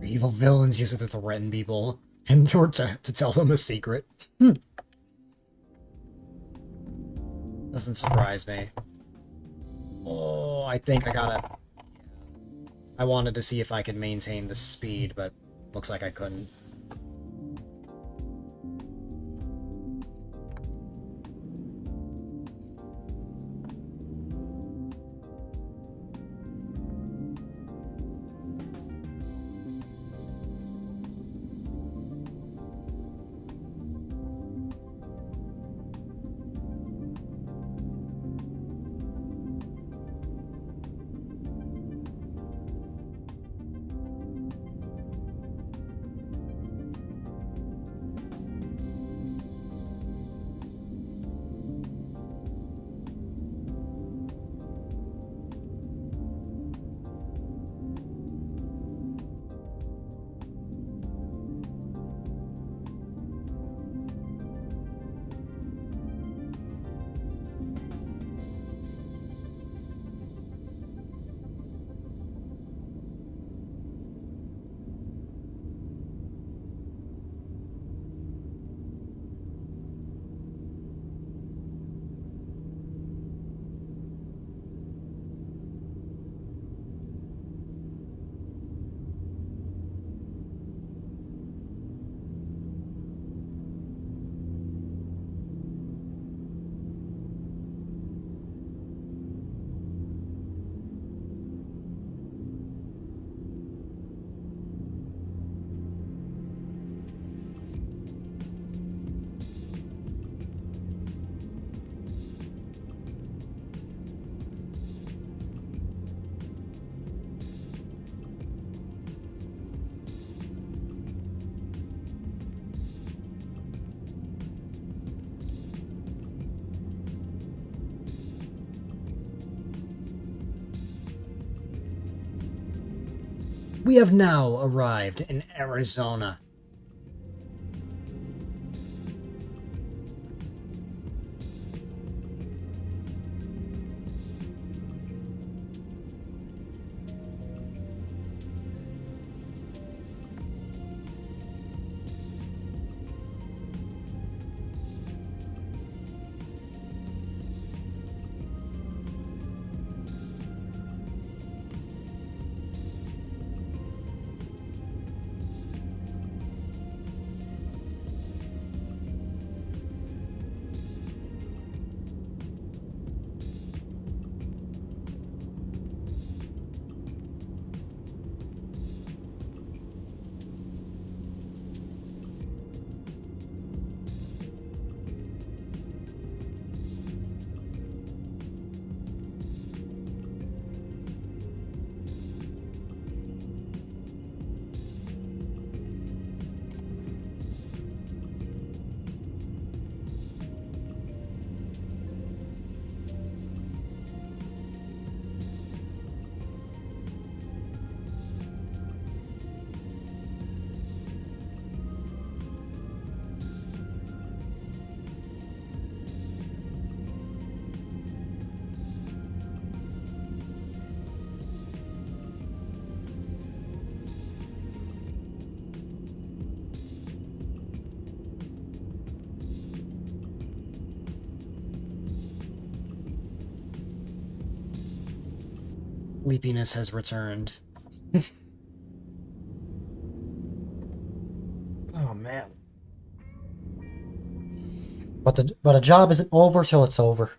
Evil villains use it to threaten people and or to tell them a secret. Doesn't surprise me. Oh, I think I gotta... I wanted to see if I could maintain the speed, but looks like I couldn't. We have now arrived in Arizona. Sleepiness has returned. Oh man. But a job isn't over till it's over.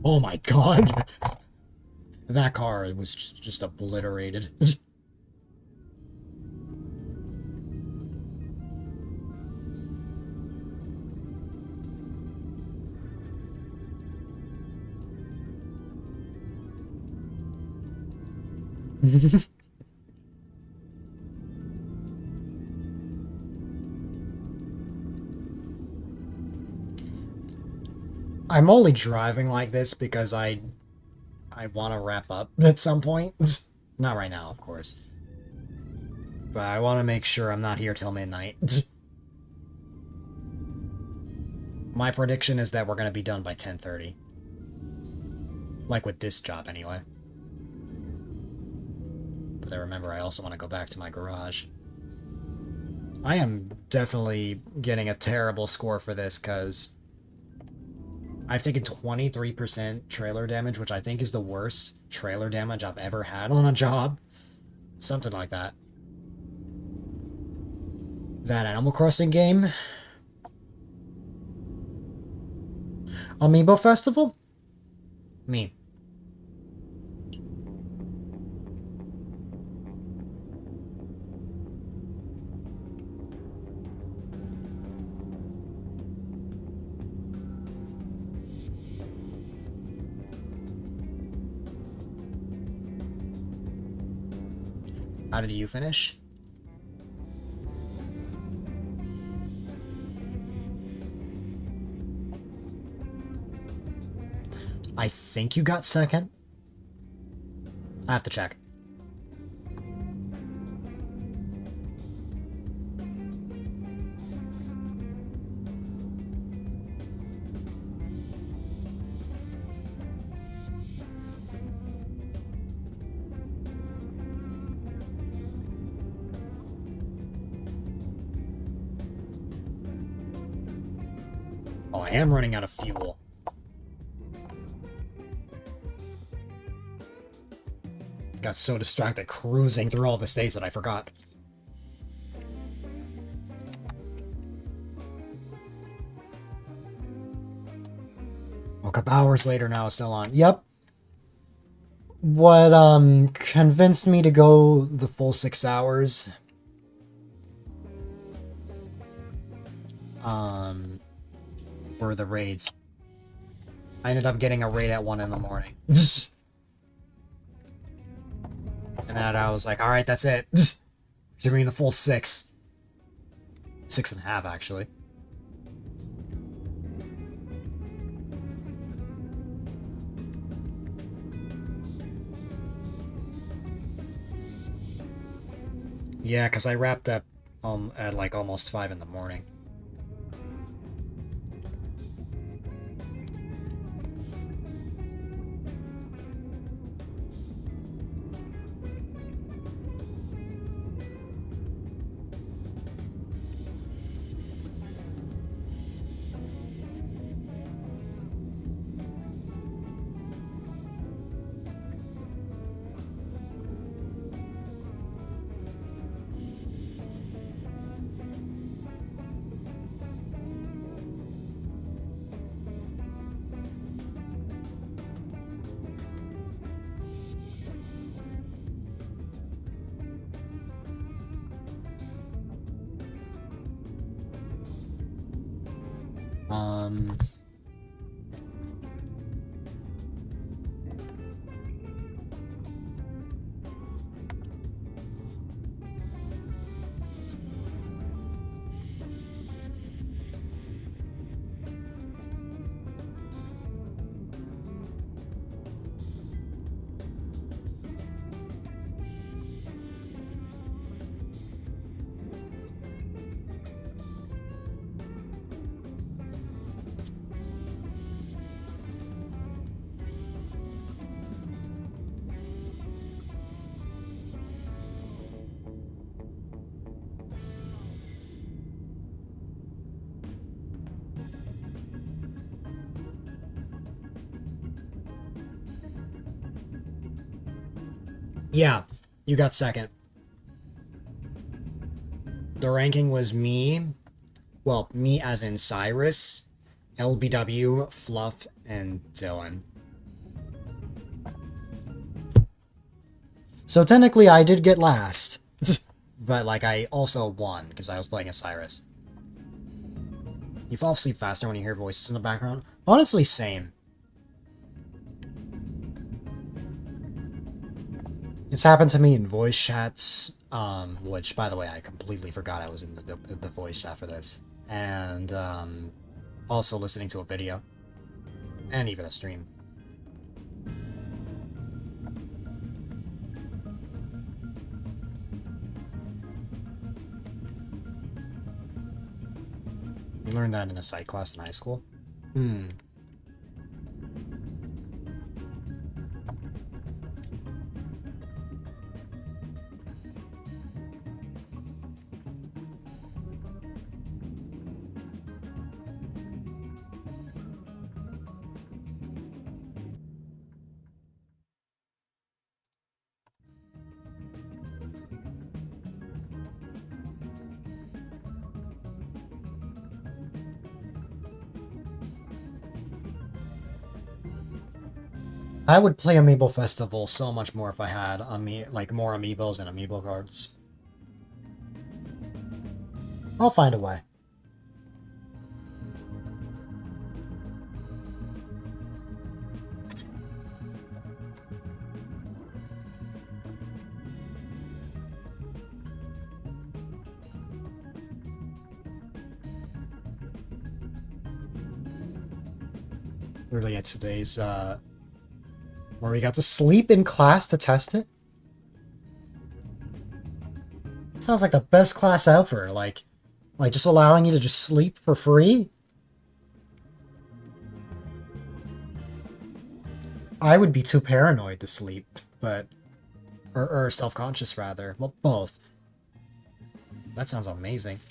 Oh my god. That car was just obliterated. I'm only driving like this because I want to wrap up at some point. Not right now, of course. But I want to make sure I'm not here till midnight. My prediction is that we're going to be done by 10:30. Like with this job, anyway. But then remember, I also want to go back to my garage. I am definitely getting a terrible score for this, because I've taken 23% trailer damage, which I think is the worst trailer damage I've ever had on a job. Something like that. That Animal Crossing game. Amiibo Festival? Me. How did you finish? I think you got second. I have to check. Oh, I am running out of fuel. Got so distracted cruising through all the states that I forgot. Woke up hours later, now it's still on. Yep. What convinced me to go the full 6 hours were the raids. I ended up getting a raid at 1 in the morning. And then I was like, alright, that's it. Doing the full 6. 6.5, actually. Yeah, because I wrapped up at like almost 5 in the morning. Um... Yeah, you got second. The ranking was me, well, me as in Cyrus, LBW, Fluff, and Dylan. So technically I did get last. But, like, I also won, because I was playing as Cyrus. You fall asleep faster when you hear voices in the background? Honestly, same. It's happened to me in voice chats, which, by the way, I completely forgot I was in the voice chat for this. And, also listening to a video. And even a stream. You learned that in a psych class in high school? Hmm. I would play Amiibo Festival so much more if I had more amiibos and amiibo cards. I'll find a way. Really, at today's, where we got to sleep in class to test it? Sounds like the best class ever, like just allowing you to just sleep for free? I would be too paranoid to sleep, but... Or self-conscious, rather. Well, both. That sounds amazing.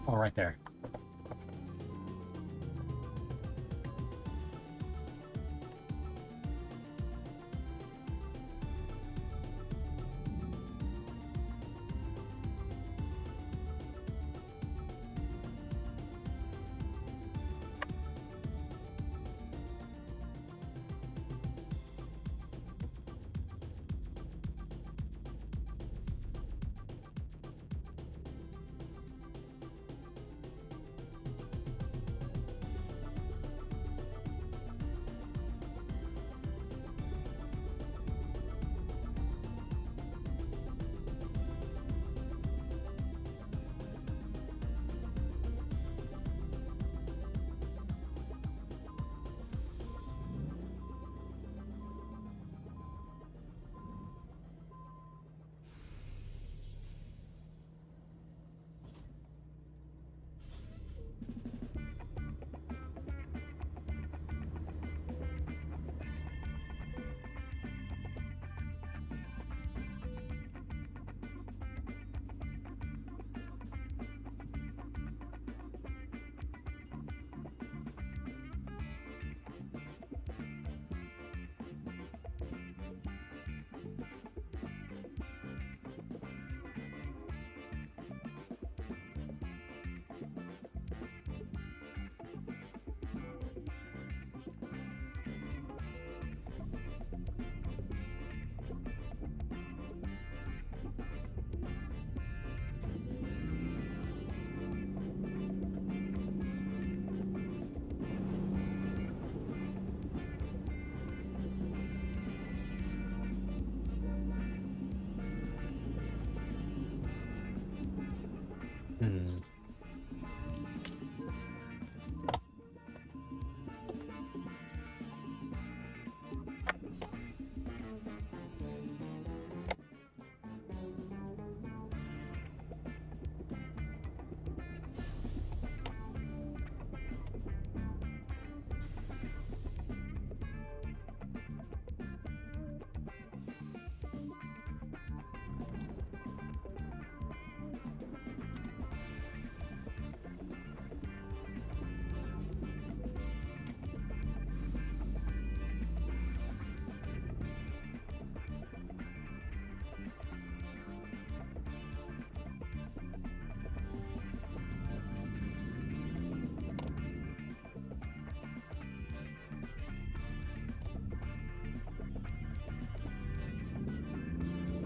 Oh, right there.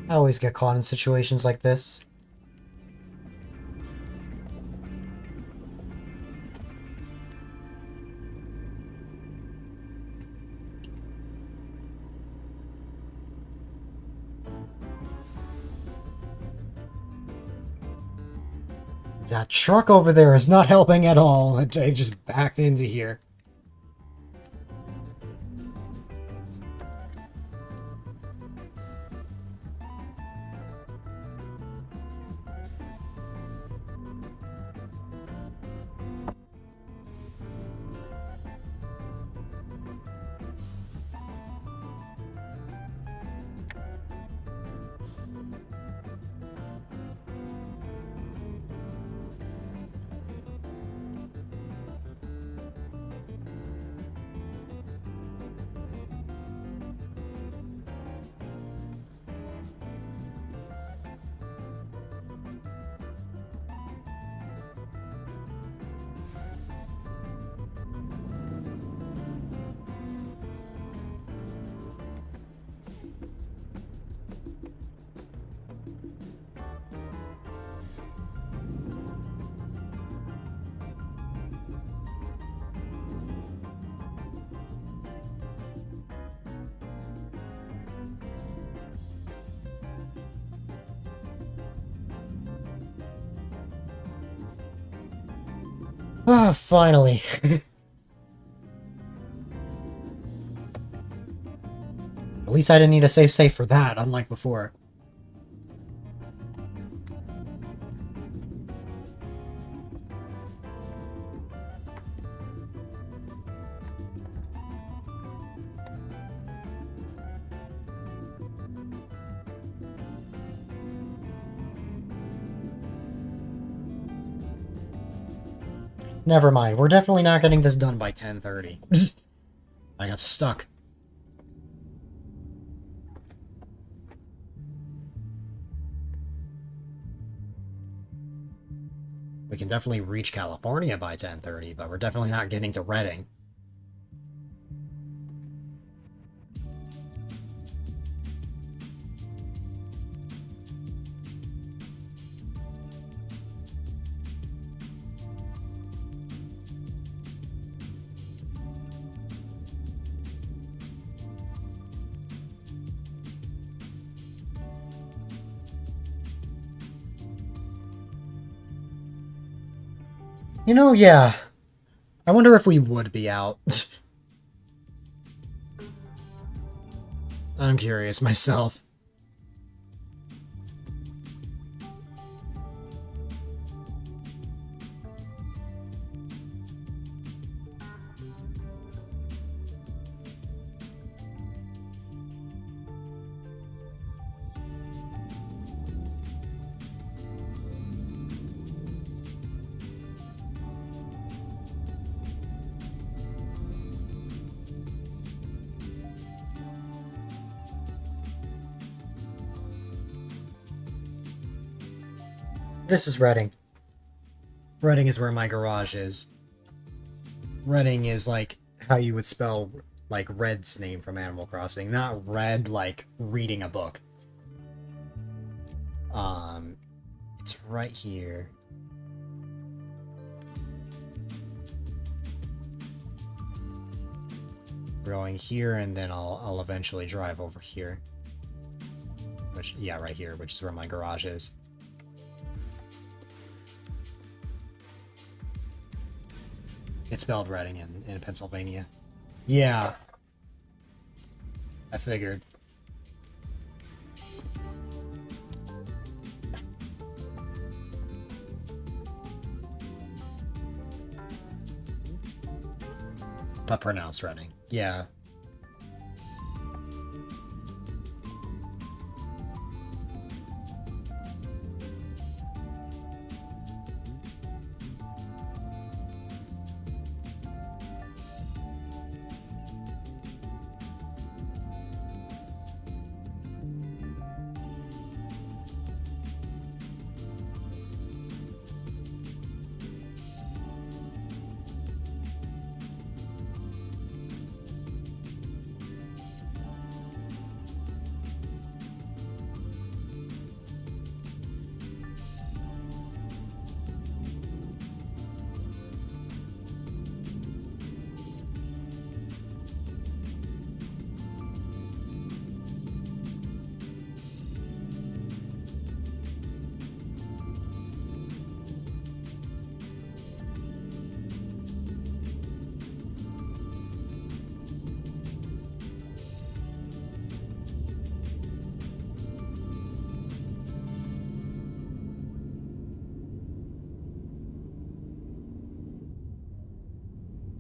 I always get caught in situations like this. That truck over there is not helping at all. I just backed into here. Ah, finally. At least I didn't need to save safe for that, unlike before. Never mind, we're definitely not getting this done by 10:30. I got stuck. We can definitely reach California by 10:30, but we're definitely not getting to Reading. You know, yeah. I wonder if we would be out. I'm curious myself. This is Reading. Reading is where my garage is. Reading is like how you would spell like Red's name from Animal Crossing. Not Red like reading a book. It's right here. We're going here and then I'll eventually drive over here. Which, yeah, right here, which is where my garage is. It's spelled Reading in Pennsylvania. Yeah. I figured. But pronounced Reading. Yeah.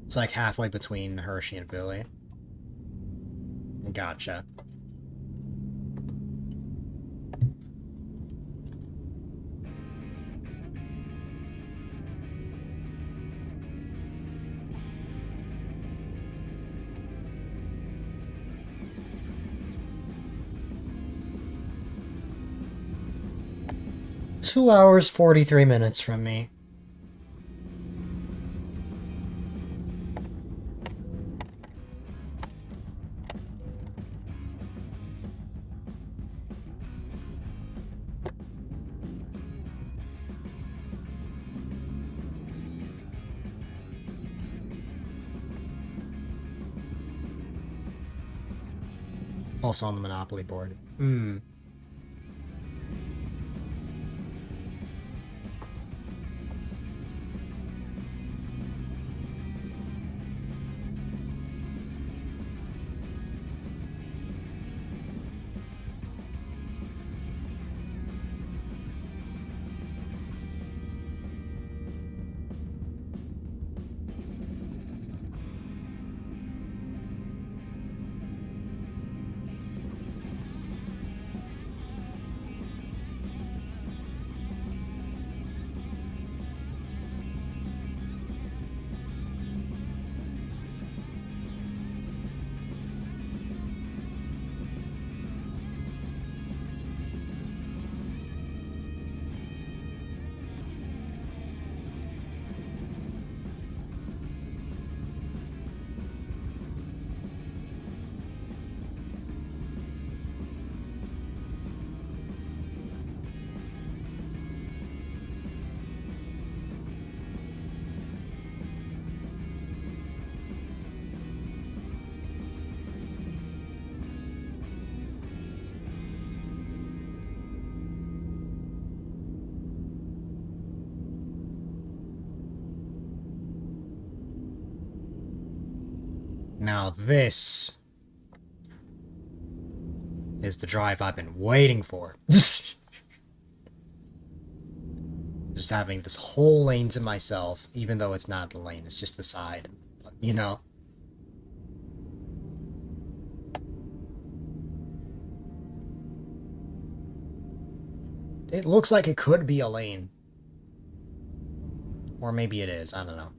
It's like halfway between Hershey and Philly. Gotcha. Two hours, 43 minutes from me. Also on the Monopoly board. Hmm. Now this is the drive I've been waiting for. Just having this whole lane to myself, even though it's not the lane, it's just the side. You know? It looks like it could be a lane. Or maybe it is, I don't know.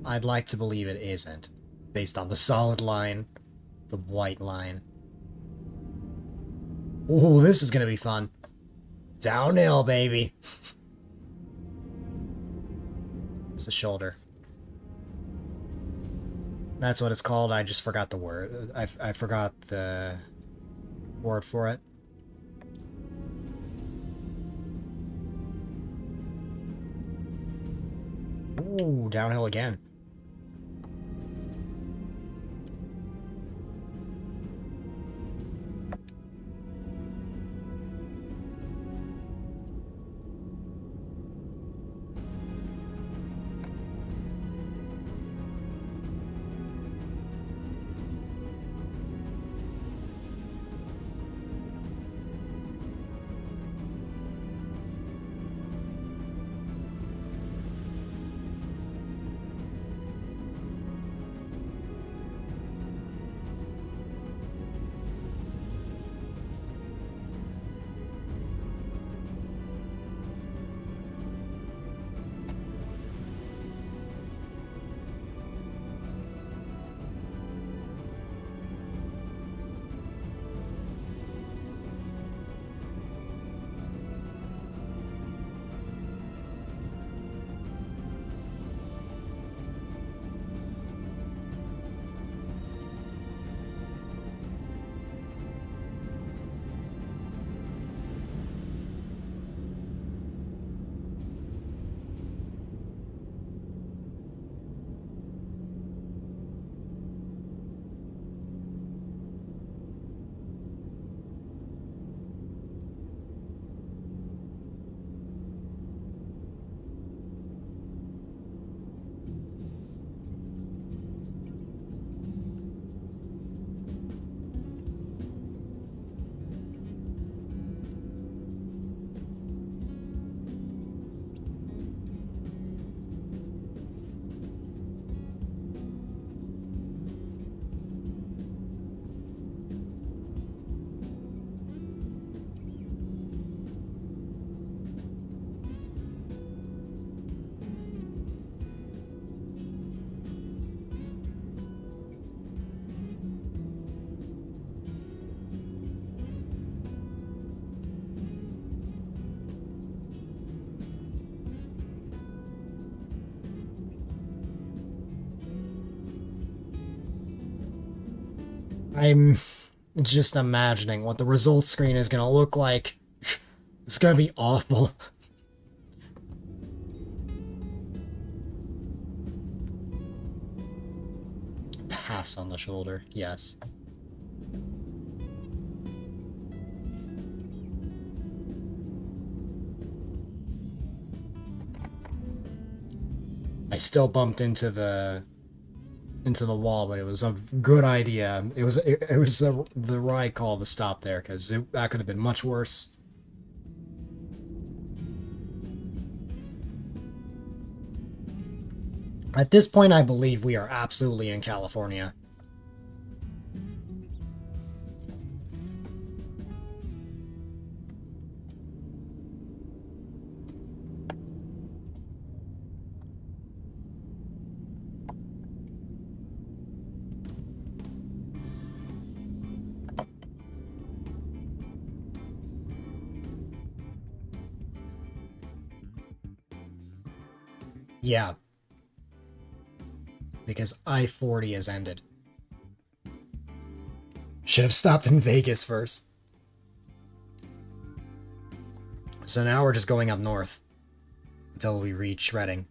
I'd like to believe it isn't, based on the solid line, the white line. Ooh, this is gonna be fun. Downhill, baby. It's a shoulder. That's what it's called. I just forgot the word. I forgot the word for it. Ooh, downhill again. I'm just imagining what the results screen is gonna look like. It's gonna be awful. Pass on the shoulder, yes. I still bumped into the wall, but it was a good idea. It was the right call to stop there, because that could have been much worse. At this point, I believe we are absolutely in California. Yeah. Because I-40 has ended. Should have stopped in Vegas first. So now we're just going up north until we reach Reading.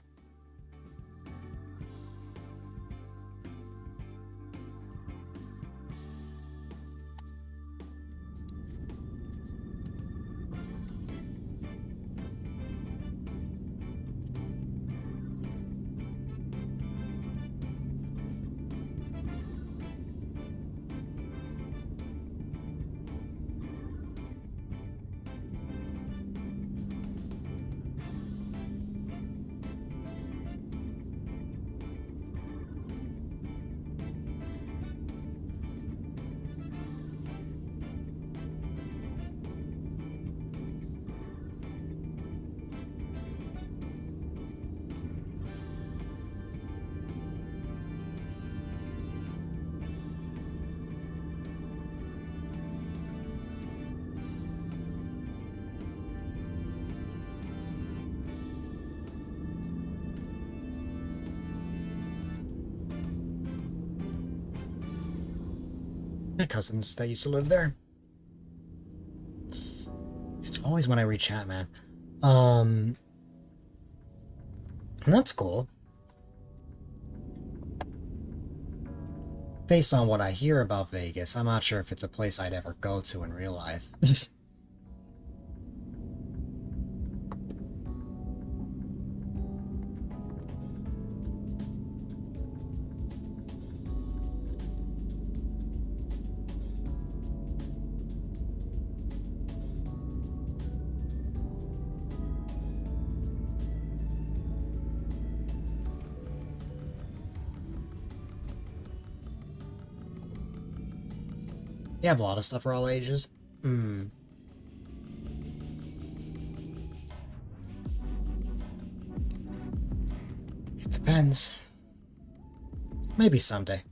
My cousins that used to live there. It's always when I read chat, man. That's cool. Based on what I hear about Vegas, I'm not sure if it's a place I'd ever go to in real life. You have a lot of stuff for all ages. Hmm. It depends. Maybe someday.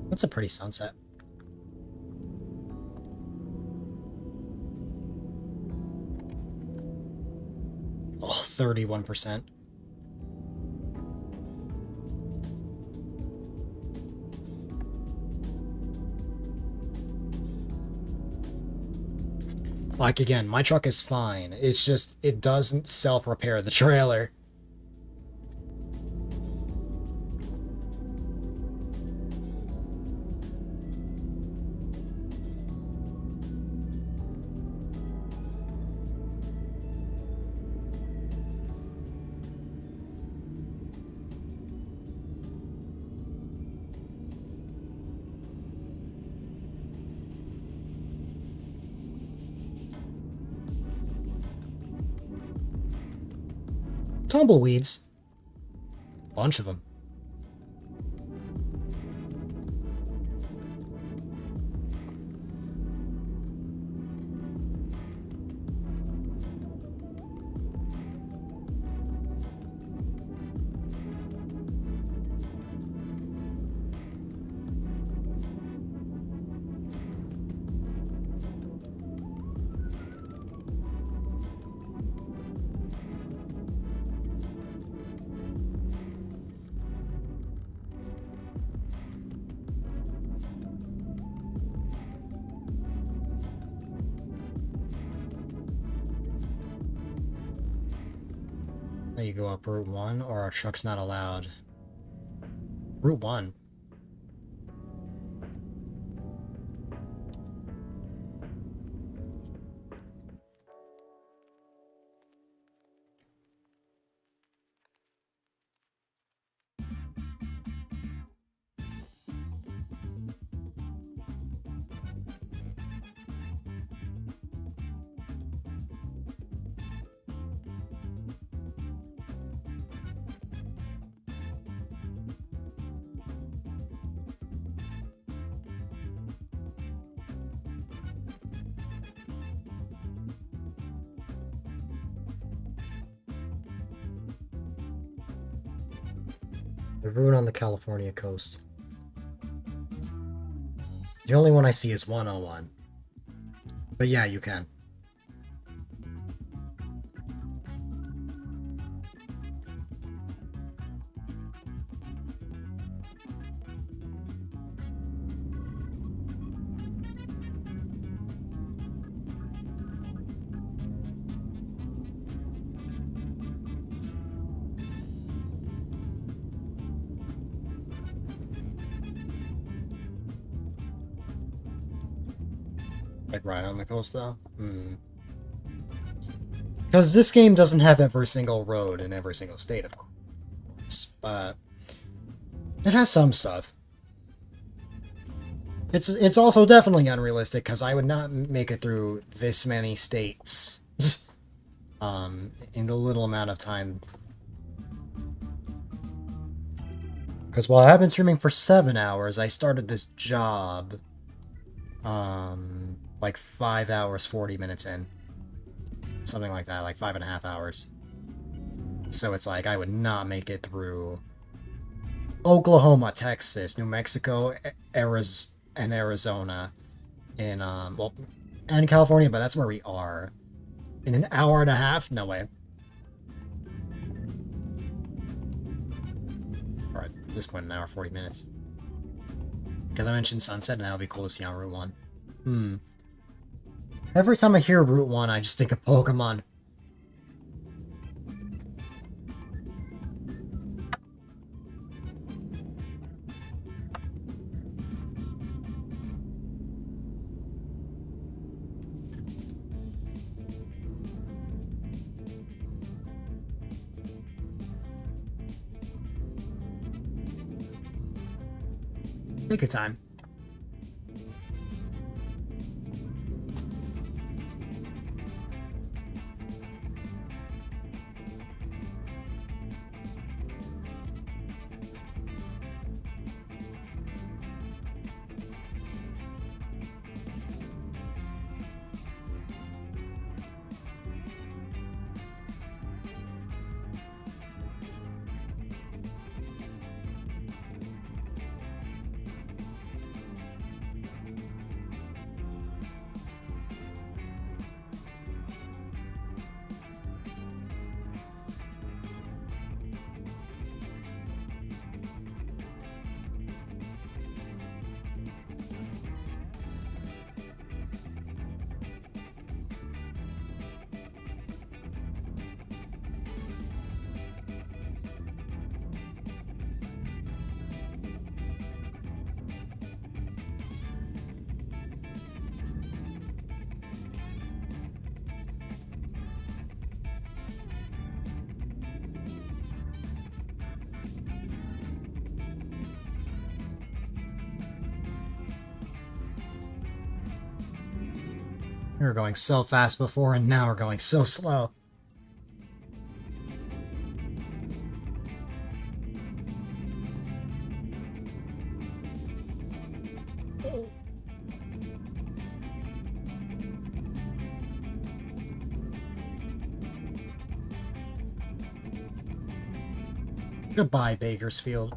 That's a pretty sunset. Oh, 31%. Like, again, my truck is fine. It's just, it doesn't self-repair the trailer. Tumbleweeds. Bunch of them. Now you go up Route 1, or are trucks not allowed? Route 1. The route on the California coast. The only one I see is 101. But yeah, you can. Like right on the coast, though? Because this game doesn't have every single road in every single state, of course. But it has some stuff. It's also definitely unrealistic, because I would not make it through this many states in the little amount of time. Because while I've been streaming for 7 hours, I started this job like 5 hours, 40 minutes in. Something like that, like 5.5 hours. So it's like, I would not make it through Oklahoma, Texas, New Mexico, and Arizona, in, well, and California, but that's where we are. In an hour and a half? No way. Or at this point, an hour, 40 minutes. Because I mentioned Sunset, and that would be cool to see on Route 1. Every time I hear Route 1, I just think of Pokemon. Take your time. We were going so fast before, and now we're going so slow. Goodbye, Bakersfield.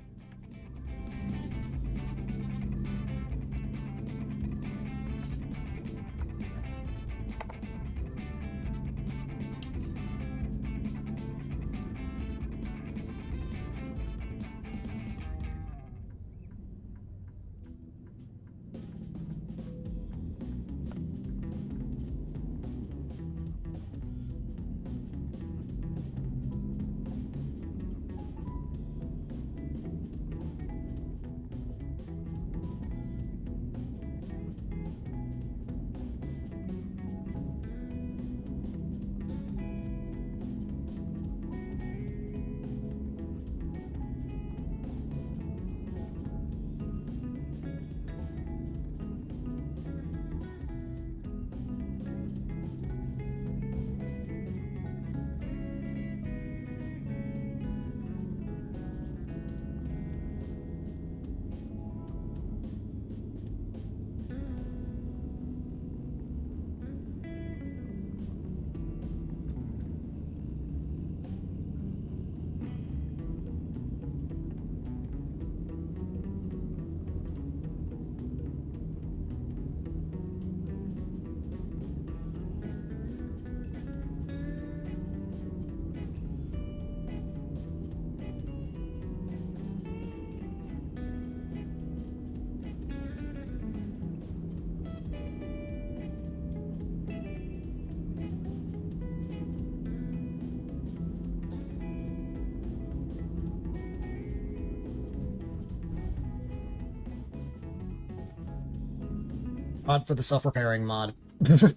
Mod for the self-repairing mod. Though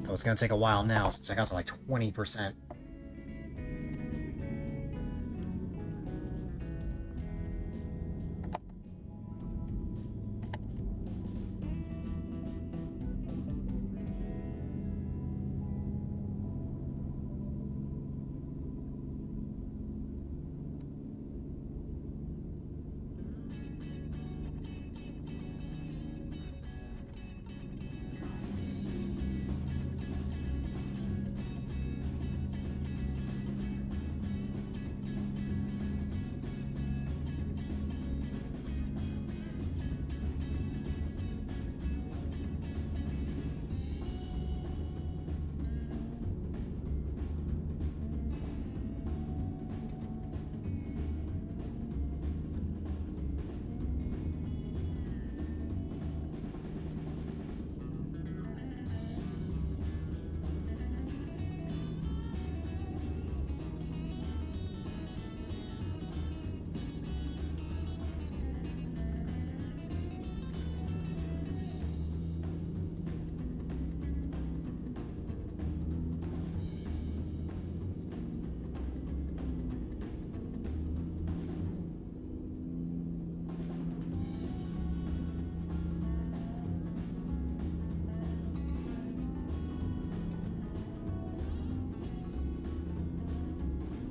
it's gonna take a while now since I got to like 20%.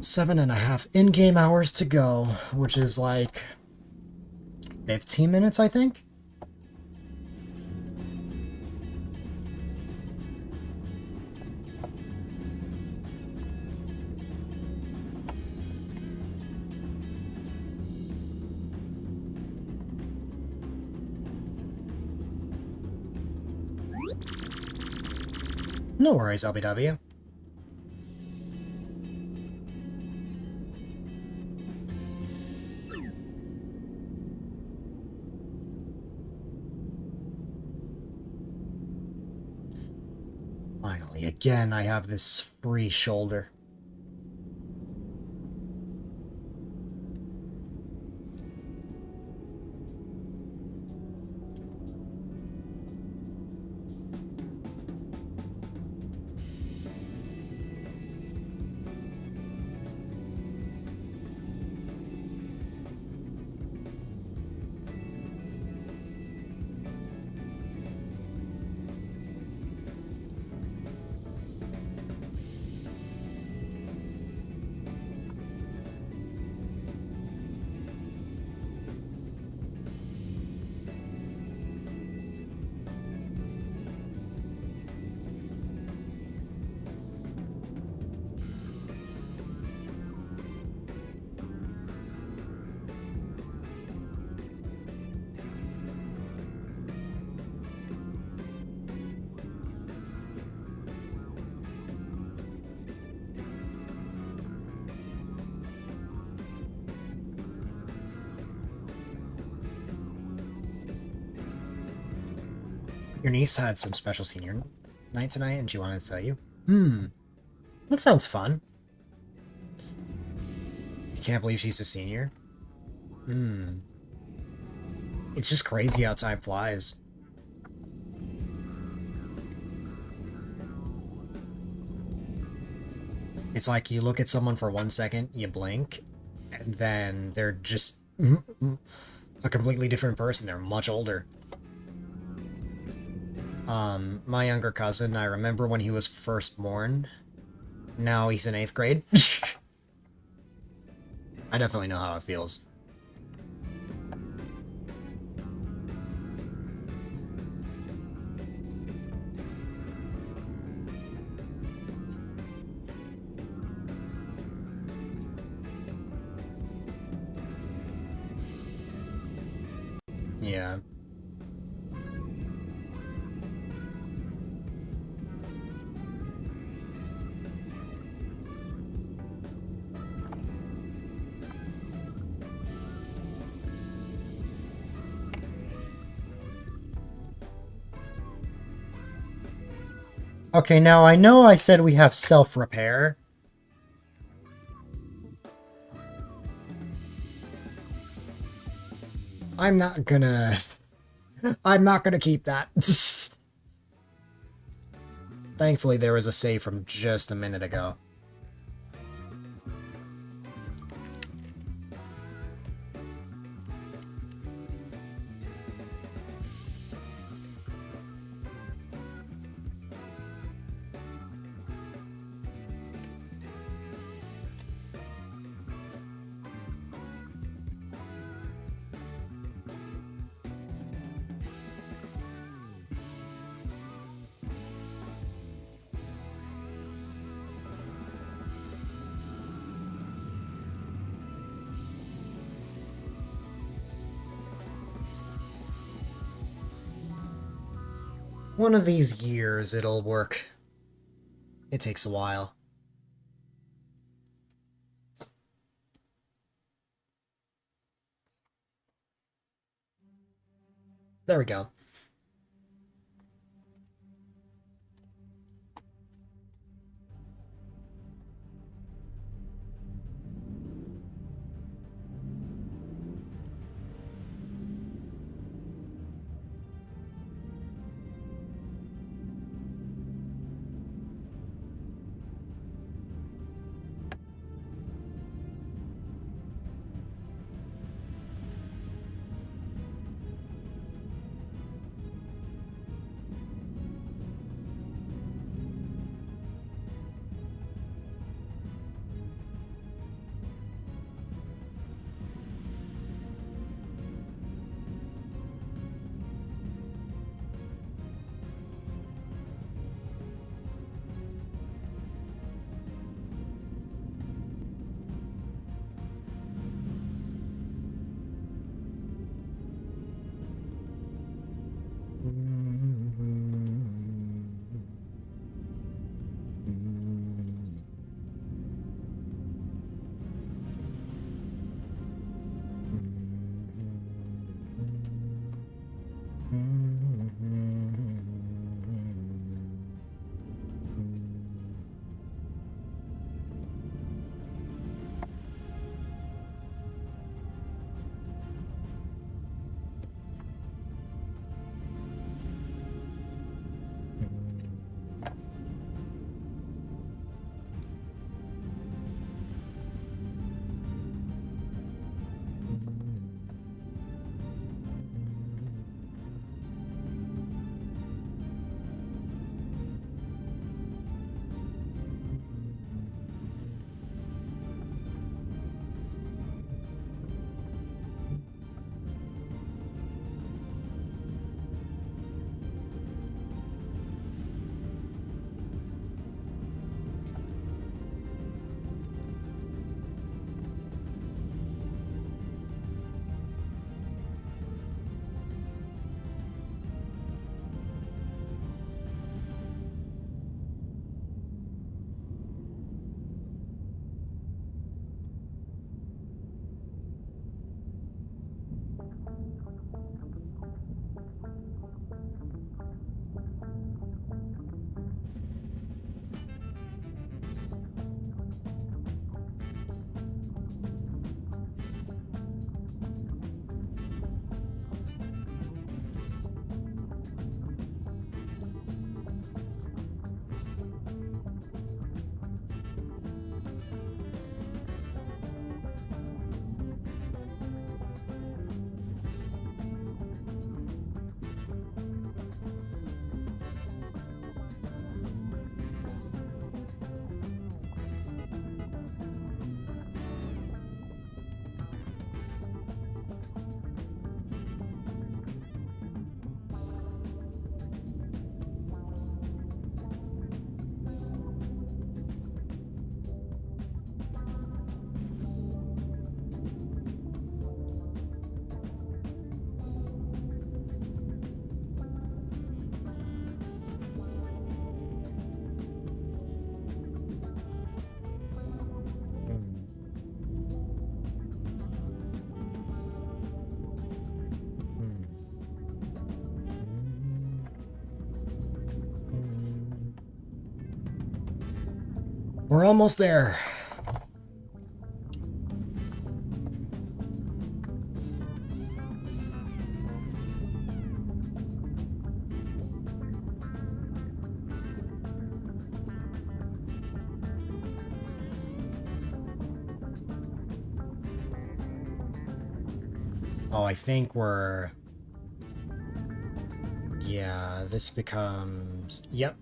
Seven and a half in-game hours to go, which is like 15 minutes, I think? No worries, LBW. Finally, again, I have this free shoulder. Your niece had some special senior night tonight and she wanted to tell you. Hmm. That sounds fun. You can't believe she's a senior? Hmm. It's just crazy how time flies. It's like you look at someone for 1 second, you blink, and then they're just a completely different person. They're much older. My younger cousin, I remember when he was first born. Now he's in 8th grade. I definitely know how it feels. Yeah. Okay, now I know I said we have self-repair. I'm not gonna keep that. Thankfully, there was a save from just a minute ago. One of these years, it'll work. It takes a while. There we go. We're almost there. Oh, I think we're... Yeah, this becomes... Yep.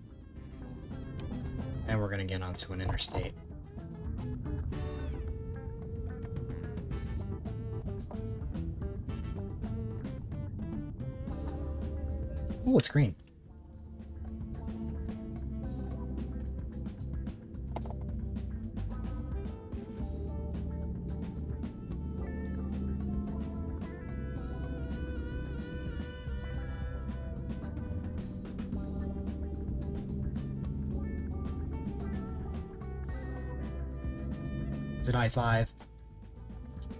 And we're gonna get onto an interstate. Ooh, it's green. Is it I-5? I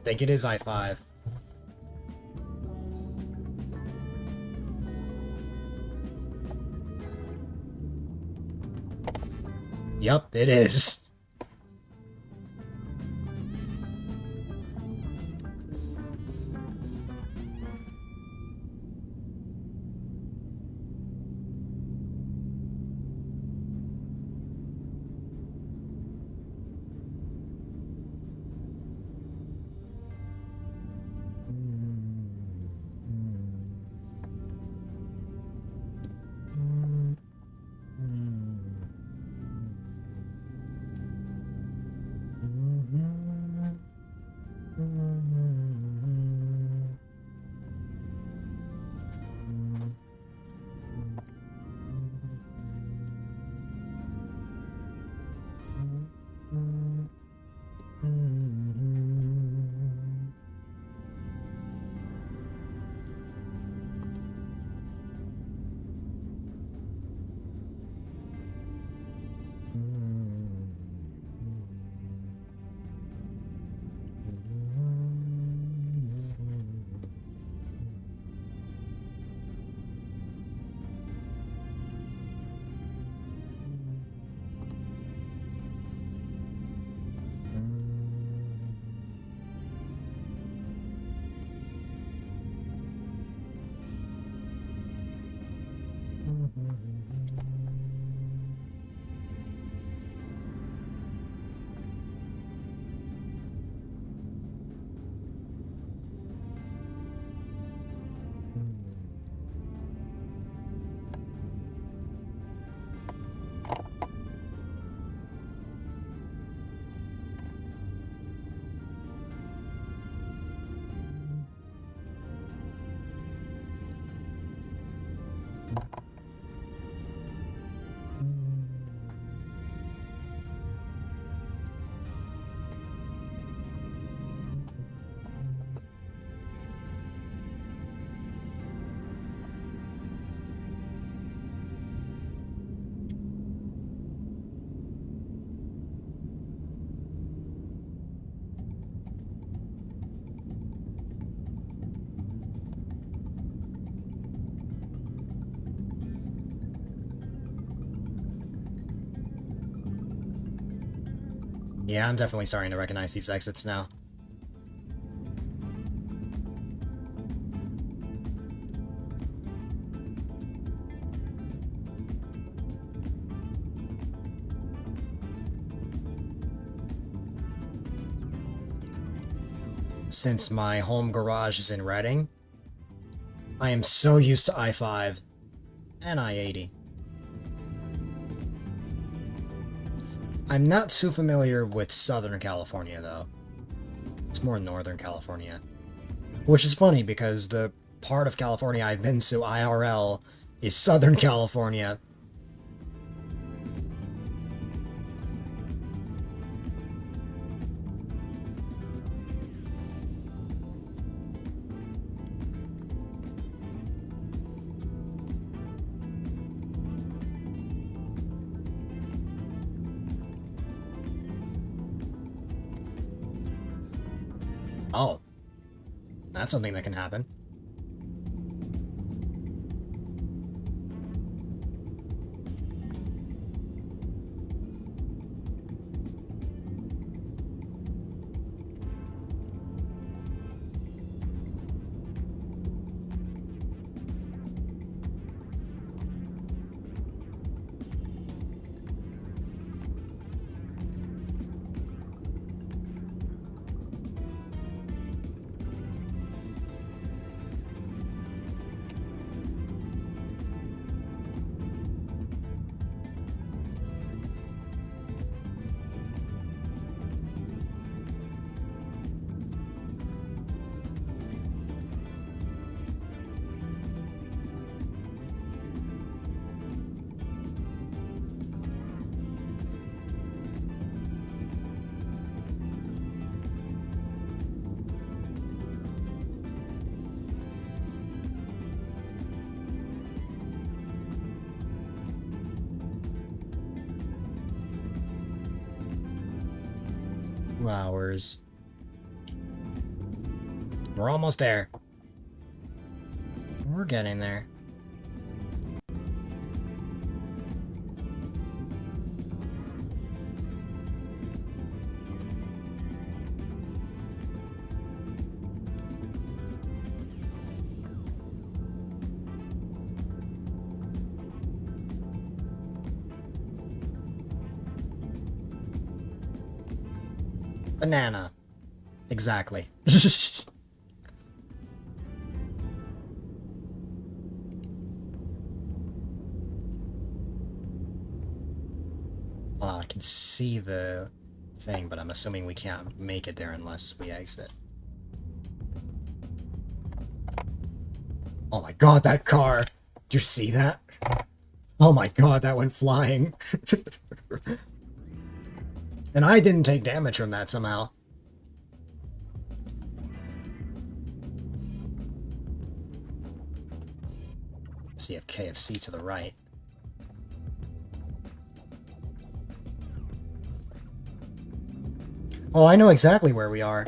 think it is I-5. Yup, it is. Yeah, I'm definitely starting to recognize these exits now. Since my home garage is in Reading, I am so used to I-5 and I-80. I'm not too familiar with Southern California, though. It's more Northern California. Which is funny, because the part of California I've been to IRL is Southern California. Oh. That's something that can happen. 2 hours. We're almost there. We're getting there. Banana. Exactly. Well, I can see the thing, but I'm assuming we can't make it there unless we exit. Oh my god, that car! Did you see that? Oh my god, that went flying. And I didn't take damage from that somehow. See if KFC to the right. Oh, I know exactly where we are.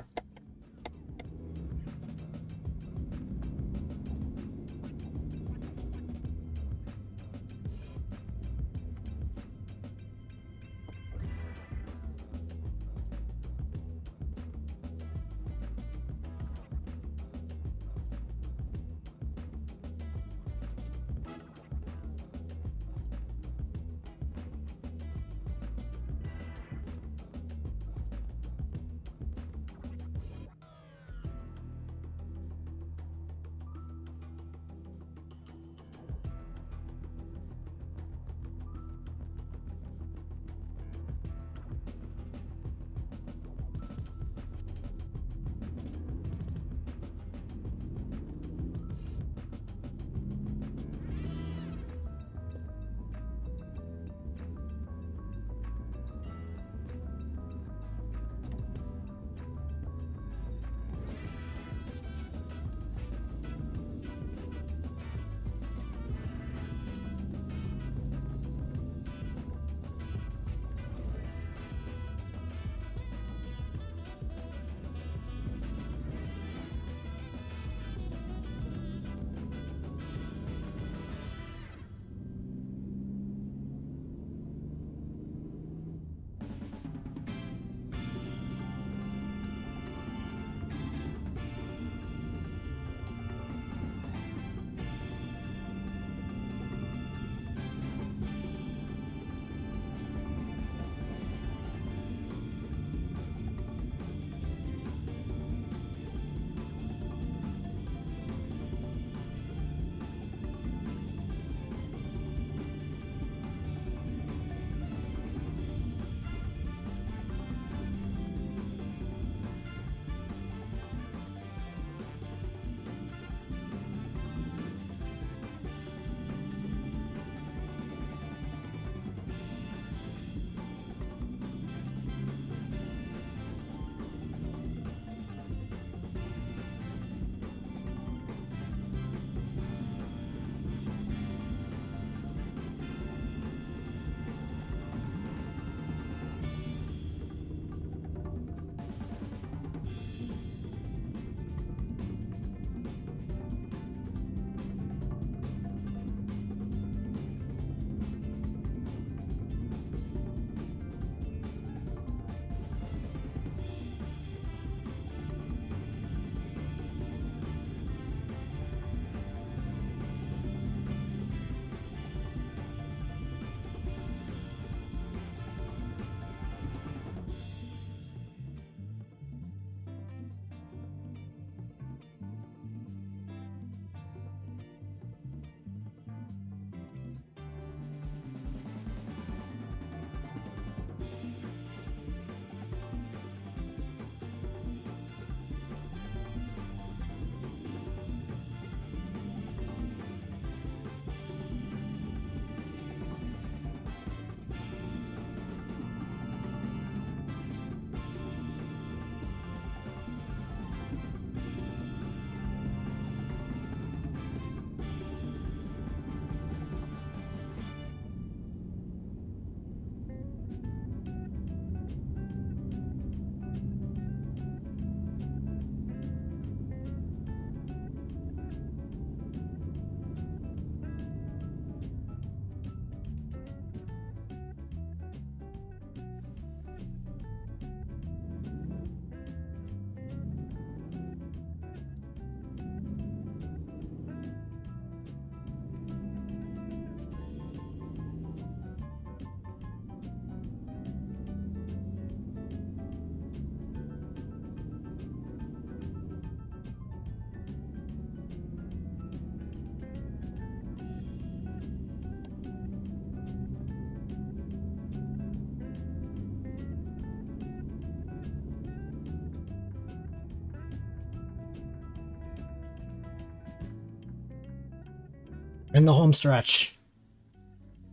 In the home stretch.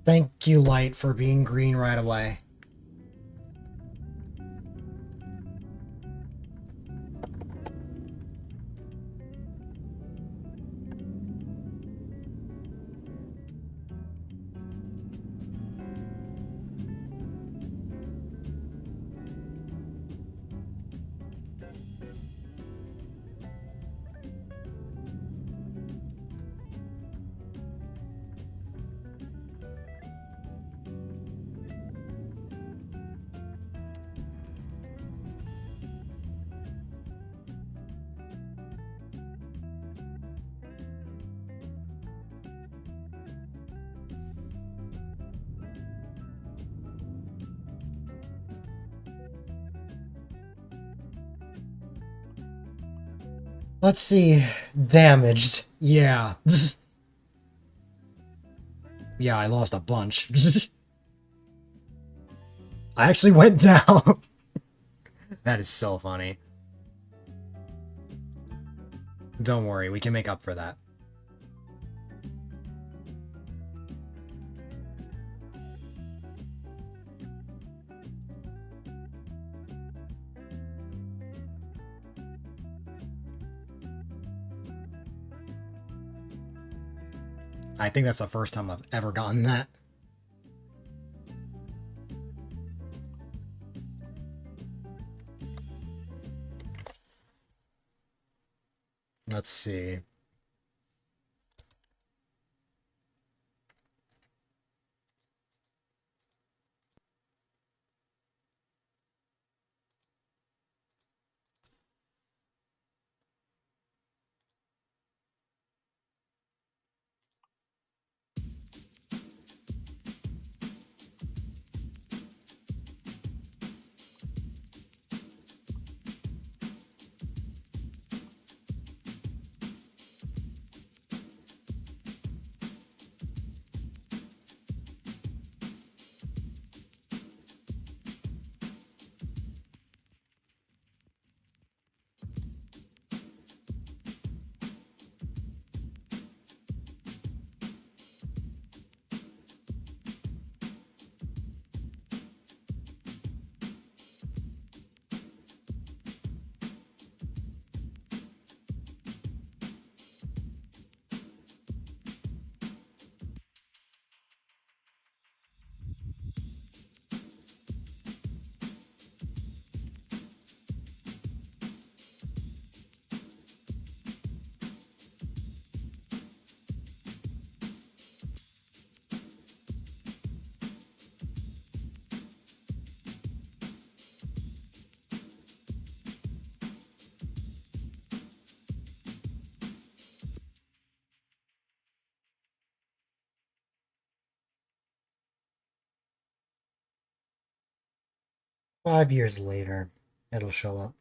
Thank you, Light, for being green right away. Let's see. Damaged. Yeah. Yeah, I lost a bunch. I actually went down. That is so funny. Don't worry, we can make up for that. I think that's the first time I've ever gotten that. Let's see. $5 years later, it'll show up.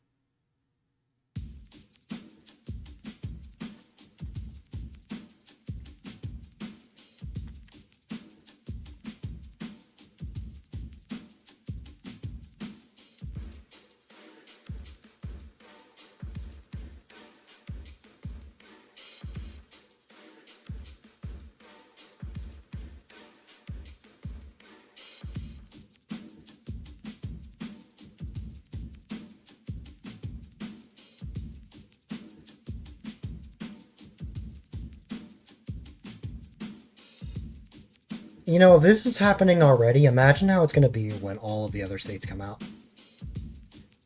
You know, if this is happening already, imagine how it's going to be when all of the other states come out.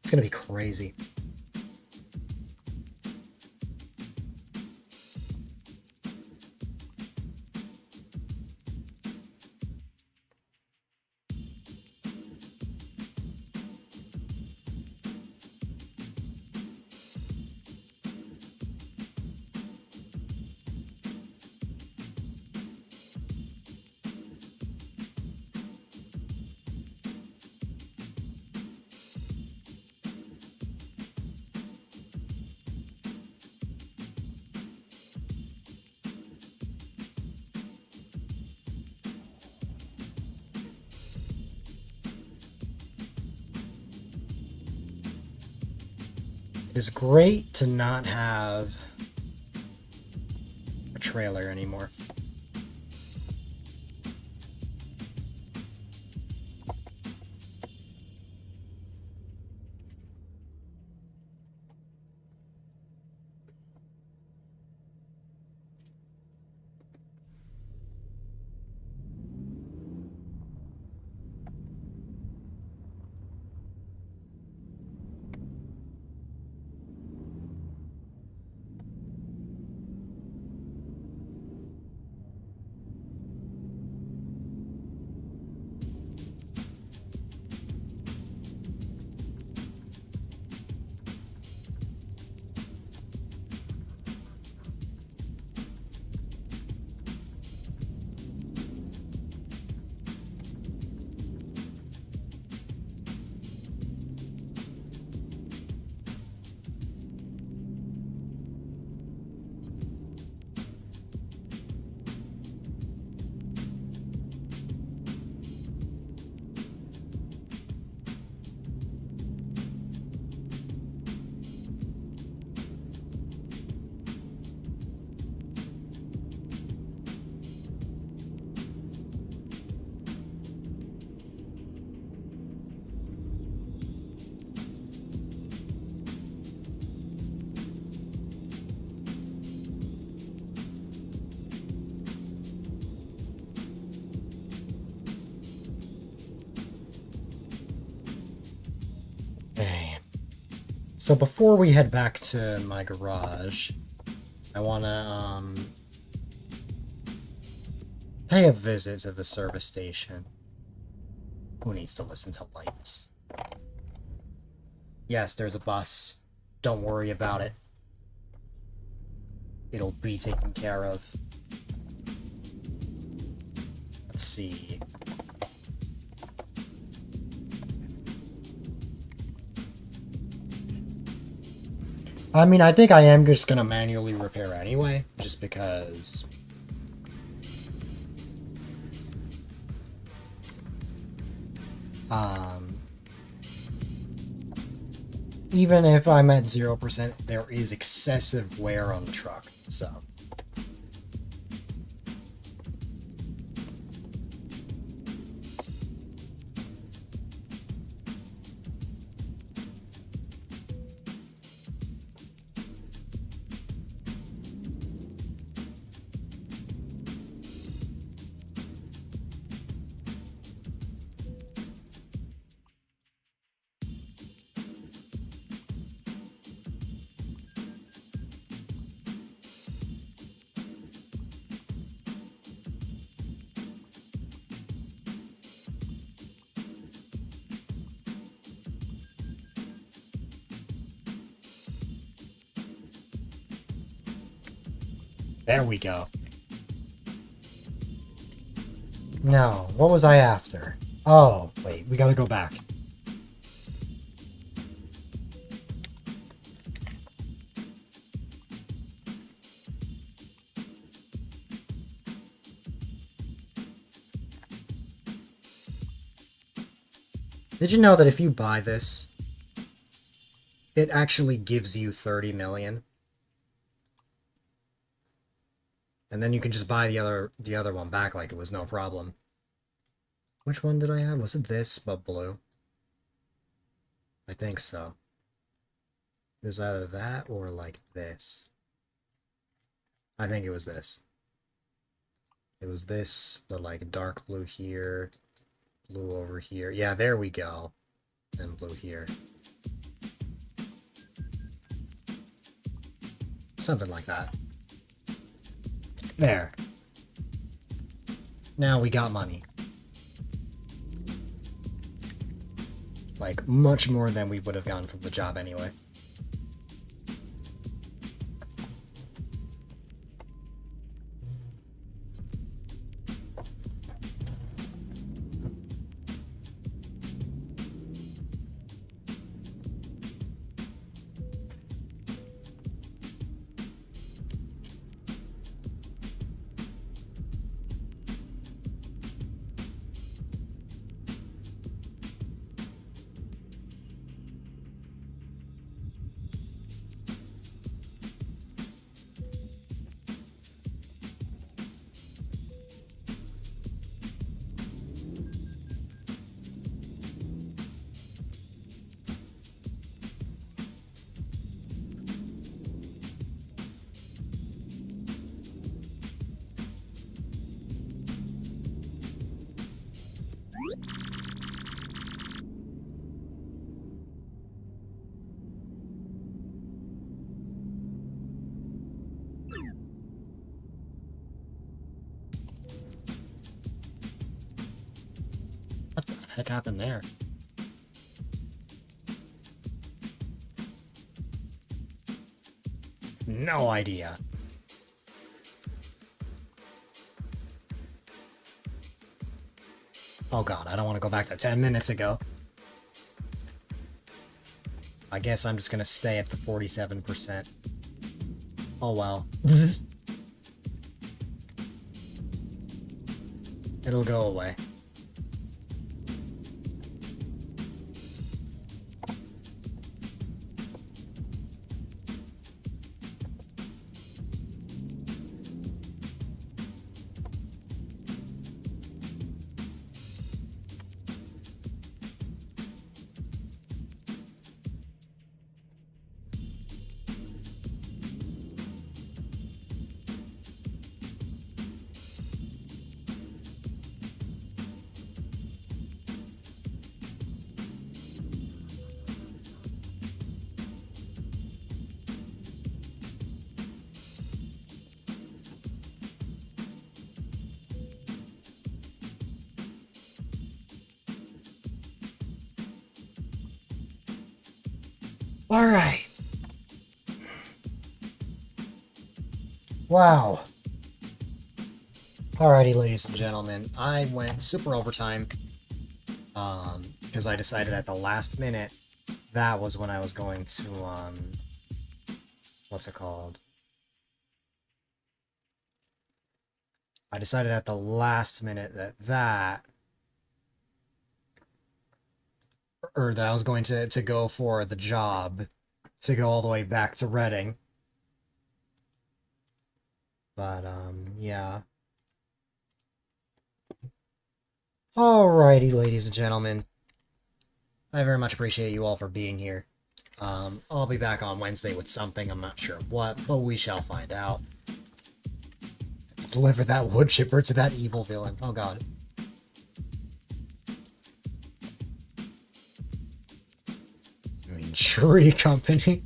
It's going to be crazy. It's great to not have a trailer anymore. So before we head back to my garage, I want to pay a visit to the service station. Who needs to listen to lights? Yes, there's a bus. Don't worry about it. It'll be taken care of. Let's see. I mean, I think I am just gonna manually repair anyway, just because. Even if I'm at 0%, there is excessive wear on the truck, so. There we go. Now, what was I after? Oh, wait, we gotta go back. Did you know that if you buy this, it actually gives you 30 million? And then you can just buy the other one back like it was no problem. Which one did I have? Was it this, but blue? I think so. It was either that or like this. I think it was this. It was this, but like dark blue here, blue over here. Yeah, there we go. And blue here. Something like that. There. Now we got money. Like, much more than we would have gotten from the job anyway. What the heck happened there? No idea. Oh god, I don't want to go back to 10 minutes ago. I guess I'm just gonna stay at the 47%. Oh well. It'll go away. Alright. Wow. Alrighty, ladies and gentlemen. I went super overtime. Because I decided at the last minute that was when I was going to, what's it called? I decided at the last minute that I was going to go for the job, to go all the way back to Reading. But, yeah. Alrighty, ladies and gentlemen. I very much appreciate you all for being here. I'll be back on Wednesday with something, I'm not sure what, but we shall find out. To deliver that wood chipper to that evil villain. Oh god. I mean, Tree Company?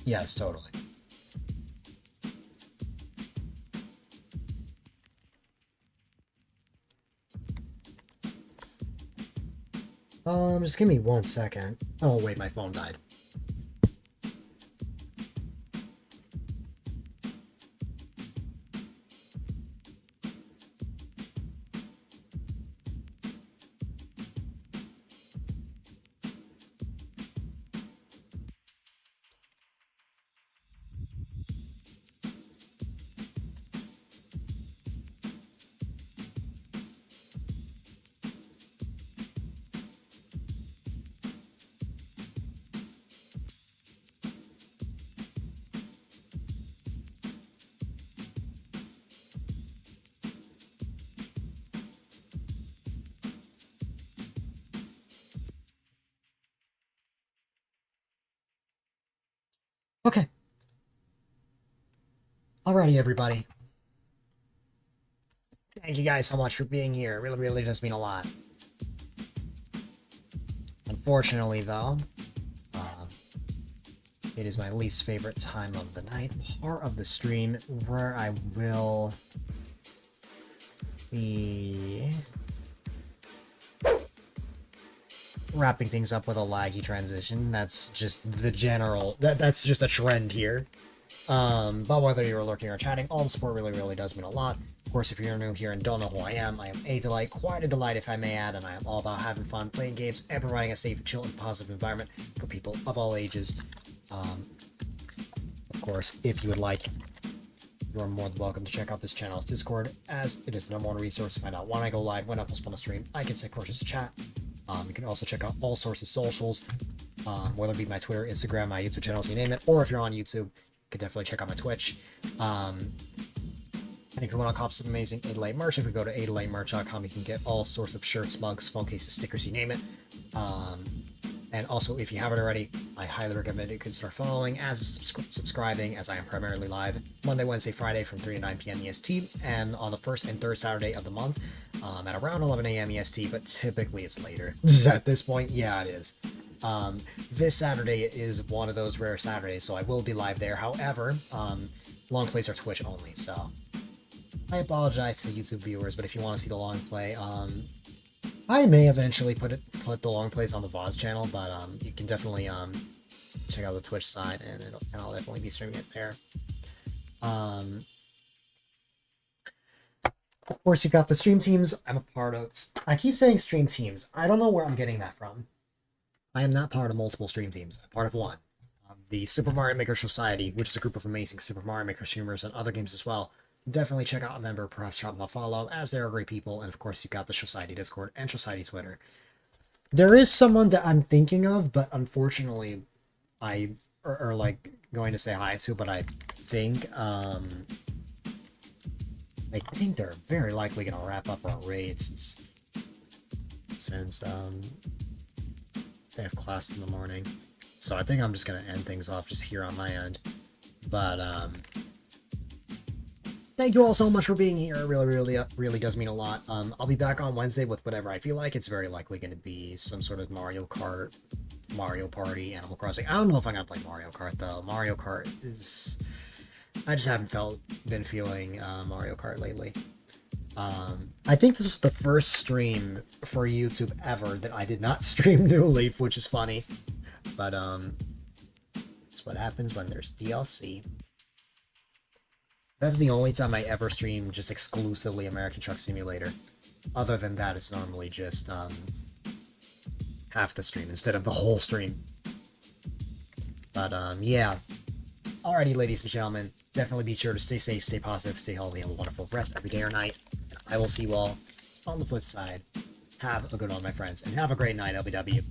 Yes, totally. Just give me 1 second. Oh wait, my phone died. Okay. Alrighty, everybody. Thank you guys so much for being here. It really, really does mean a lot. Unfortunately, though, it is my least favorite time of the night, part of the stream, where I will be wrapping things up with a laggy transition. That's just the general, that's just a trend here. But whether you're lurking or chatting, all the support really, really does mean a lot. Of course, if you're new here and don't know who I am A-Dylite, quite a delight if I may add, and I am all about having fun, playing games, and providing a safe, chill, and positive environment for people of all ages. Of course, if you would like, you are more than welcome to check out this channel's Discord, as it is the #1 resource to find out when I go live, when I post on a stream. I can send courses to chat. You can also check out all sorts of socials, whether it be my Twitter, Instagram, my YouTube channels, you name it, or if you're on YouTube, you can definitely check out my Twitch. And if you want to cop some amazing A-Dylite merch, if you go to A-Dylitemerch.com, you can get all sorts of shirts, mugs, phone cases, stickers, you name it. And also, if you haven't already, I highly recommend you can start following, subscribing, as I am primarily live Monday, Wednesday, Friday from 3 to 9 p.m. EST, and on the first and third Saturday of the month at around 11 a.m. EST, but typically it's later. At this point, yeah, it is. This Saturday is one of those rare Saturdays, so I will be live there. However, long plays are Twitch only, so I apologize to the YouTube viewers, but if you want to see the long play, I may eventually put the long plays on the VOZ channel, but you can definitely check out the Twitch side, and I'll definitely be streaming it there. Of course, you've got the stream teams I'm a part of. I keep saying stream teams. I don't know where I'm getting that from. I am not part of multiple stream teams. I'm part of one. The Super Mario Maker Society, which is a group of amazing Super Mario Maker streamers and other games as well. Definitely check out a member, perhaps drop them a follow, as they are great people. And of course, you've got the Society Discord and Society Twitter. There is someone that I'm thinking of, but unfortunately, I are like going to say hi to, but I think they're very likely going to wrap up our raids since they have class in the morning. So I think I'm just going to end things off just here on my end. But thank you all so much for being here. It really does mean a lot. I'll be back on Wednesday with whatever I feel like. It's very likely going to be some sort of Mario Kart, Mario Party, Animal Crossing. I don't know if I'm going to play Mario Kart, though. Mario Kart is... I just haven't been feeling Mario Kart lately. I think this was the first stream for YouTube ever that I did not stream New Leaf, which is funny. but it's what happens when there's DLC. That's the only time I ever stream just exclusively American Truck Simulator. Other than that, it's normally just half the stream instead of the whole stream. But yeah. Alrighty, ladies and gentlemen, definitely be sure to stay safe, stay positive, stay healthy, and have a wonderful rest every day or night. And I will see you all on the flip side. Have a good one, my friends, and have a great night, LBW.